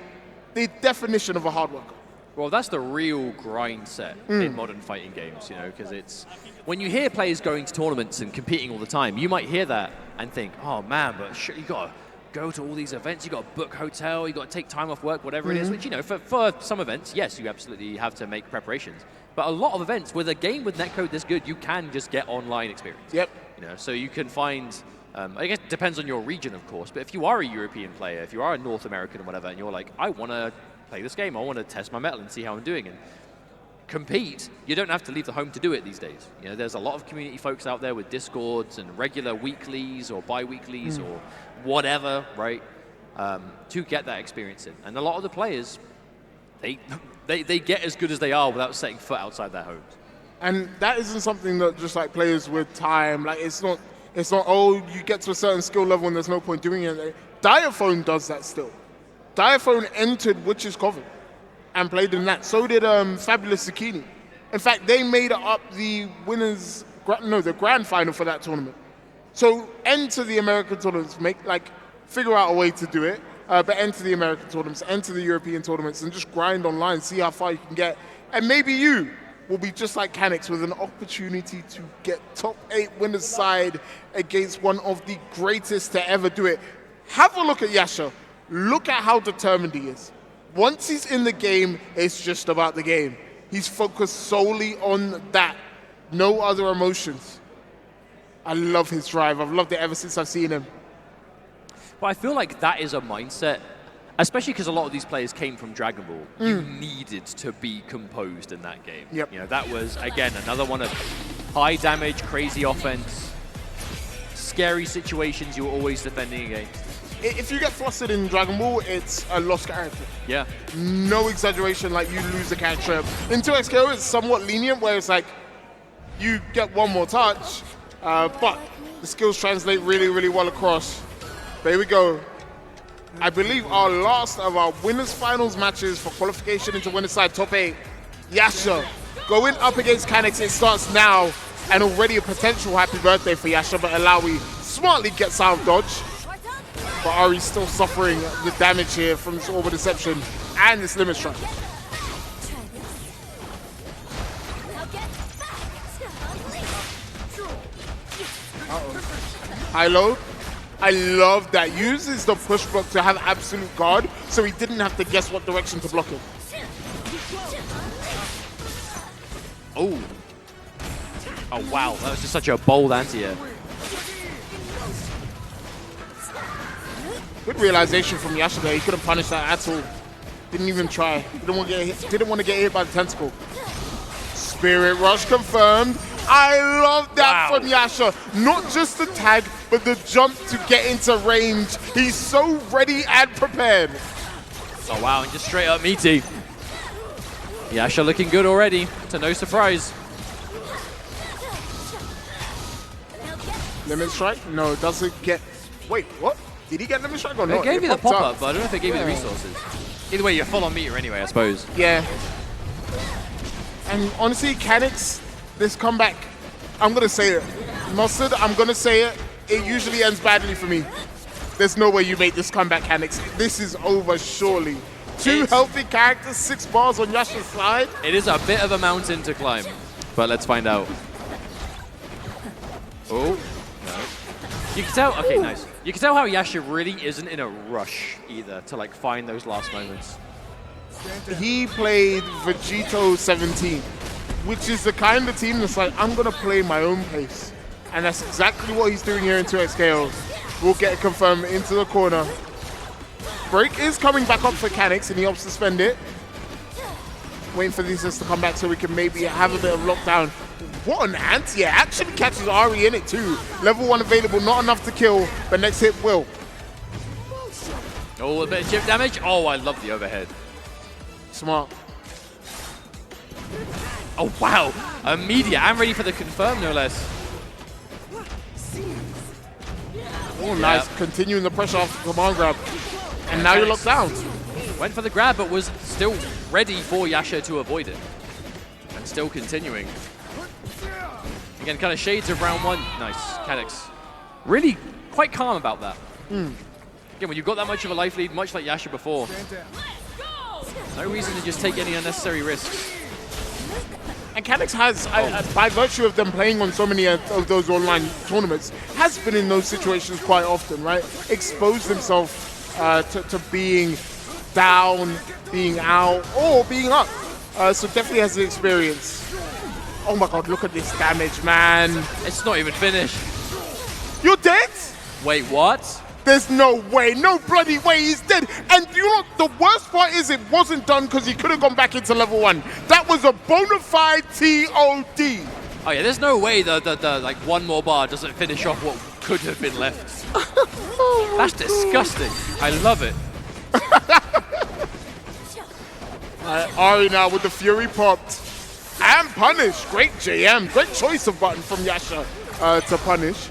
definition of a hard worker. Well, that's the real grind set in modern fighting games, you know, because it's when you hear players going to tournaments and competing all the time, you might hear that and think, oh man, but you got to go to all these events, you got to book hotel, you got to take time off work, whatever it is, which, you know, for some events, yes, you absolutely have to make preparations. But a lot of events, with a game with netcode this good, you can just get online experience. Yep. You know, so you can find, I guess it depends on your region, of course, but if you are a European player, if you are a North American or whatever, and you're like, I want to play this game, I want to test my mettle and see how I'm doing and compete, you don't have to leave the home to do it these days. You know, there's a lot of community folks out there with Discords and regular weeklies or bi-weeklies or whatever, right, to get that experience in. And a lot of the players, they get as good as they are without setting foot outside their homes. And that isn't something that just like players with time, like it's not, oh, you get to a certain skill level and there's no point doing it. Diaphone does that still. Diaphone entered Witch's Coven and played in that. So did Fabulous Zucchini. In fact, they made up the the grand final for that tournament. So enter the American tournaments, figure out a way to do it, but enter the American tournaments, enter the European tournaments, and just grind online, see how far you can get. And maybe you will be just like Canix with an opportunity to get top 8 winners side against one of the greatest to ever do it. Have a look at Yasha. Look at how determined he is. Once he's in the game, it's just about the game. He's focused solely on that. No other emotions. I love his drive. I've loved it ever since I've seen him. But I feel like that is a mindset, especially because a lot of these players came from Dragon Ball. You needed to be composed in that game. Yep. You know, that was, again, another one of high damage, crazy offense, scary situations you were always defending against. If you get flustered in Dragon Ball, it's a lost character. Yeah. No exaggeration, like you lose the character. In 2XKO, it's somewhat lenient, where it's like you get one more touch, but the skills translate really, really well across. There we go. I believe our last of our winners finals matches for qualification into winners side top 8. Yasha going up against Canix. It starts now, and already a potential happy birthday for Yasha, but Alawi smartly gets out of dodge. But Ari's still suffering the damage here from this Orb of Deception and this limit strike. High low. I love that. Uses the push block to have absolute guard, so he didn't have to guess what direction to block it. Oh. Oh, wow. That was just such a bold anti-air. Good realization from Yasha there. He couldn't punish that at all. Didn't even try. Didn't want to get hit by the tentacle. Spirit Rush confirmed. I love that from Yasha. Not just the tag, but the jump to get into range. He's so ready and prepared. Oh, wow. And just straight up meaty. Yasha looking good already. To no surprise. Limit strike? No, it doesn't get... Wait, what? Did he get limit strike or not? It gave you the popped pop-up, but I don't know if it gave you the resources. Either way, you're full on meter anyway, I suppose. Yeah. And honestly, Canix, this comeback, I'm going to say it. Mustard, I'm going to say it. It usually ends badly for me. There's no way you make this comeback, Canix. This is over, surely. Two healthy characters, 6 bars on Yasha's side. It is a bit of a mountain to climb, but let's find out. Oh, no. You can tell, okay, nice. You can tell how Yasha really isn't in a rush either to like find those last moments. He played Vegito 17, which is the kind of team that's like, I'm going to play my own pace. And that's exactly what he's doing here in 2XKO. We'll get it confirmed into the corner. Break is coming back up for Canix, and he opts to spend it. Waiting for these to come back so we can maybe have a bit of lockdown. What an anti-air. Actually catches Ari in it too. Level 1 available, not enough to kill, but next hit will. Oh, a bit of chip damage. Oh, I love the overhead. Smart. Oh, wow. Immediate. I'm ready for the confirm, no less. Oh, nice. Continuing the pressure off the command grab. And now you're locked down. Went for the grab, but was still ready for Yasha to avoid it. And still continuing. Again, kind of shades of round 1. Nice. Canix. Really quite calm about that. Again, when you've got that much of a life lead, much like Yasha before, no reason to just take any unnecessary risks. And Canix has, by virtue of them playing on so many of those online tournaments, has been in those situations quite often, right? Exposed himself to being down, being out, or being up. So definitely has the experience. Oh my god, look at this damage, man. It's not even finished. You're dead? Wait, what? There's no way, no bloody way he's dead. And you know, the worst part is it wasn't done because he could have gone back into level 1. That was a bona fide TOD. Oh yeah, there's no way the like one more bar doesn't finish off what could have been left. That's disgusting. I love it. Ari now with the Fury popped. And punish. Great JM. Great choice of button from Yasha to punish.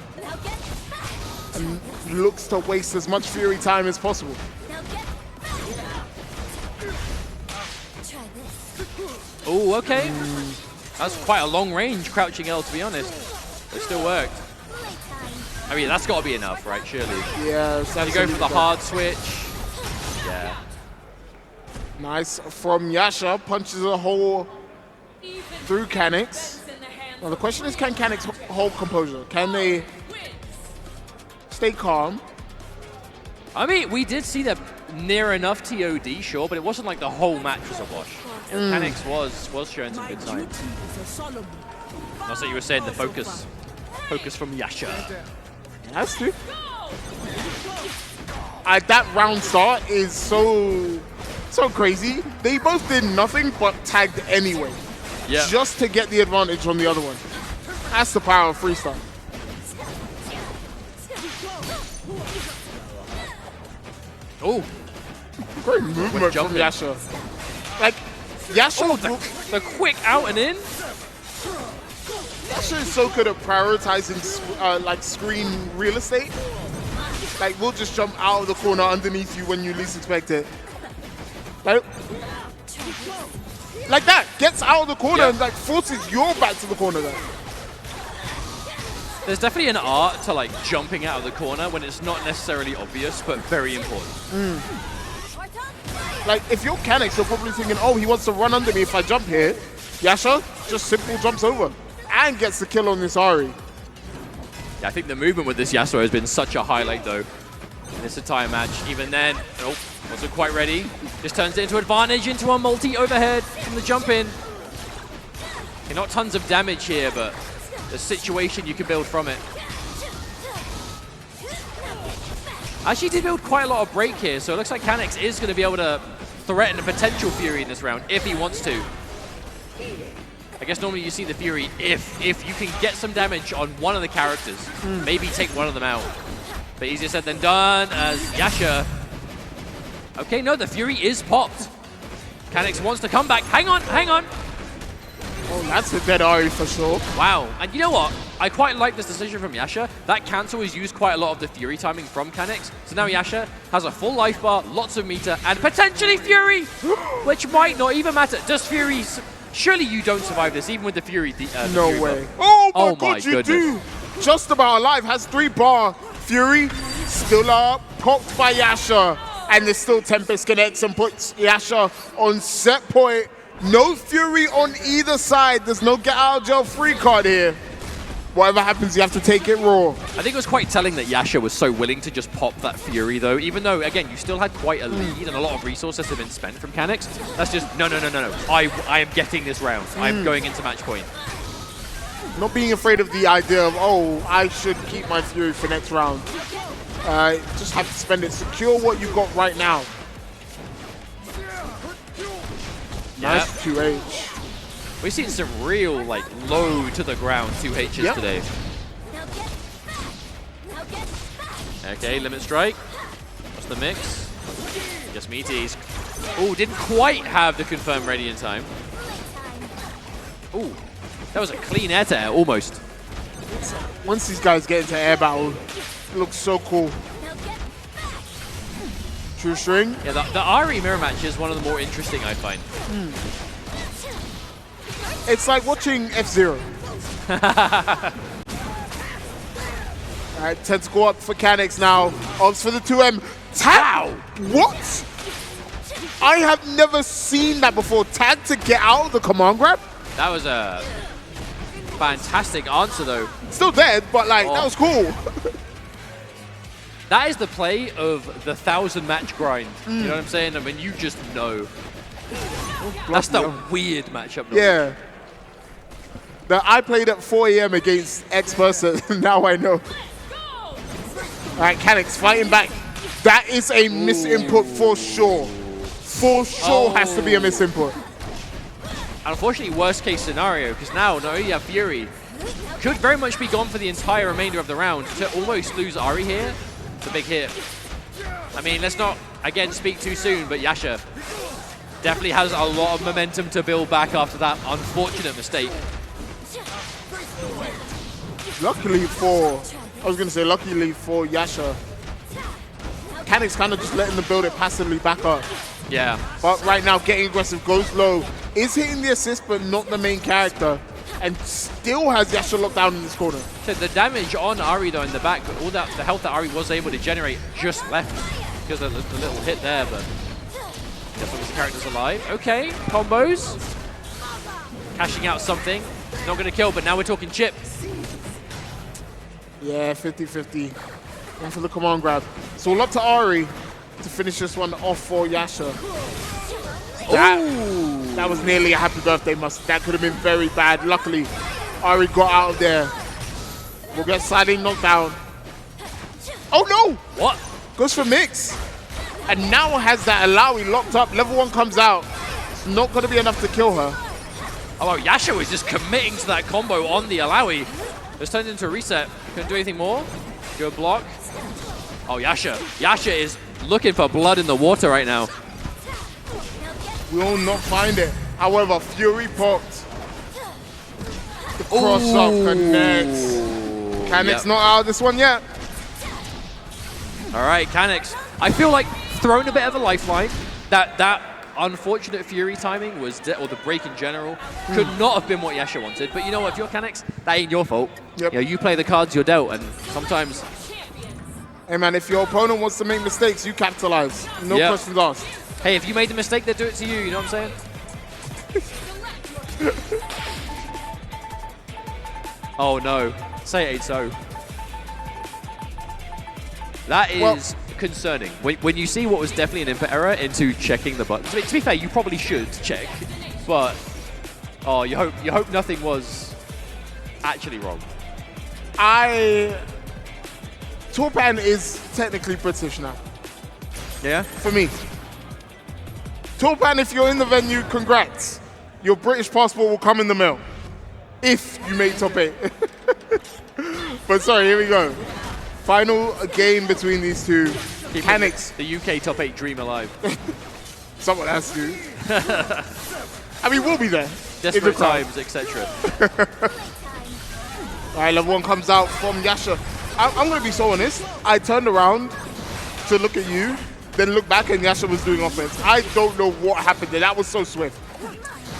And looks to waste as much Fury time as possible. Oh, okay. That's quite a long range crouching L, to be honest. It still worked. I mean, that's got to be enough, right? Surely. Yeah, you go for the hard switch. Yeah. Nice from Yasha. Punches a hole through Canix. Now the question is, can Canix hold composure? Can they stay calm? I mean, we did see them near enough TOD, sure, but it wasn't like the whole match was a wash. Canix was showing some good signs. Also, you were saying the focus from Yasha. Has to. That round start is so crazy. They both did nothing but tagged anyway. Yeah. Just to get the advantage on the other one. That's the power of freestyle. Oh, great movement from Yasha. Like, Yasha... Oh, the quick out and in. Yasha is so good at prioritizing like screen real estate. Like, we'll just jump out of the corner underneath you when you least expect it. Like that. Gets out of the corner and like forces your back to the corner there. There's definitely an art to like jumping out of the corner when it's not necessarily obvious, but very important. Like, if you're Canix, you're probably thinking, oh, he wants to run under me if I jump here. Yasha just simple jumps over and gets the kill on this Ari. Yeah, I think the movement with this Yasuo has been such a highlight, though, in this entire match. Even then, oh, wasn't quite ready. Just turns it into advantage, into a multi-overhead from the jump in. Okay, not tons of damage here, but the situation you can build from it. Actually did build quite a lot of break here, so it looks like Canex is going to be able to threaten a potential Fury in this round, if he wants to. I guess normally you see the Fury if you can get some damage on one of the characters, maybe take one of them out. But easier said than done as Yasha. Okay, no, the Fury is popped. Canex wants to come back. Hang on, hang on. Oh, that's a dead Ari for sure. Wow, and you know what? I quite like this decision from Yasha. That cancel has used quite a lot of the Fury timing from Canex. So now Yasha has a full life bar, lots of meter, and potentially Fury, which might not even matter. Does Fury... Surely you don't survive this, even with the Fury. No Fury way. buff. Oh my Oh god, my you goodness. do. Just about alive. Has 3 bar. Fury still up. Popped by Yasha. And there's still Tempest connects and puts Yasha on set point. No Fury on either side. There's no get out of jail free card here. Whatever happens, you have to take it raw. I think it was quite telling that Yasha was so willing to just pop that Fury, though, even though, again, you still had quite a lead and a lot of resources have been spent from Canex. That's just, no. I am getting this round. I'm going into match point. Not being afraid of the idea of, oh, I should keep my Fury for next round. Just have to spend it. Secure what you got right now. Nice 2H. We've seen some real, like, low to the ground 2Hs today. Okay, limit strike. What's the mix? Just meaties. Oh, didn't quite have the confirm ready in time. Oh, that was a clean air to air, almost. Once these guys get into air battle, it looks so cool. True string. Yeah, the Ari mirror match is one of the more interesting, I find. It's like watching F-Zero. Alright, tentacle up for Canex now. Opts for the 2M. Tag! What? I have never seen that before. Tag to get out of the command grab? That was a fantastic answer, though. Still dead, but like, that was cool. That is the play of the 1,000-match grind. You know what I'm saying? I mean, you just know. That's the weird matchup. Yeah. I played at 4 a.m. against X person. Now I know. All right, Canex fighting back. That is a misinput for sure. For sure has to be a misinput. Unfortunately, worst case scenario, because now not only have Fury, could very much be gone for the entire remainder of the round. To almost lose Ari here, it's a big hit. I mean, let's not, again, speak too soon, but Yasha definitely has a lot of momentum to build back after that unfortunate mistake. Luckily for Yasha, Canex kind of just letting them build it passively back up. Yeah. But right now, getting aggressive, goes low, is hitting the assist, but not the main character, and still has Yasha locked down in this corner. So the damage on Ari, though, in the back, all that, the health that Ari was able to generate just left because of the little hit there, but definitely the character's alive. Okay, combos. Cashing out something. Not going to kill, but now we're talking chip. Yeah, 50-50. Going for the command grab. So all up to Ari to finish this one off for Yasha. That was nearly a happy birthday must. That could have been very bad. Luckily, Ari got out of there. We'll get sliding knockdown. Oh no! What? Goes for mix. And now has that Alawi locked up. Level 1 comes out. It's not going to be enough to kill her. Oh, wow, Yasha was just committing to that combo on the Alawi. It's turned into a reset. Couldn't do anything more. Good block. Oh, Yasha. Yasha is looking for blood in the water right now. Will not find it. However, Fury popped. The cross up connects. Canex not out of this one yet. All right, Canex. I feel like thrown a bit of a lifeline. That unfortunate Fury timing was, or the break in general, could not have been what Yasha wanted. But you know what? If you're Canex, that ain't your fault. Yep. You know, you play the cards you're dealt, and sometimes. Hey man, if your opponent wants to make mistakes, you capitalize. No questions asked. Hey, if you made the mistake, they do it to you. You know what I'm saying? Oh no! Say it ain't so. That is concerning. When you see what was definitely an input error into checking the buttons. I mean, to be fair, you probably should check, but you hope nothing was actually wrong. Torpan is technically British now. Yeah? For me. Torpan, if you're in the venue, congrats. Your British passport will come in the mail. If you make top 8. But sorry, here we go. Final game between these two. Mechanics. The UK top 8 dream alive. Someone has to. I mean, we'll be there. Desperate times, etc. All right, level 1 comes out from Yasha. I'm going to be so honest. I turned around to look at you, then look back and Yasha was doing offense. I don't know what happened there. That was so swift.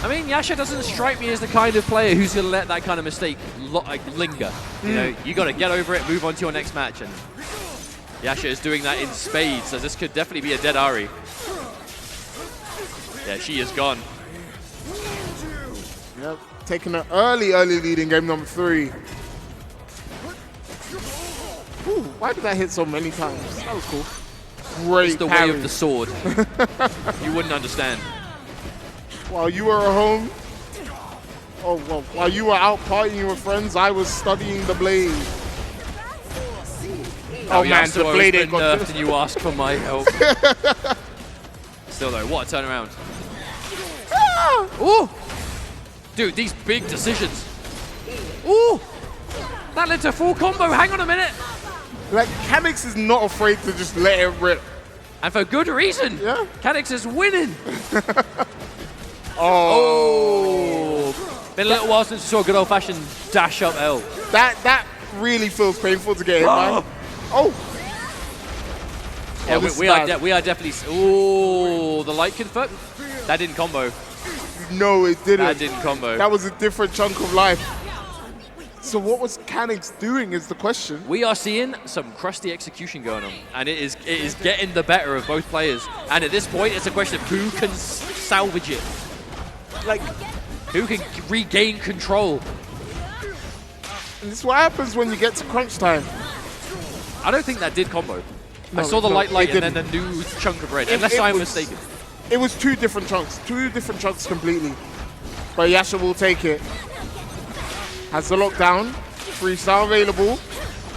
I mean, Yasha doesn't strike me as the kind of player who's going to let that kind of mistake linger. You know, you got to get over it, move on to your next match. And Yasha is doing that in spades, so this could definitely be a dead Ari. Yeah, she is gone. Yep, taking an early lead in game number 3. Ooh, why did that hit so many times? That was cool. Great It's the parry. way of the sword. You wouldn't understand. While you were at home, while you were out partying with friends, I was studying the blade. Oh man, the blade ain't got nerfed and you ask for my help. Still though, what a turnaround. Ooh! Dude, these big decisions. Ooh! That led to a full combo, hang on a minute. Like, Canix is not afraid to just let it rip. And for good reason. Yeah. Canix is winning. Oh. Been a little while since we saw a good old-fashioned dash up L. That really feels painful to get hit by. Oh. Yeah, Oh, we are definitely. Ooh, the light confirmed. That didn't combo. No, it didn't. That didn't combo. That was a different chunk of life. So what was Canix doing is the question. We are seeing some crusty execution going on, and it is getting the better of both players. And at this point, it's a question of who can salvage it, Like, who can regain control. and this is what happens when you get to crunch time. I don't think that did combo. No, I saw the no, light it and then the new chunk of red, unless it I'm was- mistaken. It was two different chunks completely. But Yasha will take it. Has the lockdown, freestyle available,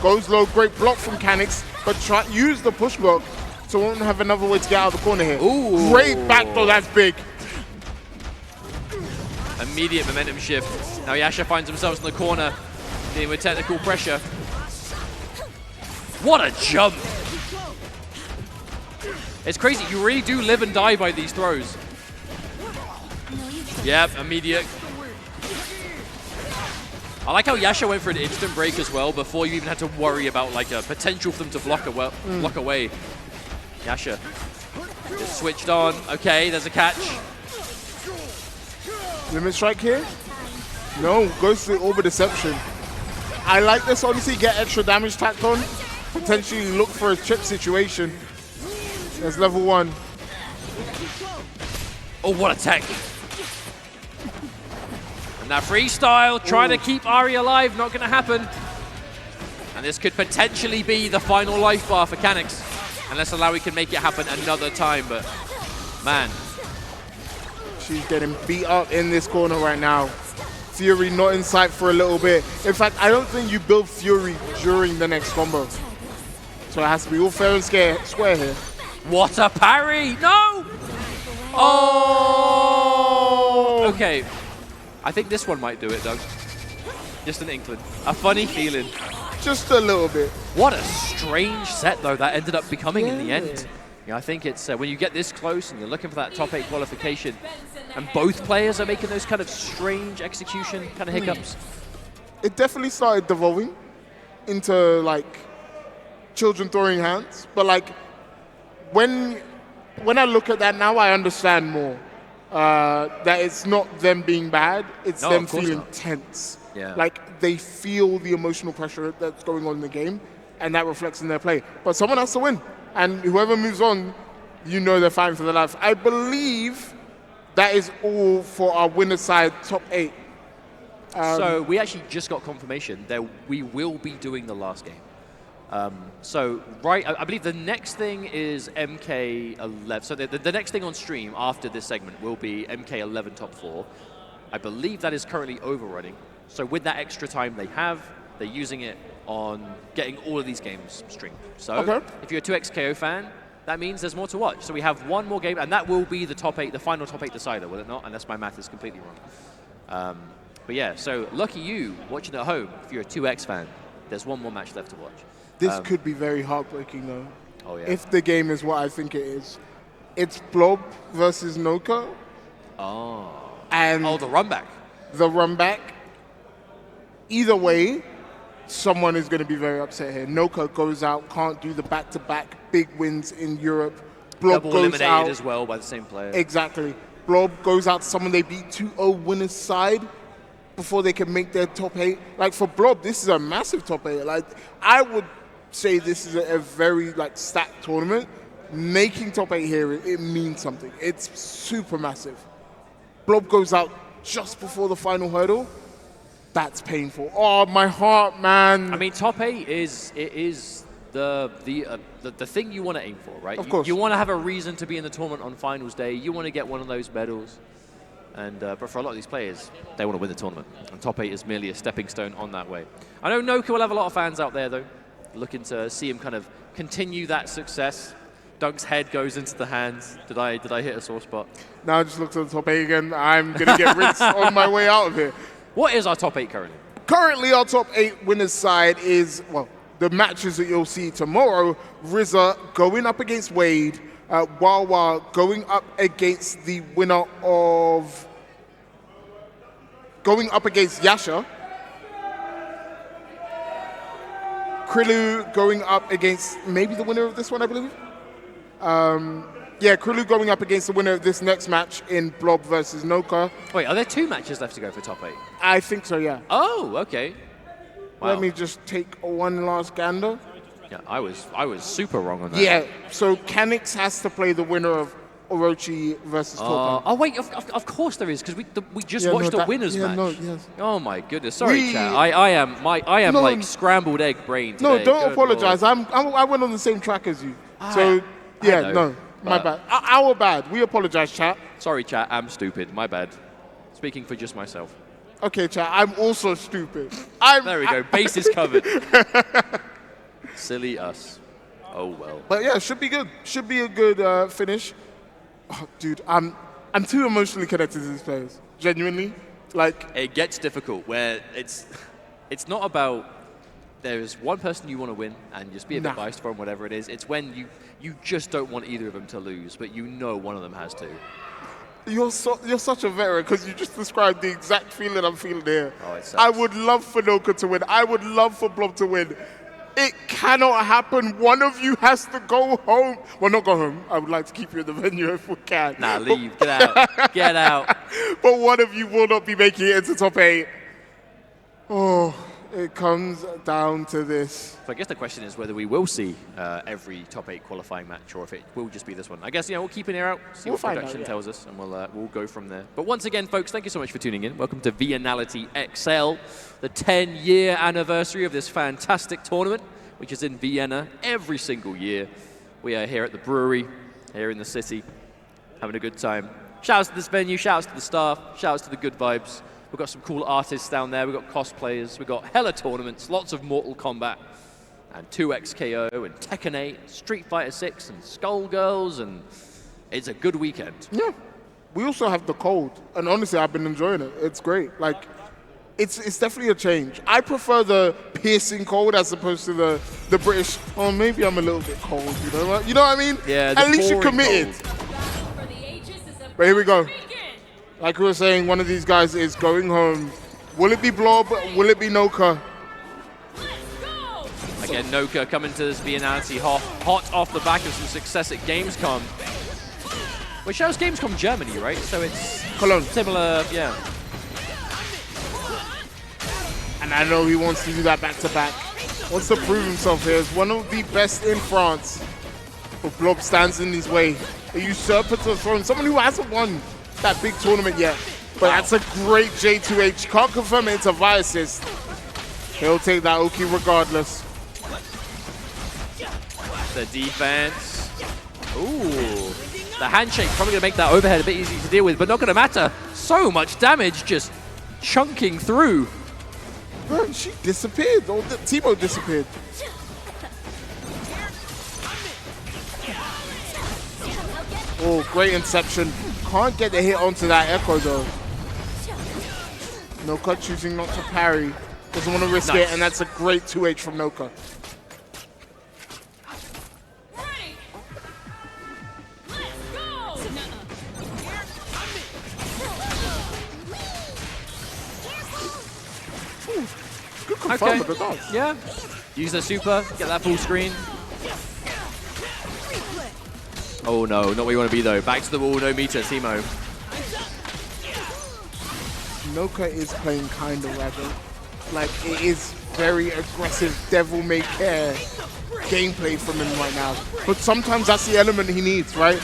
goes low, great block from Canix, but use the push block so won't have another way to get out of the corner here. Ooh. Great backdoor, that's big. Immediate momentum shift. Now Yasha finds themselves in the corner, dealing with technical pressure. What a jump! It's crazy, you really do live and die by these throws. Yep, immediate. I like how Yasha went for an instant break as well before you even had to worry about like a potential for them to block away. Yasha just switched on. Okay, there's a catch. Limit strike here? No, goes to the Orb of Deception. I like this, honestly, get extra damage tacked on. Potentially look for a chip situation. There's level 1. Oh, what a tech. And that freestyle, trying to keep Ari alive, not going to happen. And this could potentially be the final life bar for Canix. Unless Alawi can make it happen another time, but man. She's getting beat up in this corner right now. Fury not in sight for a little bit. In fact, I don't think you build Fury during the next combo. So it has to be all fair and square here. What a parry! No! Oh! Okay. I think this one might do it, Doug. Just an inkling. A funny feeling. Just a little bit. What a strange set, though, that ended up becoming in the end. Yeah, I think it's when you get this close and you're looking for that top 8 qualification, and both players are making those kind of strange execution kind of hiccups. It definitely started devolving into, like, children throwing hands. But, like, when I look at that now, I understand more. That it's not them being bad, it's them feeling tense. Yeah. Like, they feel the emotional pressure that's going on in the game, and that reflects in their play. But someone has to win, and whoever moves on, you know they're fighting for their life. I believe that is all for our winner side top 8. So we actually just got confirmation that we will be doing the last game. So, right, I believe the next thing is MK11. So the next thing on stream after this segment will be MK11 top 4. I believe that is currently overrunning. So with that extra time they have, they're using it on getting all of these games streamed. So if you're a 2XKO fan, that means there's more to watch. So we have one more game, and that will be the top 8, the final top 8 decider, will it not? Unless my math is completely wrong. But yeah, so lucky you watching at home, if you're a 2X fan, there's one more match left to watch. This could be very heartbreaking, though. Oh, yeah. If the game is what I think it is. It's Blob versus Noka. Oh. And the run back. The run back. Either way, someone is going to be very upset here. Noka goes out, can't do the back-to-back big wins in Europe. Blob Double goes eliminated out as well by the same player. Exactly. Blob goes out to someone they beat 2-0 winners side before they can make their top 8. Like, for Blob, this is a massive top 8. Like, I would say this is a very, like, stacked tournament. Making top 8 here, it means something. It's super massive. Blob goes out just before the final hurdle. That's painful. Oh, my heart, man. I mean, top 8 is the thing you want to aim for, right? Of course. You want to have a reason to be in the tournament on finals day. You want to get one of those medals. And but for a lot of these players, they want to win the tournament. And top 8 is merely a stepping stone on that way. I know Noka will have a lot of fans out there, though, looking to see him kind of continue that success. Dunk's head goes into the hands. Did I hit a sore spot? Now I just looked at the top 8 again. I'm going to get rinsed on my way out of here. What is our top 8 currently? Currently, our top 8 winners side is, well, the matches that you'll see tomorrow. RZA going up against Wade. Wawa going up against the winner of... going up against Yasha. Krilu going up against maybe the winner of this one, I believe. Yeah, Krilu going up against the winner of this next match in Blob versus Noka. Wait, are there 2 matches left to go for top 8? I think so, yeah. Oh, okay. Wow. Let me just take one last gander. Yeah, I was super wrong on that. Yeah, so Canix has to play the winner of Orochi versus Tokan. Oh wait, of course there is, because we just watched the winners match. No, yes. Oh my goodness, sorry, chat. I am like scrambled egg brain today. No, don't Good apologize. Lord. I went on the same track as you. So yeah, no, my bad. Our bad. We apologize, chat. Sorry, chat. I'm stupid. My bad. Speaking for just myself. Okay, chat. I'm also stupid. There we go. Bases covered. Silly us. Oh well. But yeah, should be good. Should be a good finish. Oh, dude, I'm too emotionally connected to these players. Genuinely, like it gets difficult where it's not about there's one person you want to win and just be a bit biased for them, whatever it is. It's when you just don't want either of them to lose, but you know one of them has to. You're such a veteran because you just described the exact feeling I'm feeling here. Oh, it sucks. I would love for Noka to win. I would love for Blob to win. It cannot happen. One of you has to go home. Well, not go home. I would like to keep you in the venue if we can. Nah, leave. Get out. Get out. But one of you will not be making it into top 8. Oh, it comes down to this. So I guess the question is whether we will see every top 8 qualifying match or if it will just be this one. I guess, we'll keep an ear out, see what production tells us, and we'll go from there. But once again, folks, thank you so much for tuning in. Welcome to Viennality XL, the 10-year anniversary of this fantastic tournament, which is in Vienna every single year. We are here at the brewery, here in the city, having a good time. Shouts to this venue, shouts to the staff, shouts to the good vibes. We've got some cool artists down there. We've got cosplayers. We've got hella tournaments, lots of Mortal Kombat, and 2XKO, and Tekken 8, Street Fighter 6, and Skullgirls, and it's a good weekend. Yeah. We also have the cold, and honestly, I've been enjoying it. It's great. Like, it's definitely a change. I prefer the piercing cold as opposed to the British. Oh, maybe I'm a little bit cold. You know what I mean? Yeah. At least you're committed. But here we go. Like we were saying, one of these guys is going home. Will it be Blob? Will it be Noka? Again, Noka coming to this Viennality hot off the back of some success at Gamescom. Which shows Gamescom Germany, right? So it's Cologne. Similar, yeah. And I know he wants to do that back-to-back. Wants to prove himself here as one of the best in France. But Blob stands in his way. A usurper to the throne. Someone who hasn't won that big tournament yet. But that's a great J2H. Can't confirm it, it's a via assist. He'll take that Oki regardless. the defense. Ooh. The handshake probably going to make that overhead a bit easy to deal with, but not going to matter. So much damage just chunking through. Bro, she disappeared. Oh, Timo disappeared. Oh, great inception. Can't get the hit onto that Echo though. Noka choosing not to parry. Doesn't want to risk it, and that's a great 2H from Noka. Good confirm with the dodge. Yeah. Use the super, get that full screen. Oh no, not where you want to be though. Back to the wall, no meter, Timo. Noka is playing kind of ragged. Like, it is very aggressive, devil-may-care gameplay from him right now. But sometimes that's the element he needs, right?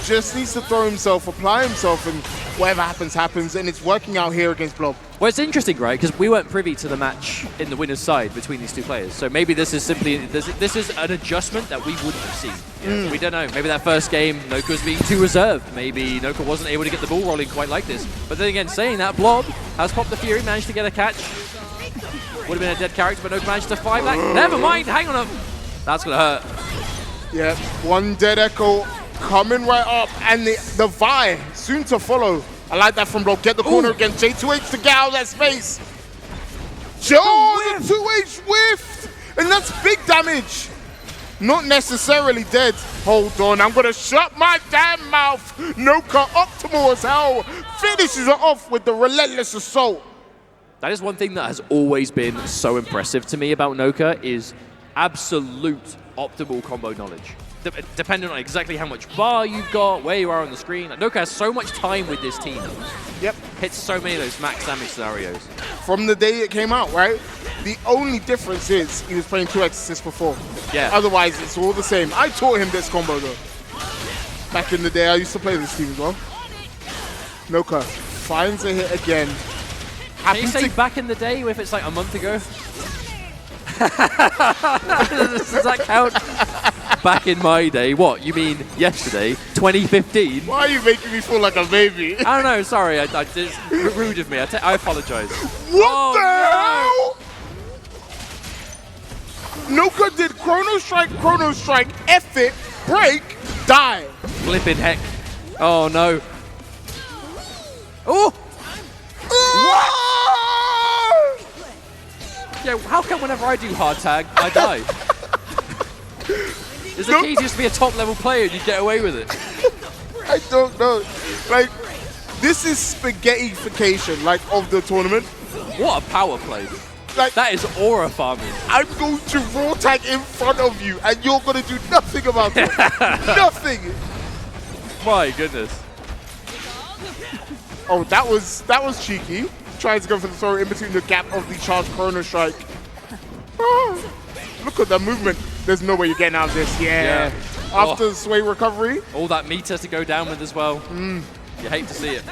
Just needs to throw himself, apply himself, and whatever happens, happens. And it's working out here against Blob. Well, it's interesting, right? Because we weren't privy to the match in the winner's side between these two players. So maybe this is simply, this is an adjustment that we wouldn't have seen. Yeah, we don't know. Maybe that first game, Noka was being too reserved. Maybe Noka wasn't able to get the ball rolling quite like this. But then again, saying that, Blob has popped the Fury, managed to get a catch. Would have been a dead character, but Noka managed to fight back. Never mind, hang on up. That's going to hurt. Yeah, one dead Echo coming right up, and the Vi soon to follow. I like that from Blob. Get the corner again. J2H to get out of that space. The 2H whiffed, and that's big damage. Not necessarily dead. Hold on, I'm gonna shut my damn mouth. Noka optimal as hell. Finishes it off with the relentless assault. That is one thing that has always been so impressive to me about Noka is absolute optimal combo knowledge. Depending on exactly how much bar you've got, where you are on the screen. Noka has so much time with this team. Yep. Hits so many of those max damage scenarios. From the day it came out, right? The only difference is he was playing 2 Exorcists before. Yeah. Otherwise, it's all the same. I taught him this combo though. Back in the day, I used to play this team as well. Noka finds a hit again. Can you say back in the day if it's like a month ago? Does that count? Back in my day, what? You mean yesterday, 2015? Why are you making me feel like a baby? I don't know, sorry, it's rude of me, I apologize. What the hell? Noka did Chrono Strike, F it, break, die. Flipping heck. Oh no. Oh! Yeah, how come whenever I do hard tag, I die? Is the key just to be a top level player and you get away with it? I don't know. Like, this is spaghettification, like, of the tournament. What a power play. Like, that is aura farming. I'm going to raw tag in front of you and you're going to do nothing about it. Nothing. My goodness. Oh, that was cheeky. Trying to go for the throw in between the gap of the charged Chrono Strike. Oh, look at the movement. There's no way you're getting out of this. Yeah. After the sway recovery. All that meter to go down with as well. You hate to see it.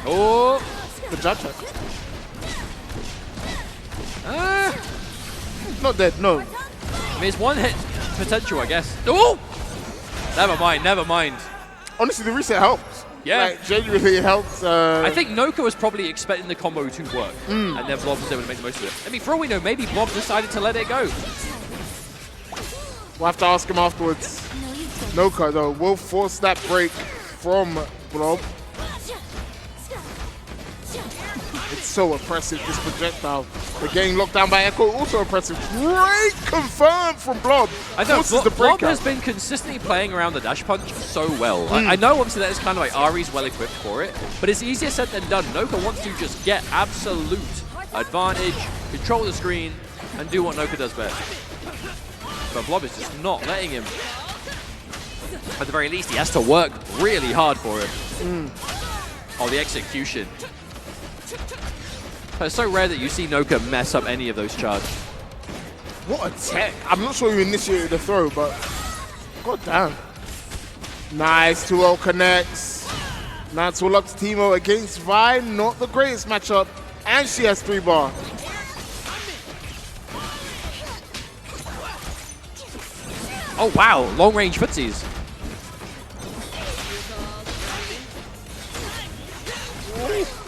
Oh. The judge. Not dead, no. I mean, it's one hit potential, I guess. Oh! Never mind. Honestly, the reset helps. Yeah. Like, genuinely it helps. I think Noka was probably expecting the combo to work, and then Blob was able to make the most of it. I mean, for all we know, maybe Blob decided to let it go. We'll have to ask him afterwards. Noka, though, will force that break from Blob. It's so oppressive, this projectile. They're getting locked down by Echo, also oppressive. Great confirm from Blob. I know, the Blob has been consistently playing around the dash punch so well. I know obviously that is kind of like Ari's well equipped for it, but it's easier said than done. Noka wants to just get absolute advantage, control the screen, and do what Noka does best. But Blob is just not letting him. At the very least, he has to work really hard for it. Oh, the execution. But it's so rare that you see Noka mess up any of those charges. What a tech. I'm not sure who initiated the throw, but god damn. Nice, 2-0 connects. Now it's all up to Timo against Vi. Not the greatest matchup. And she has 3 bar. Oh, wow. Long-range footsies.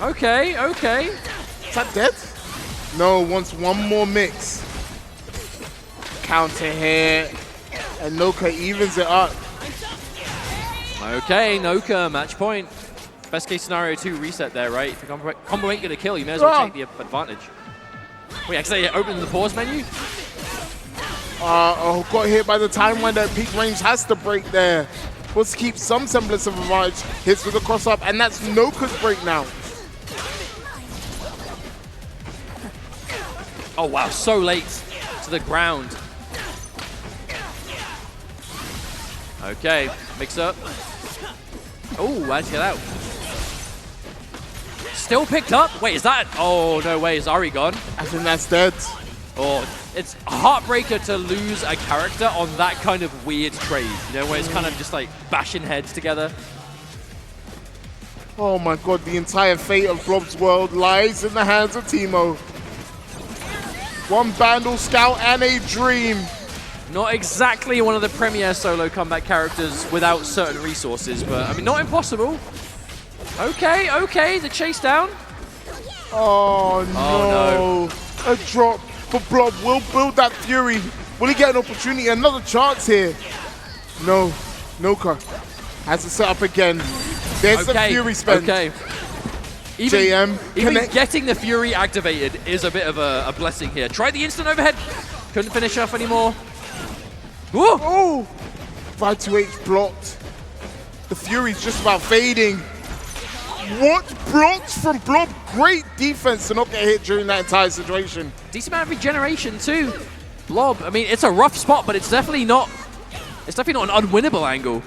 Okay, okay. Is that dead? No, wants one more mix. Counter here. And Noka evens it up. Okay, Noka, match point. Best case scenario 2 reset there, right? If your combo ain't gonna kill, you may as well take the advantage. Wait, actually, open the pause menu? Got hit by the time when that peak range has to break there. Wants to keep some semblance of advantage. Hits with the cross up, and that's Noka's break now. Oh, wow, so late to the ground. Okay, mix up. Oh, how'd you get out? Still picked up? Wait, is that? Oh, no way, is Ari gone? I think that's dead. Oh, it's a heartbreaker to lose a character on that kind of weird trade, you know, where it's kind of just like bashing heads together. Oh my god, the entire fate of Blob's world lies in the hands of Teemo. One Bandle Scout and a dream. Not exactly one of the premier solo combat characters without certain resources, but I mean, not impossible. Okay, okay, the chase down. Oh no. A drop for Blob will build that fury. Will he get an opportunity? Another chance here. No, Noka has to set up again. There's the fury spend. Okay. Even getting the fury activated is a bit of a blessing here. Try the instant overhead. Couldn't finish off anymore. Whoa! Oh! 528 blocked. The fury's just about fading. What blocks from Blob? Great defense to not get hit during that entire situation. Decent amount of regeneration too. Blob, I mean, it's a rough spot, but it's definitely not an unwinnable angle.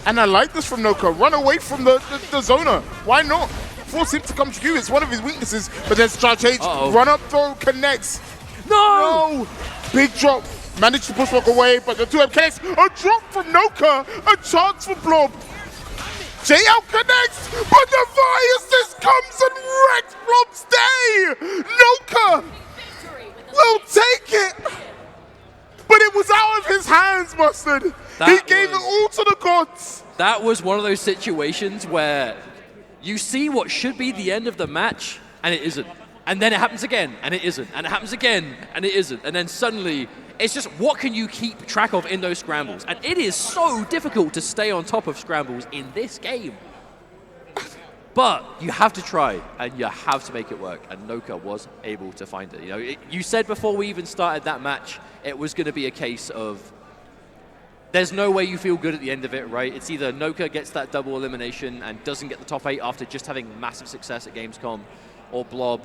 And I like this from Noka. Run away from the zoner. Why not? Force him to come to you. It's one of his weaknesses. But there's Charge H. Run up throw connects. No! Big drop. Managed to push Block away, but the 2M connects. A drop from Noka. A chance for Blob. JL connects, but the Fire Assist comes and wrecks Blob's day. Noka will take it. But it was out of his hands, Mustard. He gave it all to the gods. That was one of those situations where you see what should be the end of the match, and it isn't. And then it happens again, and it isn't. And it happens again, and it isn't. And then suddenly, it's just what can you keep track of in those scrambles? And it is so difficult to stay on top of scrambles in this game. But you have to try, and you have to make it work. And Noka was able to find it. You know, you said before we even started that match, it was going to be a case of there's no way you feel good at the end of it, right? It's either Noka gets that double elimination and doesn't get the top 8 after just having massive success at Gamescom, or Blob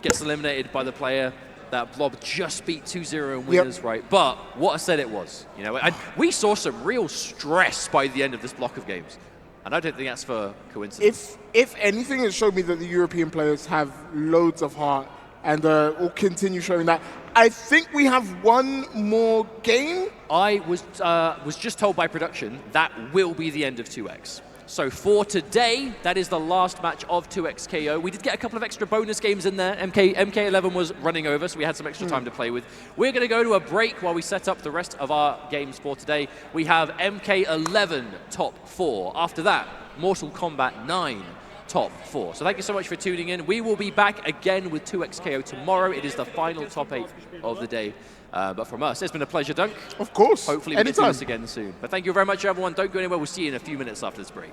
gets eliminated by the player that Blob just beat 2-0 in winners, right? But what I said it was, you know, and we saw some real stress by the end of this block of games. And I don't think that's for coincidence. If anything, it showed me that the European players have loads of heart and will continue showing that. I think we have one more game. I was just told by production that will be the end of 2X. So for today, that is the last match of 2XKO. We did get a couple of extra bonus games in there. MK11 was running over, so we had some extra time to play with. We're going to go to a break while we set up the rest of our games for today. We have MK11 top 4. After that, Mortal Kombat 9 top 4. So thank you so much for tuning in. We will be back again with 2XKO tomorrow. It is the final top 8 of the day. But from us, it's been a pleasure, Dunk. Of course. Hopefully we get to do this again soon. But thank you very much, everyone. Don't go anywhere. We'll see you in a few minutes after this break.